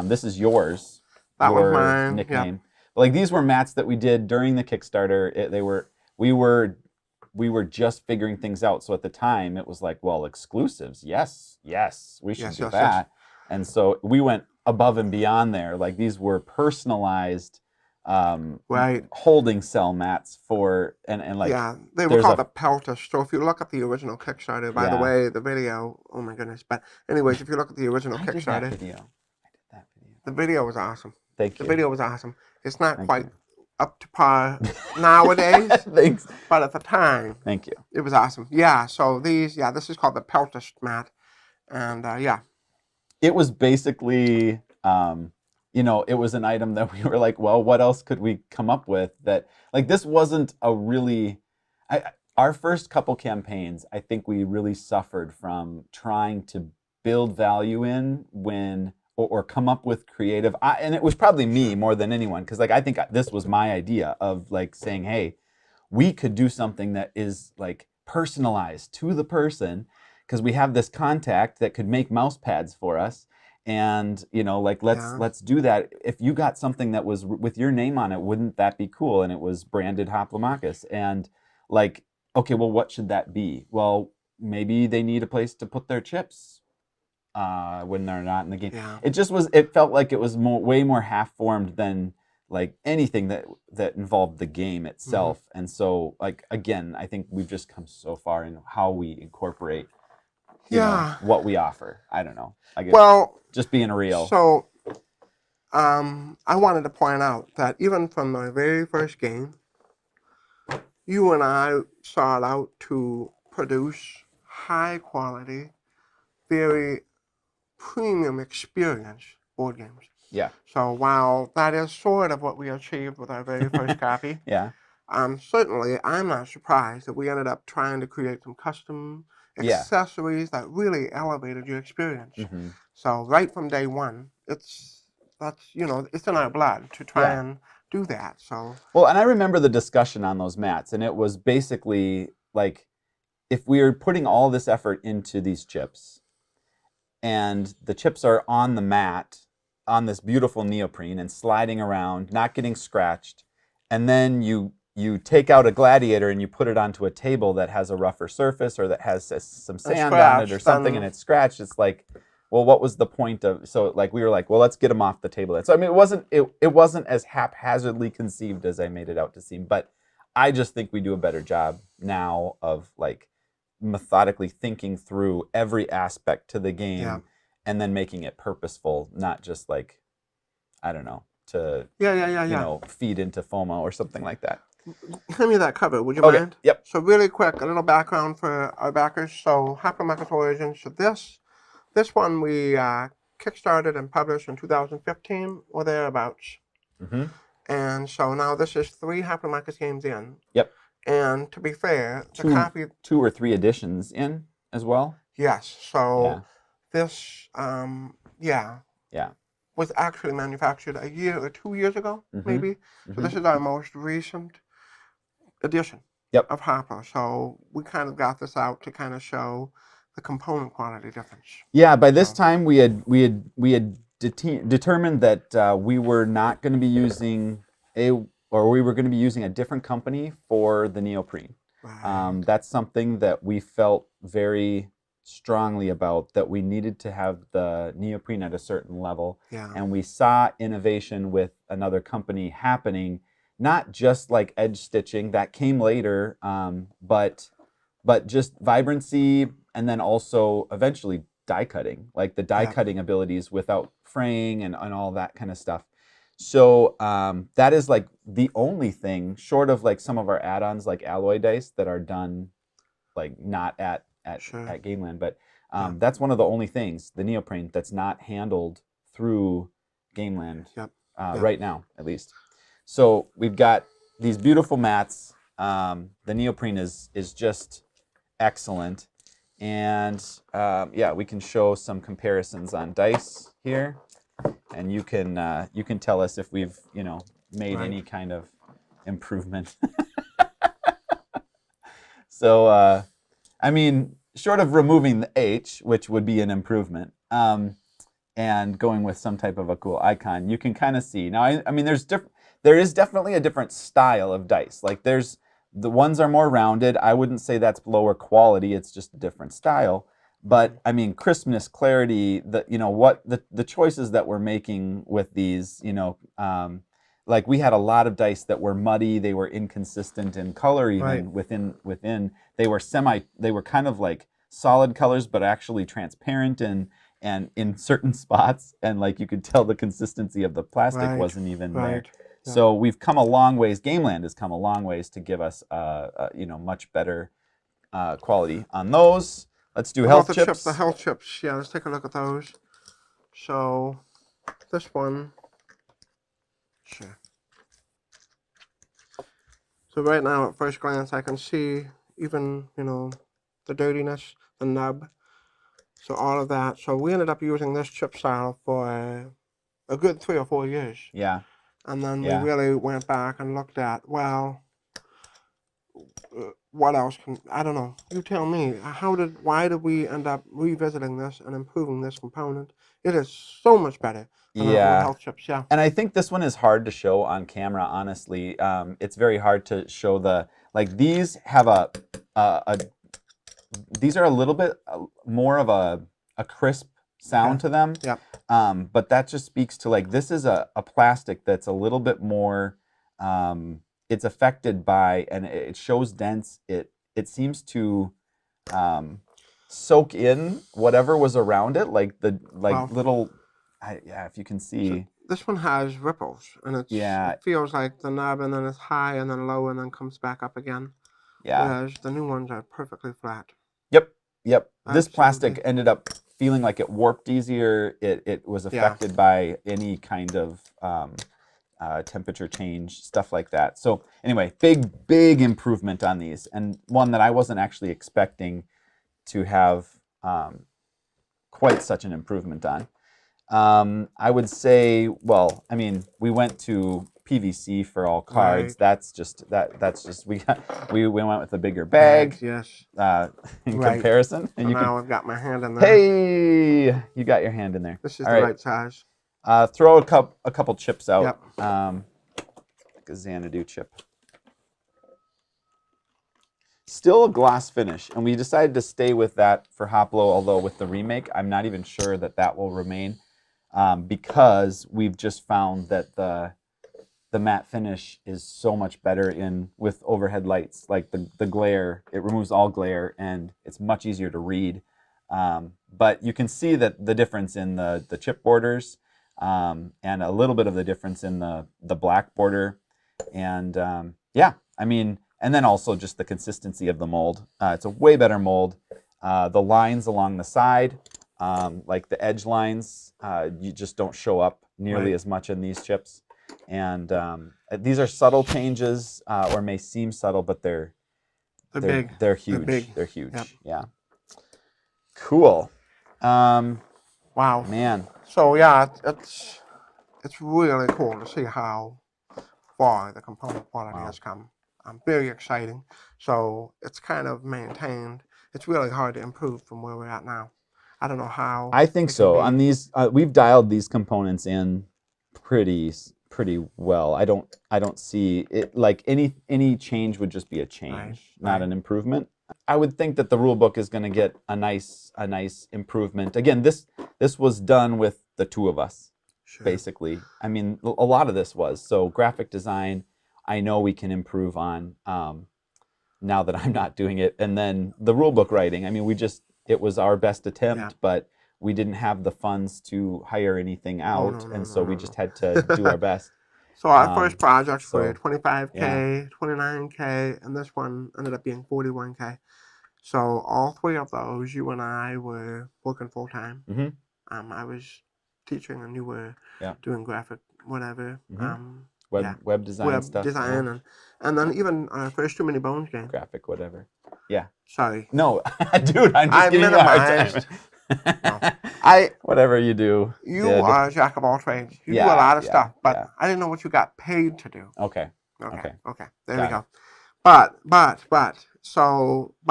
This is yours. That was your mine, nickname. But like these were mats that we did during the Kickstarter. We were just figuring things out. So at the time, it was like, well, exclusives. Yes, we should do that. Yes. And so we went above and beyond there. Like these were personalized Right. holding cell mats for and like Yeah, they were there's called a- the Pelters. So if you look at the original Kickstarter, by the Yeah. way, the video, oh my goodness. But anyways, if you look at the original I did that Kickstarter, video. the video was awesome. Thank The you. video was awesome. It's not Thank quite you. up to par nowadays, Thanks. but at the time, Thank you. it was awesome. Yeah, so this is called the Pelters mat. And yeah, It was basically, it was an item that we were like, well, what else could we come up with that, like, this wasn't a really, our first couple campaigns, I think we really suffered from trying to build value in or come up with creative, and it was probably me more than anyone, because like I think this was my idea of like saying, hey, we could do something that is like personalized to the person, because we have this contact that could make mouse pads for us, and like let's do that. If you got something that was with your name on it, wouldn't that be cool? And it was branded Hoplomachus, and like, okay, well, what should that be? Well, maybe they need a place to put their chips when they're not in the game. Yeah. It felt like it was way more half-formed than like anything that involved the game itself. And so, like, again, I think we've just come so far in how we incorporate what we offer. I don't know. I guess just being real. So I wanted to point out that even from the very first game, you and I sought out to produce high quality, very premium experience board games. Yeah. So while that is sort of what we achieved with our very first copy, Yeah. certainly I'm not surprised that we ended up trying to create some custom accessories that really elevated your experience. Mm-hmm. So right from day one, it's that's it's in our blood to try Yeah. and do that. So Well, and I remember the discussion on those mats, and it was basically like, if we are putting all this effort into these chips, and the chips are on the mat, on this beautiful neoprene, and sliding around, not getting scratched, and then you take out a gladiator and you put it onto a table that has a rougher surface or that has some sand on it or something, and it's scratched, it's like, well, what was the point of? So like we were like, well, let's get them off the table. So I mean, it wasn't as haphazardly conceived as I made it out to seem, but I just think we do a better job now of like methodically thinking through every aspect to the game, Yeah. and then making it purposeful, not just like, I don't know, to feed into FOMO or something like that. Hand me that cover, would you Okay. mind? Yep. So really quick, a little background for our backers. So Hoplomachus Origins. So this one we kickstarted and published in 2015 or thereabouts. Mm-hmm. And so now this is 3 Hoplomachus games in. Yep. And to be fair, the copy... 2 or 3 editions in as well? Yes. So Yeah. this, Yeah. was actually manufactured a year or 2 years ago, Mhm. maybe. So this is our most recent edition of Hopper. So we kind of got this out to kind of show the component quality difference. Yeah, by this time we had determined that we were not going to be using we were going to be using a different company for the neoprene. Right. That's something that we felt very strongly about, that we needed to have the neoprene at a certain level. Yeah. And we saw innovation with another company happening, not just like edge stitching that came later, but just vibrancy, and then also eventually die cutting, like the die cutting abilities without fraying and all that kind of stuff. So that is like the only thing, short of like some of our add-ons like alloy dice that are done like not at Gameland, but that's one of the only things, the neoprene, that's not handled through Gameland right now, at least. So we've got these beautiful mats. The neoprene is just excellent, and we can show some comparisons on dice here, and you can tell us if we've made any kind of improvement. So I mean, short of removing the H, which would be an improvement, and going with some type of a cool icon, you can kind of see. Now, I mean, there is definitely a different style of dice. Like the ones are more rounded. I wouldn't say that's lower quality. It's just a different style. But I mean, crispness, clarity, the choices that we're making with these, like we had a lot of dice that were muddy. They were inconsistent in color, even within. They were kind of like solid colors, but actually transparent and in certain spots, and like you could tell the consistency of the plastic wasn't even there. Yeah. So we've come a long ways. Gameland has come a long ways to give us much better quality on those. Let's do health chips. The health chips, yeah, let's take a look at those. So this one, sure. So right now at first glance I can see even, the dirtiness, the nub, so all of that. So we ended up using this chip style for a good 3 or 4 years. Yeah. And then we really went back and looked at, well, what else I don't know. You tell me. Why did we end up revisiting this and improving this component? It is so much better than our old health chips, And I think this one is hard to show on camera, honestly. It's very hard to show these have these are a little bit more of a crisp sound to them. Yeah. But that just speaks to this is a plastic that's a little bit more, it's affected by, and it shows dents. It seems to soak in whatever was around it, little, if you can see. So this one has ripples, and it feels like the knob, and then it's high, and then low, and then comes back up again. Yeah. Whereas the new ones are perfectly flat. Yep. This plastic ended up feeling like it warped easier. It was affected by any kind of temperature change, stuff like that. So anyway, big improvement on these, and one that I wasn't actually expecting to have quite such an improvement on. I would say, well, I mean, we went to PVC for all cards. Right. That's just we went with a bigger bag. Bags, yes. In Right. comparison, So and you now can. I've got my hand in there. Hey, you got your hand in there. This is All the right. right size. Throw a couple chips out. Yep. Like a Xanadu chip. Still a gloss finish, and we decided to stay with that for Hoplo, although with the remake, I'm not even sure that will remain, because we've just found that the matte finish is so much better with overhead lights. Like the glare, it removes all glare, and it's much easier to read. But you can see that the difference in the chip borders, and a little bit of the difference in the black border, and yeah, I mean. And then also just the consistency of the mold. It's a way better mold. The lines along the side, like the edge lines, you just don't show up nearly as much in these chips. And these are subtle changes, or may seem subtle, but they're big. They're huge. They're big. They're huge. Yep. Yeah. Cool. Wow. Man. So yeah, it's really cool to see how far the component quality has come. Very exciting. So it's kind of maintained. It's really hard to improve from where we're at now. I don't know how. I think so. On these, we've dialed these components in pretty well. I don't see it like any change would just be a change, not an improvement. I would think that the rule book is going to get a nice improvement. Again, this was done with the two of us, basically. I mean, a lot of this was. So graphic design, I know we can improve on now that I'm not doing it. And then the rule book writing, I mean, it was our best attempt, but we didn't have the funds to hire anything out, so we just had to do our best. So our first projects were $25K, $29K, and this one ended up being $41K. So all three of those, you and I were working full time. Mm-hmm. I was teaching, and you were doing graphic whatever. Mm-hmm. Web design stuff. Design, and then even our first Too Many Bones game. Graphic whatever. Yeah. Sorry. No, dude, I'm just giving you a hard time. No. Whatever you do. You are a jack of all trades. You do a lot of stuff, but I didn't know what you got paid to do. Okay. There we go. But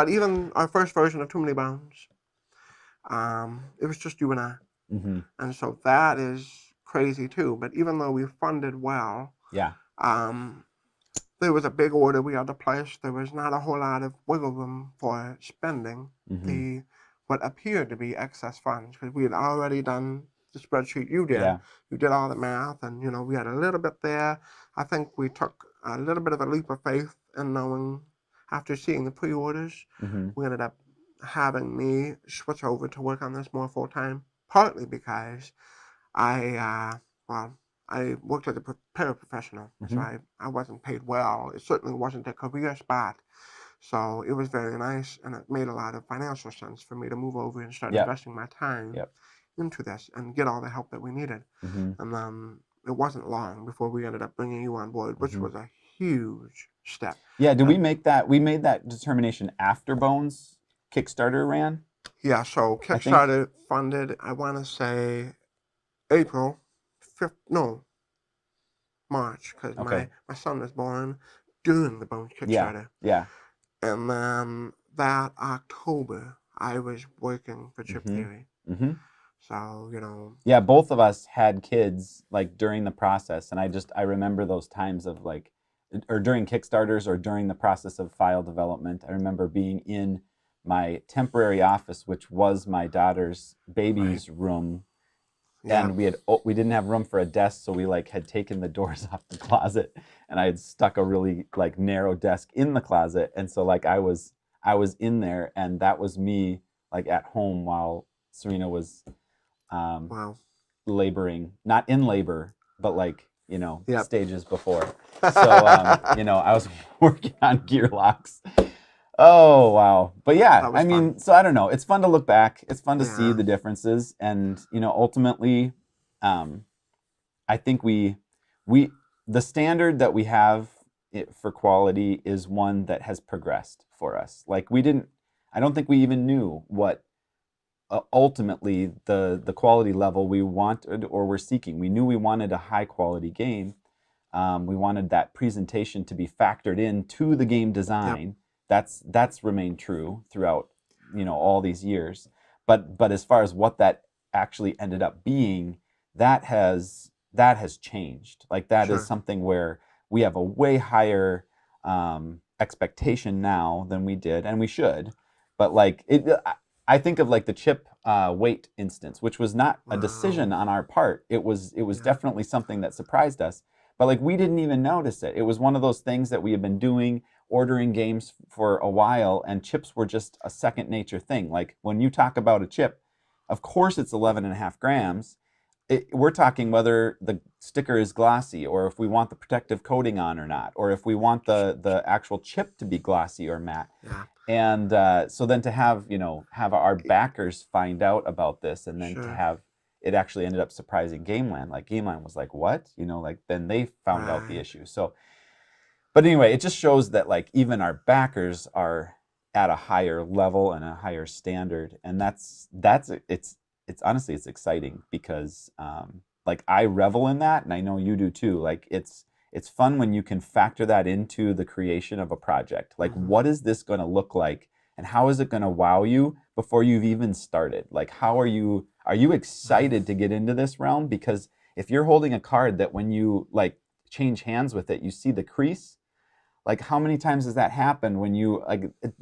even our first version of Too Many Bones, it was just you and I. Mm-hmm. And so that is crazy too. But even though we funded well, there was a big order we had to place. There was not a whole lot of wiggle room for spending what appeared to be excess funds, because we had already done the spreadsheet you did. You did all the math, and we had a little bit there. I think we took a little bit of a leap of faith in knowing, after seeing the pre-orders, we ended up having me switch over to work on this more full-time, partly because I worked as a paraprofessional, so I wasn't paid well. It certainly wasn't a career spot. So it was very nice, and it made a lot of financial sense for me to move over and start investing my time into this and get all the help that we needed. And then it wasn't long before we ended up bringing you on board, which was a huge step. Yeah, did we make that? We made that determination after Bones Kickstarter ran? Yeah, so Kickstarter funded, I want to say, March, because my son was born during the Bones Kickstarter. Yeah. And then that October, I was working for Chip Theory. Mm-hmm. So, Yeah, both of us had kids, like, during the process. And I remember those times of, like, or during Kickstarters or during the process of file development. I remember being in my temporary office, which was my daughter's baby's room. Yeah. And we didn't have room for a desk, so we had taken the doors off the closet, and I had stuck a really narrow desk in the closet, and so I was in there, and that was me at home while Serena was laboring, not in labor, but stages before. So I was working on gear locks. Oh, wow. But yeah, I mean, fun. So I don't know. It's fun to look back. It's fun to see the differences. And, ultimately, I think the standard that we have for quality is one that has progressed for us. I don't think we even knew what ultimately the quality level we wanted or were seeking. We knew we wanted a high quality game. We wanted that presentation to be factored into the game design. That's remained true throughout, all these years. But as far as what that actually ended up being, that has changed. Like that is something where we have a way higher expectation now than we did, and we should. But like I think of like the chip weight instance, which was not a decision on our part. It was definitely something that surprised us. But like we didn't even notice it. It was one of those things that we had been doing, ordering games for a while, and chips were just a second nature thing. Like when you talk about a chip, of course it's 11.5 grams. We're talking whether the sticker is glossy, or if we want the protective coating on or not, or if we want the actual chip to be glossy or matte. Yeah. And so then to have our backers find out about this, and then to have it actually ended up surprising Gameland. Like Gameland was like, what? Then they found out the issue. So, but anyway, it just shows that like even our backers are at a higher level and a higher standard, and it's honestly it's exciting because like I revel in that, and I know you do too. Like it's fun when you can factor that into the creation of a project. Like what is this going to look like, and how is it going to wow you before you've even started? Like are you excited to get into this realm? Because if you're holding a card that when you like change hands with it, you see the crease, like how many times does that happen when you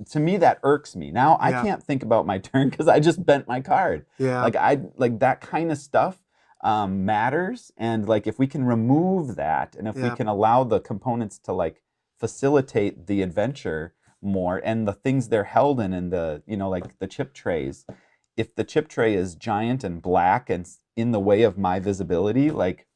to me that irks me. Now I can't think about my turn because I just bent my card. Like that kind of stuff matters, and like if we can remove that, and if we can allow the components to like facilitate the adventure more, and the things they're held in the like the chip trays, if the chip tray is giant and black and in the way of my visibility, like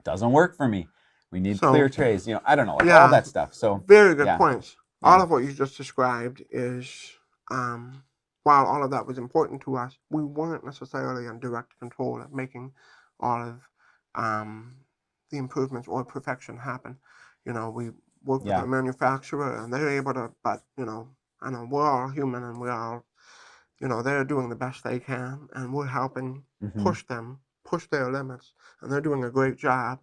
doesn't work for me. We need clear trays, I don't know, like all that stuff. So very good points. All of what you just described is, while all of that was important to us, we weren't necessarily in direct control of making all of the improvements or perfection happen. We work with our manufacturer, and they're able to, but I know we're all human, and we're all, they're doing the best they can, and we're helping push their limits, and they're doing a great job.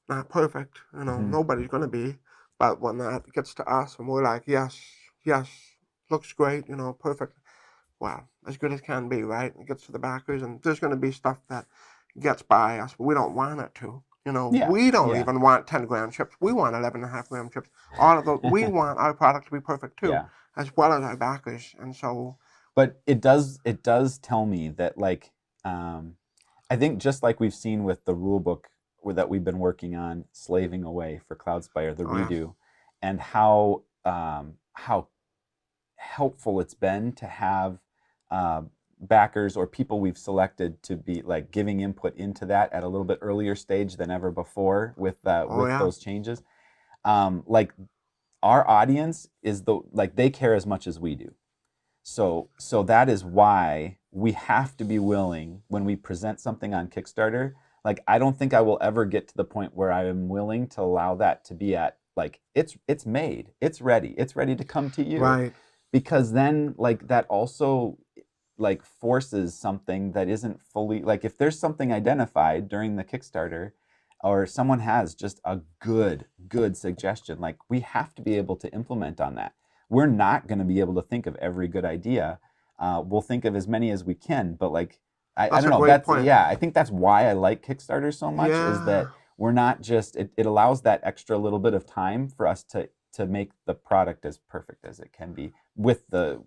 Not perfect, nobody's going to be, but when that gets to us and we're like, yes, looks great, perfect, well, as good as can be, right? It gets to the backers, and there's going to be stuff that gets by us, but we don't want it to. We don't even want 10 gram chips. We want 11.5 gram chips. All of those, we want our product to be perfect too, as well as our backers, and so. But it does tell me that like, I think just like we've seen with the rule book that we've been working on, slaving away for Cloudspire, the redo, and how helpful it's been to have backers or people we've selected to be like giving input into that at a little bit earlier stage than ever before with those changes. Like our audience is they care as much as we do. So that is why we have to be willing when we present something on Kickstarter. Like I don't think I will ever get to the point where I am willing to allow that to be at like it's made, it's ready to come to you. Right. Because then like that also like forces something that isn't fully, like if there's something identified during the Kickstarter or someone has just a good suggestion, like we have to be able to implement on that. We're not going to be able to think of every good idea. We'll think of as many as we can, but like I don't know. That's point. I think that's why I like Kickstarter so much is that we're not just it allows that extra little bit of time for us to make the product as perfect as it can be with the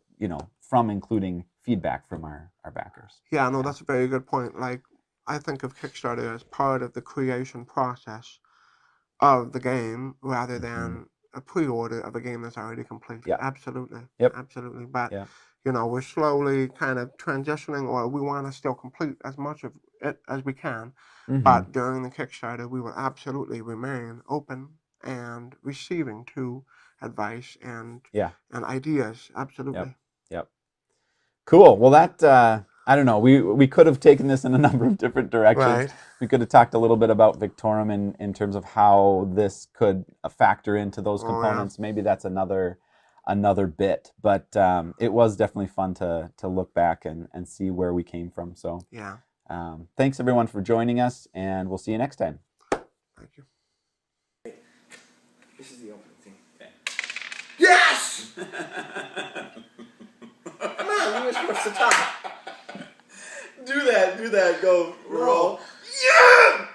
from including feedback from our backers. Yeah, no, that's a very good point. Like I think of Kickstarter as part of the creation process of the game rather than a pre-order of a game that's already complete. Yeah. Absolutely. Yep. Absolutely. But we're slowly kind of transitioning, or we want to still complete as much of it as we can. But during the Kickstarter, we will absolutely remain open and receiving to advice and ideas. Absolutely. Yep. Cool. Well, that I don't know. We could have taken this in a number of different directions. Right. We could have talked a little bit about Victorum in terms of how this could factor into those components. Maybe that's another another bit. But it was definitely fun to look back and see where we came from. So Yeah. thanks everyone for joining us, and we'll see you next time. Thank you. This is the opening thing. Okay. Yes! Come on, you were supposed to talk. Do that, go, roll. Yeah!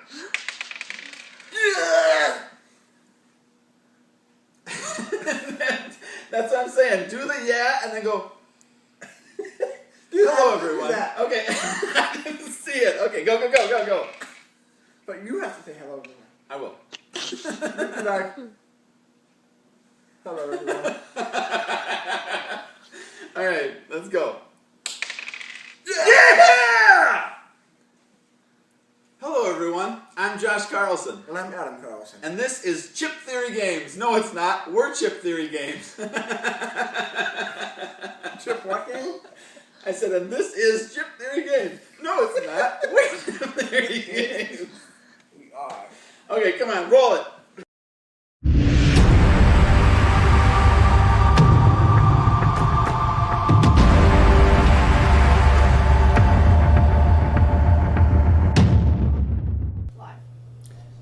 Yeah! That's what I'm saying. Do the yeah, and then go. Do Hello, that, do everyone. that. Okay. I didn't see it. Okay, go. But you have to say hello to me. I will. Like, hello, everyone. All right, let's go. Yeah! Hello, everyone. I'm Josh Carlson, And I'm Adam Carlson. and this is Chip Theory Games. No, it's not. We're Chip Theory Games. Chip what game? I said, and this is Chip Theory Games. No, it's not. We're Chip Theory Games. We are. Okay, come on, roll it.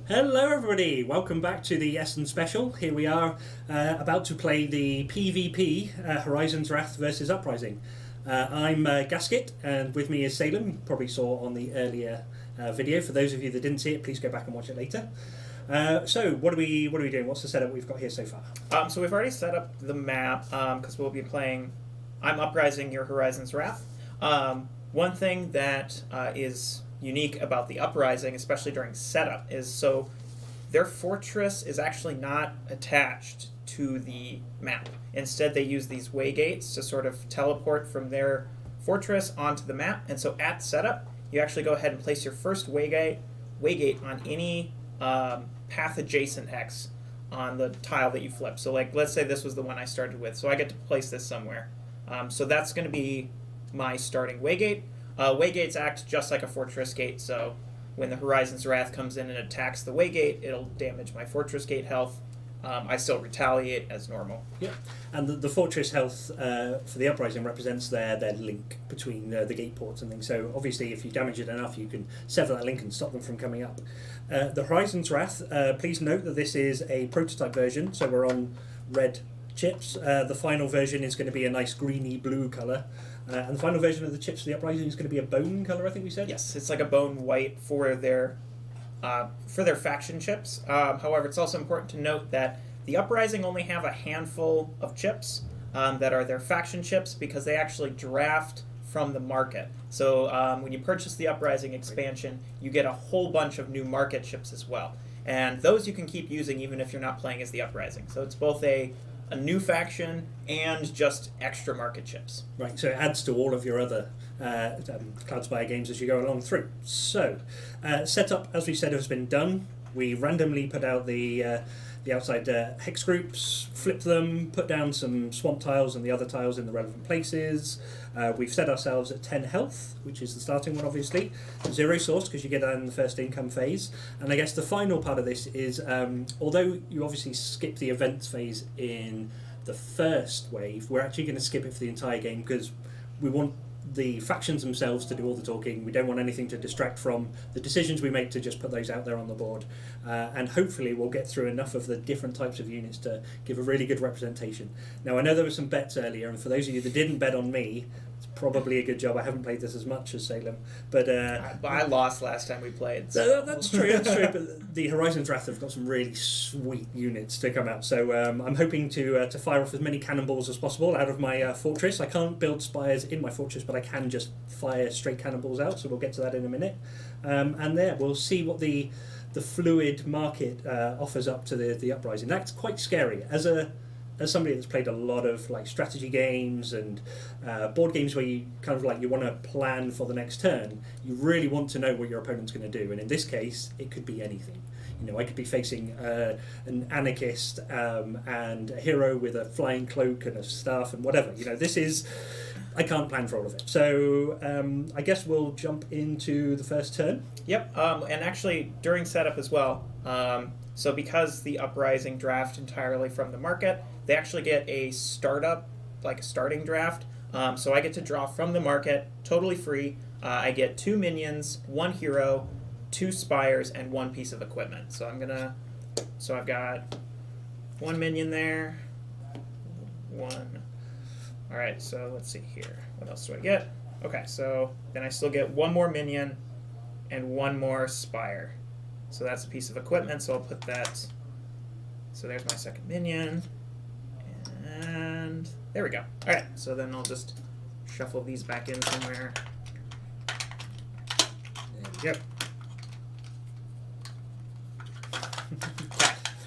Hello everybody, welcome back to the Essen Special. Here we are about to play the PvP Horizon's Wrath versus Uprising. I'm Gasket, and with me is Salem. You probably saw on the earlier video. For those of you that didn't see it, please go back and watch it later. So what are we doing? What's the setup we've got here so far? So we've already set up the map because we'll be playing I'm Uprising, your Horizon's Wrath. One thing that is unique about the Uprising, especially during setup, is so their fortress is actually not attached to the map. Instead, they use these waygates to sort of teleport from their fortress onto the map. And so at setup, you actually go ahead and place your first waygate on any path adjacent X on the tile that you flip. So like, let's say this was the one I started with. So I get to place this somewhere. So that's going to be my starting waygate. Waygates act just like a fortress gate, so when the Horizon's Wrath comes in and attacks the waygate, it'll damage my fortress gate health. I still retaliate as normal. Yeah, and the fortress health for the Uprising represents their link between the gate ports and things. So obviously, if you damage it enough, you can sever that link and stop them from coming up. The Horizon's Wrath. Please note that this is a prototype version, so we're on red chips. The final version is going to be a nice greeny blue colour. And the final version of the chips for the Uprising is going to be a bone colour, I think we said? Yes, it's like a bone white for their faction chips. However, it's also important to note that the Uprising only have a handful of chips that are their faction chips because they actually draft from the market. So when you purchase the Uprising expansion, you get a whole bunch of new market chips as well. And those you can keep using even if you're not playing as the Uprising. So it's both a new faction and just extra market chips. Right, so it adds to all of your other Cloudspire games as you go along through. So, setup, as we said, has been done. We randomly put out the outside hex groups, flip them, put down some swamp tiles and the other tiles in the relevant places. We've set ourselves at 10 health, which is the starting one, obviously. 0 source, because you get that in the first income phase. And I guess the final part of this is, although you obviously skip the events phase in the first wave, we're actually going to skip it for the entire game because we want the factions themselves to do all the talking. We don't want anything to distract from the decisions we make to just put those out there on the board. And hopefully we'll get through enough of the different types of units to give a really good representation. Now, I know there were some bets earlier, and for those of you that didn't bet on me, it's probably a good job. I haven't played this as much as Salem, but I lost last time we played. So that's true. That's true. But the Horizon's Wrath have got some really sweet units to come out. So I'm hoping to fire off as many cannonballs as possible out of my fortress. I can't build spires in my fortress, but I can just fire straight cannonballs out. So we'll get to that in a minute. And there we'll see what the fluid market offers up to the Uprising. That's quite scary as somebody that's played a lot of like strategy games and board games where you kind of like you want to plan for the next turn. You really want to know what your opponent's going to do, and in this case, it could be anything. You know, I could be facing an anarchist and a hero with a flying cloak and a staff and whatever. You know, I can't plan for all of it. So I guess we'll jump into the first turn. Yep, and actually during setup as well, So because the Uprising draft entirely from the market, they actually get a startup, like a starting draft. So I get to draw from the market, totally free. I get 2 minions, 1 hero, 2 spires, and 1 piece of equipment. So I've got 1 minion there, 1. All right, so let's see here. What else do I get? Okay, so then I still get 1 more minion and 1 more spire. So that's a piece of equipment, so I'll put that. So there's my second minion. And there we go. All right, so then I'll just shuffle these back in somewhere. There we go.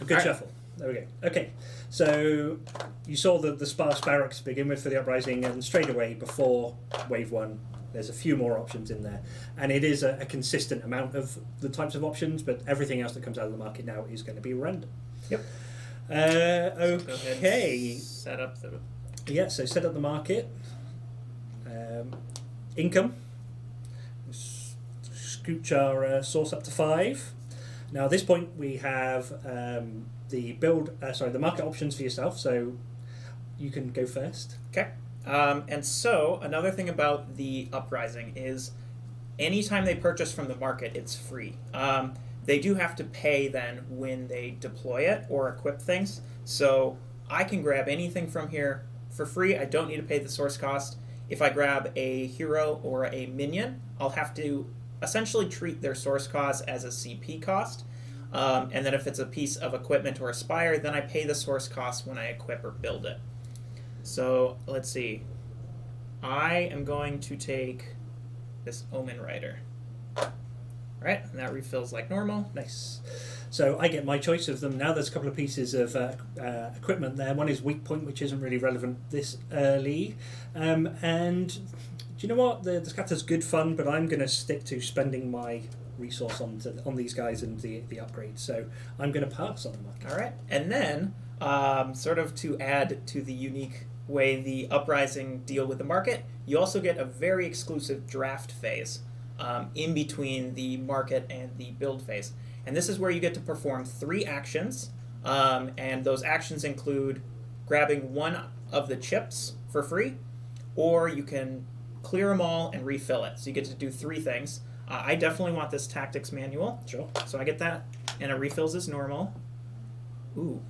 A good shuffle. There we go. Okay, so you saw the sparse barracks to begin with for the Uprising, and straight away before Wave 1, there's a few more options in there. And it is a consistent amount of the types of options, but everything else that comes out of the market now is going to be random. Yep. Okay. Set up the. Yeah, so set up the market. Income. Scooch our source up to 5. Now at this point we have the market options for yourself, so you can go first. Okay. And so another thing about the Uprising is anytime they purchase from the market, it's free. They do have to pay then when they deploy it or equip things. So I can grab anything from here for free. I don't need to pay the source cost. If I grab a hero or a minion, I'll have to essentially treat their source cost as a CP cost. And then if it's a piece of equipment or a spire, then I pay the source cost when I equip or build it. So let's see. I am going to take this Omen Rider. Right, and that refills like normal. Nice. So I get my choice of them now. There's a couple of pieces of equipment there. One is weak point, which isn't really relevant this early. And do you know what? The scatter's good fun, but I'm going to stick to spending my resource on these guys and the upgrades. So I'm going to pass on the market. All right, and then sort of to add to the unique way the Uprising deal with the market, you also get a very exclusive draft phase in between the market and the build phase. And this is where you get to perform 3 actions, and those actions include grabbing 1 of the chips for free, or you can clear them all and refill it. So you get to do 3 things. I definitely want this tactics manual. Sure. So I get that, and it refills as normal. Ooh.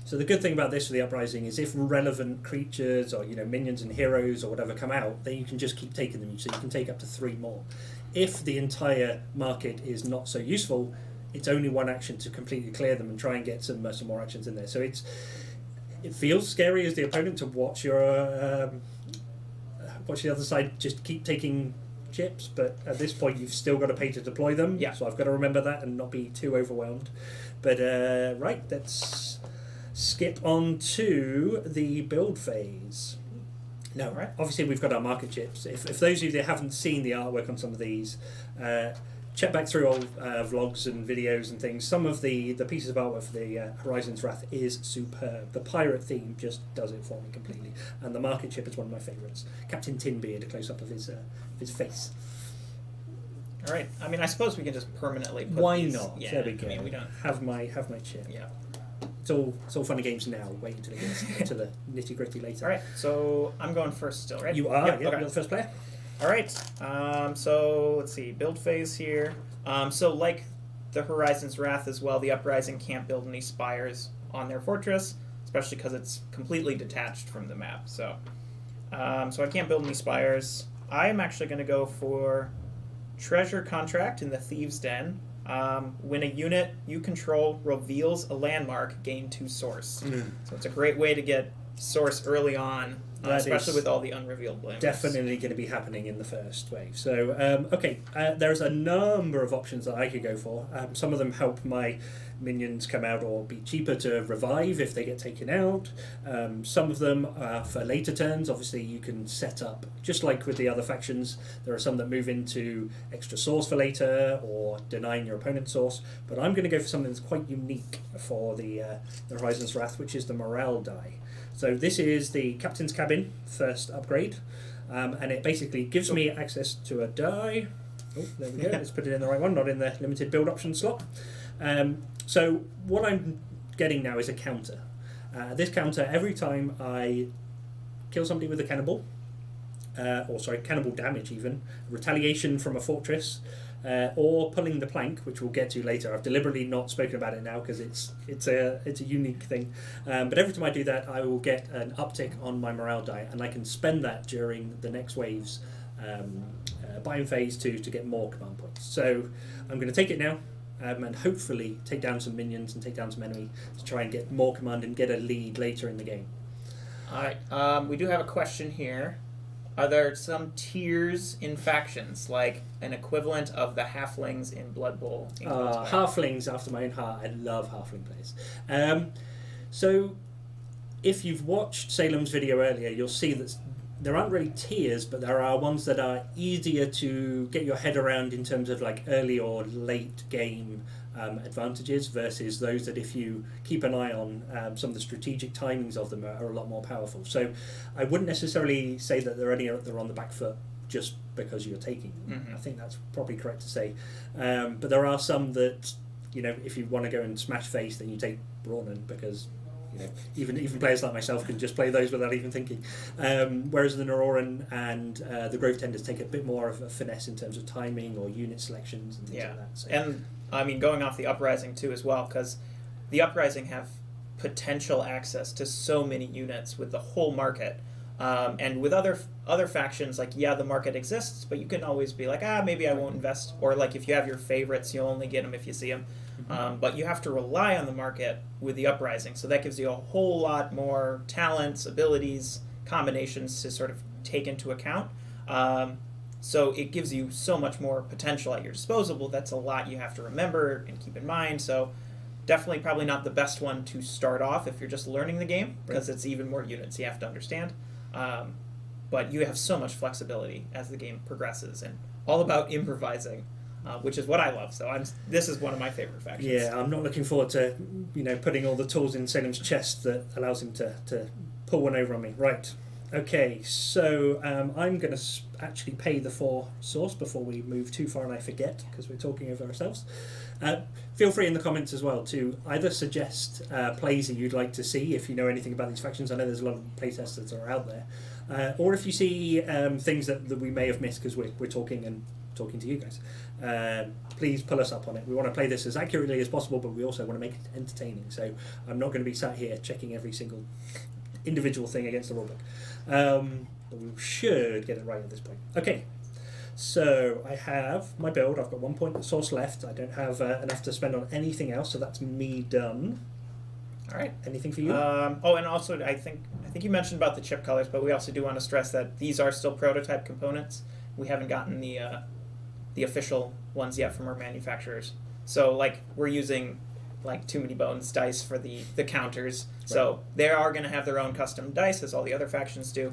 So the good thing about this for the Uprising is if relevant creatures or minions and heroes or whatever come out, then you can just keep taking them. So you can take up to 3 more. If the entire market is not so useful, it's only 1 action to completely clear them and try and get some more actions in there. So it feels scary as the opponent to watch the other side just keep taking chips, but at this point you've still got to pay to deploy them. Yeah. So I've got to remember that and not be too overwhelmed. But right, let's skip on to the build phase. Now, Right. obviously we've got our market chips. If those of you that haven't seen the artwork on some of these, check back through old vlogs and videos and things. Some of the pieces of artwork for the Horizon's Wrath is superb. The pirate theme just does it for me completely, and the market chip is one of my favourites. Captain Tinbeard, a close up of his face. All right. I mean, I suppose we can just permanently put Why these. not? Yeah. There we go. I mean, we don't. Have my chip. Yeah. It's all fun and games now. Wait until it gets to the nitty gritty later. All right. So I'm going first still, right? You are. Yep, Yeah, okay. you're the first player. All right. So let's see. Build phase here. So like the Horizon's Wrath as well, the Uprising can't build any spires on their fortress, especially because it's completely detached from the map. So I can't build any spires. I am actually going to go for Treasure Contract in the Thieves' Den. When a unit you control reveals a landmark, gain 2 source. So it's a great way to get source early on, especially with all the unrevealed landmarks. Definitely going to be happening in the first wave. So, there's a number of options that I could go for. Some of them help my minions come out or be cheaper to revive if they get taken out. Some of them are for later turns. Obviously, you can set up, just like with the other factions, there are some that move into extra source for later or denying your opponent's source. But I'm going to go for something that's quite unique for the Horizon's Wrath, which is the morale die. So this is the Captain's Cabin first upgrade, and it basically gives me access to a die. Oh, there we go. Let's put it in the right one, not in the limited build option slot. So what I'm getting now is a counter. This counter, every time I kill somebody with a cannonball, cannonball damage even, retaliation from a fortress, or pulling the plank, which we'll get to later. I've deliberately not spoken about it now because it's a unique thing. But every time I do that, I will get an uptick on my morale die, and I can spend that during the next wave's biome phase to get more command points. So I'm going to take it now. And hopefully take down some minions and take down some enemy to try and get more command and get a lead later in the game. Alright, we do have a question here. Are there some tiers in factions, like an equivalent of the halflings in Blood Bowl? Halflings after my own heart. I love halfling players. So if you've watched Salem's video earlier, you'll see that there aren't really tiers, but there are ones that are easier to get your head around in terms of like early or late game advantages versus those that if you keep an eye on, some of the strategic timings of them are a lot more powerful. So I wouldn't necessarily say that they're on the back foot just because you're taking them. Mm-hmm. I think that's probably correct to say. But there are some that, if you want to go and smash face, then you take Brawnen because even players like myself can just play those without even thinking. Whereas the Neuroran and the Grove Tenders take a bit more of a finesse in terms of timing or unit selections and things like that. So. And I mean, going off the Uprising too as well, because the Uprising have potential access to so many units with the whole market. And with other factions, like, the market exists, but you can always be like, maybe I won't invest. Or like if you have your favorites, you'll only get them if you see them. But you have to rely on the market with the Uprising, so that gives you a whole lot more talents, abilities, combinations to sort of take into account. So it gives you so much more potential at your disposal. That's a lot you have to remember and keep in mind. So definitely probably not the best one to start off if you're just learning the game, because it's even more units you have to understand. But you have so much flexibility as the game progresses, and all about improvising. Which is what I love. So this is one of my favorite factions. Yeah, I'm not looking forward to putting all the tools in Salem's chest that allows him to pull one over on me. Right. Okay, so I'm going to actually pay the 4 source before we move too far and I forget, because we're talking over ourselves. Feel free in the comments as well to either suggest plays that you'd like to see if you know anything about these factions. I know there's a lot of playtesters that are out there. Or if you see things that we may have missed because we're talking to you guys. Please pull us up on it. We want to play this as accurately as possible, but we also want to make it entertaining. So I'm not going to be sat here checking every single individual thing against the rulebook. But we should get it right at this point. Okay, so I have my build. I've got 1 point source left. I don't have enough to spend on anything else, so that's me done. All right. Anything for you? And also I think you mentioned about the chip colors, but we also do want to stress that these are still prototype components. We haven't gotten the official ones yet from our manufacturers. So like we're using like Too Many Bones dice for the counters. Right. So they are going to have their own custom dice as all the other factions do.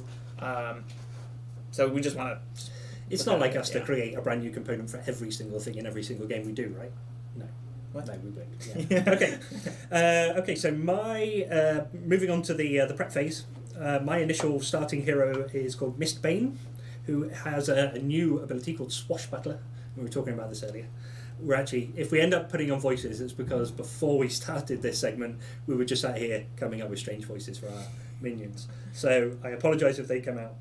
So we just want to... It's not like us to create a brand new component for every single thing in every single game we do, right? No. What? No, we won't. Yeah. Okay. Okay, so my... moving on to the prep phase. My initial starting hero is called Mistbane, who has a new ability called Swashbuckler. We were talking about this earlier. We're actually, if we end up putting on voices, it's because before we started this segment, we were just sat here coming up with strange voices for our minions. So I apologise if they come out.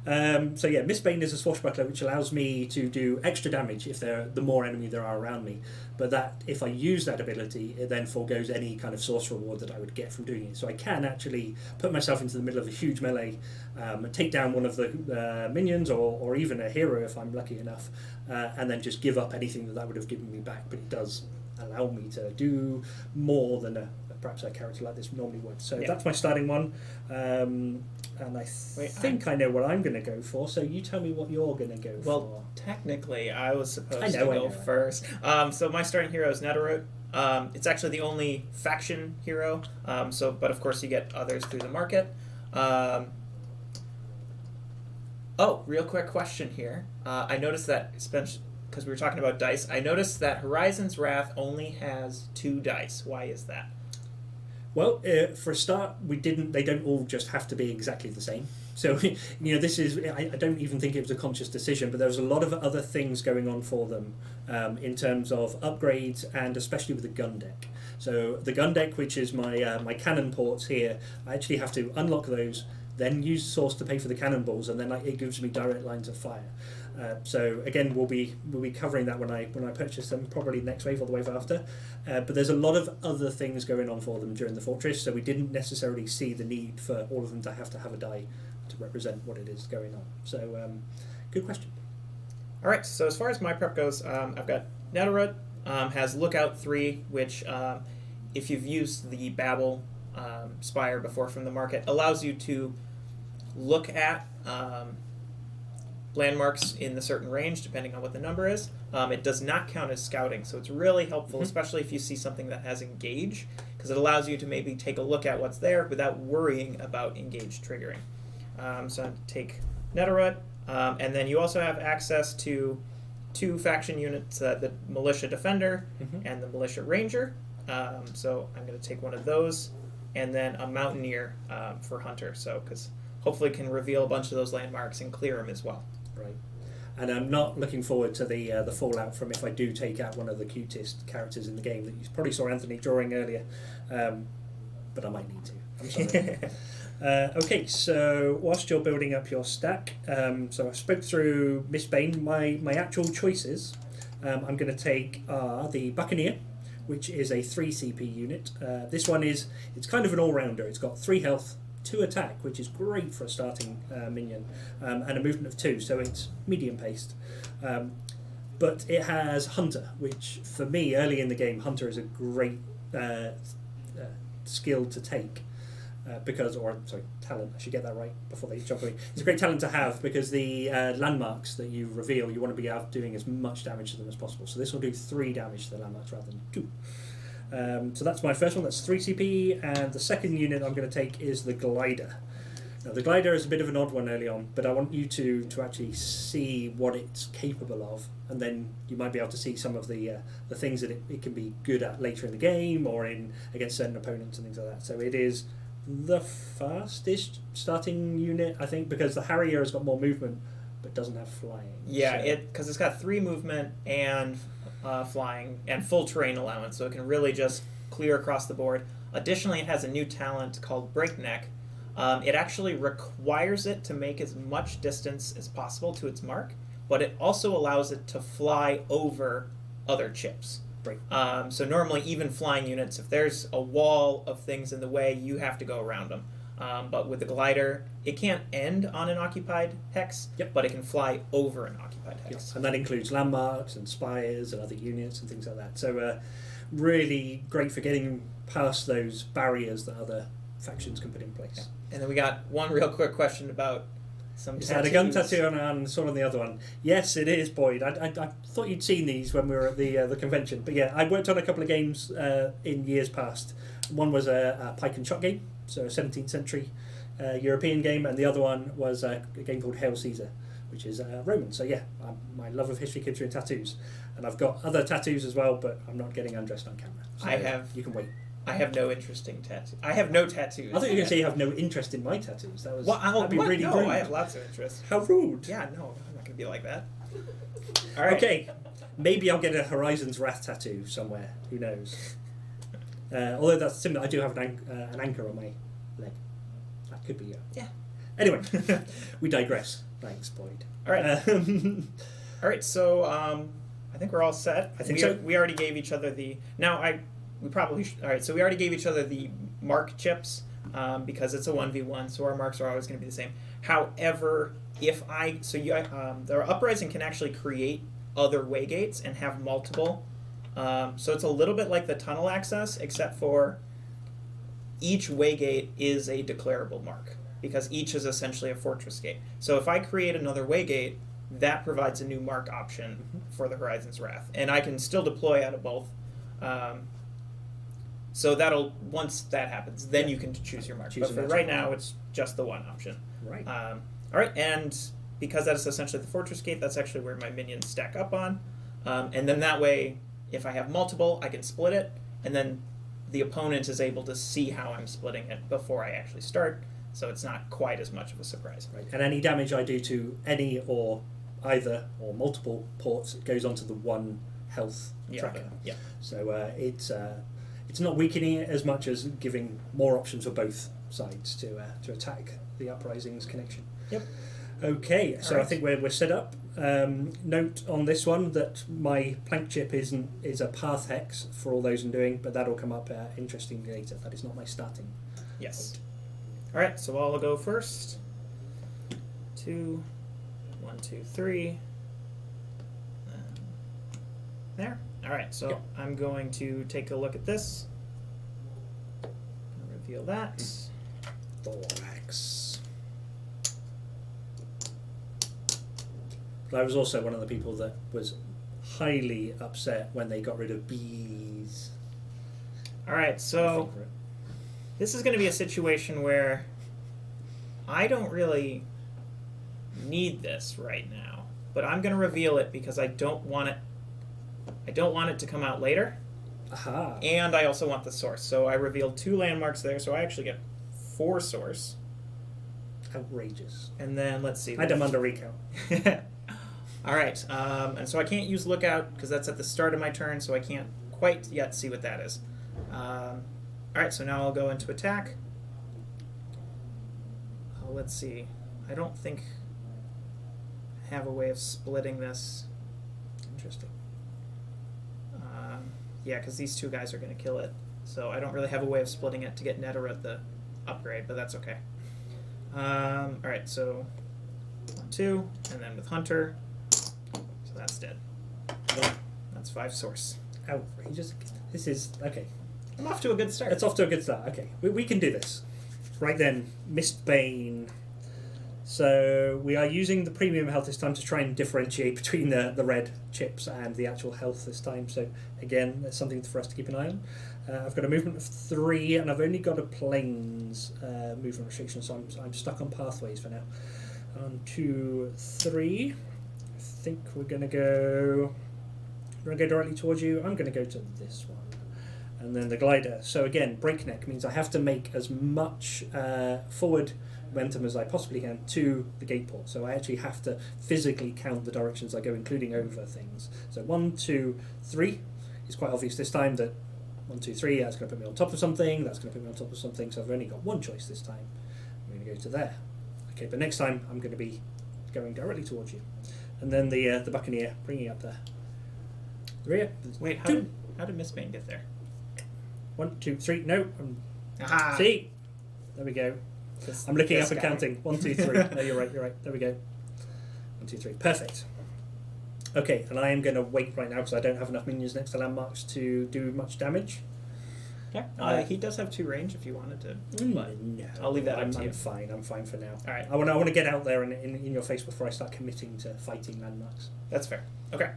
Mistbane is a swashbuckler which allows me to do extra damage if the more enemy there are around me. But that if I use that ability, it then foregoes any kind of source reward that I would get from doing it. So I can actually put myself into the middle of a huge melee, take down one of the minions or even a hero if I'm lucky enough, and then just give up anything that would have given me back. But it does allow me to do more than perhaps a character like this normally would. So that's my starting one. And I think I know what I'm going to go for, so you tell me what you're going to go for. Well, technically, I was supposed to go first. So my starting hero is Neteroot. It's actually the only faction hero, but of course you get others through the market. Real quick question here. I noticed that, because we were talking about dice, I noticed that Horizon's Wrath only has 2 dice. Why is that? Well, for a start, they don't all just have to be exactly the same. So, this is, I don't even think it was a conscious decision, but there was a lot of other things going on for them in terms of upgrades, and especially with the gun deck. So the gun deck, which is my cannon ports here, I actually have to unlock those, then use source to pay for the cannonballs, and then it gives me direct lines of fire. So again, we'll be covering that when I purchase them, probably next wave or the wave after. But there's a lot of other things going on for them during the fortress, so we didn't necessarily see the need for all of them to have a die to represent what it is going on. So good question. All right, so as far as my prep goes, I've got Netherroot, has Lookout 3, which if you've used the Babel Spire before from the market, allows you to look at landmarks in the certain range, depending on what the number is. It does not count as scouting, so it's really helpful, especially if you see something that has engage, because it allows you to maybe take a look at what's there without worrying about engage triggering. So I'm going to take Netherroot, and then you also have access to 2 faction units, the Militia Defender and the Militia Ranger. So I'm going to take one of those, and then a Mountaineer for Hunter, so because hopefully can reveal a bunch of those landmarks and clear them as well. Right. And I'm not looking forward to the fallout from if I do take out one of the cutest characters in the game that you probably saw Anthony drawing earlier, but I might need to. I'm sorry. Okay, so whilst you're building up your stack, so I spoke through Miss Bane. My actual choices, I'm going to take the Buccaneer, which is a 3 CP unit. This one it's kind of an all-rounder. It's got 3 health, 2 attack, which is great for a starting minion, and a movement of 2, so it's medium paced. But it has Hunter, which for me early in the game, Hunter is a great skill to take. Talent, I should get that right before they jump on me. It's a great talent to have because the landmarks that you reveal, you want to be out doing as much damage to them as possible. So this will do 3 damage to the landmarks rather than 2. So that's my first one, that's 3 CP, and the second unit I'm going to take is the Glider. Now the Glider is a bit of an odd one early on, but I want you to actually see what it's capable of, and then you might be able to see some of the things that it can be good at later in the game or against certain opponents and things like that. So it is the fastest starting unit, I think, because the Harrier has got more movement but doesn't have flying. Yeah, because it's got 3 movement and flying and full terrain allowance, so it can really just clear across the board. Additionally, it has a new talent called Breakneck. It actually requires it to make as much distance as possible to its mark, but it also allows it to fly over other chips. Right. So normally, even flying units, if there's a wall of things in the way, you have to go around them. But with the Glider, it can't end on an occupied hex, but it can fly over an occupied hex. And that includes landmarks and spires and other units and things like that. So really great for getting past those barriers that other factions can put in place. Yeah. And then we got one real quick question about some Is tattoos. that a gun tattoo and sword on the other one? Yes, it is, Boyd. I thought you'd seen these when we were at the convention. But yeah, I worked on a couple of games in years past. One was a pike and shot game, so a 17th century European game, and the other one was a game called Hail Caesar, which is Roman. So yeah, my love of history came through in tattoos. And I've got other tattoos as well, but I'm not getting undressed on camera. So you can wait. I have no interesting tattoos. I have no tattoos. I thought you were going to say you have no interest in my tattoos. That'd be what? really No, rude. I have lots of interest. How rude. Yeah, no, I'm not going to be like that. All right. Okay, maybe I'll get a Horizon's Wrath tattoo somewhere. Who knows? Although that's similar, I do have an anchor on my leg. That could be yeah. Anyway, we digress. Thanks, Boyd. All right. All right. So I think we're all set. I think so. We already gave each other we probably should. All right. So we already gave each other the mark chips because it's a 1v1, so our marks are always going to be the same. However, the Uprising can actually create other waygates and have multiple. So it's a little bit like the tunnel access, except for each waygate is a declarable mark because each is essentially a fortress gate. So if I create another waygate, that provides a new mark option for the Horizon's Wrath, and I can still deploy out of both. So once that happens, then you can choose your mark. But for right now, it's just the one option. Right. All right, and because that's essentially the fortress gate, that's actually where my minions stack up on. And then that way, if I have multiple, I can split it, and then the opponent is able to see how I'm splitting it before I actually start. so it's not quite as much of a surprise. Right. And any damage I do to any or either or multiple ports, it goes onto the one health tracker. Okay. Yeah. So it's not weakening it as much as giving more options for both sides to attack the Uprising's connection. Yep. Okay, so All right. I think we're set up. Note on this one that my plank chip is a path hex for all those I'm doing, but that'll come up interestingly later. That is not my starting. Yes. All right, so I'll go first. 2, 1, 2, 3. There. All right, so Yep. I'm going to take a look at this. Reveal that. Thorax. I was also one of the people that was highly upset when they got rid of bees. All right, so this is going to be a situation where I don't really need this right now, but I'm going to reveal it because I don't want it. I don't want it to come out later, Aha. and I also want the source. So I revealed 2 landmarks there, so I actually get 4 source. Outrageous. And then let's see. I demand a recount. All right, and so I can't use lookout because that's at the start of my turn, so I can't quite yet see what that is. All right, so now I'll go into attack. Let's see. I don't think I have a way of splitting this. Interesting. Yeah, because these 2 guys are going to kill it, so I don't really have a way of splitting it to get Netarut the upgrade, but that's okay. All right, so 1, 2, and then with Hunter. So that's dead. That's 5 source. Outrageous. This is okay. I'm off to a good start. It's off to a good start. Okay, we can do this. Right then, Mistbane. So we are using the premium health this time to try and differentiate between the red chips and the actual health this time. So again, that's something for us to keep an eye on. I've got a movement of 3, and I've only got a planes movement restriction, so I'm stuck on pathways for now. 1, 2, 3. I think we're gonna go directly towards you. I'm gonna go to this one. And then the glider. So again, breakneck means I have to make as much forward momentum as I possibly can to the gate port. So I actually have to physically count the directions I go, including over things. So 1, 2, 3. It's quite obvious this time that 1, 2, 3, that's going to put me on top of something, that's going to put me on top of something, so I've only got one choice this time. I'm going to go to there. Okay, but next time I'm going to be going directly towards you. And then the Buccaneer, bringing up the rear. Wait, how did Mistbane get there? 1, 2, 3, no. Aha! See? There we go. I'm looking this up and guy. counting. 1, 2, 3. No, you're right. There we go. 1, 2, 3. Perfect. Okay, and I am going to wait right now because I don't have enough minions next to landmarks to do much damage. Yeah. He does have 2 range if you wanted to. But No, I'll leave that up to you. I'm fine. I'm fine for now. All right. I want to get out there and in your face before I start committing to fighting landmarks. That's fair. Okay.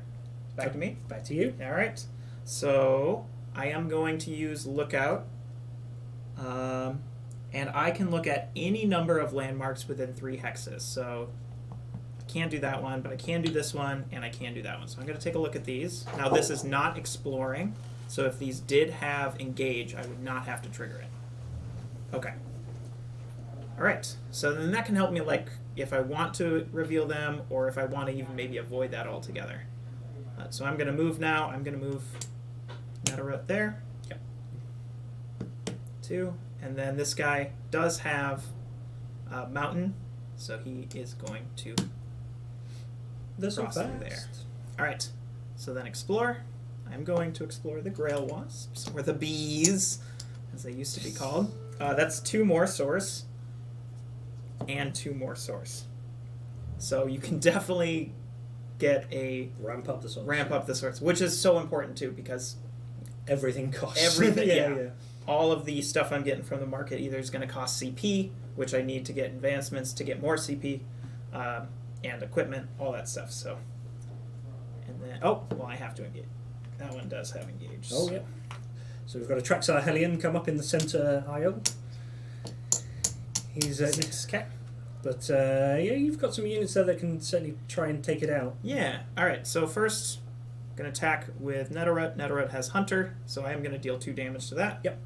Back to me. Back to you. All right. So I am going to use lookout. And I can look at any number of landmarks within 3 hexes. So I can't do that one, but I can do this one, and I can do that one. So I'm going to take a look at these. Now this is not exploring, so if these did have engage, I would not have to trigger it. Okay. All right. So then that can help me, like, if I want to reveal them, or if I want to even maybe avoid that altogether. So I'm going to move now. I'm going to move Netarut there. Yep. 2. And then this guy does have Mountain, so he is going to cross through there. All right, so then explore. I'm going to explore the Grail Wasps, or the bees, as they used to be called. That's 2 more source, and 2 more source. So you can definitely get a Ramp up the source. which is so important too, because Everything costs. everything, yeah. All of the stuff I'm getting from the market either is going to cost CP, which I need to get advancements to get more CP, and equipment, all that stuff. So, and then I have to engage. That one does have engage. Oh yeah. So we've got a Traxxar Hellion come up in the centre aisle. He's 6K. but yeah, you've got some units there that can certainly try and take it out. Yeah. All right. So first, I'm going to attack with Netarut. Netarut has Hunter, so I am going to deal 2 damage to that. Yep.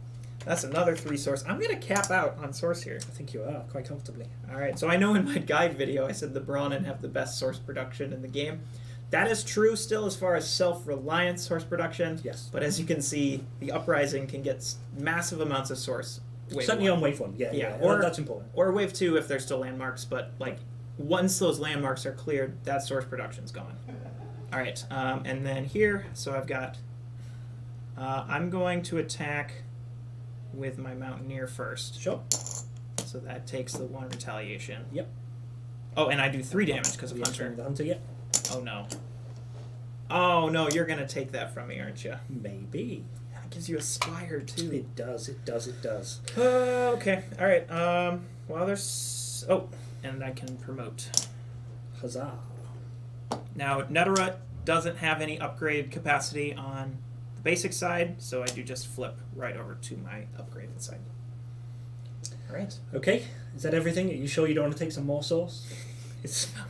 That's another 3 source. I'm gonna cap out on source here. I think you are quite comfortably. All right, so I know in my guide video I said the Brahmin have the best source production in the game. That is true still as far as self-reliant source production. Yes. But as you can see, the Uprising can get massive amounts of source. Wave Certainly 1. on wave 1, yeah. Or that's important. Or wave 2 if there's still landmarks, but like once those landmarks are cleared, that source production's gone. All right, and then here, so I've got. I'm going to attack with my Mountaineer first. Sure. So that takes the 1 retaliation. Yep. Oh, and I do 3 damage because of The Hunter. The hunter, yeah. Oh no. Oh no, you're gonna take that from me, aren't you? Maybe. That gives you a Spire too. It does. Okay. All right. Well, there's. Oh, and I can promote. Huzzah. Now, Neterut doesn't have any upgrade capacity on the basic side, so I do just flip right over to my upgraded side. All right. Okay, is that everything? Are you sure you don't want to take some more sauce?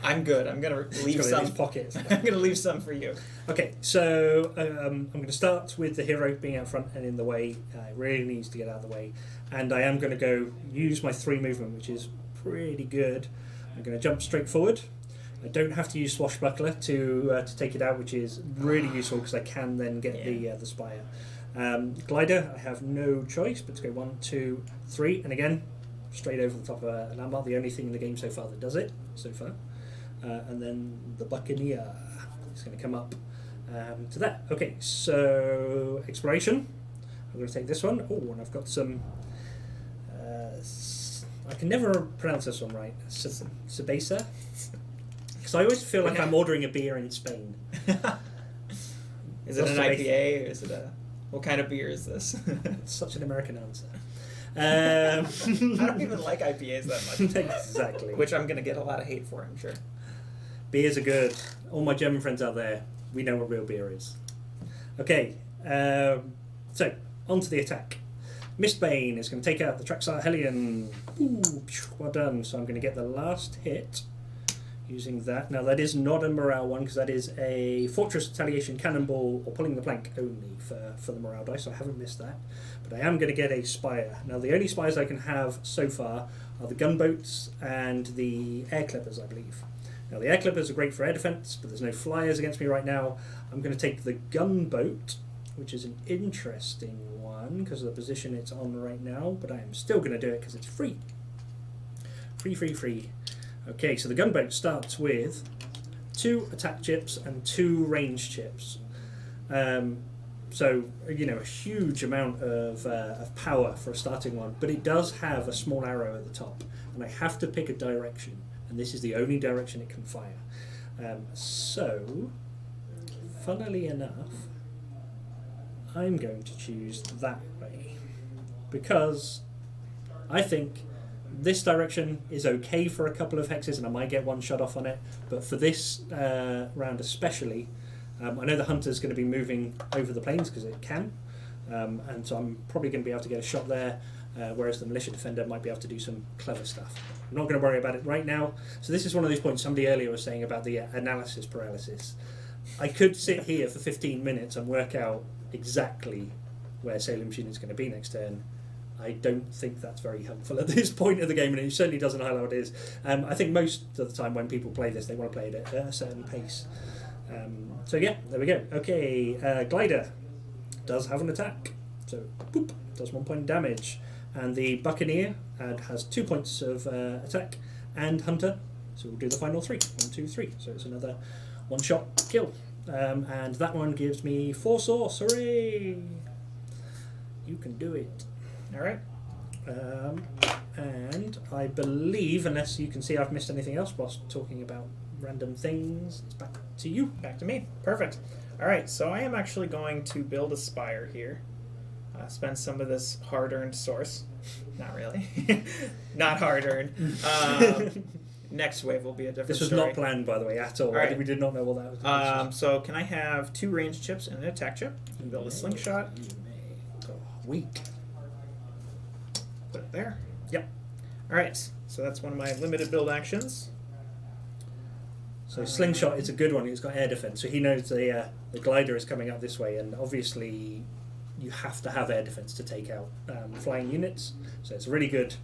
I'm good. I'm gonna leave It's got in some. his pockets. I'm gonna leave some for you. Okay, so I'm going to start with the hero being out front and in the way. It really needs to get out of the way. And I am going to go use my 3 movement, which is pretty good. I'm going to jump straight forward. I don't have to use Swashbuckler to take it out, which is really useful because I can then get the Spire. Glider, I have no choice but to go 1, 2, 3, and again, straight over the top of a landmark, the only thing in the game so far that does it, so far. And then the Buccaneer is going to come up to that. Okay, so Exploration. I'm going to take this one. Oh, and I've got some... I can never pronounce this one right. Cerveza? Because I always feel like I'm ordering a beer in Spain. Is it an IPA or is it a... What kind of beer is this? It's such an American answer. I don't even like IPAs that much. Exactly. Which I'm going to get a lot of hate for, I'm sure. Beers are good. All my German friends out there, we know what real beer is. Okay, so on to the attack. Mistbane is going to take out the Traxxar Hellion. Ooh, well done. So I'm going to get the last hit using that. Now that is not a morale one because that is a Fortress Retaliation Cannonball or Pulling the Plank only for the morale dice, so I haven't missed that. But I am going to get a Spire. Now the only Spires I can have so far are the Gunboats and the Air Clippers, I believe. Now the Air Clippers are great for air defense, but there's no flyers against me right now. I'm going to take the Gunboat, which is an interesting one because of the position it's on right now, but I am still going to do it because it's free. Free. Okay, so the Gunboat starts with 2 attack chips and 2 range chips. So, you know, a huge amount of power for a starting one, but it does have a small arrow at the top, and I have to pick a direction, and this is the only direction it can fire. So, funnily enough, I'm going to choose that way, because I think this direction is okay for a couple of hexes and I might get one shot off on it, but for this round especially, I know the Hunter's going to be moving over the plains because it can, and so I'm probably going to be able to get a shot there, whereas the Militia Defender might be able to do some clever stuff. I'm not going to worry about it right now. So this is one of those points somebody earlier was saying about the analysis paralysis. I could sit here for 15 minutes and work out exactly where Sailing Machine is going to be next turn. I don't think that's very helpful at this point of the game, and it certainly doesn't highlight what it is. I think most of the time when people play this, they want to play it at a certain pace. So yeah, there we go. Okay, Glider does have an attack, so boop, does 1 point of damage, and the Buccaneer has 2 points of attack, and Hunter, so we'll do the final 3. 1, 2, 3. So it's another one-shot kill, and that one gives me 4 sauce. Hooray! You can do it. All right. And I believe, unless you can see I've missed anything else whilst talking about random things, it's back to you. Back to me. Perfect. All right, so I am actually going to build a Spire here. Spend some of this hard-earned source. Not really. Not hard-earned. Next wave will be a different This was story. not planned, by the way, at all. Right. We did not know what that was. So can I have 2 range chips and an attack chip? And build a slingshot. You may go weak. Put it there. Yep. All right, so that's one of my limited build actions. So slingshot is a good one. It's got air defense, so he knows the glider is coming up this way, and obviously you have to have air defense to take out flying units. So it's a really good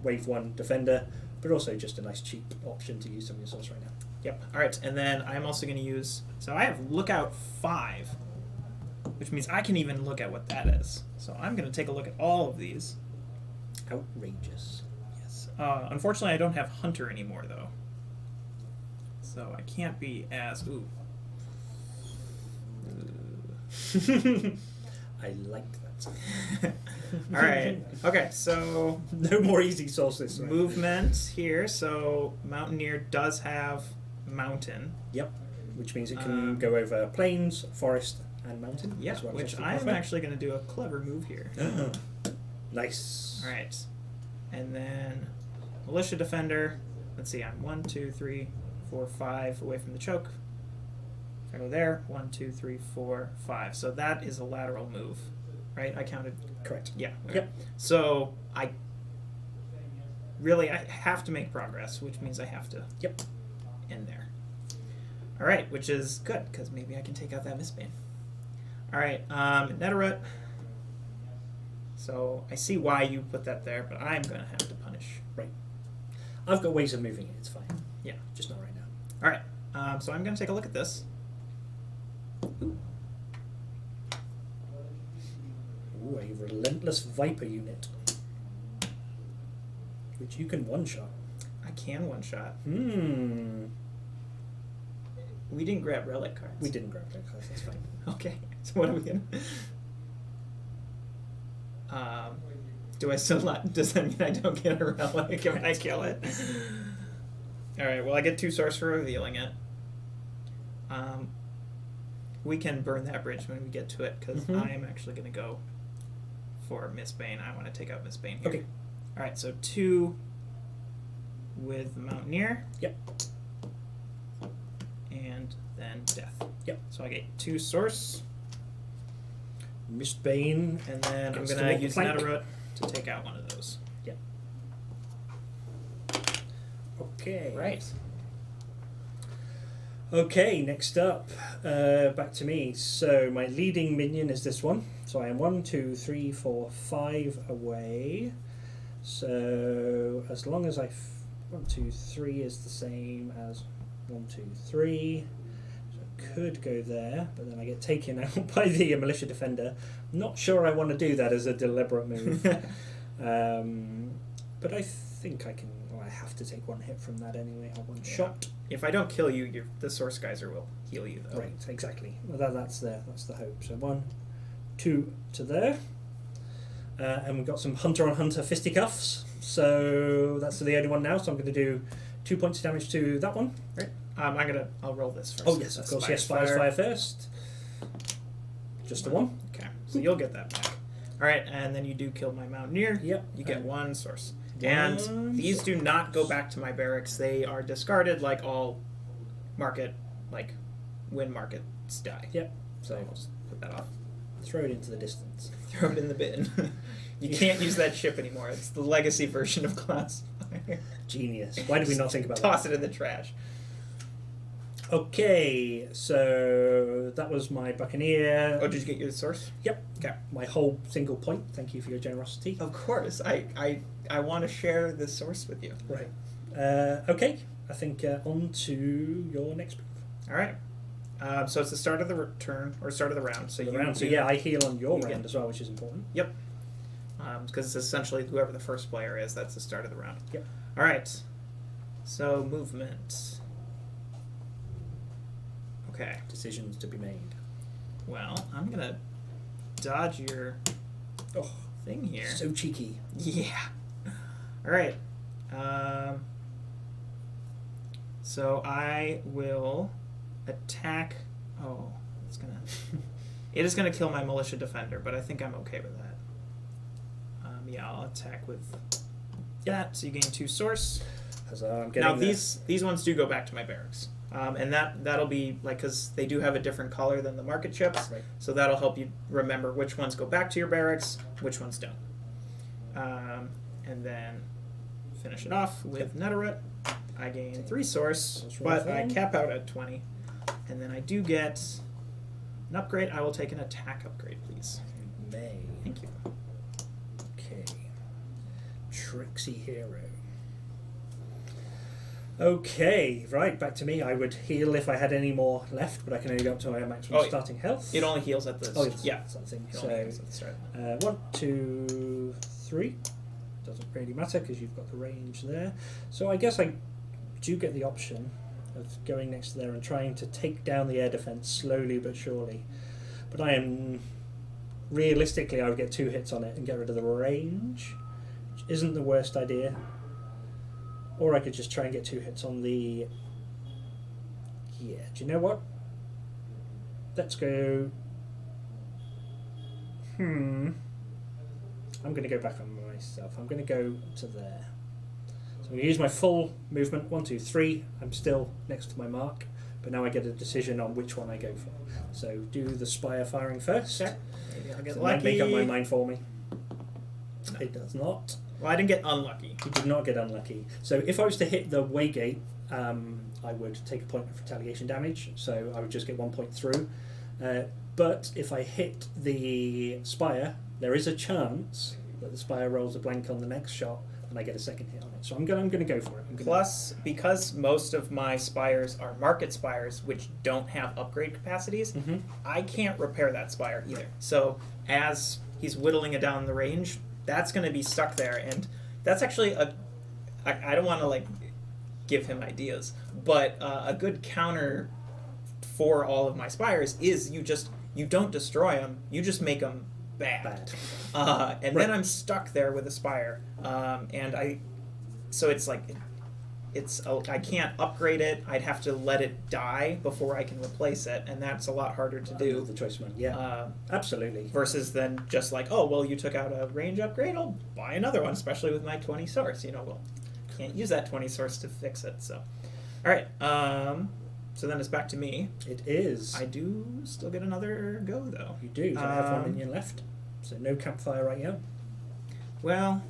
wave 1 defender, but also just a nice cheap option to use some of your source right now. Yep. All right, and then I'm also going to use. So I have Lookout 5, which means I can even look at what that is. So I'm going to take a look at all of these. Outrageous. Yes. Unfortunately, I don't have Hunter anymore, though. So I can't be as... Ooh. I like that. All right. Okay, so... No more easy sources. Right? Movement here. So Mountaineer does have Mountain. Yep. Which means it can go over plains, forest, and mountain. Yeah, as well as which the I am buffet. actually going to do a clever move here. Nice. All right. And then Militia Defender. Let's see, I'm 1, 2, 3, 4, 5 away from the choke. If I go there, 1, 2, 3, 4, 5. So that is a lateral move, right? I counted. Correct. Yeah. Okay. Yep. So I have to make progress, which means I have to end there. All right, which is good because maybe I can take out that Mistbane. All right, Netarut. So I see why you put that there, but I'm going to have to punish. Right. I've got ways of moving it. It's fine. Yeah. Just not right now. All right. So I'm going to take a look at this. Ooh. Ooh, a relentless Viper unit, which you can one-shot. I can one-shot. We didn't grab relic cards. We didn't grab that cards. That's fine. Okay. So what are we going to... do I still not... Does that mean I don't get a relic if I kill it? All right. Well, I get 2 source for revealing it. We can burn that bridge when we get to it because I am actually going to go for Mistbane. I want to take out Mistbane here. Okay. All right. So 2 with Mountaineer. Yep. And then Death. Yep. So I get 2 source. Mistbane. And then I'm Gets going to to use flank. Netarut to take out one of those. Yep. Okay. Right. Okay, next up, back to me. So my leading minion is this one. So I am 1, 2, 3, 4, 5 away. So as long as 1, 2, 3 is the same as 1, 2, 3. So I could go there, but then I get taken out by the Militia Defender. Not sure I want to do that as a deliberate move. But I think I can. Well, I have to take 1 hit from that anyway. I'll one shot. If I don't kill you, the Source Geyser will heal you, though. Right, exactly. Well, that's there. That's the hope. So 1, 2 to there. And we've got some Hunter on Hunter fisticuffs. So that's the only one now. So I'm going to do 2 points of damage to that one. Right. I'll roll this first. Oh yes, of course. Yes, fire first. Just the 1. Okay, so you'll get that back. All right, and then you do kill my Mountaineer. Yep. You get 1 source. And these do not go back to my barracks. They are discarded like all win markets die. Yep. So I'll just put that off. Throw it into the distance. Throw it in the bin. You can't use that ship anymore. It's the legacy version of Cloudspire. Genius. Why did we not think about that? Toss it in the trash. Okay, so that was my Buccaneer. Oh, did you get your source? Yep. Okay. My whole single point. Thank you for your generosity. Of course. I want to share the source with you. Right. Okay. I think on to your next move. All right. So it's the start of the turn or start of the round. So So yeah, I heal on your you round get- as well, which is important. Yep. Because it's essentially whoever the first player is, that's the start of the round. Yep. All right. So movement. Okay. Decisions to be made. Well, I'm gonna dodge your thing here. So cheeky. Yeah. All right. So I will attack. Oh, it's gonna. It is gonna kill my Militia Defender, but I think I'm okay with that. Yeah, I'll attack with that. So you gain 2 source. As I'm getting Now these ones do go back to my barracks, and that'll be because they do have a different color than the market chips. Right. So that'll help you remember which ones go back to your barracks, which ones don't. And then finish it off with Netarut. I gain 3 source, but I cap out at 20, and then I do get an upgrade. I will take an attack upgrade, please. may. Thank you. Okay. Tricksy hero. Okay, right, back to me. I would heal if I had any more left, but I can only go up to my maximum Oh, starting health. It only heals at the Oh, yes. yeah. Something. It So, only heals at the start. 1, 2, 3. Doesn't really matter because you've got the range there. So I guess I do get the option of going next to there and trying to take down the air defense slowly but surely. But I am... Realistically, I would get 2 hits on it and get rid of the range, which isn't the worst idea. Or I could just try and get 2 hits on the... Yeah, do you know what? Let's go... I'm going to go back on myself. I'm going to go to there. So I'm going to use my full movement. 1, 2, 3. I'm still next to my mark. But now I get a decision on which one I go for. So do the spire firing first. Okay. Maybe I'll get So it lucky. might make up my mind for me. No. It does not. Well, I didn't get unlucky. You did not get unlucky. So if I was to hit the waygate, I would take a point of retaliation damage. So I would just get 1 point through. But if I hit the spire, there is a chance that the spire rolls a blank on the next shot, and I get a second hit on it. So I'm going to go for it. Plus, because most of my spires are market spires, which don't have upgrade capacities, I can't repair that spire either. So as he's whittling it down the range, that's going to be stuck there, and that's actually I don't want to like give him ideas, but a good counter for all of my spires is you don't destroy them, you just make them bad. And then I'm stuck there with a spire, so it's like I can't upgrade it. I'd have to let it die before I can replace it, and that's a lot harder to do. The choice one, yeah, absolutely. Versus then just like, oh well, you took out a range upgrade, I'll buy another one, especially with my 20 source. Well, can't use that 20 source to fix it. So, all right. So then it's back to me. It is. I do still get another go though. You do. I have 1 minion left, so no campfire right now. Well,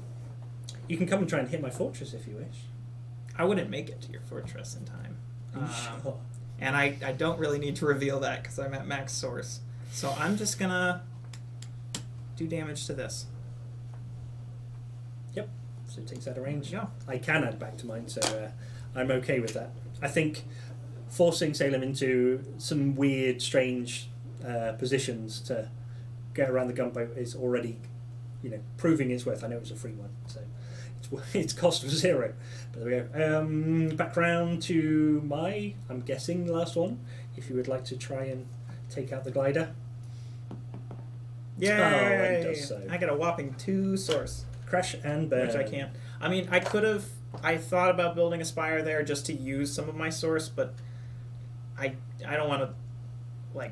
you can come and try and hit my fortress if you wish. I wouldn't make it to your fortress in time. Are you sure? And I don't really need to reveal that because I'm at max source. So I'm just gonna do damage to this. Yep. So it takes out a range. Yeah. I can add back to mine, so I'm okay with that. I think forcing Salem into some weird, strange positions to get around the gunboat is already, proving its worth. I know it was a free one, so its cost was 0. But there we go. Back round to my, I'm guessing, the last one. If you would like to try and take out the glider. Yay! Oh, it does so. I got a whopping 2 source. Crash and burn. Which I can't. I mean, I could have. I thought about building a spire there just to use some of my source, but I don't want to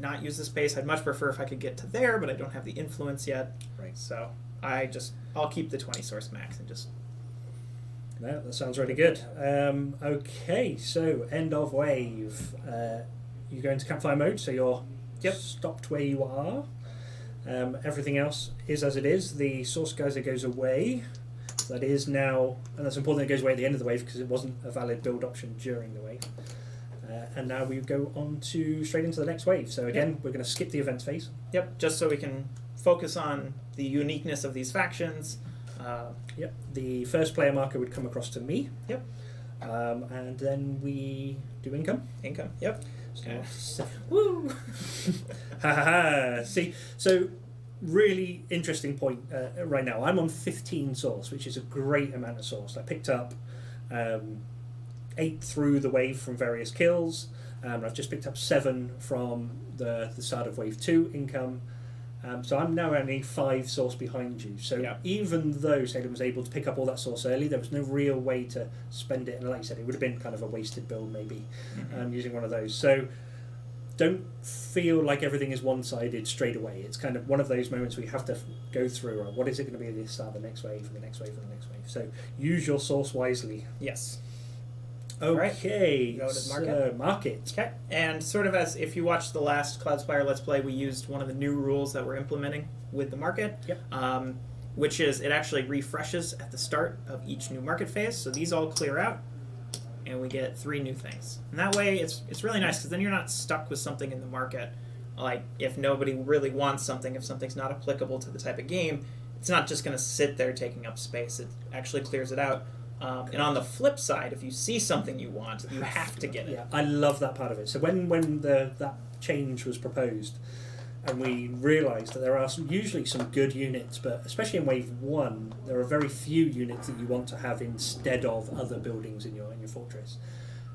not use the space. I'd much prefer if I could get to there, but I don't have the influence yet. Right. So I'll keep the 20 source max and just. No, that sounds really good. Okay, so end of wave. You go into campfire mode, so you're stopped where you are. Everything else is as it is. The source geyser goes away. That is now, and that's important that it goes away at the end of the wave because it wasn't a valid build option during the wave. And now we go on to straight into the next wave. So again, we're going to skip the events phase. Yep, just so we can focus on the uniqueness of these factions. The first player marker would come across to me. Yep. And then we do income. Income, yep. So, woo! Ha ha ha! See, so really interesting point right now. I'm on 15 source, which is a great amount of source. I picked up 8 through the wave from various kills. I've just picked up 7 from the start of wave 2 income. So I'm now only 5 source behind you. So even though Salem was able to pick up all that source early, there was no real way to spend it. And like you said, it would have been kind of a wasted build maybe using one of those. So don't feel like everything is one-sided straight away. It's kind of one of those moments where you have to go through, what is it going to be at the start of the next wave, and the next wave, and the next wave. So use your source wisely. Yes. Okay, Go to so market. Okay, and sort of as if you watched the last Cloudspire Let's Play, we used one of the new rules that we're implementing with the market, which is it actually refreshes at the start of each new market phase. So these all clear out, and we get 3 new things. And that way, it's really nice because then you're not stuck with something in the market like if nobody really wants something, if something's not applicable to the type of game, it's not just going to sit there taking up space. It actually clears it out. And on the flip side, if you see something you want, you have to get it. Yeah, I love that part of it. So when that change was proposed, and we realised that there are usually some good units, but especially in Wave 1, there are very few units that you want to have instead of other buildings in your fortress.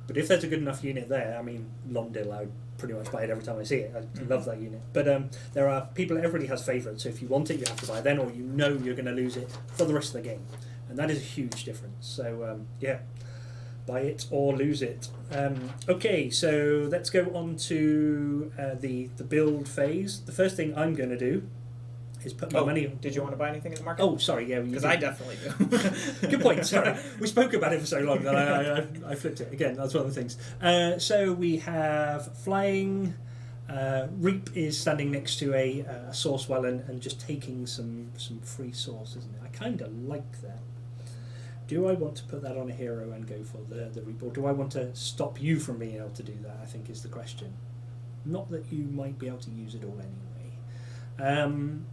But if there's a good enough unit there, I mean, Londil, I pretty much buy it every time I see it. I love that unit. But there are people, everybody has favourites, so if you want it, you have to buy it then, or you know you're going to lose it for the rest of the game. And that is a huge difference. So, yeah, buy it or lose it. Okay, so let's go on to the build phase. The first thing I'm going to do is put my money... Did you want to buy anything in the market? Oh, sorry, yeah. Because I definitely do. Good point, sorry. We spoke about it for so long that I flipped it. Again, that's one of the things. So we have flying. Reap is standing next to a source well and just taking some free source, isn't it? I kind of like that. Do I want to put that on a hero and go for the Reap, or do I want to stop you from being able to do that, I think is the question. Not that you might be able to use it all anyway.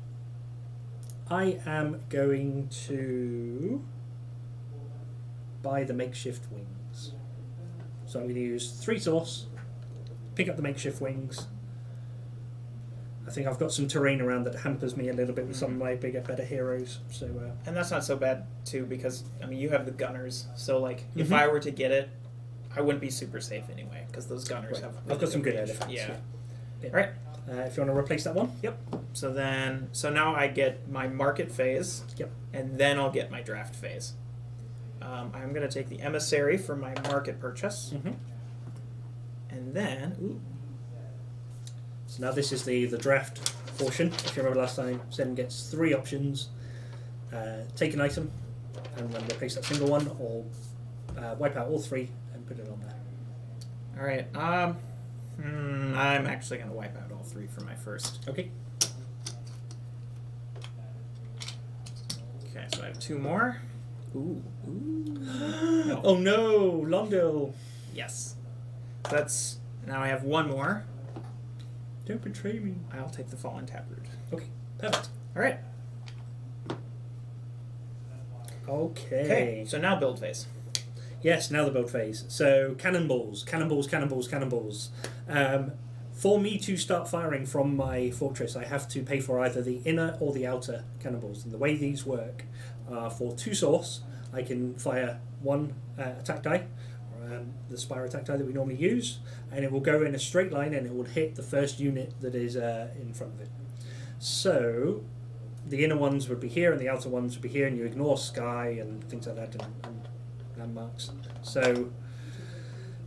I am going to buy the makeshift wings. So I'm going to use 3 source, pick up the makeshift wings. I think I've got some terrain around that hampers me a little bit with some of my better heroes. So and that's not so bad too, because I mean you have the gunners. So like if I were to get it, I wouldn't be super safe anyway because those gunners have. I've got some good range. artifacts. Yeah. Yeah. All right. If you want to replace that one. Yep. So now I get my market phase. Yep. And then I'll get my draft phase. I'm going to take the emissary for my market purchase. And then, So now this is the draft portion. If you remember last time, Zen gets 3 options. Take an item and then replace that single one, or wipe out all 3 and put it on there. all right. I'm actually going to wipe out all 3 for my first. Okay. Okay, so I have 2 more. Ooh. No. Oh no, Londil. Yes. That's now I have 1 more. Don't betray me. I'll take the Fallen Taproot. Okay, perfect. All right. Okay. So now build phase. Yes, now the build phase. So cannonballs. For me to start firing from my fortress, I have to pay for either the inner or the outer cannonballs. And the way these work, for 2 source, I can fire 1 attack die, the Spire attack die that we normally use, and it will go in a straight line and it will hit the first unit that is in front of it. So the inner ones would be here and the outer ones would be here, and you ignore sky and things like that and landmarks. So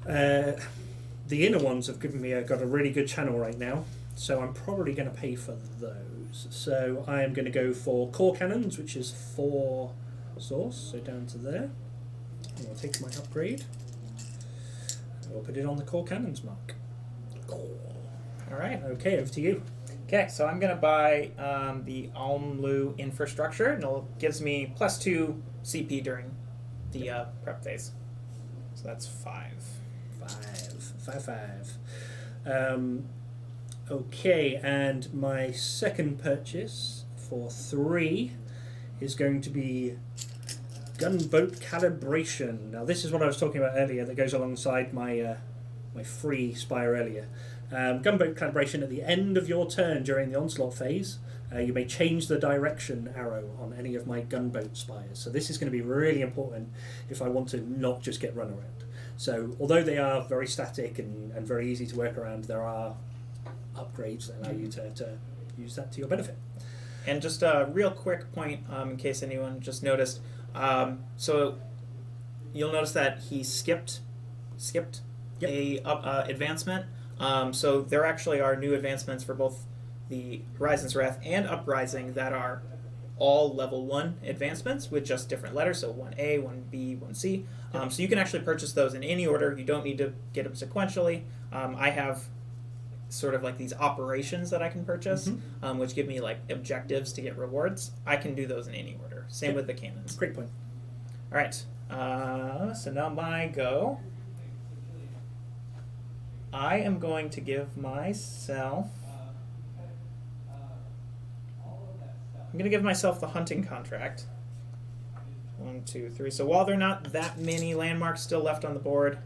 the inner ones have given me got a really good channel right now, so I'm probably going to pay for those. So I am going to go for core cannons, which is 4 source, so down to there. And I'll take my upgrade. We'll put it on the core cannons mark. All right. Okay, over to you. Okay, so I'm going to buy the Almlu infrastructure, and it gives me +2 CP during the prep phase. So that's 5. 5. Okay, and my second purchase for 3 is going to be gunboat calibration. Now this is what I was talking about earlier that goes alongside my my free spire earlier. Gunboat calibration at the end of your turn during the onslaught phase. You may change the direction arrow on any of my gunboat spires. So this is going to be really important if I want to not just get run around. So although they are very static and very easy to work around, there are upgrades that allow you to use that to your benefit. And just a real quick point, in case anyone just noticed. So you'll notice that he skipped a advancement. So there actually are new advancements for both the Horizon's Wrath and Uprising that are all level 1 advancements with just different letters, so 1A, 1B, 1C. So you can actually purchase those in any order. You don't need to get them sequentially. I have sort of like these operations that I can purchase, which give me like objectives to get rewards. I can do those in any order. Same with the cannons. Great point. All right. So now my go. I am going to give myself I'm going to give myself the hunting contract. 1, 2, 3. So while there are not that many landmarks still left on the board,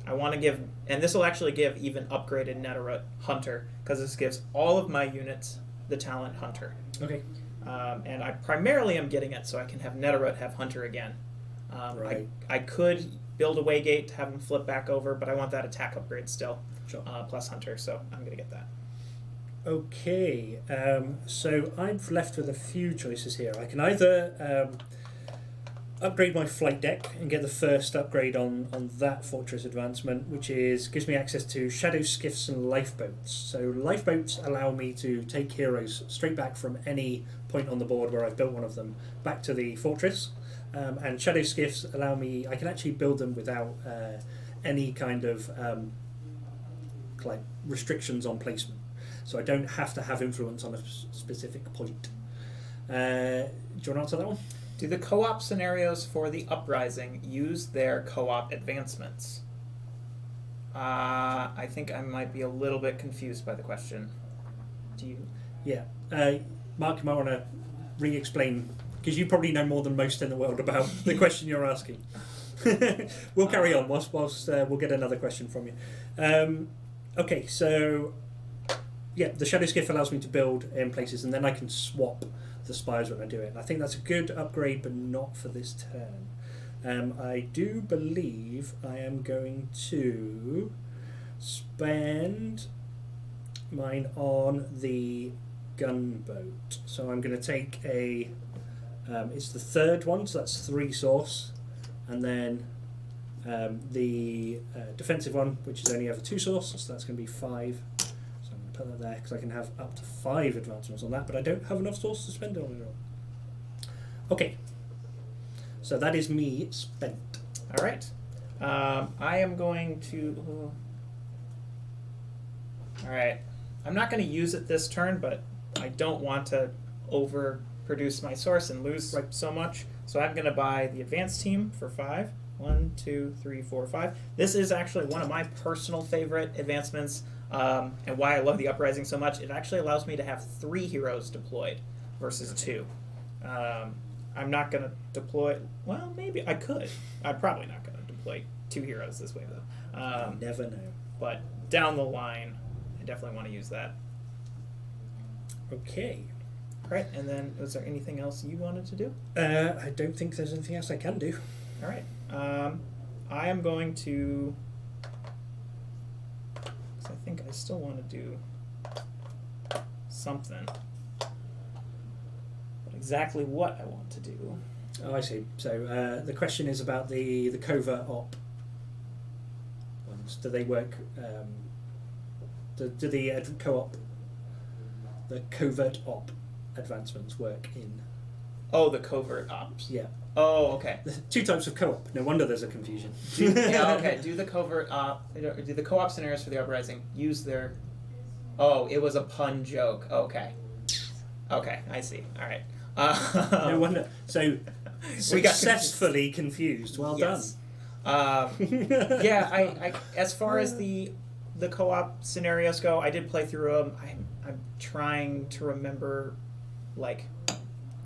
I want to give, and this will actually give even upgraded Netarut Hunter, because this gives all of my units the talent Hunter. Okay. And I primarily am getting it so I can have Netarut have Hunter again. Right. I could build a Waygate to have him flip back over, but I want that attack upgrade still, Sure. plus Hunter, so I'm going to get that. Okay, so I'm left with a few choices here. I can either upgrade my flight deck and get the first upgrade on that fortress advancement, which gives me access to shadow skiffs and lifeboats. So lifeboats allow me to take heroes straight back from any point on the board where I've built one of them back to the fortress, and shadow skiffs allow me, I can actually build them without any kind of like restrictions on placement. So I don't have to have influence on a specific point. Do you want to answer that one? Do the co-op scenarios for the Uprising use their co-op advancements? I think I might be a little bit confused by the question. Do you? Yeah. Mark, you might want to re-explain, because you probably know more than most in the world about the question you're asking. We'll carry on whilst we'll get another question from you. Okay, so yeah, the Shadow Skiff allows me to build in places, and then I can swap the spires when I do it. And I think that's a good upgrade, but not for this turn. I do believe I am going to spend mine on the gunboat. So I'm going to take a... it's the third one, so that's 3 source. And then the defensive one, which is only over 2 source, so that's going to be 5. Put that there because I can have up to 5 advancements on that, but I don't have enough source to spend it on it all. Okay, so that is me spent. All right. I am going to... all right. I'm not going to use it this turn, but I don't want to overproduce my source and lose so much. So I'm going to buy the advanced team for 5. 1, 2, 3, 4, 5. This is actually one of my personal favorite advancements. And why I love the Uprising so much, it actually allows me to have 3 heroes deployed versus 2. I'm not going to deploy... well, maybe I could. I'm probably not going to deploy 2 heroes this way, though. You never know. But down the line, I definitely want to use that. Okay. All right, and then was there anything else you wanted to do? I don't think there's anything else I can do. All right. I am going to... I think I still want to do something. But exactly what I want to do. Oh, I see. So the question is about the covert op ones. Do they work? Do the co-op, the covert op advancements work in? Oh, the covert ops. Yeah. Oh, okay. 2 types of co-op. No wonder there's a confusion. Yeah, okay. Do the covert op? Do the co-op scenarios for the Uprising use their? Oh, it was a pun joke. Okay. Okay, I see. All right. No wonder. So We got successfully confused. Well yes. done. Yeah, I as far as the co-op scenarios go, I did play through them. I'm trying to remember, like,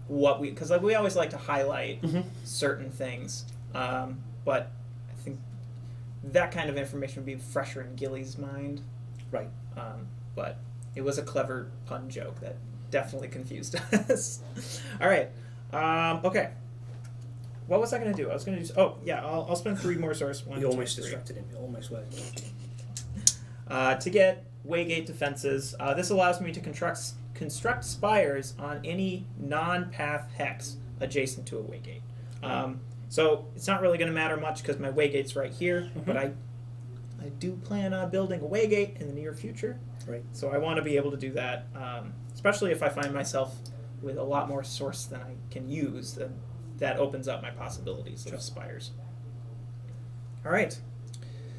what because we always like to highlight certain things, but I think that kind of information would be fresher in Gilly's mind. Right. But it was a clever pun joke that definitely confused us. All right. Okay. What was I going to do? I was going to do... oh, yeah, I'll spend 3 more source. 1, You 2, almost 3. distracted him. It almost worked. To get Waygate defenses, this allows me to construct spires on any non-path hex adjacent to a Waygate. So it's not really going to matter much because my Waygate's right here, but I do plan on building a Waygate in the near future. Right. So I want to be able to do that, especially if I find myself with a lot more source than I can use. Then that opens up my possibilities of spires. All right.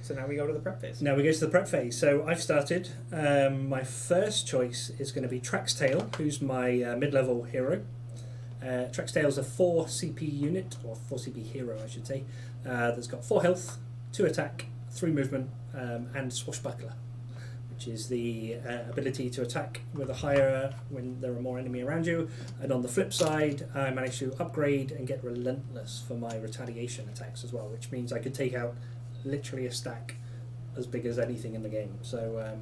So now we go to the prep phase. Now we go to the prep phase. So I've started. My first choice is going to be Traxtail, who's my mid-level hero. Traxtail's a 4 CP unit, or 4 CP hero, I should say, that's got 4 health, 2 attack, 3 movement, and Swashbuckler, which is the ability to attack with a higher when there are more enemy around you. And on the flip side, I managed to upgrade and get Relentless for my retaliation attacks as well, which means I could take out literally a stack as big as anything in the game. So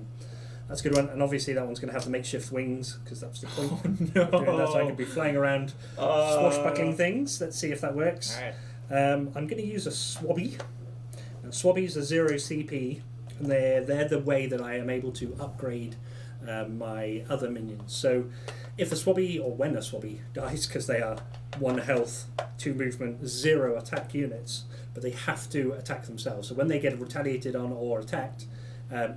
that's a good one. And obviously that one's going to have the makeshift wings, because that's the point. No. Of doing that, so I can be flying around swashbuckling things. Let's see if that works. All right. I'm going to use a Swabby. Now, Swabbies are 0 CP, and they're the way that I am able to upgrade my other minions. So if a Swabby, or when a Swabby dies, because they are 1 health, 2 movement, 0 attack units, but they have to attack themselves. So when they get retaliated on or attacked,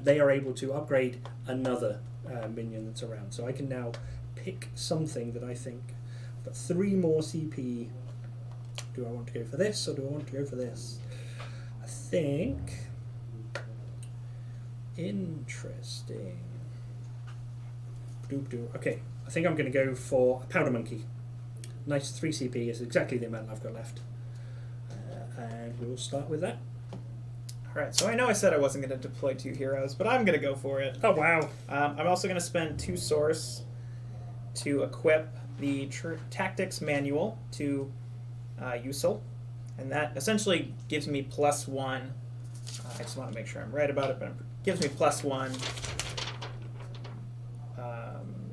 they are able to upgrade another minion that's around. So I can now pick something that I think I've got 3 more CP. Do I want to go for this, or do I want to go for this? I think... Interesting. Okay, I think I'm going to go for a Powder Monkey. Nice 3 CP is exactly the amount I've got left. And we'll start with that. Alright, so I know I said I wasn't going to deploy 2 heroes, but I'm going to go for it. Oh, wow. I'm also going to spend 2 source to equip the Tactics Manual to Usul, and that essentially gives me +1. I just want to make sure I'm right about it, but it gives me +1.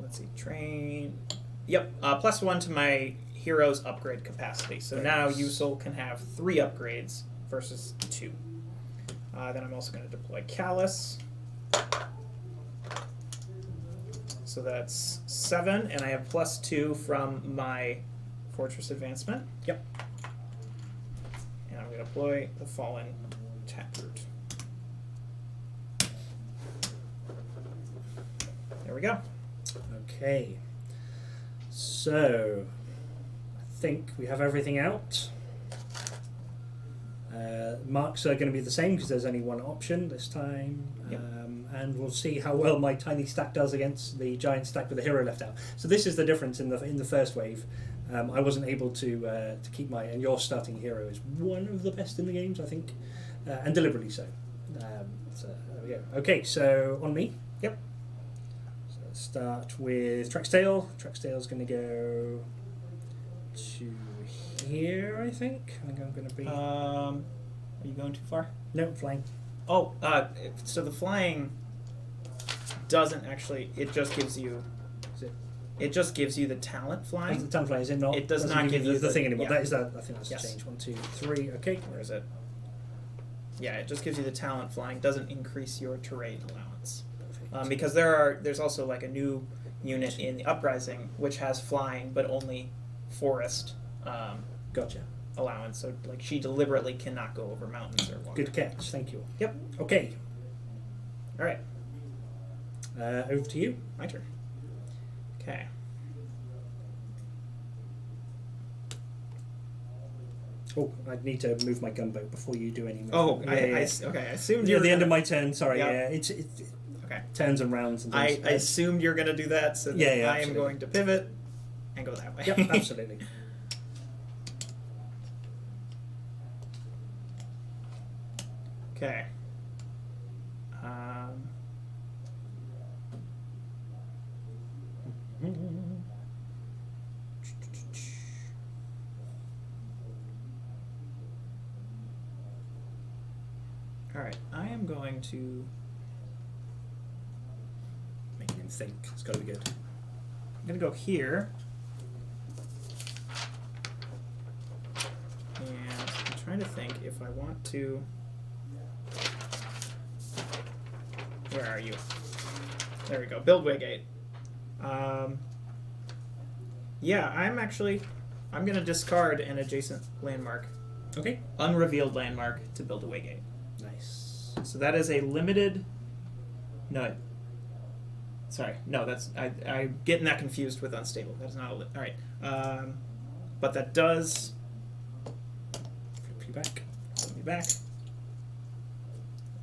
Let's see, train. Yep, +1 to my hero's upgrade capacity. So now Usul can have 3 upgrades versus 2. Then I'm also going to deploy Callus. So that's 7, and I have +2 from my Fortress Advancement. Yep. And I'm going to deploy the Fallen Taproot. There we go. Okay. So, I think we have everything out. Marks are going to be the same because there's only 1 option this time. Yep. And we'll see how well my tiny stack does against the giant stack with the hero left out. So this is the difference in the first wave. I wasn't able to keep and your starting hero is one of the best in the games, I think, and deliberately so. So there we go. Okay, so on me. Yep. So let's start with Traxtail. Traxtail's going to go to here, I think. I think I'm going to be... Are you going too far? No, flying. Oh, so the flying doesn't actually. It just gives you. It just gives you the talent flying. The talent flying is it not? It does doesn't not give you the thing anymore. yeah. That is that. I think that's Yes. changed. 1, 2, 3. Okay. Where is it? Yeah, it just gives you the talent flying. Doesn't increase your terrain allowance. Perfect. Because there's also like a new unit in the Uprising which has flying but only forest Gotcha. allowance. So like she deliberately cannot go over mountains or water. Good catch. Thank you. Yep. Okay. All right. Over to you. My turn. Okay. Oh, I need to move my gunboat before you do any. Oh, Yeah, okay. I assumed you Near were the end gonna- of my turn. Sorry. Yep. Yeah. It's Okay. turns and rounds and I things. assumed you're going to do that, so Yeah, yeah, I am absolutely. going to pivot and go that way. Yep. Absolutely. Okay. All right, I am going to. Making him think. It's got to be good. I'm gonna go here. And I'm trying to think if I want to. Where are you? There we go. Build Waygate. Yeah, I'm gonna discard an adjacent landmark. Okay. Unrevealed landmark to build a Waygate. Nice. So that is a limited. No. Sorry, no. That's I'm getting that confused with unstable. That's not a all right. But that does Flip you back. flip me back.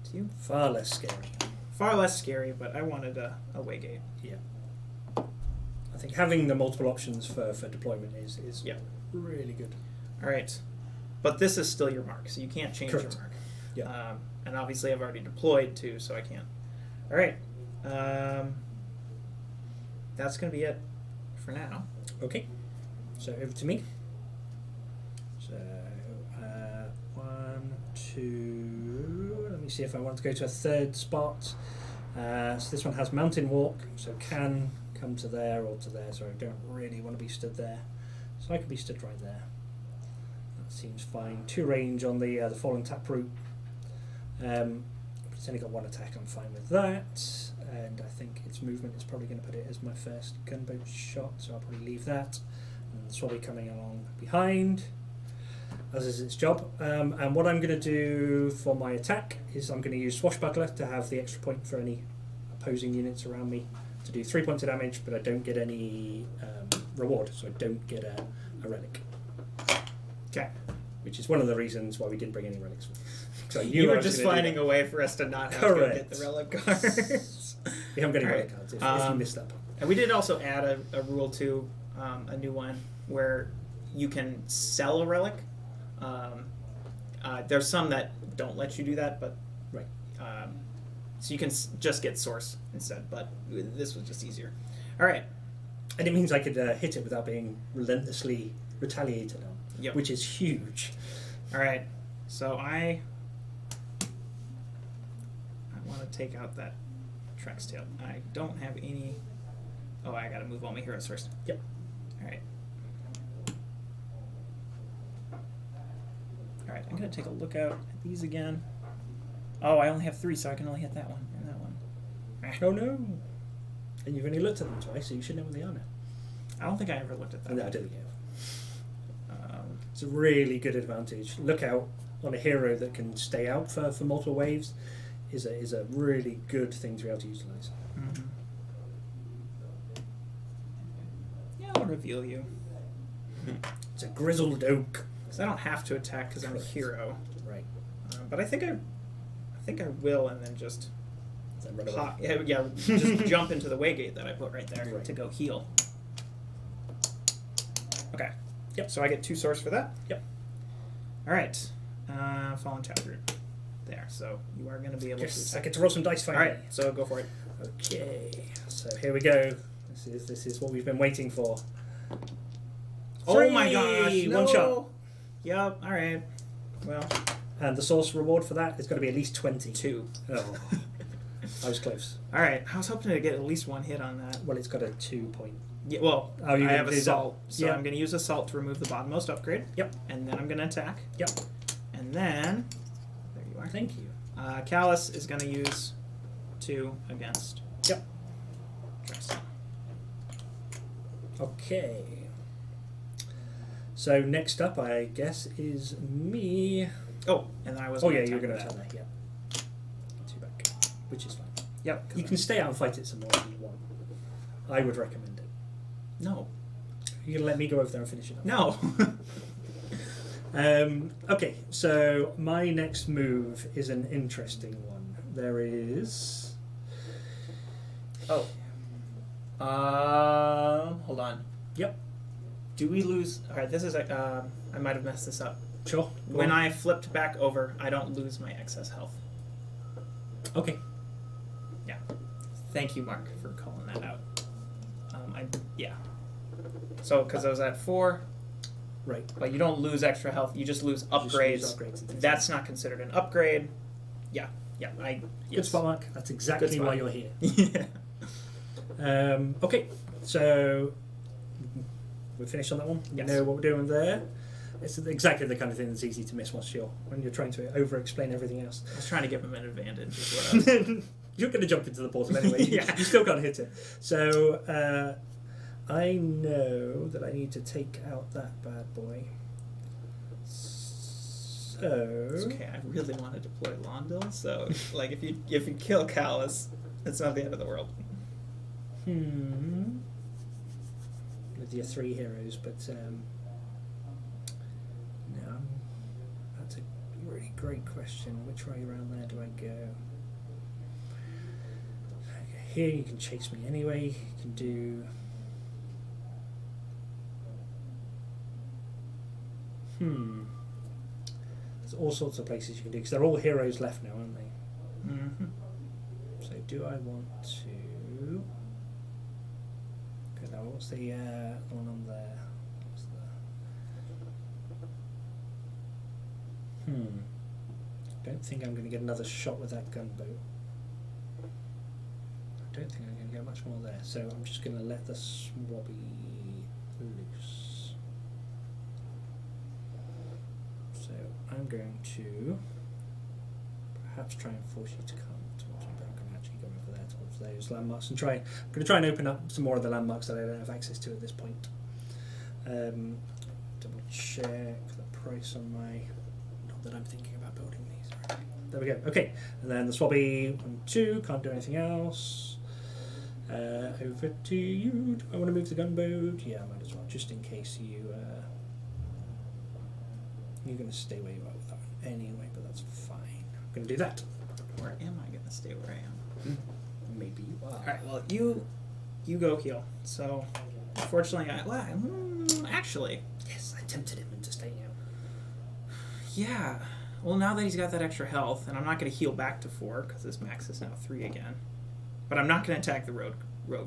To you. Far less scary. Far less scary, but I wanted a Waygate. Yeah. I think having the multiple options for deployment is Yeah. really good. All right, but this is still your mark, so you can't change Correct. your mark. Yeah. And obviously I've already deployed too, so I can't. All right. That's going to be it for now. Okay, so over to me. So 1, 2. Let me see if I want to go to a third spot. So this one has mountain walk, so can come to there or to there. So I don't really want to be stood there. So I can be stood right there. That seems fine. 2 range on the fallen taproot. It's only got 1 attack. I'm fine with that. And I think its movement is probably going to put it as my first gunboat shot, so I'll probably leave that. And Swabby coming along behind, as is its job. And what I'm going to do for my attack is I'm going to use Swashbuckler to have the extra point for any opposing units around me to do 3 points of damage, but I don't get any reward, so I don't get a relic. Okay. Which is one of the reasons why we didn't bring any relics. So You were just finding a way for us to not have to Correct. get the relic cards. We haven't got any Alright. relic cards if you missed that part. And we did also add a rule to a new one where you can sell a relic. There's some that don't let you do that, but Right. so you can just get source instead. But this was just easier. All right. And it means I could hit it without being relentlessly retaliated on, Yep. which is huge. All right. So I want to take out that Trex tail. I don't have any. Oh, I got to move all my heroes first. Yep. All right. All right. I'm gonna take a look out at these again. Oh, I only have 3, so I can only hit that one and that one. Oh no! And you've only looked at them twice, so you should know what they are now. I don't think I ever looked at that. No, I one. don't think you have. It's a really good advantage. Look out on a hero that can stay out for multiple waves is a really good thing to be able to utilise. Mhm. Yeah, I'll reveal you. It's a grizzled oak. Because I don't have to attack because I'm a Correct. hero. Right. But I think I will, and then just Then run away. pop, yeah, just jump into the waygate that I put right there Right. to go heal. Okay. Yep. So I get 2 source for that. Yep. All right. Fallen Taproot. There. So you are going to be able Yes, to I attack. get to roll some dice All finally. right. So go for it. Okay. So here we go. This is what we've been waiting for. Oh my 3! gosh! One no. shot. Yep. All right. Well, And the source reward for that is going to be at least 20. 2. Oh. I was close. All right. I was hoping to get at least 1 hit on that. Well, it's got a 2 point. Yeah, well, Oh, you I have did that. assault, so Yeah. I'm going to use assault to remove the bottommost upgrade. Yep. And then I'm going to attack. Yep. And then, there you are. Thank you. Callus is going to use 2 against. Yep. Tristan. Okay. So next up, I guess, is me. Oh, and then I was. Oh gonna yeah, you're attack going to with attack that. Yeah. 2 back, which is fine. Yep. You can stay out and fight it some more if you want. I would recommend it. No. You're gonna let me go over there and finish it up. No. Okay, so my next move is an interesting one. There is. Oh. Hold on. Yep. Do we lose? All right. This is. I might have messed this up. Sure. go When on. I flipped back over, I don't lose my excess health. Okay. Yeah. Thank you, Mark, for calling that out. Yeah. So, because I was at 4, Right. but you don't lose extra health. You just lose You upgrades. just use upgrades and things That's not considered an upgrade. Yeah. Yeah. Good Yes. spot, Mark. That's exactly Good spot. why you're here. Yeah. Okay, so we're finished on that one. Yes. You know what we're doing there. It's exactly the kind of thing that's easy to miss when you're trying to over-explain everything else. I was trying to give him an advantage. Is what I was. You're going to jump into the portal anyway. Yeah. You still can't hit it. So I know that I need to take out that bad boy. So It's okay. I really want to deploy Londil, so like if you kill Callus, it's not the end of the world. with your 3 heroes, but no, that's a really great question. Which way around there do I go? Here you can chase me anyway. You can do. There's all sorts of places you can do because they're all heroes left now, aren't they? Mm-hmm. So do I want to? Okay, now what's the one on there? What's the... Don't think I'm going to get another shot with that gunboat. I don't think I'm going to get much more there. So I'm just going to let the swabby loose. So I'm going to perhaps try and force you to come towards me, but I'm going to actually go over there towards those landmarks and I'm going to try and open up some more of the landmarks that I don't have access to at this point. Double check the price on my... Not that I'm thinking about building these. Right. There we go. Okay, and then the swabby 1, 2, can't do anything else. Over to you. Do I want to move the gunboat? Yeah, I might as well, just in case you... You're going to stay where you are with that one anyway, but that's fine. I'm going to do that. Where am I going to stay where I am? Maybe you are. Alright, well, you go heal. So, unfortunately, actually... Yes, I tempted him into staying out. Yeah. Well, now that he's got that extra health, and I'm not going to heal back to 4, because his max is now 3 again. But I'm not going to attack the rogue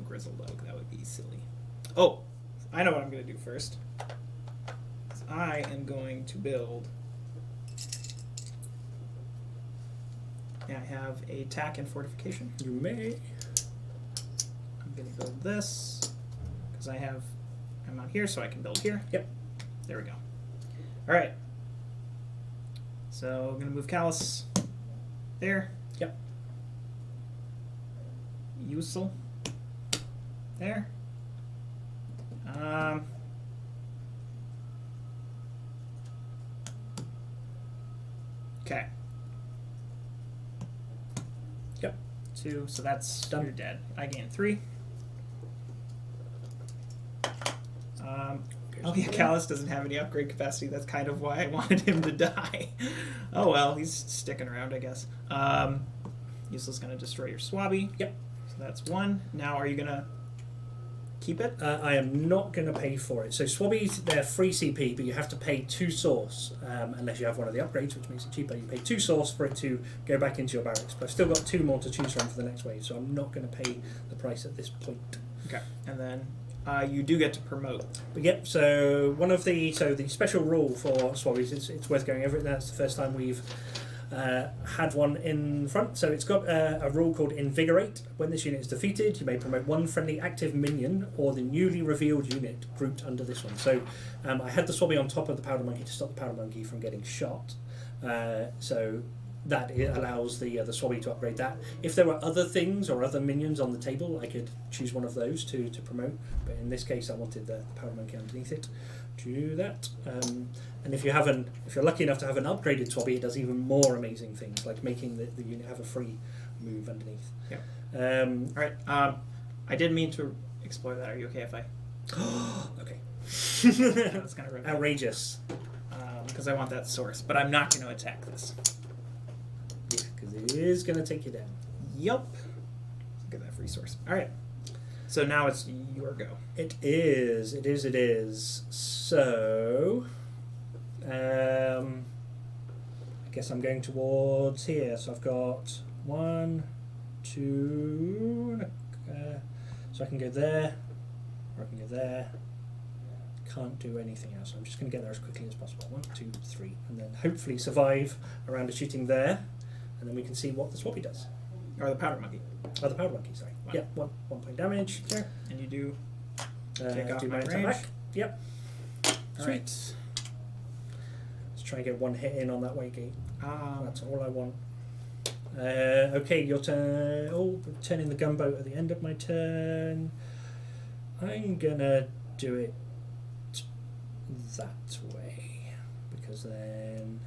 Grizzled Oak. That would be silly. Oh! I know what I'm going to do first. I am going to build... Yeah, I have a attack and fortification. You may. I'm going to build this, because I'm out here, so I can build here. Yep. There we go. Alright. So, I'm going to move Callus there. Yep. Usul there. Okay. Yep. 2, so that's Done. You're dead. I gain 3. Oh yeah, Callus doesn't have any upgrade capacity. That's kind of why I wanted him to die. Oh well, he's sticking around, I guess. Useless gonna destroy your swabby. Yep. So that's 1. Now, are you gonna keep it? I am not going to pay for it. So swabbies, they're free CP, but you have to pay 2 source, unless you have one of the upgrades, which makes it cheaper. You pay 2 source for it to go back into your barracks. But I've still got 2 more to choose from for the next wave, so I'm not going to pay the price at this point. Okay. And then you do get to promote. But yep, so the special rule for swabbies, it's worth going over it. That's the first time we've had one in front. So it's got a rule called Invigorate. When this unit is defeated, you may promote 1 friendly active minion or the newly revealed unit grouped under this one. So I had the swabby on top of the powder monkey to stop the powder monkey from getting shot. So that it allows the swabby to upgrade that. If there were other things or other minions on the table, I could choose one of those to promote. But in this case, I wanted the powder monkey underneath it. Do that. And if you're lucky enough to have an upgraded swabby, it does even more amazing things, like making the unit have a free move underneath. Yeah. All right. I did mean to explore that. Are you okay if I? Okay. That's kind of outrageous. Because I want that source, but I'm not going to attack this. Yeah, because it is going to take you down. Yup. Get that free source. All right. So now it's your go. It is. So, I guess I'm going towards here. So I've got 1, 2. So I can go there, or I can go there. Can't do anything else. I'm just going to get there as quickly as possible. 1, 2, 3, and then hopefully survive around a shooting there, and then we can see what the swabby does. Or the powder monkey. Oh, the powder monkey. Sorry. Wow. Yeah, 1 point damage. Sure. And you do take off do my my attack range. back. Yep. All right. Let's try and get 1 hit in on that waygate. That's all I want. Okay, your turn. Oh, turning the gunboat at the end of my turn. I'm gonna do it that way because then.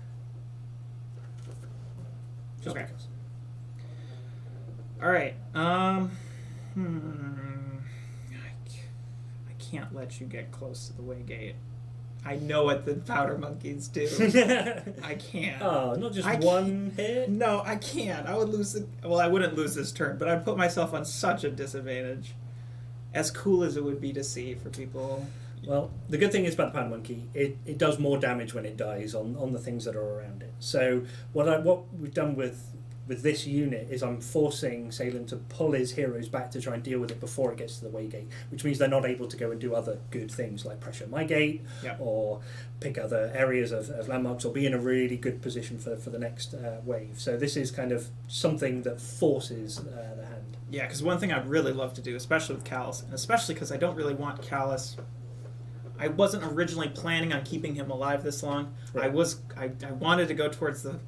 Just Okay. because. All right. I can't let you get close to the waygate. I know what the powder monkeys do. I can't. Oh, not just I one hit? No, I can't. I would lose it. Well, I wouldn't lose this turn, but I'd put myself on such a disadvantage. As cool as it would be to see for people. Well, the good thing is about the powder monkey, it does more damage when it dies on the things that are around it. So what we've done with with this unit is I'm forcing Salem to pull his heroes back to try and deal with it before it gets to the way gate, which means they're not able to go and do other good things like pressure my gate or pick other areas of landmarks or be in a really good position for the next wave. So this is kind of something that forces the hand. Yeah, because one thing I'd really love to do, especially with Callus, and especially because I don't really want Callus. I wasn't originally planning on keeping him alive this long. Right. I wanted to go towards the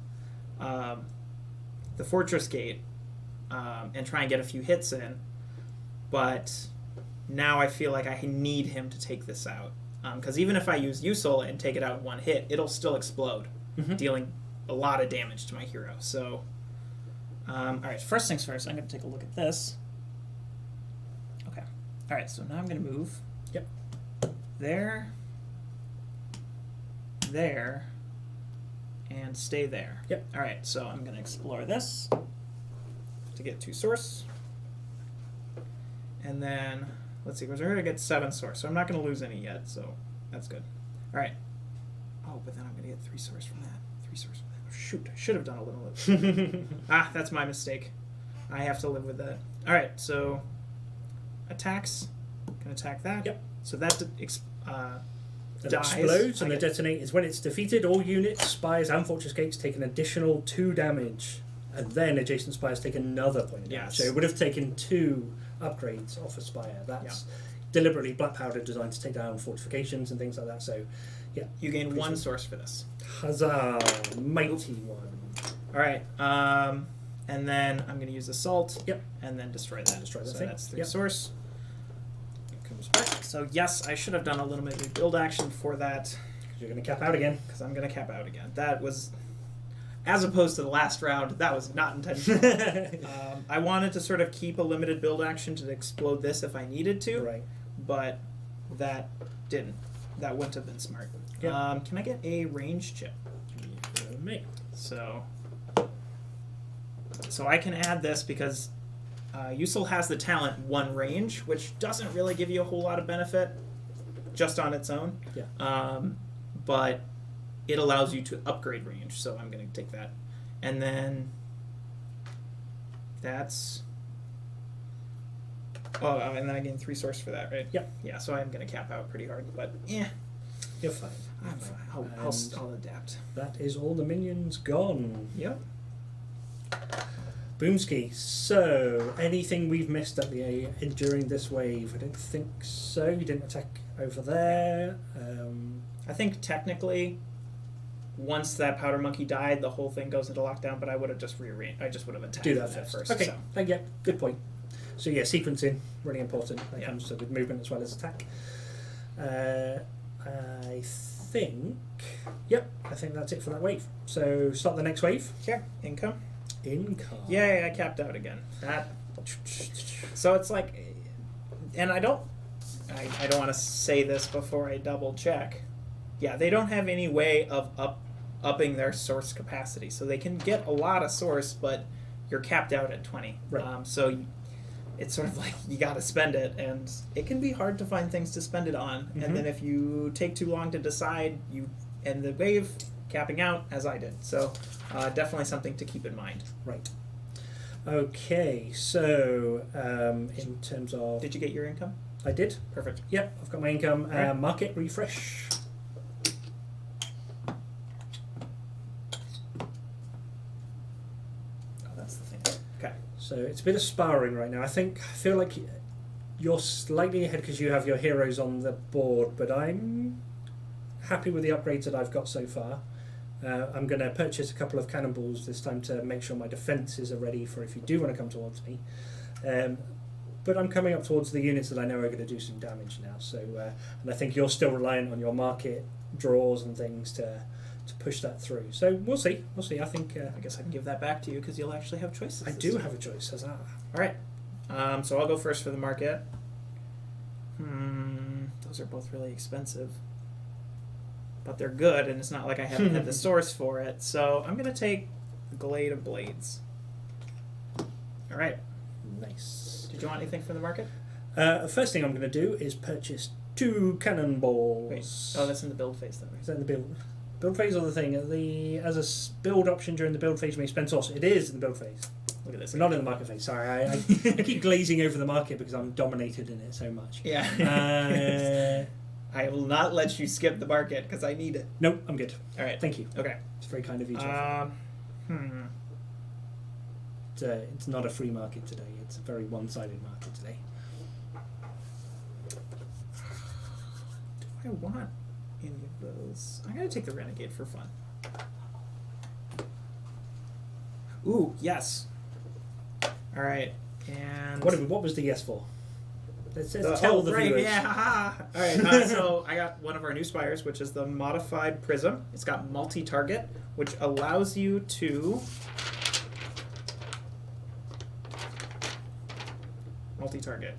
fortress gate and try and get a few hits in, but now I feel like I need him to take this out. Because even if I use Usul and take it out in one hit, it'll still explode, dealing a lot of damage to my hero. So, all right, first things first, I'm going to take a look at this. Okay. All right, so now I'm going to move. Yep. There, and stay there. Yep. All right, so I'm going to explore this to get 2 source. And then, let's see, we're going to get 7 source, so I'm not going to lose any yet, so that's good. All right. Oh, but then I'm going to get 3 source from that. 3 source from that. Oh, shoot, I should have done a little bit. That's my mistake. I have to live with that. All right, so attacks. Can attack that. Yep. So that It dies. explodes and I the get- detonates. When it's defeated, all units, spires, and fortress gates take an additional 2 damage, and then adjacent spires take another point of damage. Yes. So it would have taken 2 upgrades off a spire. That's deliberately black powder designed to take down fortifications and things like that. So, yeah. You gain 1 source for this. Huzzah! Mighty one. All right. And then I'm going to use assault. Yep. And then destroy that. Destroy that so thing. that's 3 Yep. source. It comes back. So yes, I should have done a little bit of build action for that You're going to cap out again. because I'm going to cap out again. That was, as opposed to the last round, that was not intentional. I wanted to sort of keep a limited build action to explode this if I needed to, Right. but that didn't. That wouldn't have been smart. Yeah. Can I get a range chip? Me. So I can add this because Usul has the talent 1 range, which doesn't really give you a whole lot of benefit just on its own. Yeah. But it allows you to upgrade range, so I'm going to take that. And then that's... Oh, and then I gain 3 source for that, right? Yep. Yeah, so I'm going to cap out pretty hard, but yeah, You're fine. I'm fine. I'll adapt. That is all the minions gone. Yep. Boomski. So, anything we've missed at the during this wave? I don't think so. You didn't attack over there. I think technically, once that powder monkey died, the whole thing goes into lockdown. But I would have just rearranged. I just would have attacked Do that that first. first. Okay. So. Yeah. Good point. So yeah, sequencing really important when it Yeah. comes to with movement as well as attack. I think. Yep. I think that's it for that wave. So start the next wave. Sure. Income. Income. Yeah, I capped out again. That. So it's like, and I don't want to say this before I double check. Yeah, they don't have any way of upping their source capacity, so they can get a lot of source, but you're capped out at 20. Right. So it's sort of like you got to spend it, and it can be hard to find things to spend it on. Mm-hmm. And then if you take too long to decide, you end the wave capping out as I did. So definitely something to keep in mind. Right. Okay. So in terms of, Did you get your income? I did. Perfect. Yep. I've got my income. Right. Market refresh. Oh, that's the thing. Okay. So it's a bit of sparring right now. I feel like you're slightly ahead because you have your heroes on the board, but I'm happy with the upgrades that I've got so far. I'm going to purchase a couple of cannonballs this time to make sure my defences are ready for if you do want to come towards me. But I'm coming up towards the units that I know are going to do some damage now. So, and I think you're still reliant on your market draws and things to push that through. So we'll see. We'll see. I think I guess I can give that back to you because you'll actually have choices. I this do time. have a choice. Huzzah. All right. So I'll go first for the market. Those are both really expensive, but they're good, and it's not like I haven't had the source for it. So I'm gonna take the Glade of Blades. All right. Nice. Did you want anything from the market? First thing I'm going to do is purchase 2 cannonballs. Wait. Oh, that's in the build phase then. Is that in the build build phase or the thing. As a build option during the build phase, you may spend source. It is in the build phase. Look at this. We're not in the market phase. Sorry, I keep glazing over the market because I'm dominated in it so much. Yeah. I will not let you skip the market because I need it. Nope, I'm good. All right. Thank you. Okay. It's very kind of you. It's not a free market today. It's a very one-sided market today. Do I want any of those? I'm going to take the Renegade for fun. Ooh, yes. All right. And What was the yes for? Let's tell the right, viewers. yeah, haha. All right, so I got one of our new spires, which is the modified prism. It's got multi-target, which allows you to multi-target.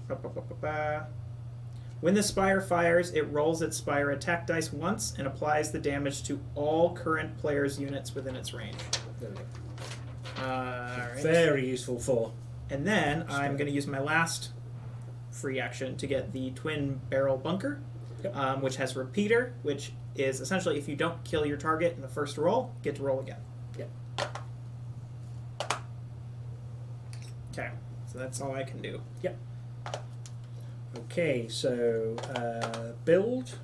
When the spire fires, it rolls its spire attack dice once and applies the damage to all current players' units within its range. There we go. All right. Very useful for. And then I'm going to use my last free action to get the twin barrel bunker, Yep. which has repeater, which is essentially if you don't kill your target in the first roll, get to roll again. Yep. Okay, so that's all I can do. Yep. Okay, so build.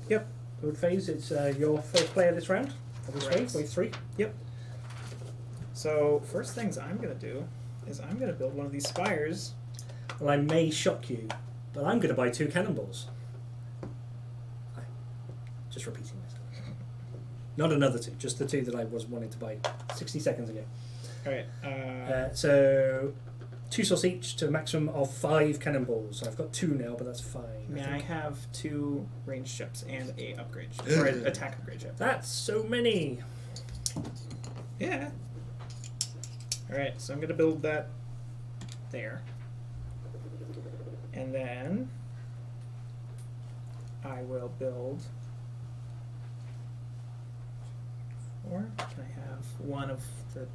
Yep. Build phase. It's your first player this round. This Correct. wave 3. Yep. So first things I'm going to do is I'm going to build one of these spires. Well, I may shock you, but I'm going to buy 2 cannonballs. Just repeating myself. Not another 2, just the 2 that I was wanting to buy 60 seconds ago. All right. So 2 sauce each to a maximum of 5 cannonballs. I've got 2 now, but that's fine. May I think. have 2 ranged ships and a upgrade ship, or an attack upgrade ship? That's so many. Yeah. All right, so I'm going to build that there. And then I will build 4. Can I have one of the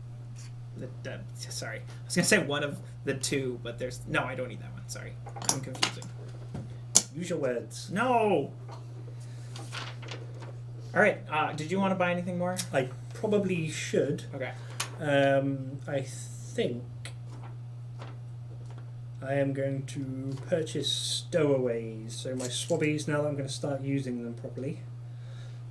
sorry, I was gonna say one of the 2, but there's no. I don't need that one. Sorry, I'm confusing. Use your words. No. All right. Did you want to buy anything more? I probably should. Okay. I think I am going to purchase stowaways. So my swabbies, now that I'm going to start using them properly.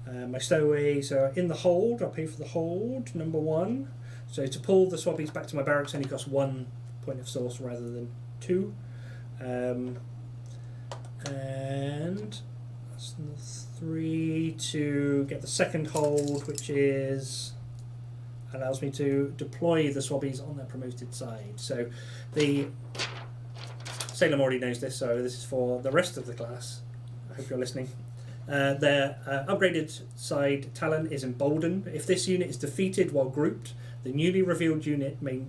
My stowaways are in the hold. I'll pay for the hold, number 1. So to pull the swabbies back to my barracks only costs 1 point of source rather than 2. And that's 3 to get the second hold, which is allows me to deploy the swabbies on their promoted side. So the Salem already knows this, so this is for the rest of the class. I hope you're listening. Their upgraded side talent is emboldened. If this unit is defeated while grouped, the newly revealed unit may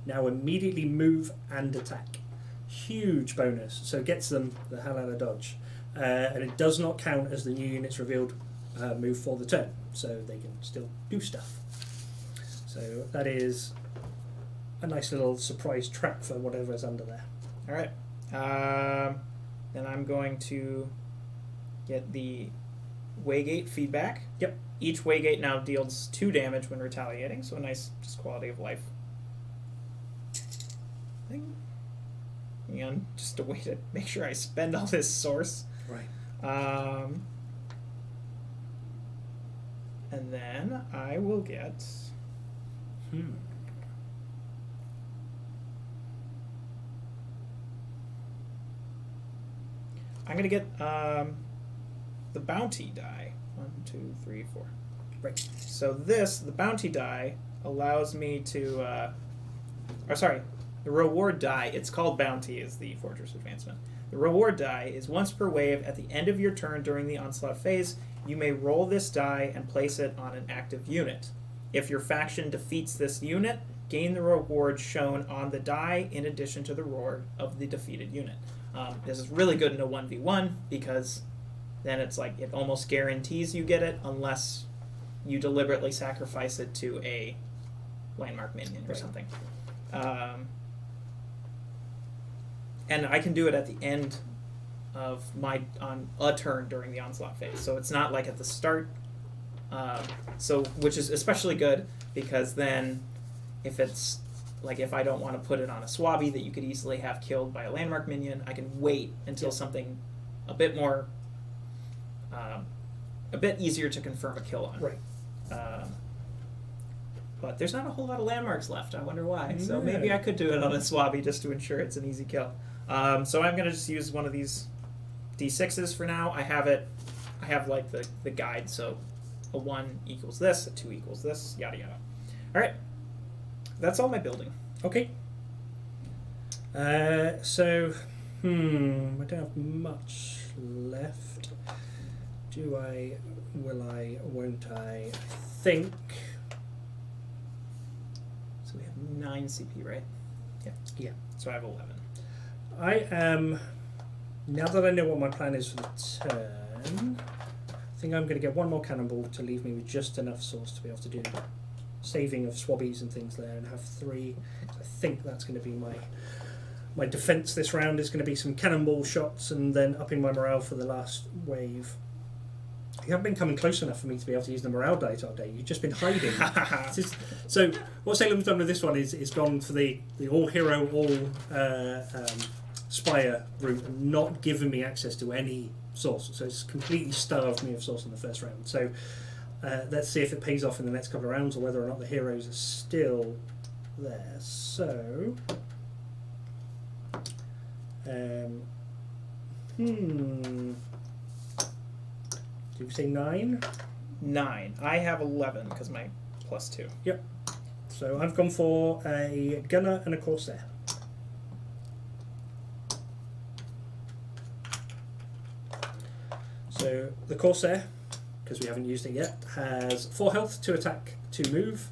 now immediately move and attack. Huge bonus, so it gets them the hell out of dodge. And it does not count as the new units revealed move for the turn, so they can still do stuff. So that is a nice little surprise trap for whatever's under there. All right. Then I'm going to get the Waygate feedback. Yep. Each Waygate now deals 2 damage when retaliating, so a nice just quality of life thing. And just a way to make sure I spend all this source. Right. And then I will get I'm going to get the bounty die. 1, 2, 3, 4. Right. So the bounty die allows me to, the reward die, it's called bounty, is the Fortress Advancement. The reward die is once per wave at the end of your turn during the onslaught phase. You may roll this die and place it on an active unit. If your faction defeats this unit, gain the reward shown on the die in addition to the reward of the defeated unit. This is really good in a 1v1 because then it's like it almost guarantees you get it unless you deliberately sacrifice it to a landmark minion or something. And I can do it at the end of on a turn during the onslaught phase. So it's not like at the start So, which is especially good because then if it's like if I don't want to put it on a swabby that you could easily have killed by a landmark minion, I can wait until something a bit more, a bit easier to confirm a kill on. Right. But there's not a whole lot of landmarks left. I wonder why. So maybe I could do it on a swabby just to ensure it's an easy kill. So I'm gonna just use one of these D6s for now. I have like the guide. So a 1 equals this, a 2 equals this, yada yada. All right. That's all my building. Okay. So, I don't have much left. Do I? Will I? Won't I? I think. So we have 9 CP, right? Yeah. Yeah. So I have 11. I am. Now that I know what my plan is for the turn, I think I'm going to get 1 more cannonball to leave me with just enough sauce to be able to do saving of swabbies and things there, and have 3. I think that's going to be my defense this round is going to be some cannonball shots and then upping my morale for the last wave. You haven't been coming close enough for me to be able to use the morale dice all day. You've just been hiding. So what Salem's done with this one is gone for the all hero, all spire route and not given me access to any source. So it's completely starved me of source in the first round. So let's see if it pays off in the next couple of rounds or whether or not the heroes are still there. So, did you say 9? 9. I have 11 because my +2. Yep. So I've gone for a gunner and a corsair. So the corsair, because we haven't used it yet, has 4 health, 2 attack, 2 move.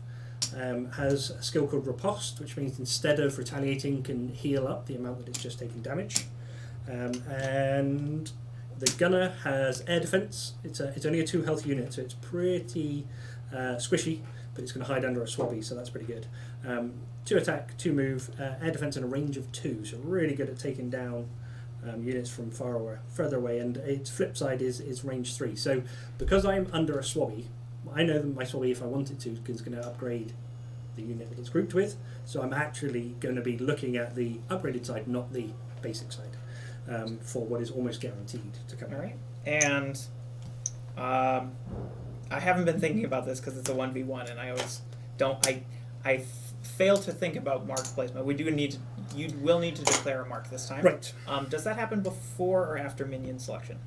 Has a skill called Riposte, which means instead of retaliating, can heal up the amount that it's just taking damage. And the gunner has air defense. It's only a 2 health unit, so it's pretty squishy, but it's going to hide under a swabby, so that's pretty good. 2 attack, 2 move, air defense, and a range of 2, so really good at taking down units from further away. And its flip side is range 3. So because I'm under a swabby, I know that my swabby, if I wanted to, is going to upgrade the unit that it's grouped with. So I'm actually going to be looking at the upgraded side, not the basic side, for what is almost guaranteed to come out. All right. And I haven't been thinking about this because it's a 1v1, and I always don't. I fail to think about mark placement. You will need to declare a mark this time. Right. Does that happen before or after minion selection?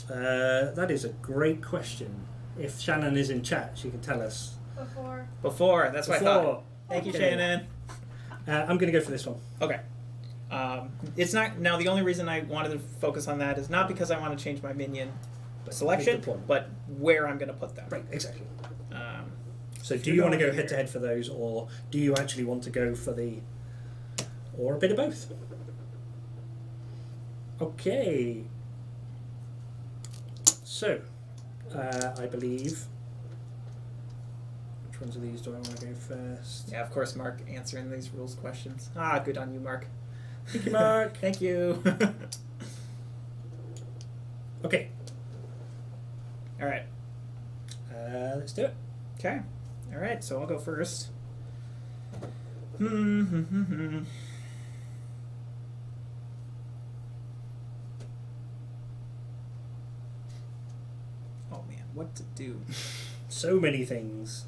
That is a great question. If Shannon is in chat, she can tell us. Before. That's what I thought. Thank you, Okay. Shannon. I'm going to go for this one. Okay. It's not now. The only reason I wanted to focus on that is not because I want to change my minion selection, but where I'm going to put them. Right. Exactly. Um, So do you want to go head to head for those, or do you actually want to go for or a bit of both? Okay. So, I believe. Which ones of these do I want to go first? Yeah, of course, Mark answering these rules questions. Good on you, Mark. Thank you, Mark. Thank you. Okay. All right. Let's do it. Okay. All right. So I'll go first. Oh man, what to do? So many things.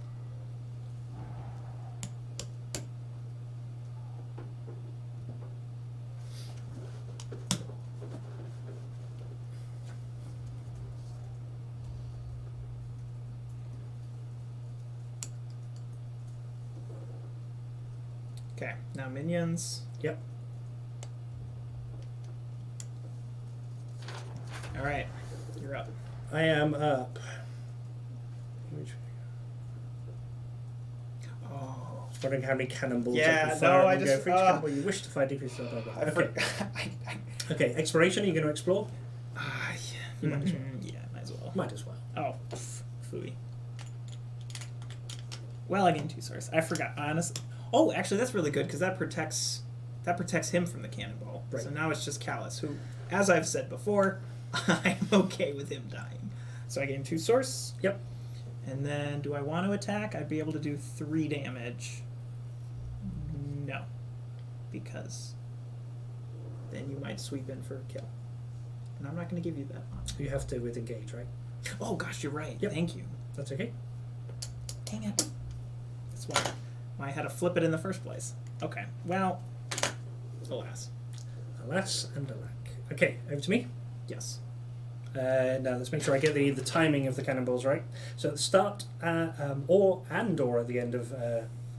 Okay, now minions. Yep. All right, you're up. I am up. Oh, Wondering how many cannonballs I Yeah, can fire. no, I and just- go for each cannonball you wish to fire decreases. Blah, blah, blah. Okay. Okay. Exploration. Are you going to explore? Yeah. You might as well. Yeah, might as well. Might as well. Oh, phooey. Well, I gained 2 swords. I forgot. Honestly. Oh, actually, that's really good because that protects him from the cannonball. Right. So now it's just Callus, who, as I've said before, I'm okay with him dying. So I gained 2 swords. Yep. And then, do I want to attack? I'd be able to do 3 damage. No. Because then you might sweep in for a kill. And I'm not going to give you that much. You have to with engage, right? Oh, gosh, you're right. Yep. Thank you. That's okay. Dang it. That's why I had to flip it in the first place. Okay. Well, alas. Alas and alack. Okay, over to me. Yes. Now let's make sure I get the timing of the cannonballs right. So at the start, or at the end of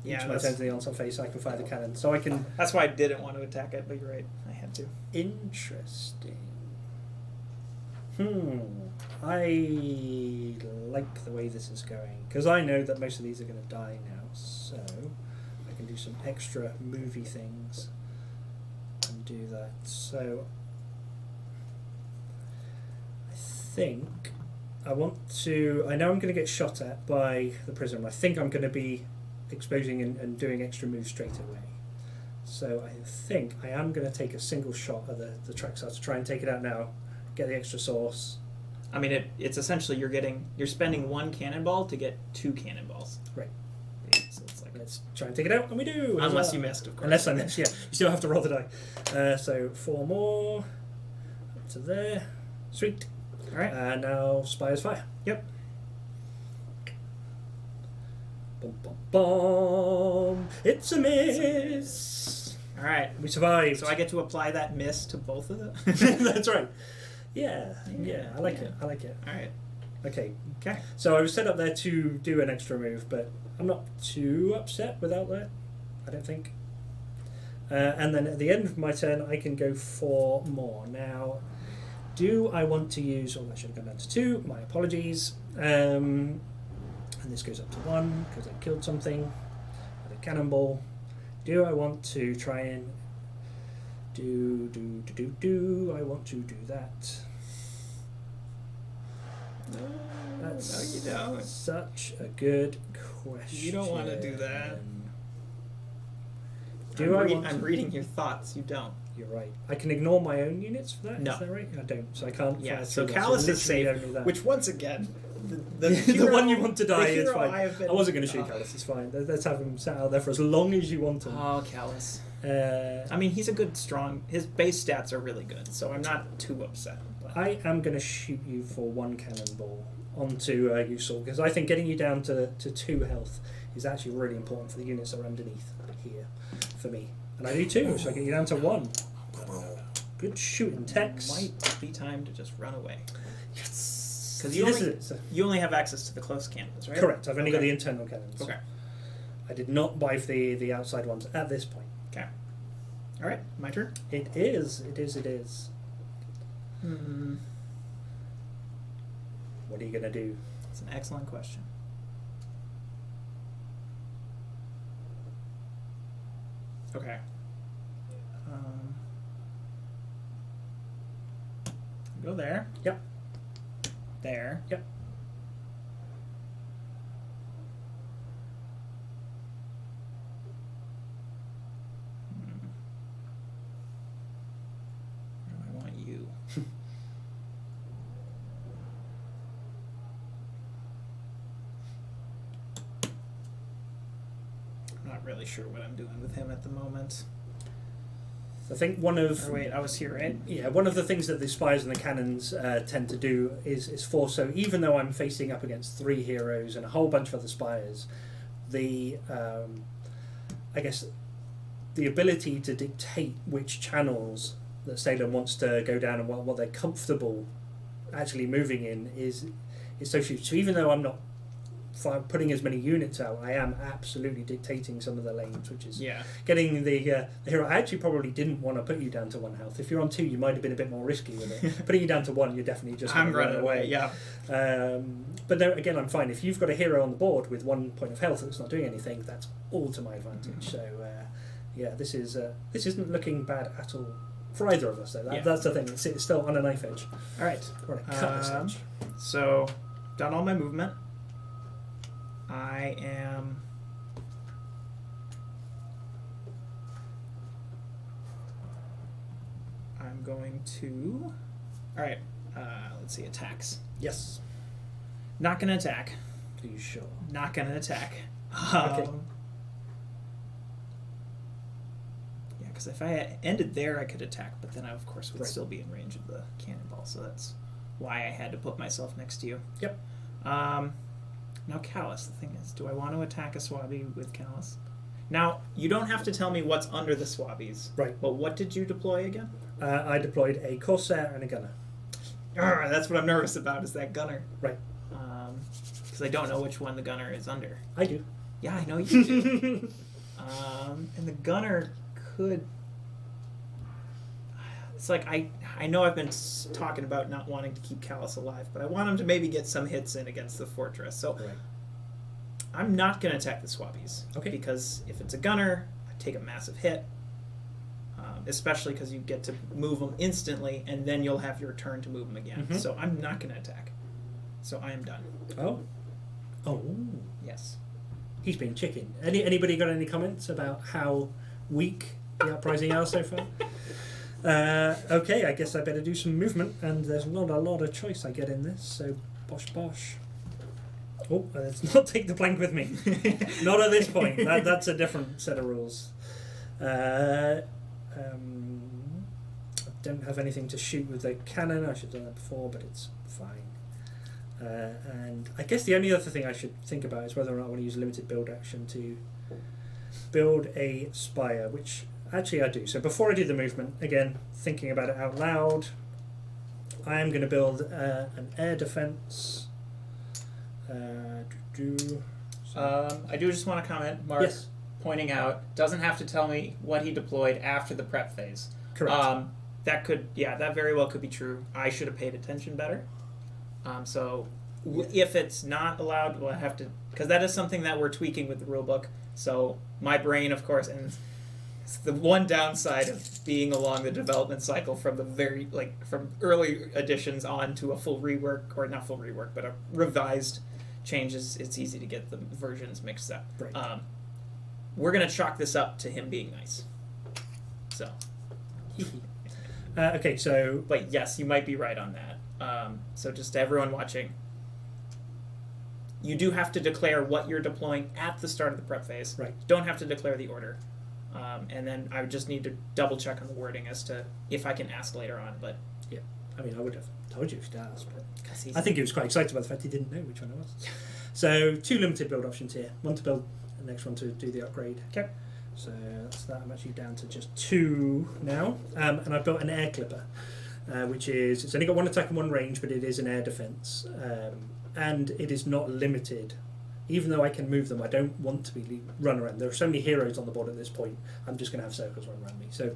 each of my turns in the onslaught phase, I can fire the cannon. So I can. That's why I didn't want to attack it, but you're right. I had to. Interesting. I like the way this is going because I know that most of these are going to die now. So I can do some extra movie things and do that. So I think I want to. I know I'm going to get shot at by the prism. I think I'm going to be exposing and doing extra moves straight away. So I think I am going to take a single shot at the Traxxas to try and take it out now, get the extra source. I mean, it's essentially you're spending 1 cannonball to get 2 cannonballs. Right. So it's like, Let's try and take it out, and we do. unless you missed, of course. Unless I miss, yeah. You still have to roll the die. So 4 more. Up to there. Sweet. All right. And now Spire's Fire. Yep. Bum, bum, bum. It's a miss. All right. We survived. So I get to apply that miss to both of them. That's right. Yeah. I like it. I like it. All right. Okay. Okay. So I was set up there to do an extra move, but I'm not too upset without that. I don't think. And then at the end of my turn, I can go 4 more. Now, do I want to use... Oh, I should have gone down to 2. My apologies. And this goes up to 1 because I killed something with a cannonball. Do I want to try and... Do I want to do that? That's no, you don't. Such a good question. You don't want to do that. I'm reading your thoughts. You don't. You're right. I can ignore my own units for that? No. Is that right? I don't. So I can't. Yeah, fire so through that. Callus is literally safe, only that. which once again, the the one you want to die is hero fine. I wasn't going to shoot Callus. It's fine. Let's have him sat out there for as long as you want him. Oh, Callus. Uh, I mean, he's a good, strong... His base stats are really good, so I'm not too upset. But. I am going to shoot you for 1 cannonball onto Usul, because I think getting you down to 2 health is actually really important for the units that are underneath here, for me. And I do 2, so I get you down to 1. Good shooting, Tex. Might be time to just run away. Yes! Because you only have access to the close cannons, right? Correct, I've only got the internal cannons. Okay. I did not buy the outside ones at this point. Okay. All right, my turn. It is. Hmm. What are you going to do? It's an excellent question. Okay. Go there. Yep. There. Yep. I want you. I'm not really sure what I'm doing with him at the moment. I think one of... Or wait, I was here, right? Yeah, one of the things that the Spires and the Cannons tend to do is force... So even though I'm facing up against 3 heroes and a whole bunch of other Spires, the... I guess the ability to dictate which channels that Salem wants to go down and what they're comfortable actually moving in is so huge. So even though I'm not putting as many units out, I am absolutely dictating some of the lanes, which is getting the hero. I actually probably didn't want to put you down to 1 health. If you're on 2, you might have been a bit more risky with it. Putting you down to 1, you're definitely just I'm running running away. Yeah. But no, again, I'm fine. If you've got a hero on the board with 1 point of health that's not doing anything, that's all to my advantage. So yeah, this isn't looking bad at all for either of us. Though that's the thing. It's still on a knife edge. All right. We're on a cut this edge. So done all my movement. I'm going to... Alright, let's see, attacks. Yes. Not going to attack. Are you sure? Not gonna attack. Okay. Yeah, because if I ended there, I could attack, but then I, of course, would Right. still be in range of the cannonball, so that's why I had to put myself next to you. Yep. Now, Callus, the thing is, do I want to attack a Swabby with Callus? Now, you don't have to tell me what's under the Swabbies. Right. But what did you deploy again? I deployed a Corsair and a Gunner. That's what I'm nervous about, is that Gunner. Right. Because I don't know which one the Gunner is under. I do. Yeah, I know you do. And the Gunner could... It's like, I know I've been talking about not wanting to keep Callus alive, but I want him to maybe get some hits in against the fortress. So Right. I'm not going to attack the Swabbies. Okay. Because if it's a Gunner, I take a massive hit. Especially because you get to move them instantly, and then you'll have your turn to move them again. Mhm. So I'm not going to attack. So I am done. Oh. Oh. Yes. He's been chicken. Anybody got any comments about how weak the uprising are so far? Okay, I guess I better do some movement, and there's not a lot of choice I get in this, so bosh bosh. Oh, let's not take the plank with me. Not at this point. That's a different set of rules. I don't have anything to shoot with the cannon. I should have done that before, but it's fine. And I guess the only other thing I should think about is whether or not I want to use limited build action to build a spire, which actually I do. So before I do the movement, again, thinking about it out loud, I am going to build an air defense. I do just want to comment, Mark, Yes. pointing out, doesn't have to tell me what he deployed after the prep phase. Correct. That could, yeah, that very well could be true. I should have paid attention better. If it's not allowed, we'll have to, because that is something that we're tweaking with the rulebook. So my brain, of course, and it's the one downside of being along the development cycle from the from early editions on to a full rework, or not full rework, but a revised changes. It's easy to get the versions mixed up. Right. We're gonna chalk this up to him being nice. So. Okay, so But yes, you might be right on that. So just to everyone watching, you do have to declare what you're deploying at the start of the prep phase. Right. Don't have to declare the order. And then I would just need to double check on the wording as to if I can ask later on. But yeah, I mean, I would have told you if you'd asked, but 'cause he's, I think he was quite excited about the fact he didn't know which one it was. So 2 limited build options here. One to build, the next one to do the upgrade. Okay. So that's that. I'm actually down to just 2 now. And I've built an air clipper, which is, it's only got 1 attack and 1 range, but it is an air defense. And it is not limited. Even though I can move them, I don't want to be run around. There are so many heroes on the board at this point, I'm just going to have circles run around me. So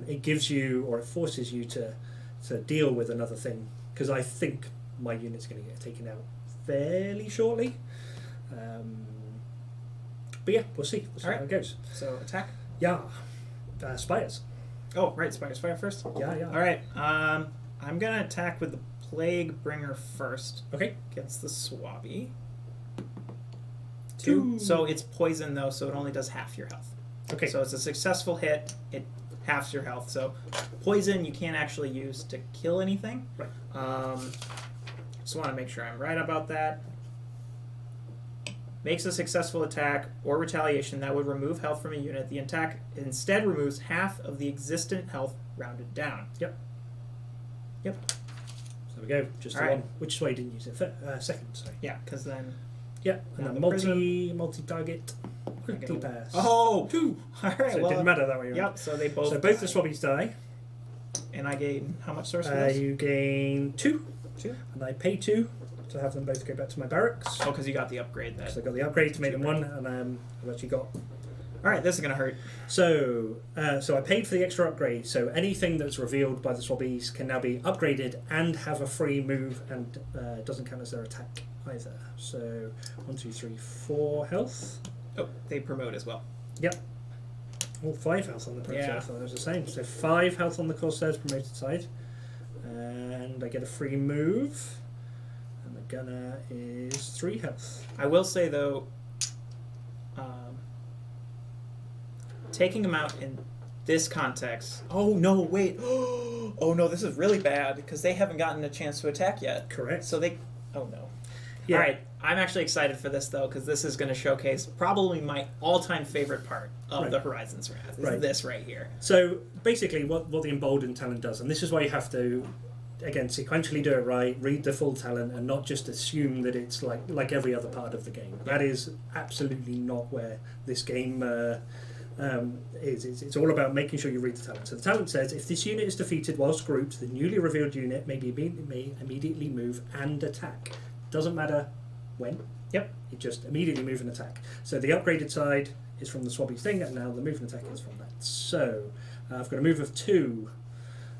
it gives you, or it forces you to deal with another thing, because I think my unit's going to get taken out fairly shortly. But yeah, we'll see. We'll see All how right. it goes. so attack. Yeah. Spires. Oh, right, Spires fire first. Yeah, yeah. All right. I'm gonna attack with the Plague Bringer first Okay. against the Swabby. 2. So it's poison though, so it only does half your health. Okay. So it's a successful hit. It halves your health. So poison you can't actually use to kill anything. Right. Just want to make sure I'm right about that. Makes a successful attack or retaliation that would remove health from a unit. The attack instead removes half of the existent health rounded down. Yep. Yep. So there we go. Just All the right. one. Which is why you didn't use it. Second, sorry. Yeah, because then. Yeah. And Now then the multi-target. Quickly pass. Oh, 2. All right. So it well, didn't matter that way around. Yep. So they both. So both the die. swabbies die. And I gain how much sorcery? You gain 2. 2. And I pay 2 to have them both go back to my barracks. Oh, because you got the upgrade then. So I got the upgrade to make them 1, and I've actually got. All right, this is gonna hurt. So I paid for the extra upgrade. So anything that's revealed by the swabbies can now be upgraded and have a free move, and doesn't count as their attack either. So 1, 2, 3, 4 health. Oh, they promote as well. Yep. All 5 health on the Corsair. Yeah. I thought it was the same. So 5 health on the Corsair's promoted side, and I get a free move. And the gunner is 3 health. I will say though, taking them out in this context. Oh no! Wait. Oh no! This is really bad because they haven't gotten a chance to attack yet. Correct. So they. Oh no. Yeah. All right, I'm actually excited for this though because this is going to showcase probably my all-time favorite part of Right. the Horizons Wrath. Is Right. this right here. So basically, what the Emboldened talent does, and this is why you have to, again, sequentially do it right, read the full talent, and not just assume that it's like every other part of the game. That is absolutely not where this game is. It's all about making sure you read the talent. So the talent says, if this unit is defeated whilst grouped, the newly revealed unit may immediately move and attack. Doesn't matter when. Yep. You just immediately move and attack. So the upgraded side is from the Swabby thing, and now the move and attack is from that. So I've got a move of 2.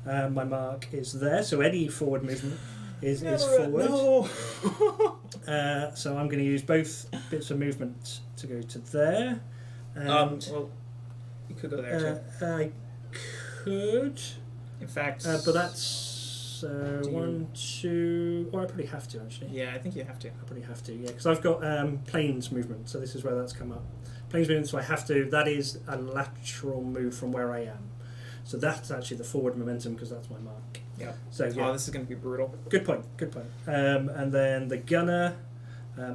My mark is there, so any forward movement is forward. No. So I'm going to use both bits of movement to go to there. And Well, you could go there too. I could, In fact, but that's 1, 2. Or I probably have to actually. yeah, I think you have to. I probably have to, yeah, because I've got planes movement, so this is where that's come up. Planes movement, so I have to. That is a lateral move from where I am. So that's actually the forward momentum because that's my mark. Yeah. So yeah, Oh, this is going to be brutal. good point. Good point. And then the gunner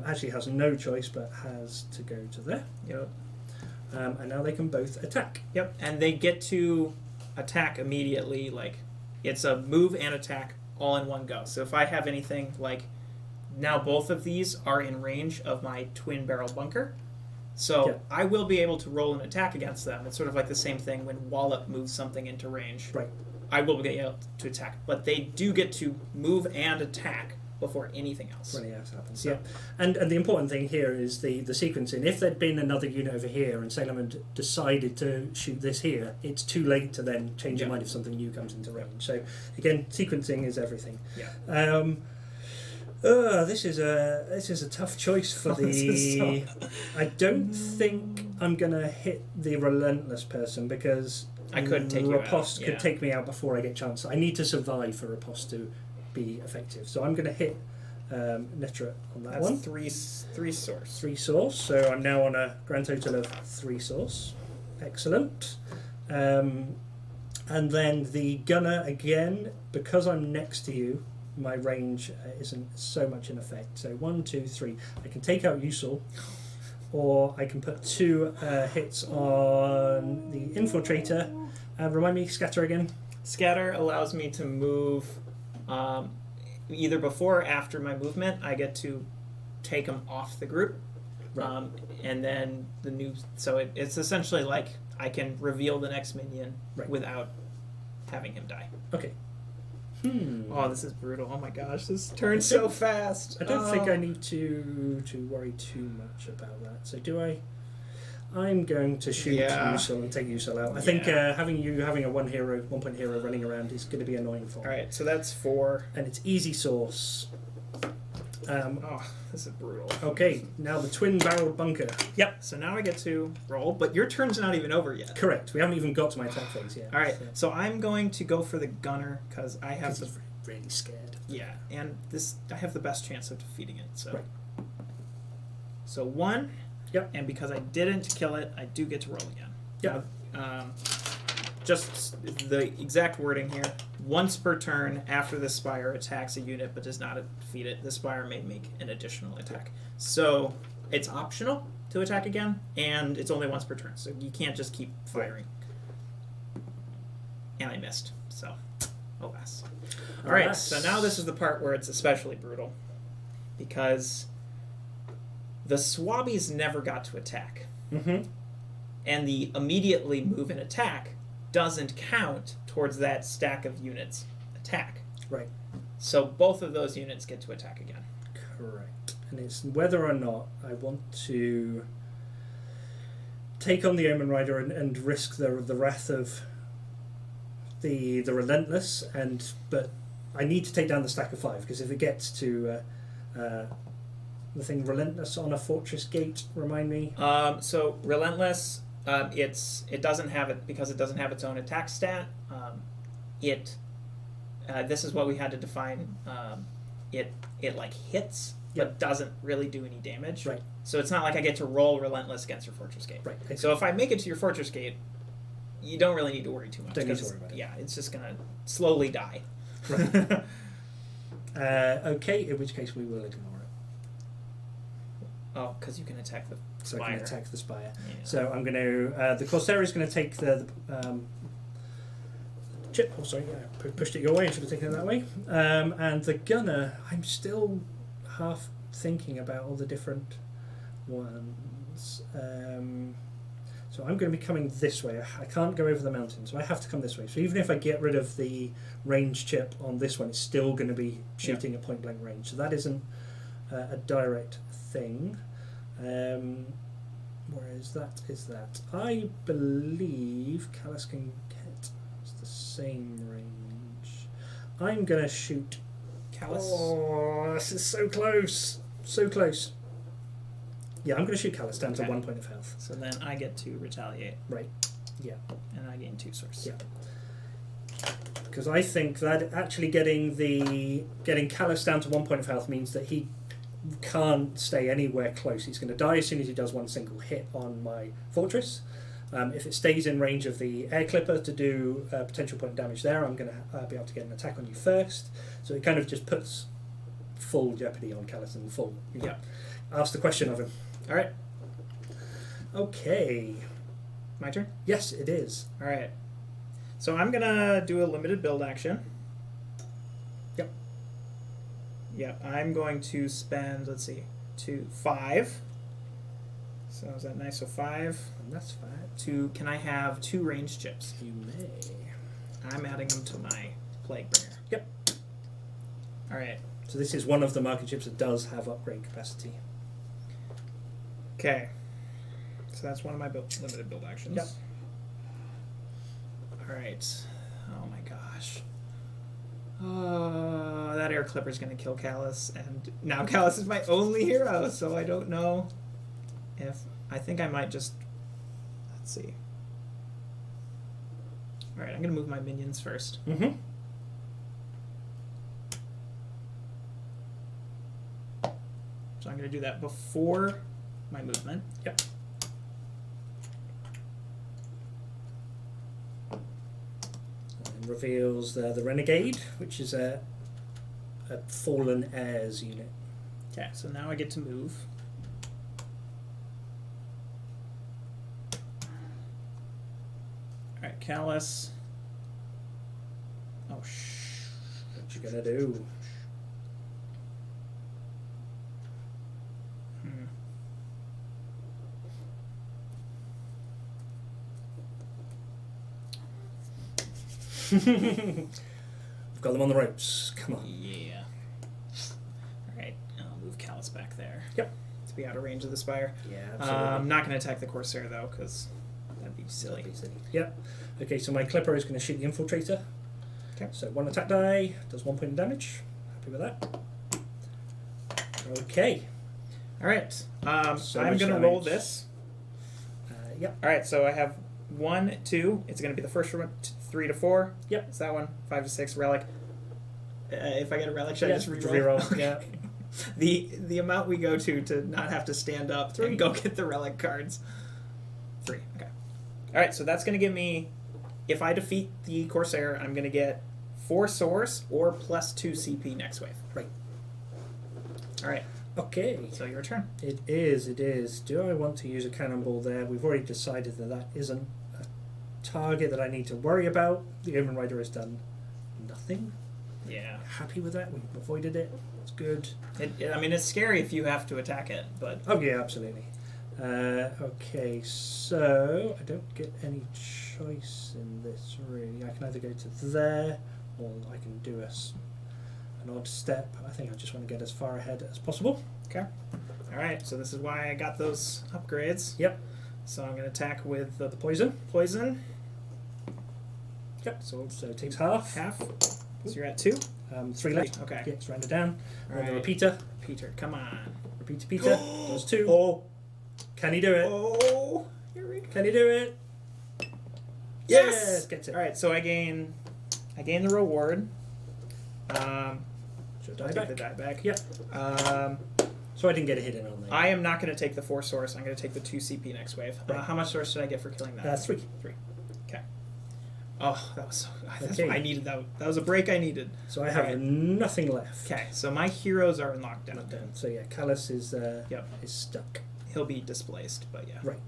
actually has no choice but has to go to there. Yep. And now they can both attack. Yep. And they get to attack immediately. Like, it's a move and attack all in one go. So if I have anything like, now both of these are in range of my twin barrel bunker. So Yeah. I will be able to roll an attack against them. It's sort of like the same thing when Wallop moves something into range. Right. I will be able to attack. But they do get to move and attack before anything else. When else happens, So- yeah. And the important thing here is the sequencing. If there'd been another unit over here and Salem had decided to shoot this here, it's too late to then change your Yeah. mind if something new comes into range. So again, sequencing is everything. Yeah. This is a tough choice for This is the. I don't think I'm gonna hit the relentless person because I could take you out, Riposte yeah. could take me out before I get chance. I need to survive for Riposte to be effective. So I'm gonna hit Nitra on that That's one. three source. 3 source. So I'm now on a grand total of 3 source. Excellent. And then the gunner again, because I'm next to you, my range isn't so much in effect. So 1, 2, 3. I can take out Usul, or I can put 2 hits on the infiltrator. Remind me, scatter again. Scatter allows me to move either before or after my movement. I get to take them off the group. Right. And then the new. So it's essentially like I can reveal the next minion Right. without having him die. Okay. Oh, this is brutal. Oh my gosh, this turns so fast. I don't think I need to worry too much about that. So do I? I'm going to shoot Yeah. Usul and take Usul out. I think having a 1 point hero running around is going to be annoying for me. All right, so that's 4. And it's easy source. Oh, this is brutal. Okay, now the twin-barreled bunker. Yep. So now I get to roll, but your turn's not even over yet. Correct. We haven't even got to my attack phase yet. All right. So I'm going to go for the gunner because I have Because the he's really scared. yeah, and I have the best chance of defeating it. So Right. So 1. Yep. And because I didn't kill it, I do get to roll again. Yep. Now, just the exact wording here. Once per turn, after the spire attacks a unit but does not defeat it, the spire may make an additional attack. So it's optional to attack again, and it's only once per turn. So you can't just keep firing. And I missed. So, alas. All right. Alas. So now this is the part where it's especially brutal, because the Swabbies never got to attack. Mm-hmm. And the immediately move and attack doesn't count towards that stack of units attack. Right. So both of those units get to attack again. Correct. And it's whether or not I want to take on the Omen Rider and risk the wrath of the relentless, but I need to take down the stack of 5 because if it gets to the thing relentless on a fortress gate, remind me. So relentless, it doesn't have it because it doesn't have its own attack stat. This is what we had to define. It like hits, but doesn't really do any damage. Right. So it's not like I get to roll relentless against your fortress gate. Right. So if I make it to your fortress gate, you don't really need to worry too much. Don't need to 'cause, worry about it. Yeah, it's just gonna slowly die. Okay, in which case we will ignore it. Oh, because you can attack the So I spire. can attack the spire. Yeah. So I'm going to... the Corsair is going to take the chip. Oh, sorry, yeah, pushed it your way. I should have taken it that way. And the gunner, I'm still half thinking about all the different ones. So I'm going to be coming this way. I can't go over the mountain, so I have to come this way. So even if I get rid of the range chip on this one, it's still going to be shooting at point blank range. So that isn't a direct thing. Whereas that is that. I believe Callus can get the same range. I'm going to shoot Callus. Oh, this is so close. So close. Yeah, I'm going to shoot Callus down to Okay. 1 point of health. So then I get to retaliate. Right. Yeah. And I gain 2 source. Yeah. Because I think that actually getting Callus down to 1 point of health means that he can't stay anywhere close. He's going to die as soon as he does one single hit on my fortress. If it stays in range of the air clipper to do potential point of damage there, I'm going to be able to get an attack on you first. So it kind of just puts full jeopardy on Callus and full. Yeah. Ask the question of him. All right. Okay. My turn? Yes, it is. All right. So I'm going to do a limited build action. Yep. Yeah, I'm going to spend, let's see, 5. So is that nice? So 5. And that's fine. Can I have 2 ranged chips? You may. I'm adding them to my Plague Bringer. Yep. All right. So this is one of the market chips that does have upgrade capacity. Okay. So that's one of my limited build actions. Yep. All right. Oh my gosh. That air clipper is going to kill Callus, and now Callus is my only hero, so I don't know if... I think I might just... Let's see. All right, I'm going to move my minions first. Mm-hmm. So I'm going to do that before my movement. Yep. And reveals the Renegade, which is a Fallen Heirs unit. Okay, so now I get to move. All right, Callus. Oh, What you gonna do? We've got them on the ropes. Come on. Yeah. All right, I'll move Callus back there. Yep. To be out of range of the spire. Yeah, absolutely. I'm not going to attack the Corsair, though, because that'd be silly. Yep. Okay, so my Clipper is going to shoot the Infiltrator. Okay. So 1 attack die, does 1 point of damage. Happy with that. Okay. All right, So I'm much going to roll damage. this. Yep. All right, so I have 1, 2. It's going to be the first one, 3 to 4. Yep. It's that one. 5 to 6. Relic. If I get a relic, should I Yeah, just just reroll? reroll, yeah. The amount we go to not have to stand up and go get the relic cards. 3. Okay. All right, so that's going to give me, if I defeat the Corsair, I'm going to get 4 source or plus 2 CP next wave. Right. All right. Okay. So your turn. It is, it is. Do I want to use a cannonball there? We've already decided that that isn't a target that I need to worry about. The Omen Rider has done nothing. Yeah. Happy with that. We've avoided it. It's good. I mean, it's scary if you have to attack it, but... Oh, yeah, absolutely. Okay, so I don't get any choice in this, really. I can either go to there, or I can do an odd step. I think I just want to get as far ahead as possible. Okay. All right, so this is why I got those upgrades. Yep. So I'm going to attack with the Poison. poison. Yep. So it takes half. Half. So you're at 2. 3 left. Okay. Yeah, it's rounded down. All The right. repeater. Peter, come on. Repeater Peter. Does 2. Oh. Can he do it? Oh. Here we go. Can he do it? Yes. Gets it. All right, so I gain the reward. Should I'll die take back. the die back. Yep. So I didn't get a hit in on there. I am not going to take the 4 source. I'm going to take the 2 CP next wave. Right. How much source did I get for killing that? 3. 3. Okay. Oh, that's Okay. what I needed. That was a break I needed. So I have Right. nothing left. Okay, so my heroes are in lockdown. Not done. So yeah, Callus is Yep. is stuck. He'll be displaced, but yeah. Right.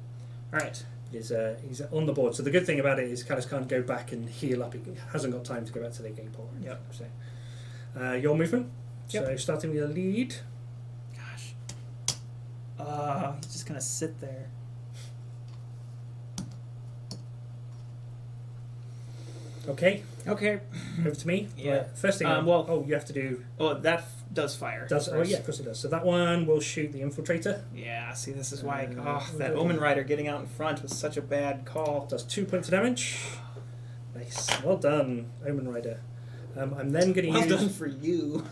All right. He's on the board. So the good thing about it is Callus can't go back and heal up. He hasn't got time to go back to the game port. Yep. So your movement. Yep. So starting with a lead. Gosh. He's just gonna sit there. Okay. Okay. Over to me. Yeah. Right. First thing. you have to do. Oh, that does fire. Does first. yeah, of course it does. So that one will shoot the infiltrator. Yeah. See, this is why. Uh, That Omen Rider getting out in front was such a bad call. Does 2 points of damage. Nice. Well done, Omen Rider. I'm then going to Well use. done for you.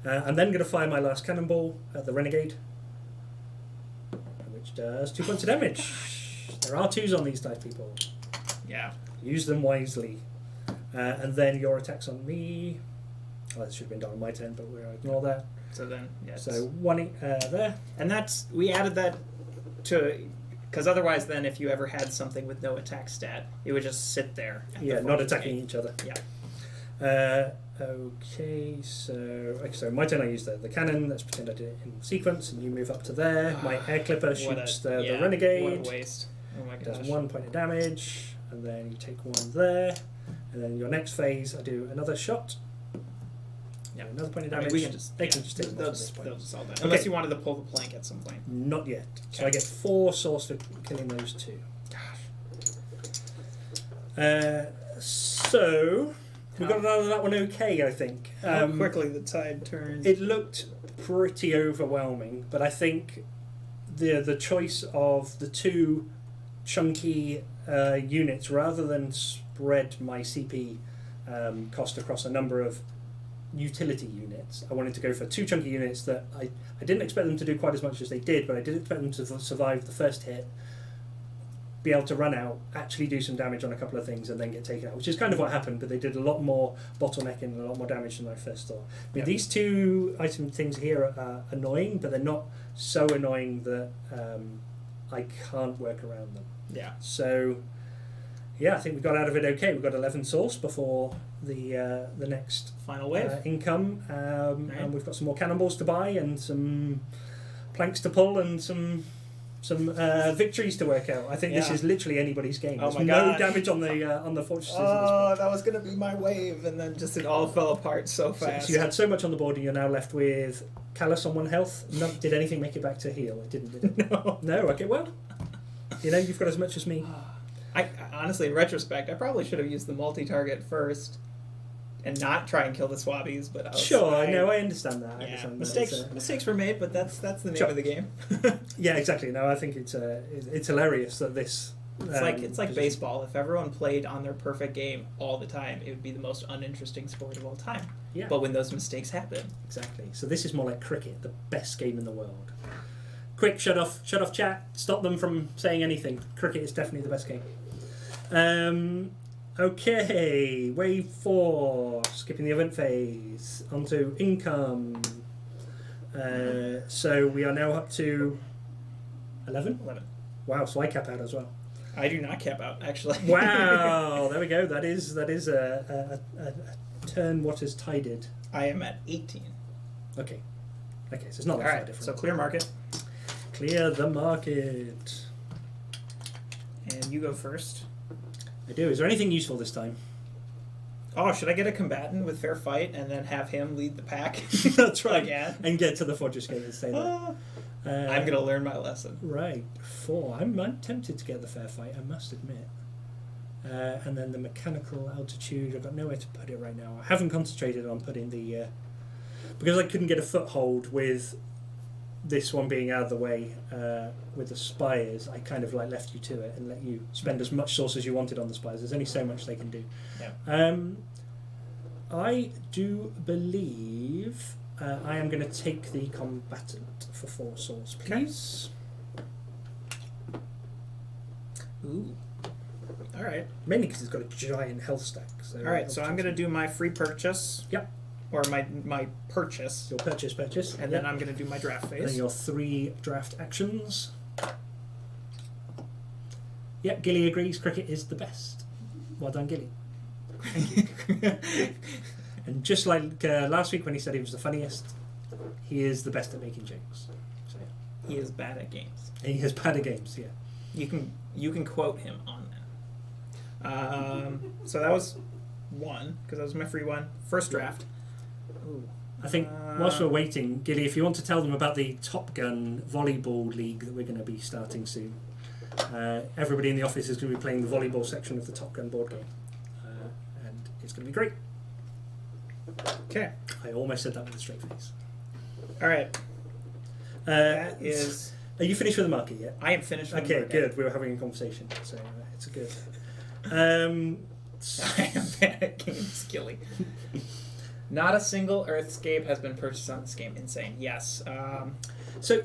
I'm then going to fire my last cannonball at the Renegade, which does 2 points of damage. There are 2s on these dice, people. Yeah. Use them wisely. And then your attacks on me. Oh, that should have been done on my turn, but we'll ignore that. So then, yeah. So 1 there. And we added that to, because otherwise, then if you ever had something with no attack stat, it would just sit there. At Yeah, the not fortress attacking gate. each other. Yeah. So my turn I use the cannon. Let's pretend I did it in sequence, and you move up to there. My air clipper shoots the Renegade. What a waste. Oh my gosh. Does 1 point of damage, and then you take 1 there, and then your next phase I do another shot. Yeah. Another point of I mean, damage. we can just They can just take they'll one at this point. just all that. Okay. Unless you wanted to pull the plank at some point. Not yet. So I get 4 souls for killing those 2. So we got out of that one okay, I think. How quickly the tide turns. It looked pretty overwhelming, but I think the choice of the 2 chunky units rather than spread my CP cost across a number of utility units. I wanted to go for 2 chunky units that I didn't expect them to do quite as much as they did, but I did expect them to survive the first hit, be able to run out, actually do some damage on a couple of things, and then get taken out, which is kind of what happened, but they did a lot more bottlenecking and a lot more damage than I first thought. I mean, these 2 item things here are annoying, but they're not so annoying that I can't work around them. Yeah. So, yeah, I think we got out of it okay. We've got 11 source before the next Final wave. income, and we've got some more cannonballs to buy and some planks to pull and some victories to work out. I think this Yeah. is literally anybody's game. Oh There's my no God. damage on the fortresses. at this Oh, point. that was gonna be my wave, and then just it all fell apart so So, fast. so you had so much on the board, and you're now left with Callus on 1 health. Did anything make it back to heal? It didn't, did it? No. No. Okay. Well, you've got as much as me. I honestly, in retrospect, I probably should have used the multi-target first, and not try and kill the swabbies. But Sure. No, I understand that. I Yeah, understand that. mistakes mistakes were made, but that's the name Sure. of the game. Yeah, exactly. No, I think it's hilarious that this. It's like position- baseball. If everyone played on their perfect game all the time, it would be the most uninteresting sport of all time. Yeah. But when those mistakes happen, Exactly. So this is more like cricket, the best game in the world. Quick, shut off chat. Stop them from saying anything. Cricket is definitely the best game. Okay, wave 4. Skipping the event phase. Onto income. So we are now up to 11. 11. Wow, so I cap out as well. I do not cap out actually. Wow, there we go. That is a turn what is tided. I am at 18. Okay, so it's not All that far right. different. So clear market, Clear the market. and you go first. I do. Is there anything useful this time? Oh, should I get a combatant with fair fight and then have him lead the pack? That's right. Again. And get to the fortress gate and stay there. I'm gonna learn my lesson. Right, 4. I'm tempted to get the fair fight, I must admit. And then the mechanical altitude, I've got nowhere to put it right now. I haven't concentrated on putting the... because I couldn't get a foothold with this one being out of the way with the spires, I kind of like left you to it and let you spend as much source as you wanted on the spires. There's only so much they can do. Yeah. I do believe I am going to take the combatant for 4 source, please. Ooh. All right. Mainly because it's got a giant health stack. So All right. So I'm gonna do my free purchase. Yep. Or my purchase, Your purchase. and then I'm gonna do my draft And then phase. your 3 draft actions. Yep, Gilly agrees cricket is the best. Well done, Gilly. And just like last week when he said he was the funniest, he is the best at making jokes. So, He is bad at games. he has bad at games, yeah. You can quote him on that. So that was one, because that was my free one. First draft. Ooh. I think whilst we're waiting, Gilly, if you want to tell them about the Top Gun volleyball league that we're going to be starting soon. Everybody in the office is going to be playing the volleyball section of the Top Gun board game. And it's going to be great. Okay. I almost said that with a straight face. All right. That is. Are you finished with the market yet? I am finished with the Okay, market. good. We were having a conversation, so it's a good. I am bad at games, Gilly. Not a single Earthscape has been purchased on this game. Insane. Yes. So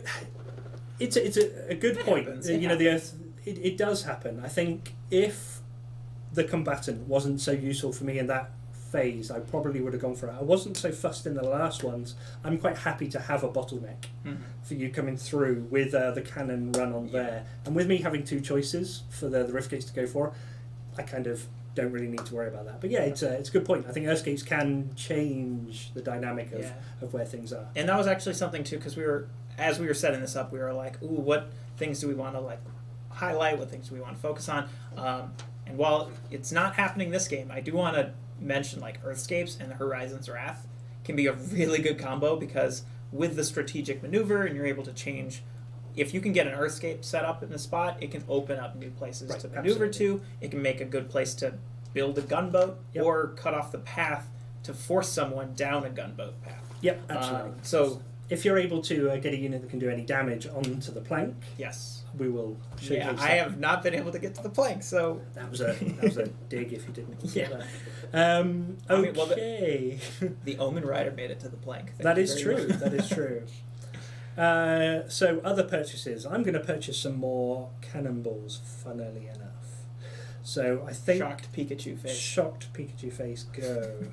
it's a good It point. happens. You know, the Earth. It does happen. I think if the combatant wasn't so useful for me in that phase, I probably would have gone for it. I wasn't so fussed in the last ones. I'm quite happy to have a bottleneck for you coming through with the cannon run on there, and with me having two choices for the rift gates to go for, I kind of don't really need to worry about that. But yeah, it's a good point. I think Earth gates can change the dynamic of where things are. And that was actually something too, because as we were setting this up, we were like, ooh, what things do we want to like highlight? What things do we want to focus on? And while it's not happening this game, I do want to mention like Earthscapes and the Horizon's Wrath can be a really good combo, because with the strategic maneuver and you're able to change, if you can get an Earthscape set up in a spot, it can open up new places to maneuver to. It can make a good place to build a gunboat or cut off the path to force someone down a gunboat path. Yep, absolutely. So if you're able to get a unit that can do any damage onto the plank, yes, we will showcase yeah, that. I have not been able to get to the plank, so That was a dig if you didn't. Yeah. That. I mean, well, Okay. the Omen Rider made it to the plank. Thank That you is very true. much. That is true. So other purchases. I'm going to purchase some more cannonballs. Funnily enough, so I think Shocked Pikachu face. Shocked Pikachu face. Go.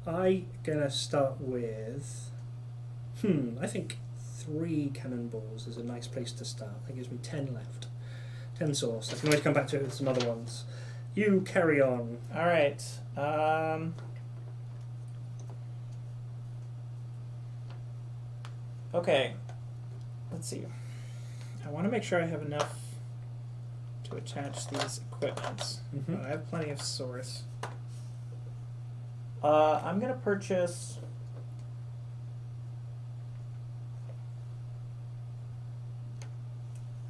I'm gonna start with. I think 3 cannonballs is a nice place to start. That gives me 10 left. 10 source. I can always come back to it with some other ones. You carry on. All right. Okay. Let's see. I want to make sure I have enough to attach these equipments. Mhm. But I have plenty of source. I'm gonna purchase.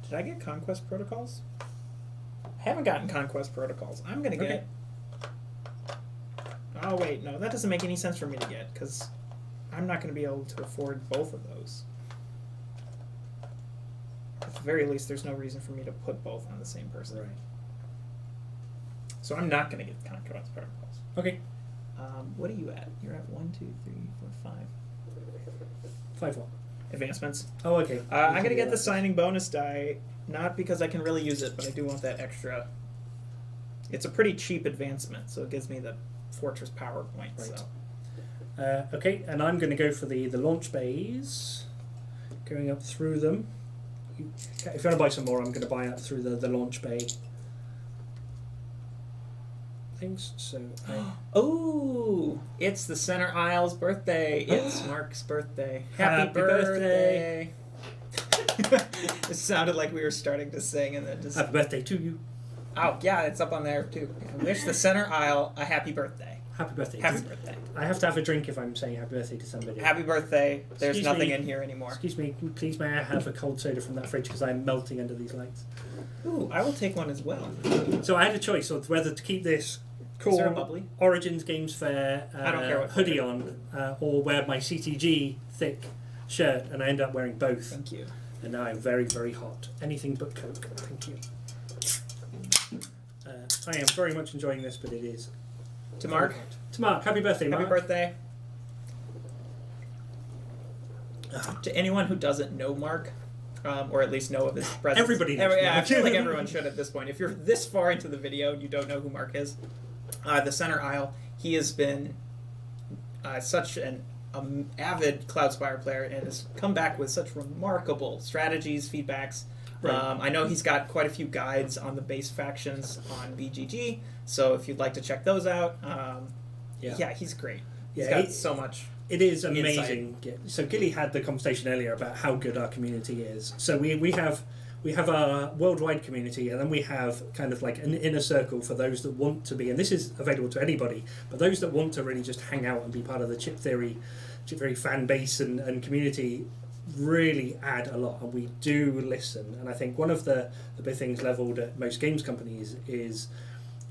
Did I get Conquest Protocols? I haven't gotten Conquest Protocols. I'm gonna get. Okay. Oh wait, no, that doesn't make any sense for me to get, because I'm not going to be able to afford both of those. At the very least, there's no reason for me to put both on the same person. Right. So I'm not going to get Conquest Protocols. Okay. What are you at? You're at 1, 2, 3, 4, 5. 5 what? Advancements. Oh, okay. I'm going to get the signing bonus die, not because I can really use it, but I do want that extra. It's a pretty cheap advancement, so it gives me the Fortress Power point. Right. So. Okay, and I'm going to go for the launch bays, going up through them. If you want to buy some more, I'm going to buy up through the launch bay things. So, Oh, it's the center aisle's birthday. It's Mark's birthday. Happy Happy birthday! It sounded like we were starting to sing, and then just happy birthday to you. oh yeah, it's up on there too. Wish the center aisle a happy birthday. Happy birthday. Happy birthday. I have to have a drink if I'm saying happy birthday to somebody. Happy birthday. There's Excuse nothing me. in here anymore. Excuse me, please may I have a cold soda from that fridge because I'm melting under these lights. Ooh, I will take one as well. So I had a choice of whether to keep this Is there a cool bubbly? Origins Games Fair I don't care what hoodie flavor. on or wear my CTG thick shirt, and I end up wearing both. Thank you. And now I'm very, very hot. Anything but Coke. Thank you. I am very much enjoying this, but it is. To Mark. very hot. To Mark. Happy birthday, Mark. Happy birthday. To anyone who doesn't know Mark, or at least know of his presence. Everybody knows Yeah, I Mark. feel like everyone should at this point. If you're this far into the video and you don't know who Mark is, the center aisle, he has been such an avid Cloudspire player and has come back with such remarkable strategies, feedbacks. Right. I know he's got quite a few guides on the base factions on BGG, so if you'd like to check those out, yeah, he's great. He's got so much. It is amazing. So Gilly had the conversation earlier about how good our community is. So we have our worldwide community, and then we have kind of like an inner circle for those that want to be, and this is available to anybody, but those that want to really just hang out and be part of the Chip Theory fan base and community really add a lot, and we do listen. And I think one of the big things leveled at most games companies is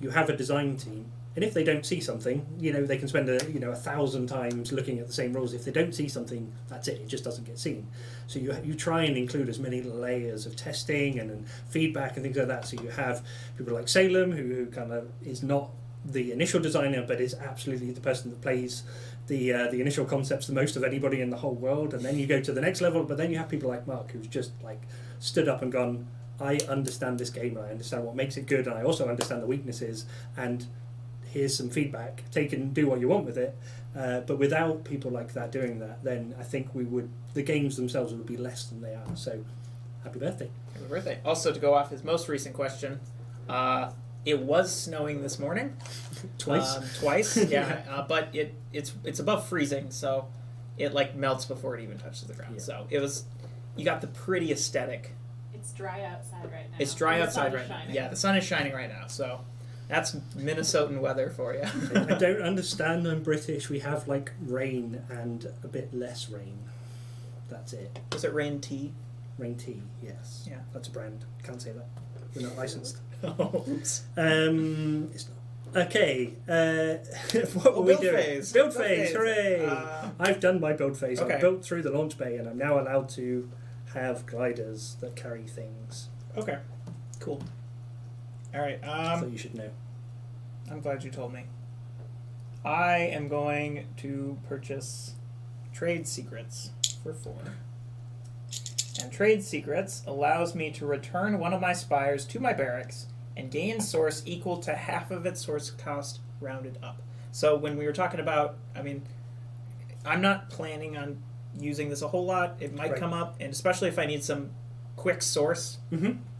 you have a design team, and if they don't see something, they can spend 1,000 times looking at the same rules. If they don't see something, that's it just doesn't get seen. So you try and include as many layers of testing and feedback and things like that. So you have people like Salem, who kind of is not the initial designer, but is absolutely the person that plays the initial concepts the most of anybody in the whole world. And then you go to the next level, but then you have people like Mark, who's just like stood up and gone, I understand this game, I understand what makes it good, and I also understand the weaknesses, and here's some feedback, take and do what you want with it. But without people like that doing that, then I think the games themselves would be less than they are. So happy birthday. Happy birthday. Also, to go off his most recent question, it was snowing this morning. Twice, yeah. But it's above freezing, so it like melts before it even touches the ground. Yeah. So you got the pretty aesthetic. It's dry outside right now. It's dry outside right now. Yeah, the sun is shining right now, so that's Minnesotan weather for you. I don't understand. I'm British. We have like rain and a bit less rain. That's it. Was it Rain Tea? Rain Tea, yes. Yeah. That's a brand. Can't say that. We're not licensed. Oops. It's not. Okay. What were we doing? Phase. Build phase. Hooray! I've done my build phase. Okay. I've built through the launch bay, and I'm now allowed to have gliders that carry things. Okay. Cool. All right. So you should know. I'm glad you told me. I am going to purchase Trade Secrets for 4. And Trade Secrets allows me to return one of my spires to my barracks and gain source equal to half of its source cost rounded up. So when we were talking about, I'm not planning on using this a whole lot. It might come up, and especially if I need some quick source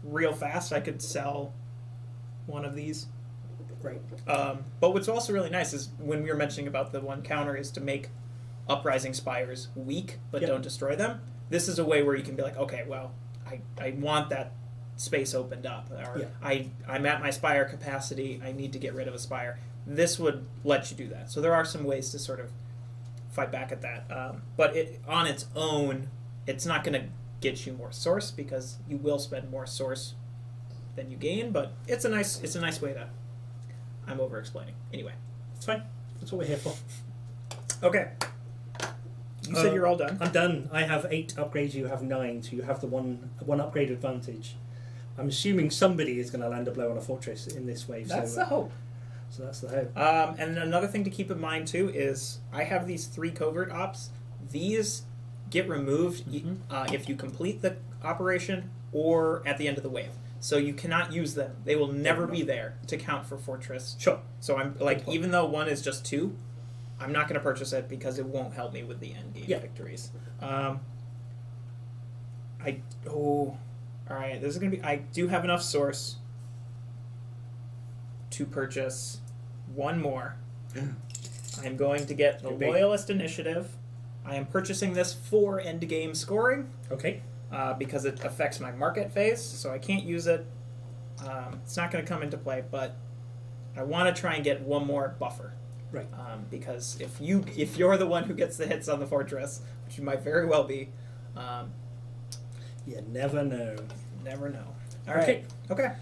real fast, I could sell one of these. Right. But what's also really nice is when we were mentioning about the one counter is to make uprising spires weak but don't destroy them. This is a way where you can be like, okay, well, I want that space opened up, or I'm at my spire capacity, I need to get rid of a spire. This would let you do that. So there are some ways to sort of fight back at that. But on its own, it's not going to get you more source, because you will spend more source than you gain, but it's a nice way to... I'm over explaining. Anyway. It's fine. That's what we're here for. Okay. You said you're all done. I'm done. I have 8 upgrades, you have 9, so you have the one upgrade advantage. I'm assuming somebody is going to land a blow on a fortress in this wave. That's the hope. So that's the hope. And another thing to keep in mind too is I have these 3 covert ops. These get removed if you complete the operation or at the end of the wave. So you cannot use them. They will never be there to count for fortress. Sure. So I'm like, even though one is just 2, I'm not going to purchase it because it won't help me with the end game victories. All right. This is going to be. I do have enough source to purchase one more. I'm going to get the Loyalist Initiative. I am purchasing this for end game scoring. Okay. Because it affects my market phase, so I can't use it. It's not going to come into play, but I want to try and get one more buffer. Right. Because if you're the one who gets the hits on the fortress, which you might very well be, you never know. Never know. All right. Okay.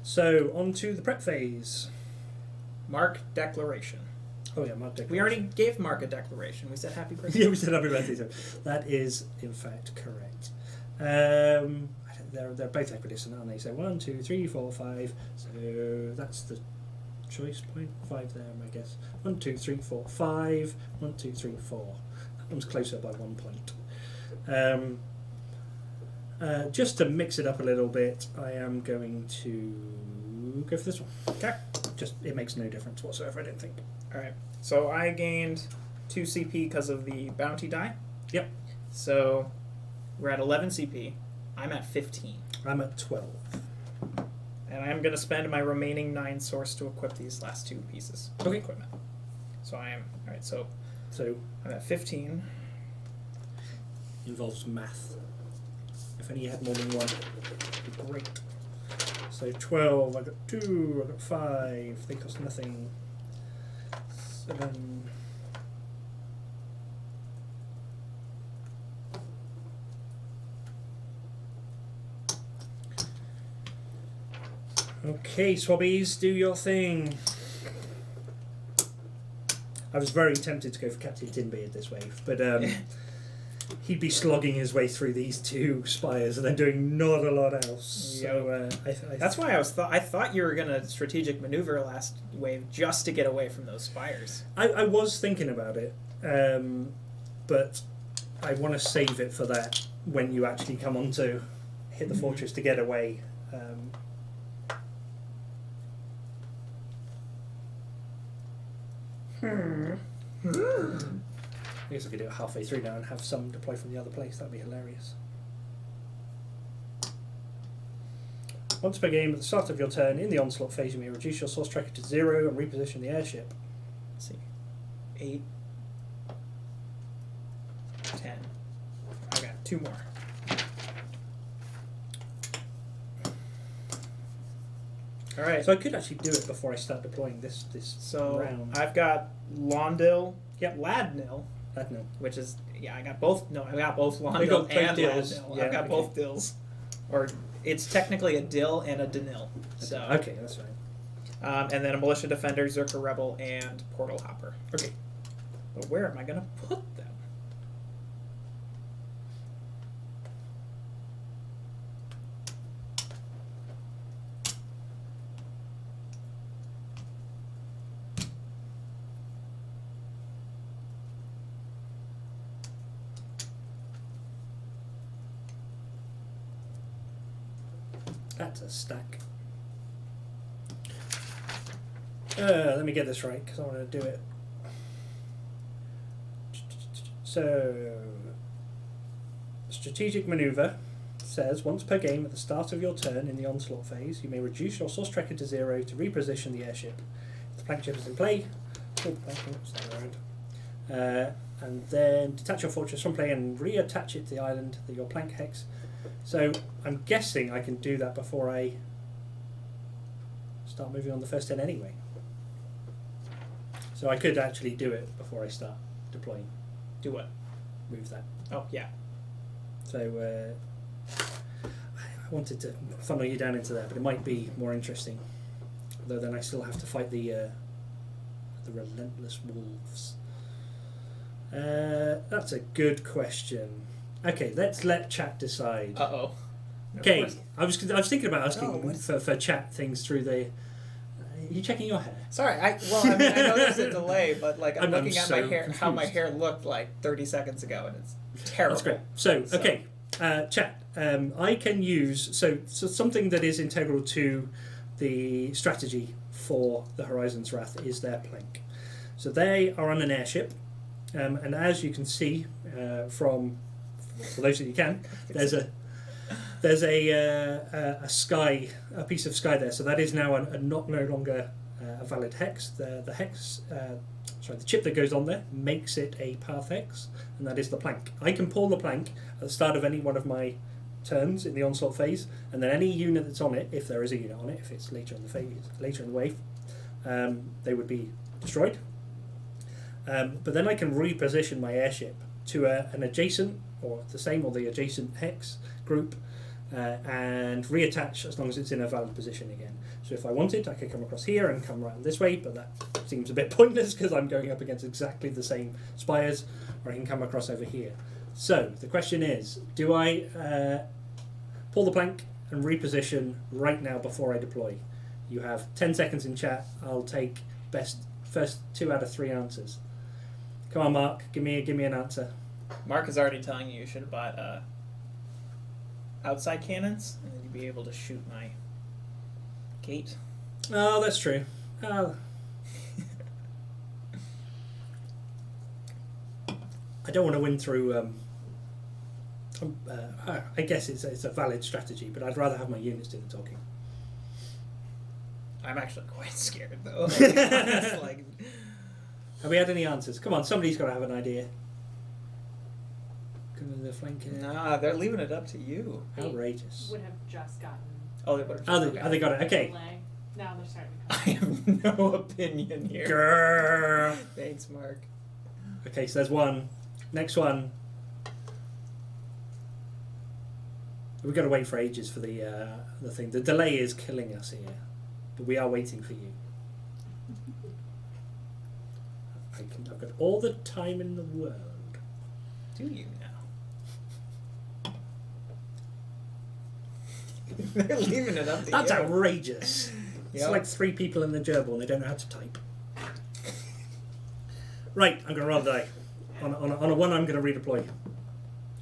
So on to the prep phase. Mark declaration. Oh yeah, Mark declaration. We already gave Mark a declaration. We said happy birthday. Yeah, we said happy birthday. So that is in fact correct. They're both equidistant, aren't they? So 1, 2, 3, 4, 5. So that's the choice point. 5 there, I guess. 1, 2, 3, 4, 5. 1, 2, 3, 4. That one's closer by 1 point. Just to mix it up a little bit, I am going to go for this one. Okay. Just it makes no difference whatsoever, I don't think. All right. So I gained 2 CP because of the bounty die. Yep. So we're at 11 CP. I'm at 15. I'm at 12. And I'm going to spend my remaining 9 source to equip these last 2 pieces of Okay. equipment. So I am... Alright, so So I'm at 15. involves math. If only you had more than one, it'd be great. So 12, I got 2, I got 5, they cost nothing. 7. Okay, Swabbies, do your thing. I was very tempted to go for Captain Tinbeard this wave, but he'd be slogging his way through these 2 spires and then doing not a lot else. So That's why I thought you were going to strategic maneuver last wave just to get away from those spires. I was thinking about it, but I want to save it for that when you actually come on to hit the fortress to get away. I guess I could do it halfway through now and have some deploy from the other place. That'd be hilarious. Once per game, at the start of your turn, in the onslaught phase, you may reduce your source tracker to 0 and reposition the airship. Let's see. 8. 10. I got 2 more. Alright. So I could actually do it before I start deploying this So round. I've got Londil, Yep. Ladnil, No. which is I got both. No, I got both You Londil got both and dills. Ladnil. Yeah, I've got okay. both dills, or it's technically a dill and a denil. So Okay, that's fine. and then a militia defender, Zerker rebel, and portal hopper. Okay. But where am I gonna put them? That's a stack. Let me get this right because I want to do it. So, strategic maneuver says once per game at the start of your turn in the onslaught phase, you may reduce your source tracker to 0 to reposition the airship. If the plank ship is in play, pull the plank, stand around. And then detach your fortress from play and reattach it to the island that your plank hex. So I'm guessing I can do that before I start moving on the first turn anyway. So I could actually do it before I start deploying. Do what? Move that. Oh yeah. So I wanted to funnel you down into there, but it might be more interesting. Although then I still have to fight the relentless wolves. That's a good question. Okay, let's let chat decide. Uh-oh. Okay, I was thinking about asking what for chat things through the. Are you checking your hair? Sorry, I know there's a delay, but like I'm I'm looking at so my hair, how my confused. hair looked like 30 seconds ago, and it's terrible. That's great. So, okay, chat. I can use so something that is integral to the strategy for the Horizon's Wrath is their plank. So they are on an airship, and as you can see from, for those that you can, there's a sky, a piece of sky there. So that is now no longer a valid hex. The hex, the chip that goes on there makes it a path hex, and that is the plank. I can pull the plank at the start of any one of my turns in the onslaught phase, and then any unit that's on it, if there is a unit on it, if it's later in the phase, later in the wave, they would be destroyed. But then I can reposition my airship to an adjacent, or the same, or the adjacent hex group, and reattach as long as it's in a valid position again. So if I wanted, I could come across here and come around this way, but that seems a bit pointless because I'm going up against exactly the same spires, or I can come across over here. So the question is, do I pull the plank and reposition right now before I deploy? You have 10 seconds in chat. I'll take first 2 out of 3 answers. Come on, Mark, give me an answer. Mark is already telling you should have bought outside cannons, and then you'd be able to shoot my gate. Oh, that's true. I don't want to win through I guess it's a valid strategy, but I'd rather have my units do the talking. I'm actually quite scared though. It's like, Have we had any answers? Come on, somebody's got to have an idea. The flanking. nah, they're leaving it up to you. Outrageous. Would have just gotten Oh, they would have. Oh, they got it. Okay. delay. Now they're starting I to come. have no opinion here. Grrr. Thanks, Mark. Okay, so there's one. Next one. We've got to wait for ages for the thing. The delay is killing us here, but we are waiting for you. I've got all the time in the world. Do you now? They're leaving it up to That's you. outrageous. It's Yep. like 3 people in the gerbil and they don't know how to type. Right, I'm going to roll a die. On a 1, I'm going to redeploy.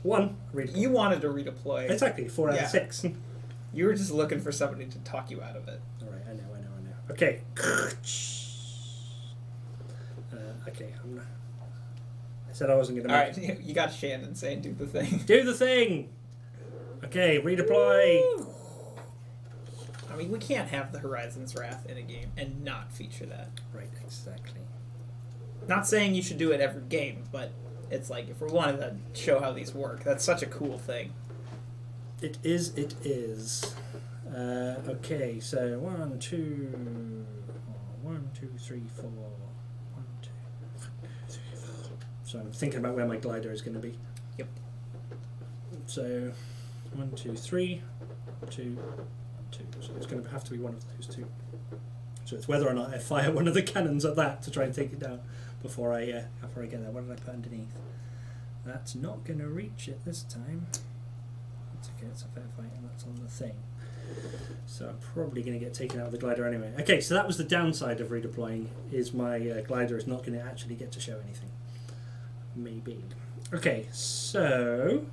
1, redeploy. You wanted to redeploy. Exactly, 4 out Yeah. of 6. You were just looking for somebody to talk you out of it. Alright, I know. Okay. Okay, I said I wasn't going to All make right, you got Shannon saying do the thing. Do the thing! Okay, redeploy. I mean, we can't have the Horizon's Wrath in a game and not feature that. Right, exactly. Not saying you should do it every game, but it's like if we wanted to show how these work, that's such a cool thing. It is. Okay, so 1, 2, 1, 2, 3, 4. 1, 2, 3, 4. So I'm thinking about where my glider is going to be. Yep. So 1, 2, 3, 2, 2. So it's going to have to be one of those 2. So it's whether or not I fire one of the cannons at that to try and take it down before I get there. What did I put underneath? That's not going to reach it this time. It's okay, it's a fair fight, and that's on the thing. So I'm probably going to get taken out of the glider anyway. Okay, so that was the downside of redeploying, is my glider is not going to actually get to show anything. Maybe. Okay, so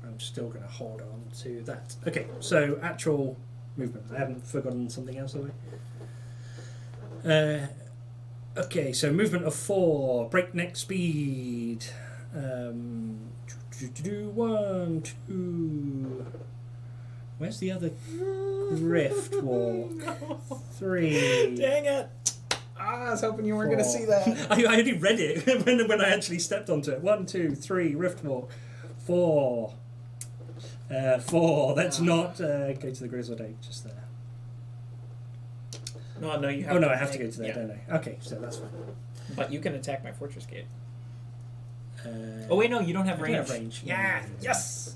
I'm still going to hold on to that. Okay, so actual movement. I haven't forgotten something else, have I? Okay, so movement of 4, breakneck speed. 1, 2. Where's the other grift walk? 3. Dang it! I was hoping you weren't going to 4. see that. I only read it when I actually stepped onto it. 1, 2, 3, rift walk. 4. 4. That's not go to the Grizzled Ape just there. No, you have Oh no, I have to go to there, yeah. don't I? Okay, so that's fine. But you can attack my fortress gate. Uh, Oh wait, no, you don't have I range. don't have range. Yeah, yes.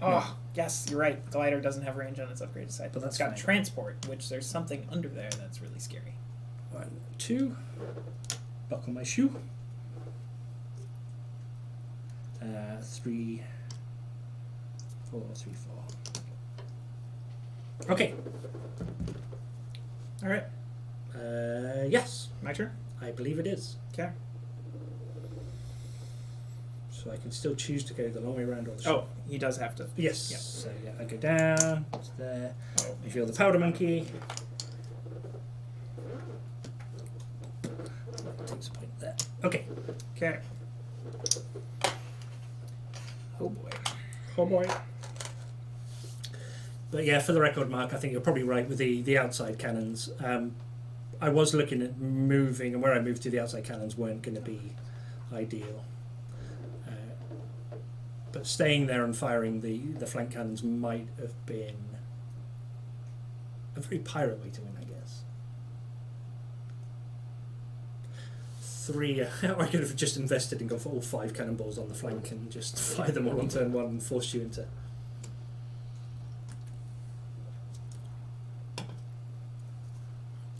Oh, yes, you're right. Glider doesn't have range on its upgraded side, But it's that's got fine. transport, which there's something under there that's really scary. 1, 2. Buckle my shoe. 3, 4, 3, 4. Okay. All right, Yes, my turn. I believe it is. Okay. So I can still choose to go the long way around or the Oh, short. he does have to. Yes. Yep. So yeah, I go down to there. Oh, I feel the powder monkey. Takes a point there. Okay. okay. Oh boy. Oh boy. But yeah, for the record, Mark, I think you're probably right with the outside cannons. I was looking at moving, and where I moved to, the outside cannons weren't going to be ideal. But staying there and firing the flank cannons might have been a very pirate way to win, I guess. 3, I could have just invested and gone for all 5 cannonballs on the flank and just fire them all on turn 1 and force you into...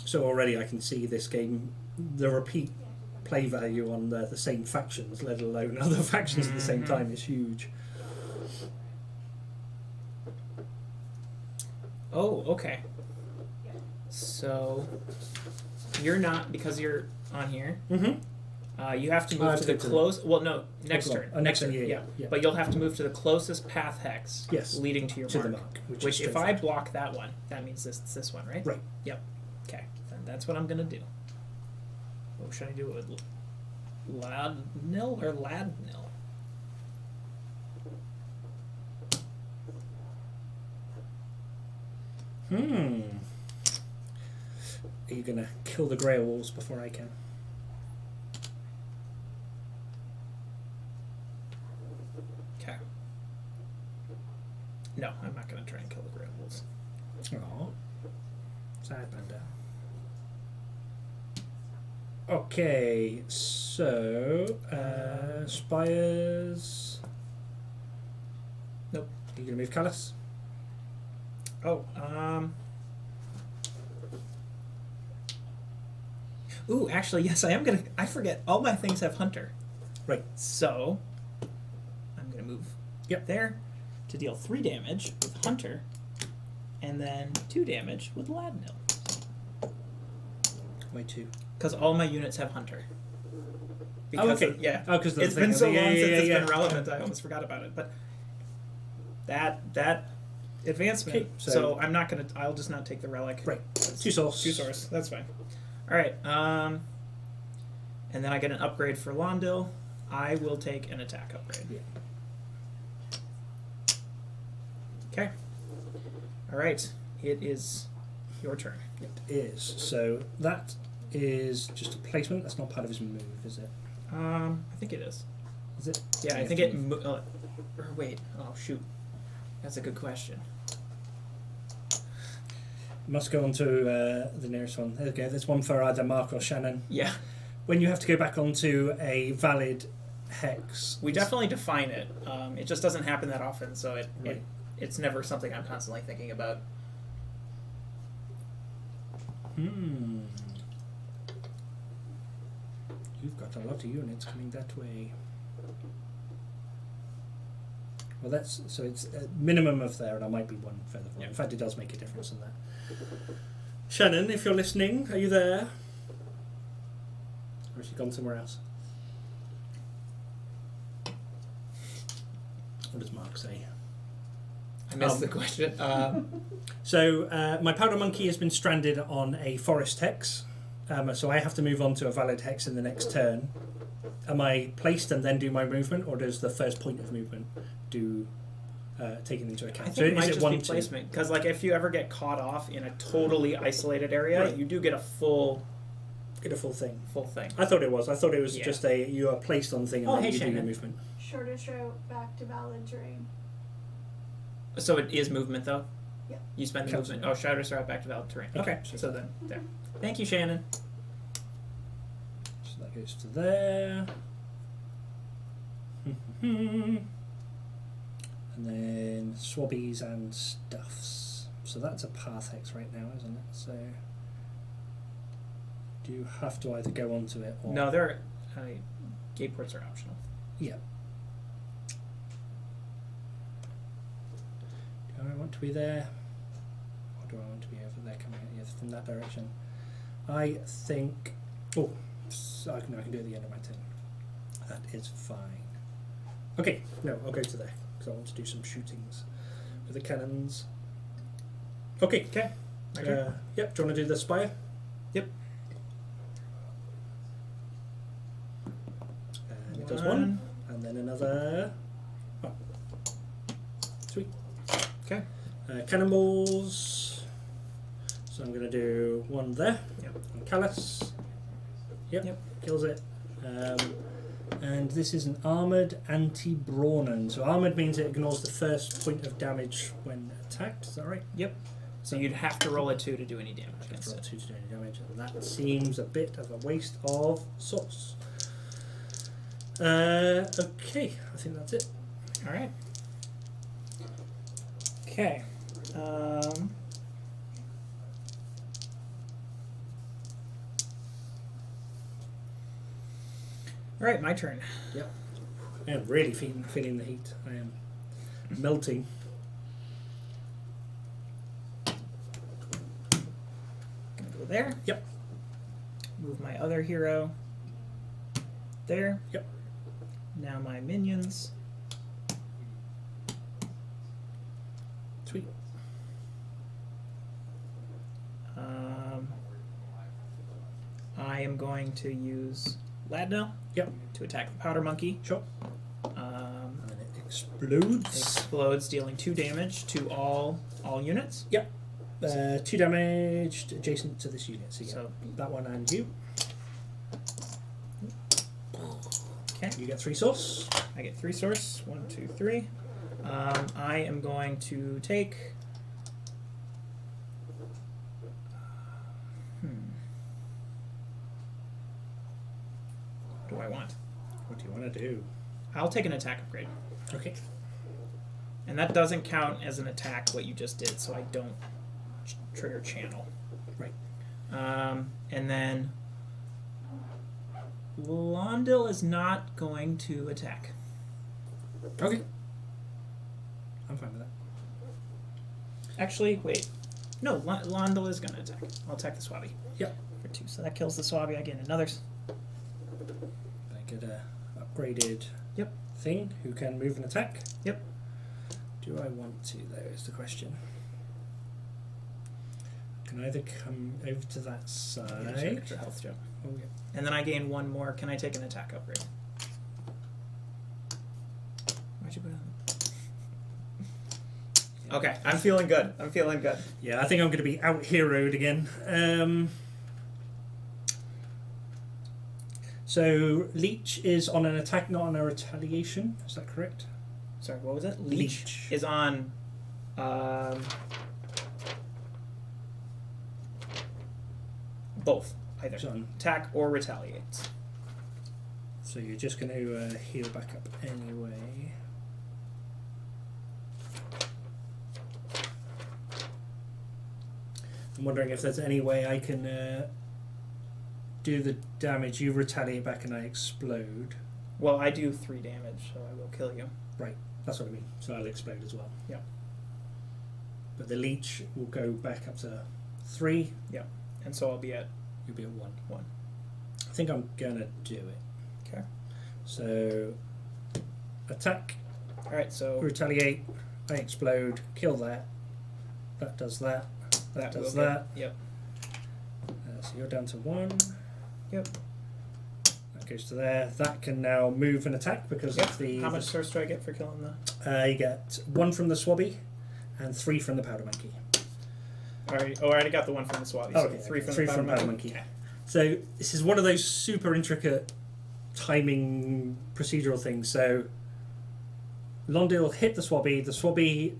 So already I can see this game, the repeat play value on the same factions, let alone other factions at the same time, is huge. Oh, okay. So you're not, because you're on here. Mm-hmm. You have to I move have to to the go to close. Well, no, next Well, turn. next turn, yeah. But you'll have to move to the closest path hex. Yes. Leading to your To mark. the mark, which Which, is if I straightforward. block that one, that means this one, right? Right. Yep. Okay. Then that's what I'm gonna do. What should I do with Ladnil or Ladnil? Are you going to kill the grey walls before I can? Okay. No, I'm not going to try and kill the grey wolves. Oh. Sad panda. Okay, so spires. Nope. Are you gonna move Callus? Oh, Ooh, actually, yes, I am gonna. I forget. All my things have Hunter. Right. So, I'm gonna move. Yep. There, to deal 3 damage with Hunter, and then 2 damage with Ladnil. Way 2. Because all my units have Hunter. Oh, okay. Yeah. Oh, because It's been so long since it's yeah. been relevant, I almost forgot about it. But that advancement. Okay, so, so- I'm not gonna. I'll just not take the relic. Right. 2 souls. 2 source. That's fine. All right. And then I get an upgrade for Londil. I will take an attack upgrade. Yeah. Okay. All right. It is your turn. It is. So that is just a placement. That's not part of his move, is it? I think it is. Is it? Yeah, I think it. Or wait. Oh shoot. That's a good question. Must go on to the nearest one. There we go. There's one for either Mark or Shannon. Yeah. When you have to go back onto a valid hex, We definitely define it. It just doesn't happen that often, so Right. it's never something I'm constantly thinking about. You've got a lot of units coming that way. Well, that's so it's a minimum of there, and I might be one further. Yeah. In fact, it does make a difference in that. Shannon, if you're listening, are you there? Or has she gone somewhere else? What does Mark say? I missed the question. So my powder monkey has been stranded on a forest hex, so I have to move on to a valid hex in the next turn. Am I placed and then do my movement, or does the first point of movement do taken into account? I think it might just be two? placement, because like if you ever get caught off in a totally isolated area, Right. you do get a full Get a full thing. thing. I thought it was. I thought it was Yeah. just a you are placed on the thing and Oh, then hey, you do your Shannon. movement. Shortest route back to valid terrain. So it is movement though. Yeah. You spend the Counts. movement. Oh, Shadows are back to valid terrain. Okay, Okay. so then there. Thank you, Shannon. So that goes to there. And then swabbies and stuffs. So that's a path hex right now, isn't it? So do you have to either go onto it or No, there. Gate ports are optional. Yeah. Do I want to be there? Or do I want to be over there coming at you from that direction? I think... Oh, so I can do it at the end of my turn. That is fine. Okay, no, I'll go to there, because I want to do some shootings with the cannons. Okay. Okay. My turn. Yep, do you want to do the spire? Yep. And it does one, and then another... Oh. Sweet. Okay. Cannonballs. So I'm going to do one there. Yep. And Callus. Yep. Kills it. And this is an armoured anti-Brawnen. So armoured means it ignores the first point of damage when attacked. Is that right? Yep. So you'd have to roll a 2 to do any damage I have against to roll it. 2 to do any damage, and that seems a bit of a waste of sauce. Okay, I think that's it. All right. Okay. All right, my turn. Yep. I am really feeling the heat. I am melting. Gonna go there. Yep. Move my other hero there. Yep. Now my minions. Sweet. I am going to use Ladno. Yep. To attack the powder monkey. Sure. And then it explodes. Explodes, dealing 2 damage to all units. Yep. 2 damage adjacent to this unit. So, So- that one and you. Okay. You get 3 source. I get 3 source. 1, 2, 3. I am going to take. What do I want? What do you want to do? I'll take an attack upgrade. Okay. And that doesn't count as an attack, what you just did, so I don't trigger channel. Right. And then Londil is not going to attack. Okay. I'm fine with that. Actually, wait. No, Londil is going to attack. I'll attack the Swabby. Yep. For 2, so that kills the Swabby. I get another. I get a upgraded Yep. thing who can move and attack. Yep. Do I want to, though, is the question. Can I either come over to that Get side? an extra health jump. Oh, yeah. And then I gain 1 more. Can I take an attack upgrade? Why'd you put it on? Okay, I'm feeling good. I'm feeling good. Yeah, I think I'm going to be out heroed again. So Leech is on an attack, not on a retaliation. Is that correct? Sorry, what was it? Leech. Is on. Both, either It's on. attack or retaliates. So you're just going to heal back up anyway. I'm wondering if there's any way I can do the damage. You retaliate back and I explode. Well, I do 3 damage, so I will kill you. Right, that's what I mean. So I'll explode as well. Yeah. But the leech will go back up to 3. And so I'll be at You'll be at 1. 1. I think I'm gonna do it. Okay. So attack, Alright, so retaliate, I explode, kill that. That does that. That will does get- that. Yep. So you're down to 1. Yep. That goes to there. That can now move and attack because Yep. of the. How much source do I get for killing the? You get 1 from the Swabby, and 3 from the Powder Monkey. I already got the 1 from the Swabby. Oh, So okay, 3 okay. from 3 the from Powder Powder Monkey. Monkey. So this is one of those super intricate timing procedural things. So Londil hit the Swabby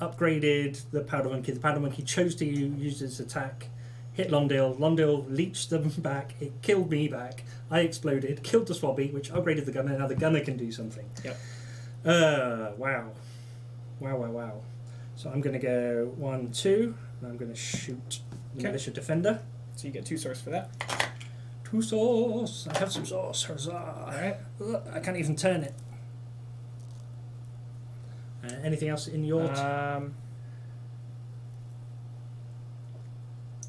upgraded the Powder Monkey. The Powder Monkey chose to use its attack, hit Londil leached them back, it killed me back, I exploded, killed the Swabby, which upgraded the gunner, now the gunner can do something. Yep. Wow. So I'm going to go 1, 2, and I'm going to shoot the Okay. Militia Defender. So you get 2 source for that. 2 sauce. I have some sauce. Huzzah. Alright. Ugh, I can't even turn it. Anything else in your...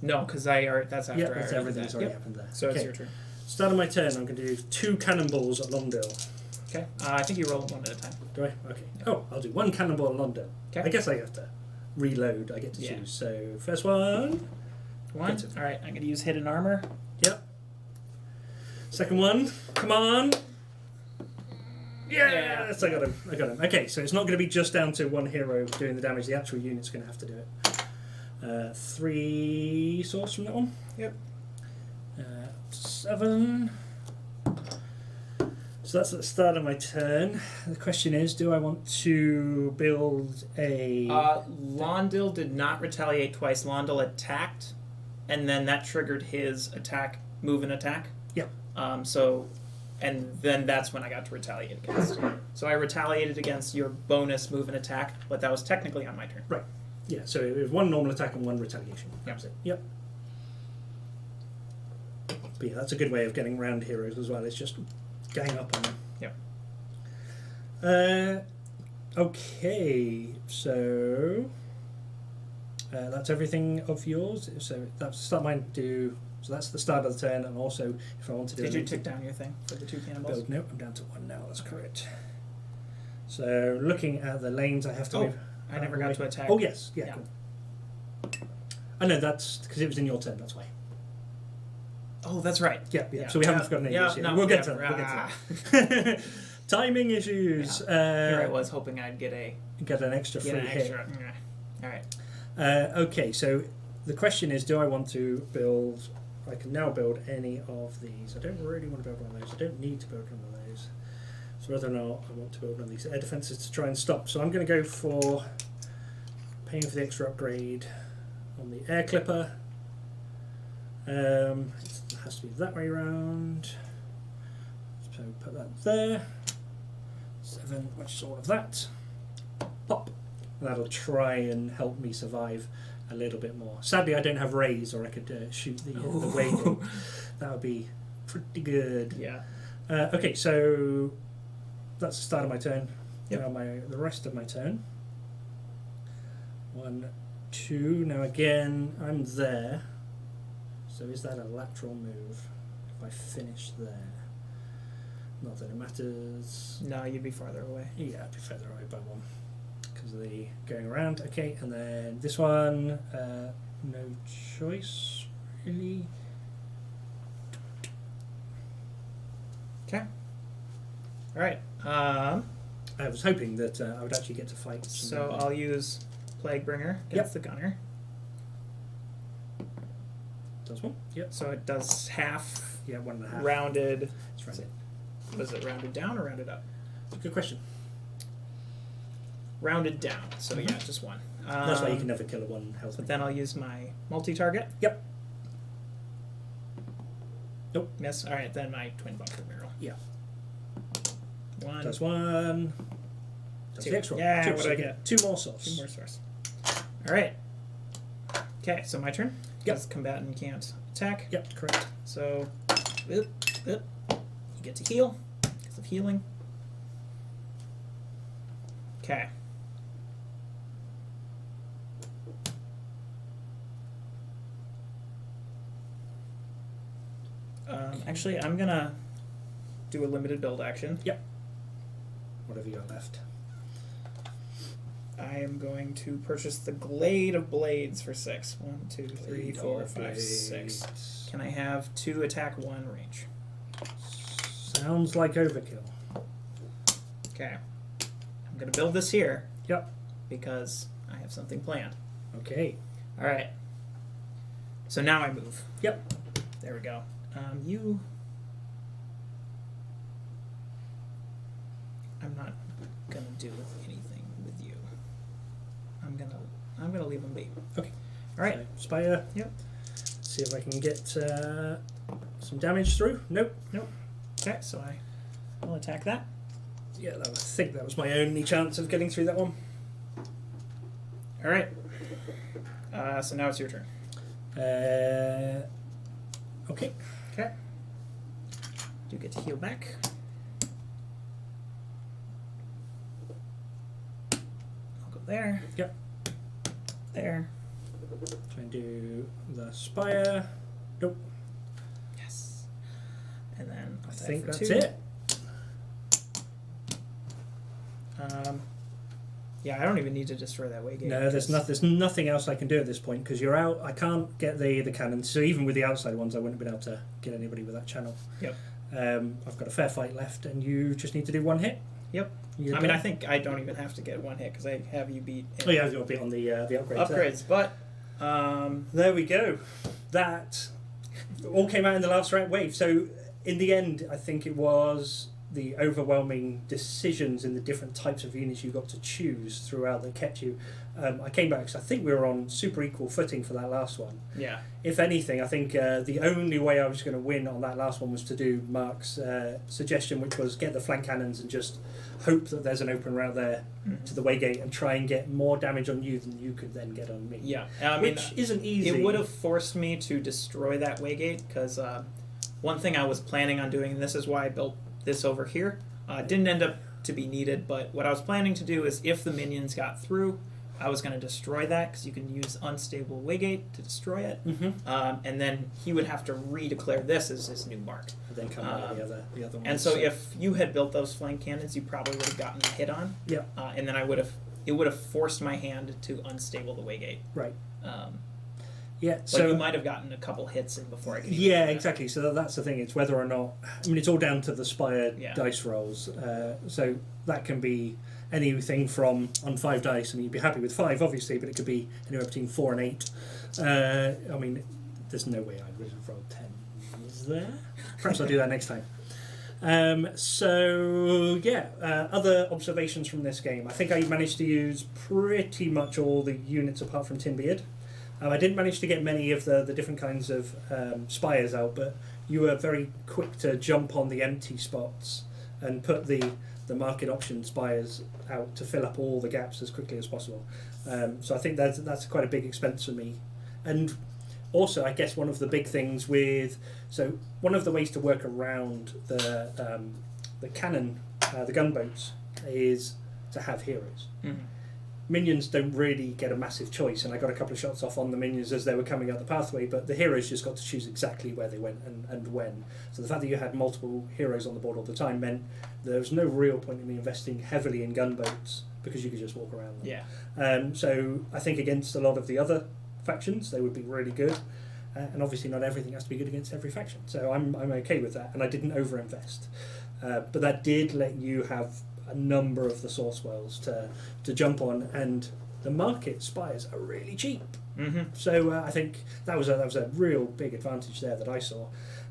No, because that's after yeah, I that's already everything did that's that. already Yep. happened there. So it's Okay. your turn. Start of my turn, I'm going to do 2 cannonballs at Londil. Okay. I think you roll 1 at a time. Do I? Okay. Oh, I'll do 1 cannonball at Londil. Okay. I guess I have to reload. I get to Yeah. choose. So first one. 1. Get it. Alright, I'm going to use hidden armor. Yep. Second one. Come on. Yes, I got him. Okay, so it's not going to be just down to 1 hero doing the damage. The actual unit's going to have to do it. 3 source from that one. Yep. 7. So that's at the start of my turn. The question is, do I want to build a... Londil did not retaliate twice. Londil attacked, and then that triggered his attack, move and attack. Yep. And then that's when I got to retaliate against. So I retaliated against your bonus move and attack, but that was technically on my turn. Right. Yeah, so it was 1 normal attack and 1 retaliation. That Yep. was it. Yep. But yeah, that's a good way of getting round heroes as well. It's just gang up on them. Yep. Okay, so that's everything of yours. So that's start mine do. So that's the start of the turn, and also if I want to do. Did you take down your thing for the 2 cannonballs? Build? No, I'm down to 1 now. That's correct. So looking at the lanes, I have to move. I never got to attack. Oh yes, yeah. Yeah. Cool. I know that's because it was in your turn. That's why. Oh, that's right. Yeah. So we haven't forgotten any of this yet. We'll get to that. We'll get to that. Timing issues. Here I was hoping I'd get Get an extra free an hit. extra. All right. Okay, so the question is, do I want to build... I can now build any of these. I don't really want to build one of those. I don't need to build one of those. So whether or not I want to build one of these air defences to try and stop. So I'm going to go for paying for the extra upgrade on the air clipper. It has to be that way around. So put that there. 7, which is all of that. Pop. And that'll try and help me survive a little bit more. Sadly, I don't have rays, or I could shoot the wagon. That would be pretty good. Yeah. Okay, so that's the start of my turn. Yep. Now the rest of my turn. 1, 2. Now again, I'm there. So is that a lateral move? If I finish there, not that it matters. No, you'd be farther away. Yeah, I'd be further away by 1 because of the going around. Okay, and then this one, no choice really. Okay. All right. I was hoping that I would actually get to fight. So I'll use Plaguebringer against the gunner. Does one? Yep. So it does half. Yeah, 1.5. Rounded. It's rounded. Was it rounded down or rounded up? It's a good question. Rounded down. So yeah, just 1. That's why you can never kill a 1 health. But then I'll use my multi-target. Yep. Nope. Miss. All right, then my twin bunker barrel. Yeah. 1. That's 1. That's 2. the extra one. Yeah, 2, what so do I you get? 2 more souls. 2 more source. All right. Okay, so my turn. Yep. Because combatant can't attack. Yep, correct. So, you get to heal because of healing. Okay. Actually, I'm gonna do a limited build action. Yep. What have you got left? I am going to purchase the Glade of Blades for 6. 1, 2, 3, Blade 4, of 5, 6. Blades. Can I have 2 attack, 1 range? Sounds like overkill. Okay. I'm gonna build this here. Yep. Because I have something planned. Okay. All right. So now I move. Yep. There we go. You. I'm not gonna do anything with you. I'm gonna leave them be. Okay. All right. So, Spire. Yep. See if I can get some damage through. Nope. Nope. Okay. So I'll attack that. Yeah, I think that was my only chance of getting through that one. All right. So now it's your turn. Okay. Okay. You get to heal back. I'll go there. Yep. There. Try and do the Spire. Nope. Yes. And then I I'll think attack for that's 2. it. Yeah, I don't even need to destroy that Waygate. No, there's nothing else I can do at this point because you're out. I can't get the cannons. So even with the outside ones, I wouldn't have been able to get anybody with that channel. Yep. I've got a fair fight left, and you just need to do 1 hit. Yep. You're I mean, done. I think I don't even have to get 1 hit because I have you beat. Oh yeah, you'll be on the upgrades. Upgrades, but there we go. That all came out in the last wave. So in the end, I think it was the overwhelming decisions in the different types of units you got to choose throughout that kept you. I came back because I think we were on super equal footing for that last one. yeah. If anything, I think the only way I was going to win on that last one was to do Mark's suggestion, which was get the flank cannons and just hope that there's an open route there to the Waygate and try and get more damage on you than you could then get on me. Yeah. I mean, which isn't easy. it would have forced me to destroy that Waygate because one thing I was planning on doing, and this is why I built this over here, didn't end up to be needed, but what I was planning to do is if the minions got through, I was going to destroy that because you can use Unstable Waygate to destroy it, and then he would have to redeclare this as his new mark. And then come out the other ones. And so if you had built those flank cannons, you probably would have gotten a hit on. Yeah. And then it would have forced my hand to unstable the Waygate. Right. Yeah, Like so you might have gotten a couple hits in before I could. even yeah, do that. exactly. So that's the thing. It's whether or not. I mean, it's all down to the Spire Yeah. dice rolls. So that can be anything from on 5 dice. I mean, you'd be happy with 5, obviously, but it could be anywhere between 4 and 8. I mean, there's no way I would have rolled 10. Is there? Perhaps I'll do that next time. Other observations from this game. I think I managed to use pretty much all the units apart from Tinbeard. I didn't manage to get many of the different kinds of spires out, but you were very quick to jump on the empty spots and put the market option spires out to fill up all the gaps as quickly as possible. So I think that's quite a big expense for me. And also, I guess one of the big things one of the ways to work around the cannon, the gunboats, is to have heroes. Mhm. Minions don't really get a massive choice, and I got a couple of shots off on the minions as they were coming out the pathway, but the heroes just got to choose exactly where they went and when. So the fact that you had multiple heroes on the board all the time meant there was no real point in me investing heavily in gunboats because you could just walk around them. Yeah. So I think against a lot of the other factions, they would be really good. And obviously not everything has to be good against every faction. So I'm okay with that, and I didn't overinvest. But that did let you have a number of the source wells to jump on, and the market spires are really cheap. Mm-hmm. So I think that was a real big advantage there that I saw.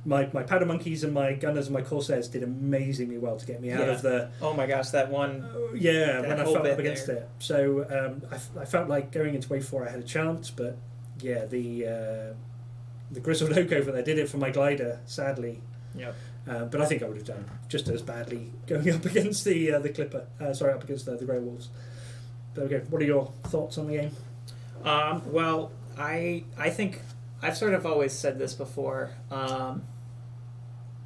My powder monkeys and my gunners and my corsairs did amazingly well to get me out of the. Oh my gosh, that one. Yeah, that when I whole felt bit up against there. it. So I felt like going into wave 4 I had a chance, but yeah, the grizzled oak over there did it for my glider, sadly. Yep. But I think I would have done just as badly going up against the clipper. Up against the grey wolves. But okay, what are your thoughts on the game? Well, I think I've sort of always said this before.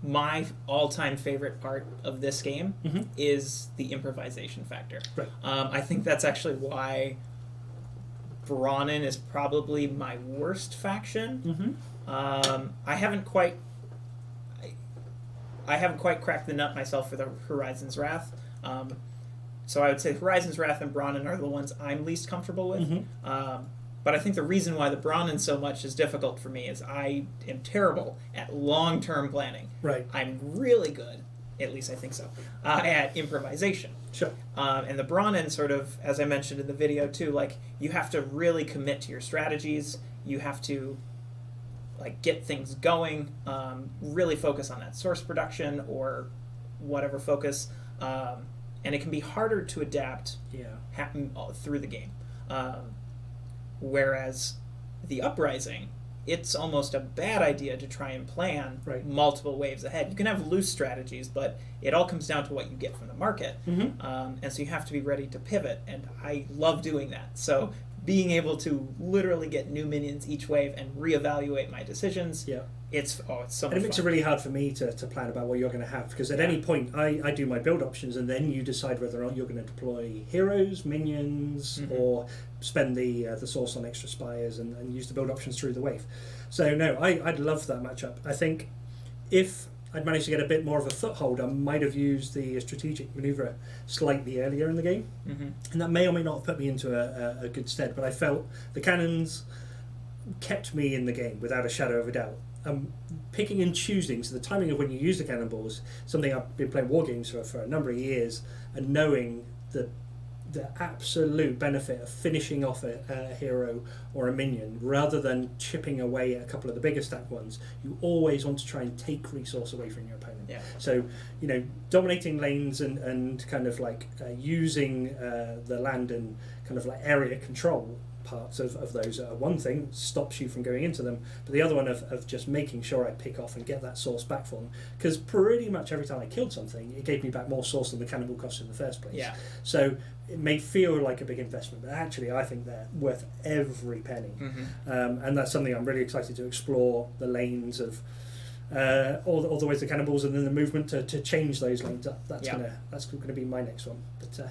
My all-time favorite part of this game Mhm. is the improvisation factor. Right. I think that's actually why Brahmin is probably my worst faction. Mm-hmm. I haven't quite cracked the nut myself for the Horizon's Wrath. So I would say Horizon's Wrath and Brahmin are the ones I'm least comfortable with. Mm-hmm. But I think the reason why the Brahmin so much is difficult for me is I am terrible at long-term planning. Right. I'm really good, at least I think so, at improvisation. Sure. And the Brahmin sort of, as I mentioned in the video too, like you have to really commit to your strategies. You have to like get things going, really focus on that source production or whatever focus, and it can be harder to adapt through the game. Whereas the Uprising, it's almost a bad idea to try and plan multiple waves ahead. You can have loose strategies, but it all comes down to what you get from the market. Mm-hmm. And so you have to be ready to pivot, and I love doing that. So being able to literally get new minions each wave and reevaluate my decisions, it's so much And it makes fun. it really hard for me to plan about what you're going to have, because at any point I do my build options and then you decide whether or not you're going to deploy heroes, minions, or spend the source on extra spires and use the build options through the wave. So no, I'd love that matchup. I think if I'd managed to get a bit more of a foothold, I might have used the strategic maneuver slightly earlier in the game, and that may or may not have put me into a good stead, but I felt the cannons kept me in the game without a shadow of a doubt. Picking and choosing, so the timing of when you use the cannonballs, something I've been playing war games for a number of years, and knowing the absolute benefit of finishing off a hero or a minion rather than chipping away at a couple of the bigger stack ones. You always want to try and take resource away from your opponent. Yeah. So, dominating lanes and kind of like using the land and kind of like area control parts of those are one thing, stops you from going into them, but the other one of just making sure I pick off and get that source back for them, because pretty much every time I killed something it gave me back more source than the cannibal cost in the first place. Yeah. So it may feel like a big investment, but actually I think they're worth every penny. And that's something I'm really excited to explore, the lanes of all the ways the cannibals and then the movement to change those lanes up. That's gonna be my next one. But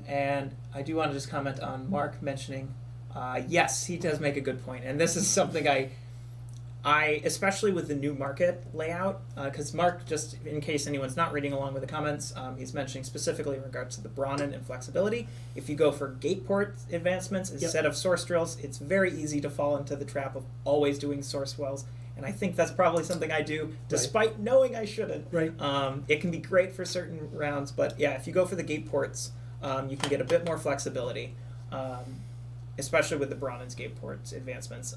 and I do want to just comment on Mark mentioning, yes, he does make a good point, and this is something Especially with the new market layout, because Mark, just in case anyone's not reading along with the comments, he's mentioning specifically in regards to the Brahmin and flexibility. If you go for gate port advancements instead of source drills, it's very easy to fall into the trap of always doing source wells. And I think that's probably something I do, despite knowing I shouldn't. Right. It can be great for certain rounds, but yeah, if you go for the gate ports, you can get a bit more flexibility, especially with the Brahmin's gate ports advancements.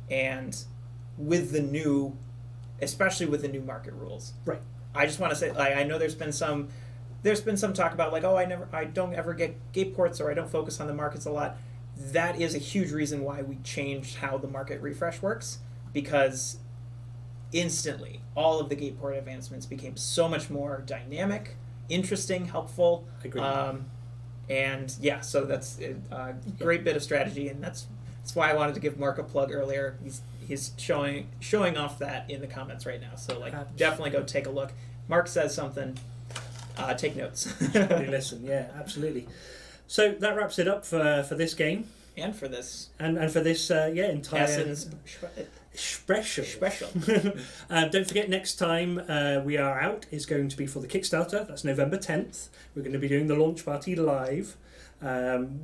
And with the new, especially with the new market rules. Right. I just want to say, I know there's been some talk about like, oh, I don't ever get gate ports, or I don't focus on the markets a lot. That is a huge reason why we changed how the market refresh works, because instantly all of the gate port advancements became so much more dynamic, interesting, helpful. Agreed. And yeah, so that's a great bit of strategy, and that's why I wanted to give Mark a plug earlier. He's showing off that in the comments right now. So definitely go take a look. Mark says something. Take notes. Listen, yeah, absolutely. So that wraps it up for this game and for this and for this entire Essen Special. Don't forget, next time we are out is going to be for the Kickstarter. That's November 10th. We're going to be doing the launch party live.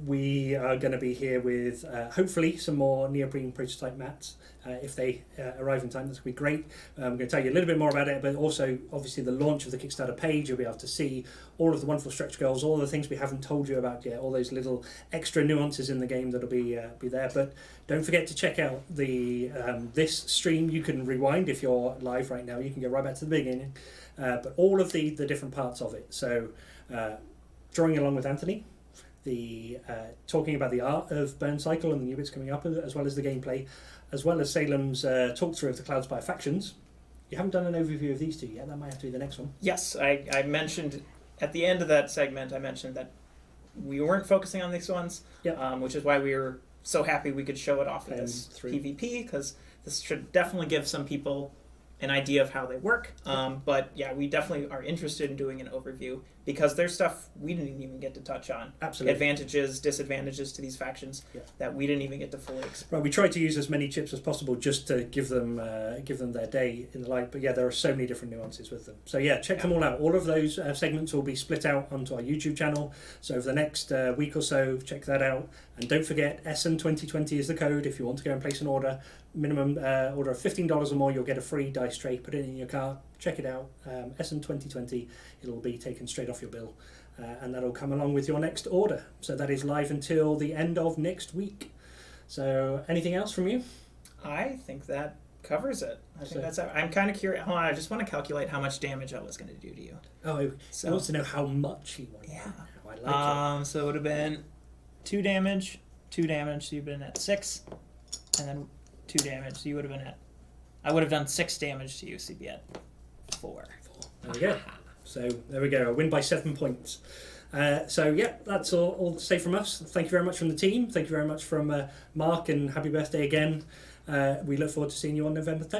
We are going to be here with hopefully some more neoprene prototype mats. If they arrive in time, that's going to be great. I'm going to tell you a little bit more about it, but also obviously the launch of the Kickstarter page. You'll be able to see all of the wonderful stretch goals, all of the things we haven't told you about yet, all those little extra nuances in the game that'll be there. But don't forget to check out the this stream. You can rewind if you're live right now. You can go right back to the beginning, but all of the different parts of it. So drawing along with Anthony, the talking about the art of Burncycle and the new bits coming up, as well as the gameplay, as well as Salem's talk through of the Cloudspire factions. You haven't done an overview of these two yet. That might have to be the next one. Yes, I mentioned at the end of that segment, I mentioned that we weren't focusing on these ones, which is why we were so happy we could show it off in this PvP, because this should definitely give some people an idea of how they work. But yeah, we definitely are interested in doing an overview, because there's stuff we didn't even get to touch on. Absolutely. Advantages, disadvantages to these factions that we didn't even get to fully explore. Right, we tried to use as many chips as possible just to give them their day in the light. But yeah, there are so many different nuances with them. So yeah, check them all out. All of those segments will be split out onto our YouTube channel. So over the next week or so, check that out. And don't forget, Essen 2020 is the code if you want to go and place an order. Minimum order of $15 or more, you'll get a free dice tray. Put it in your cart. Check it out. Essen 2020. It'll be taken straight off your bill, and that'll come along with your next order. So that is live until the end of next week. So anything else from you? I think that covers it. I think that's. I'm kind of curious. Hold on, I just want to calculate how much damage I was going to do to you. Oh, so he wants to know how much he wanted. Yeah. I like it. So it would have been 2 damage. So you've been at 6, and then 2 damage. So you would have been at. I would have done 6 damage to you. So you'd be at 4. There we go. So there we go. A win by 7 points. So yeah, that's all to say from us. Thank you very much from the team. Thank you very much from Mark, and happy birthday again. We look forward to seeing you on November 10th.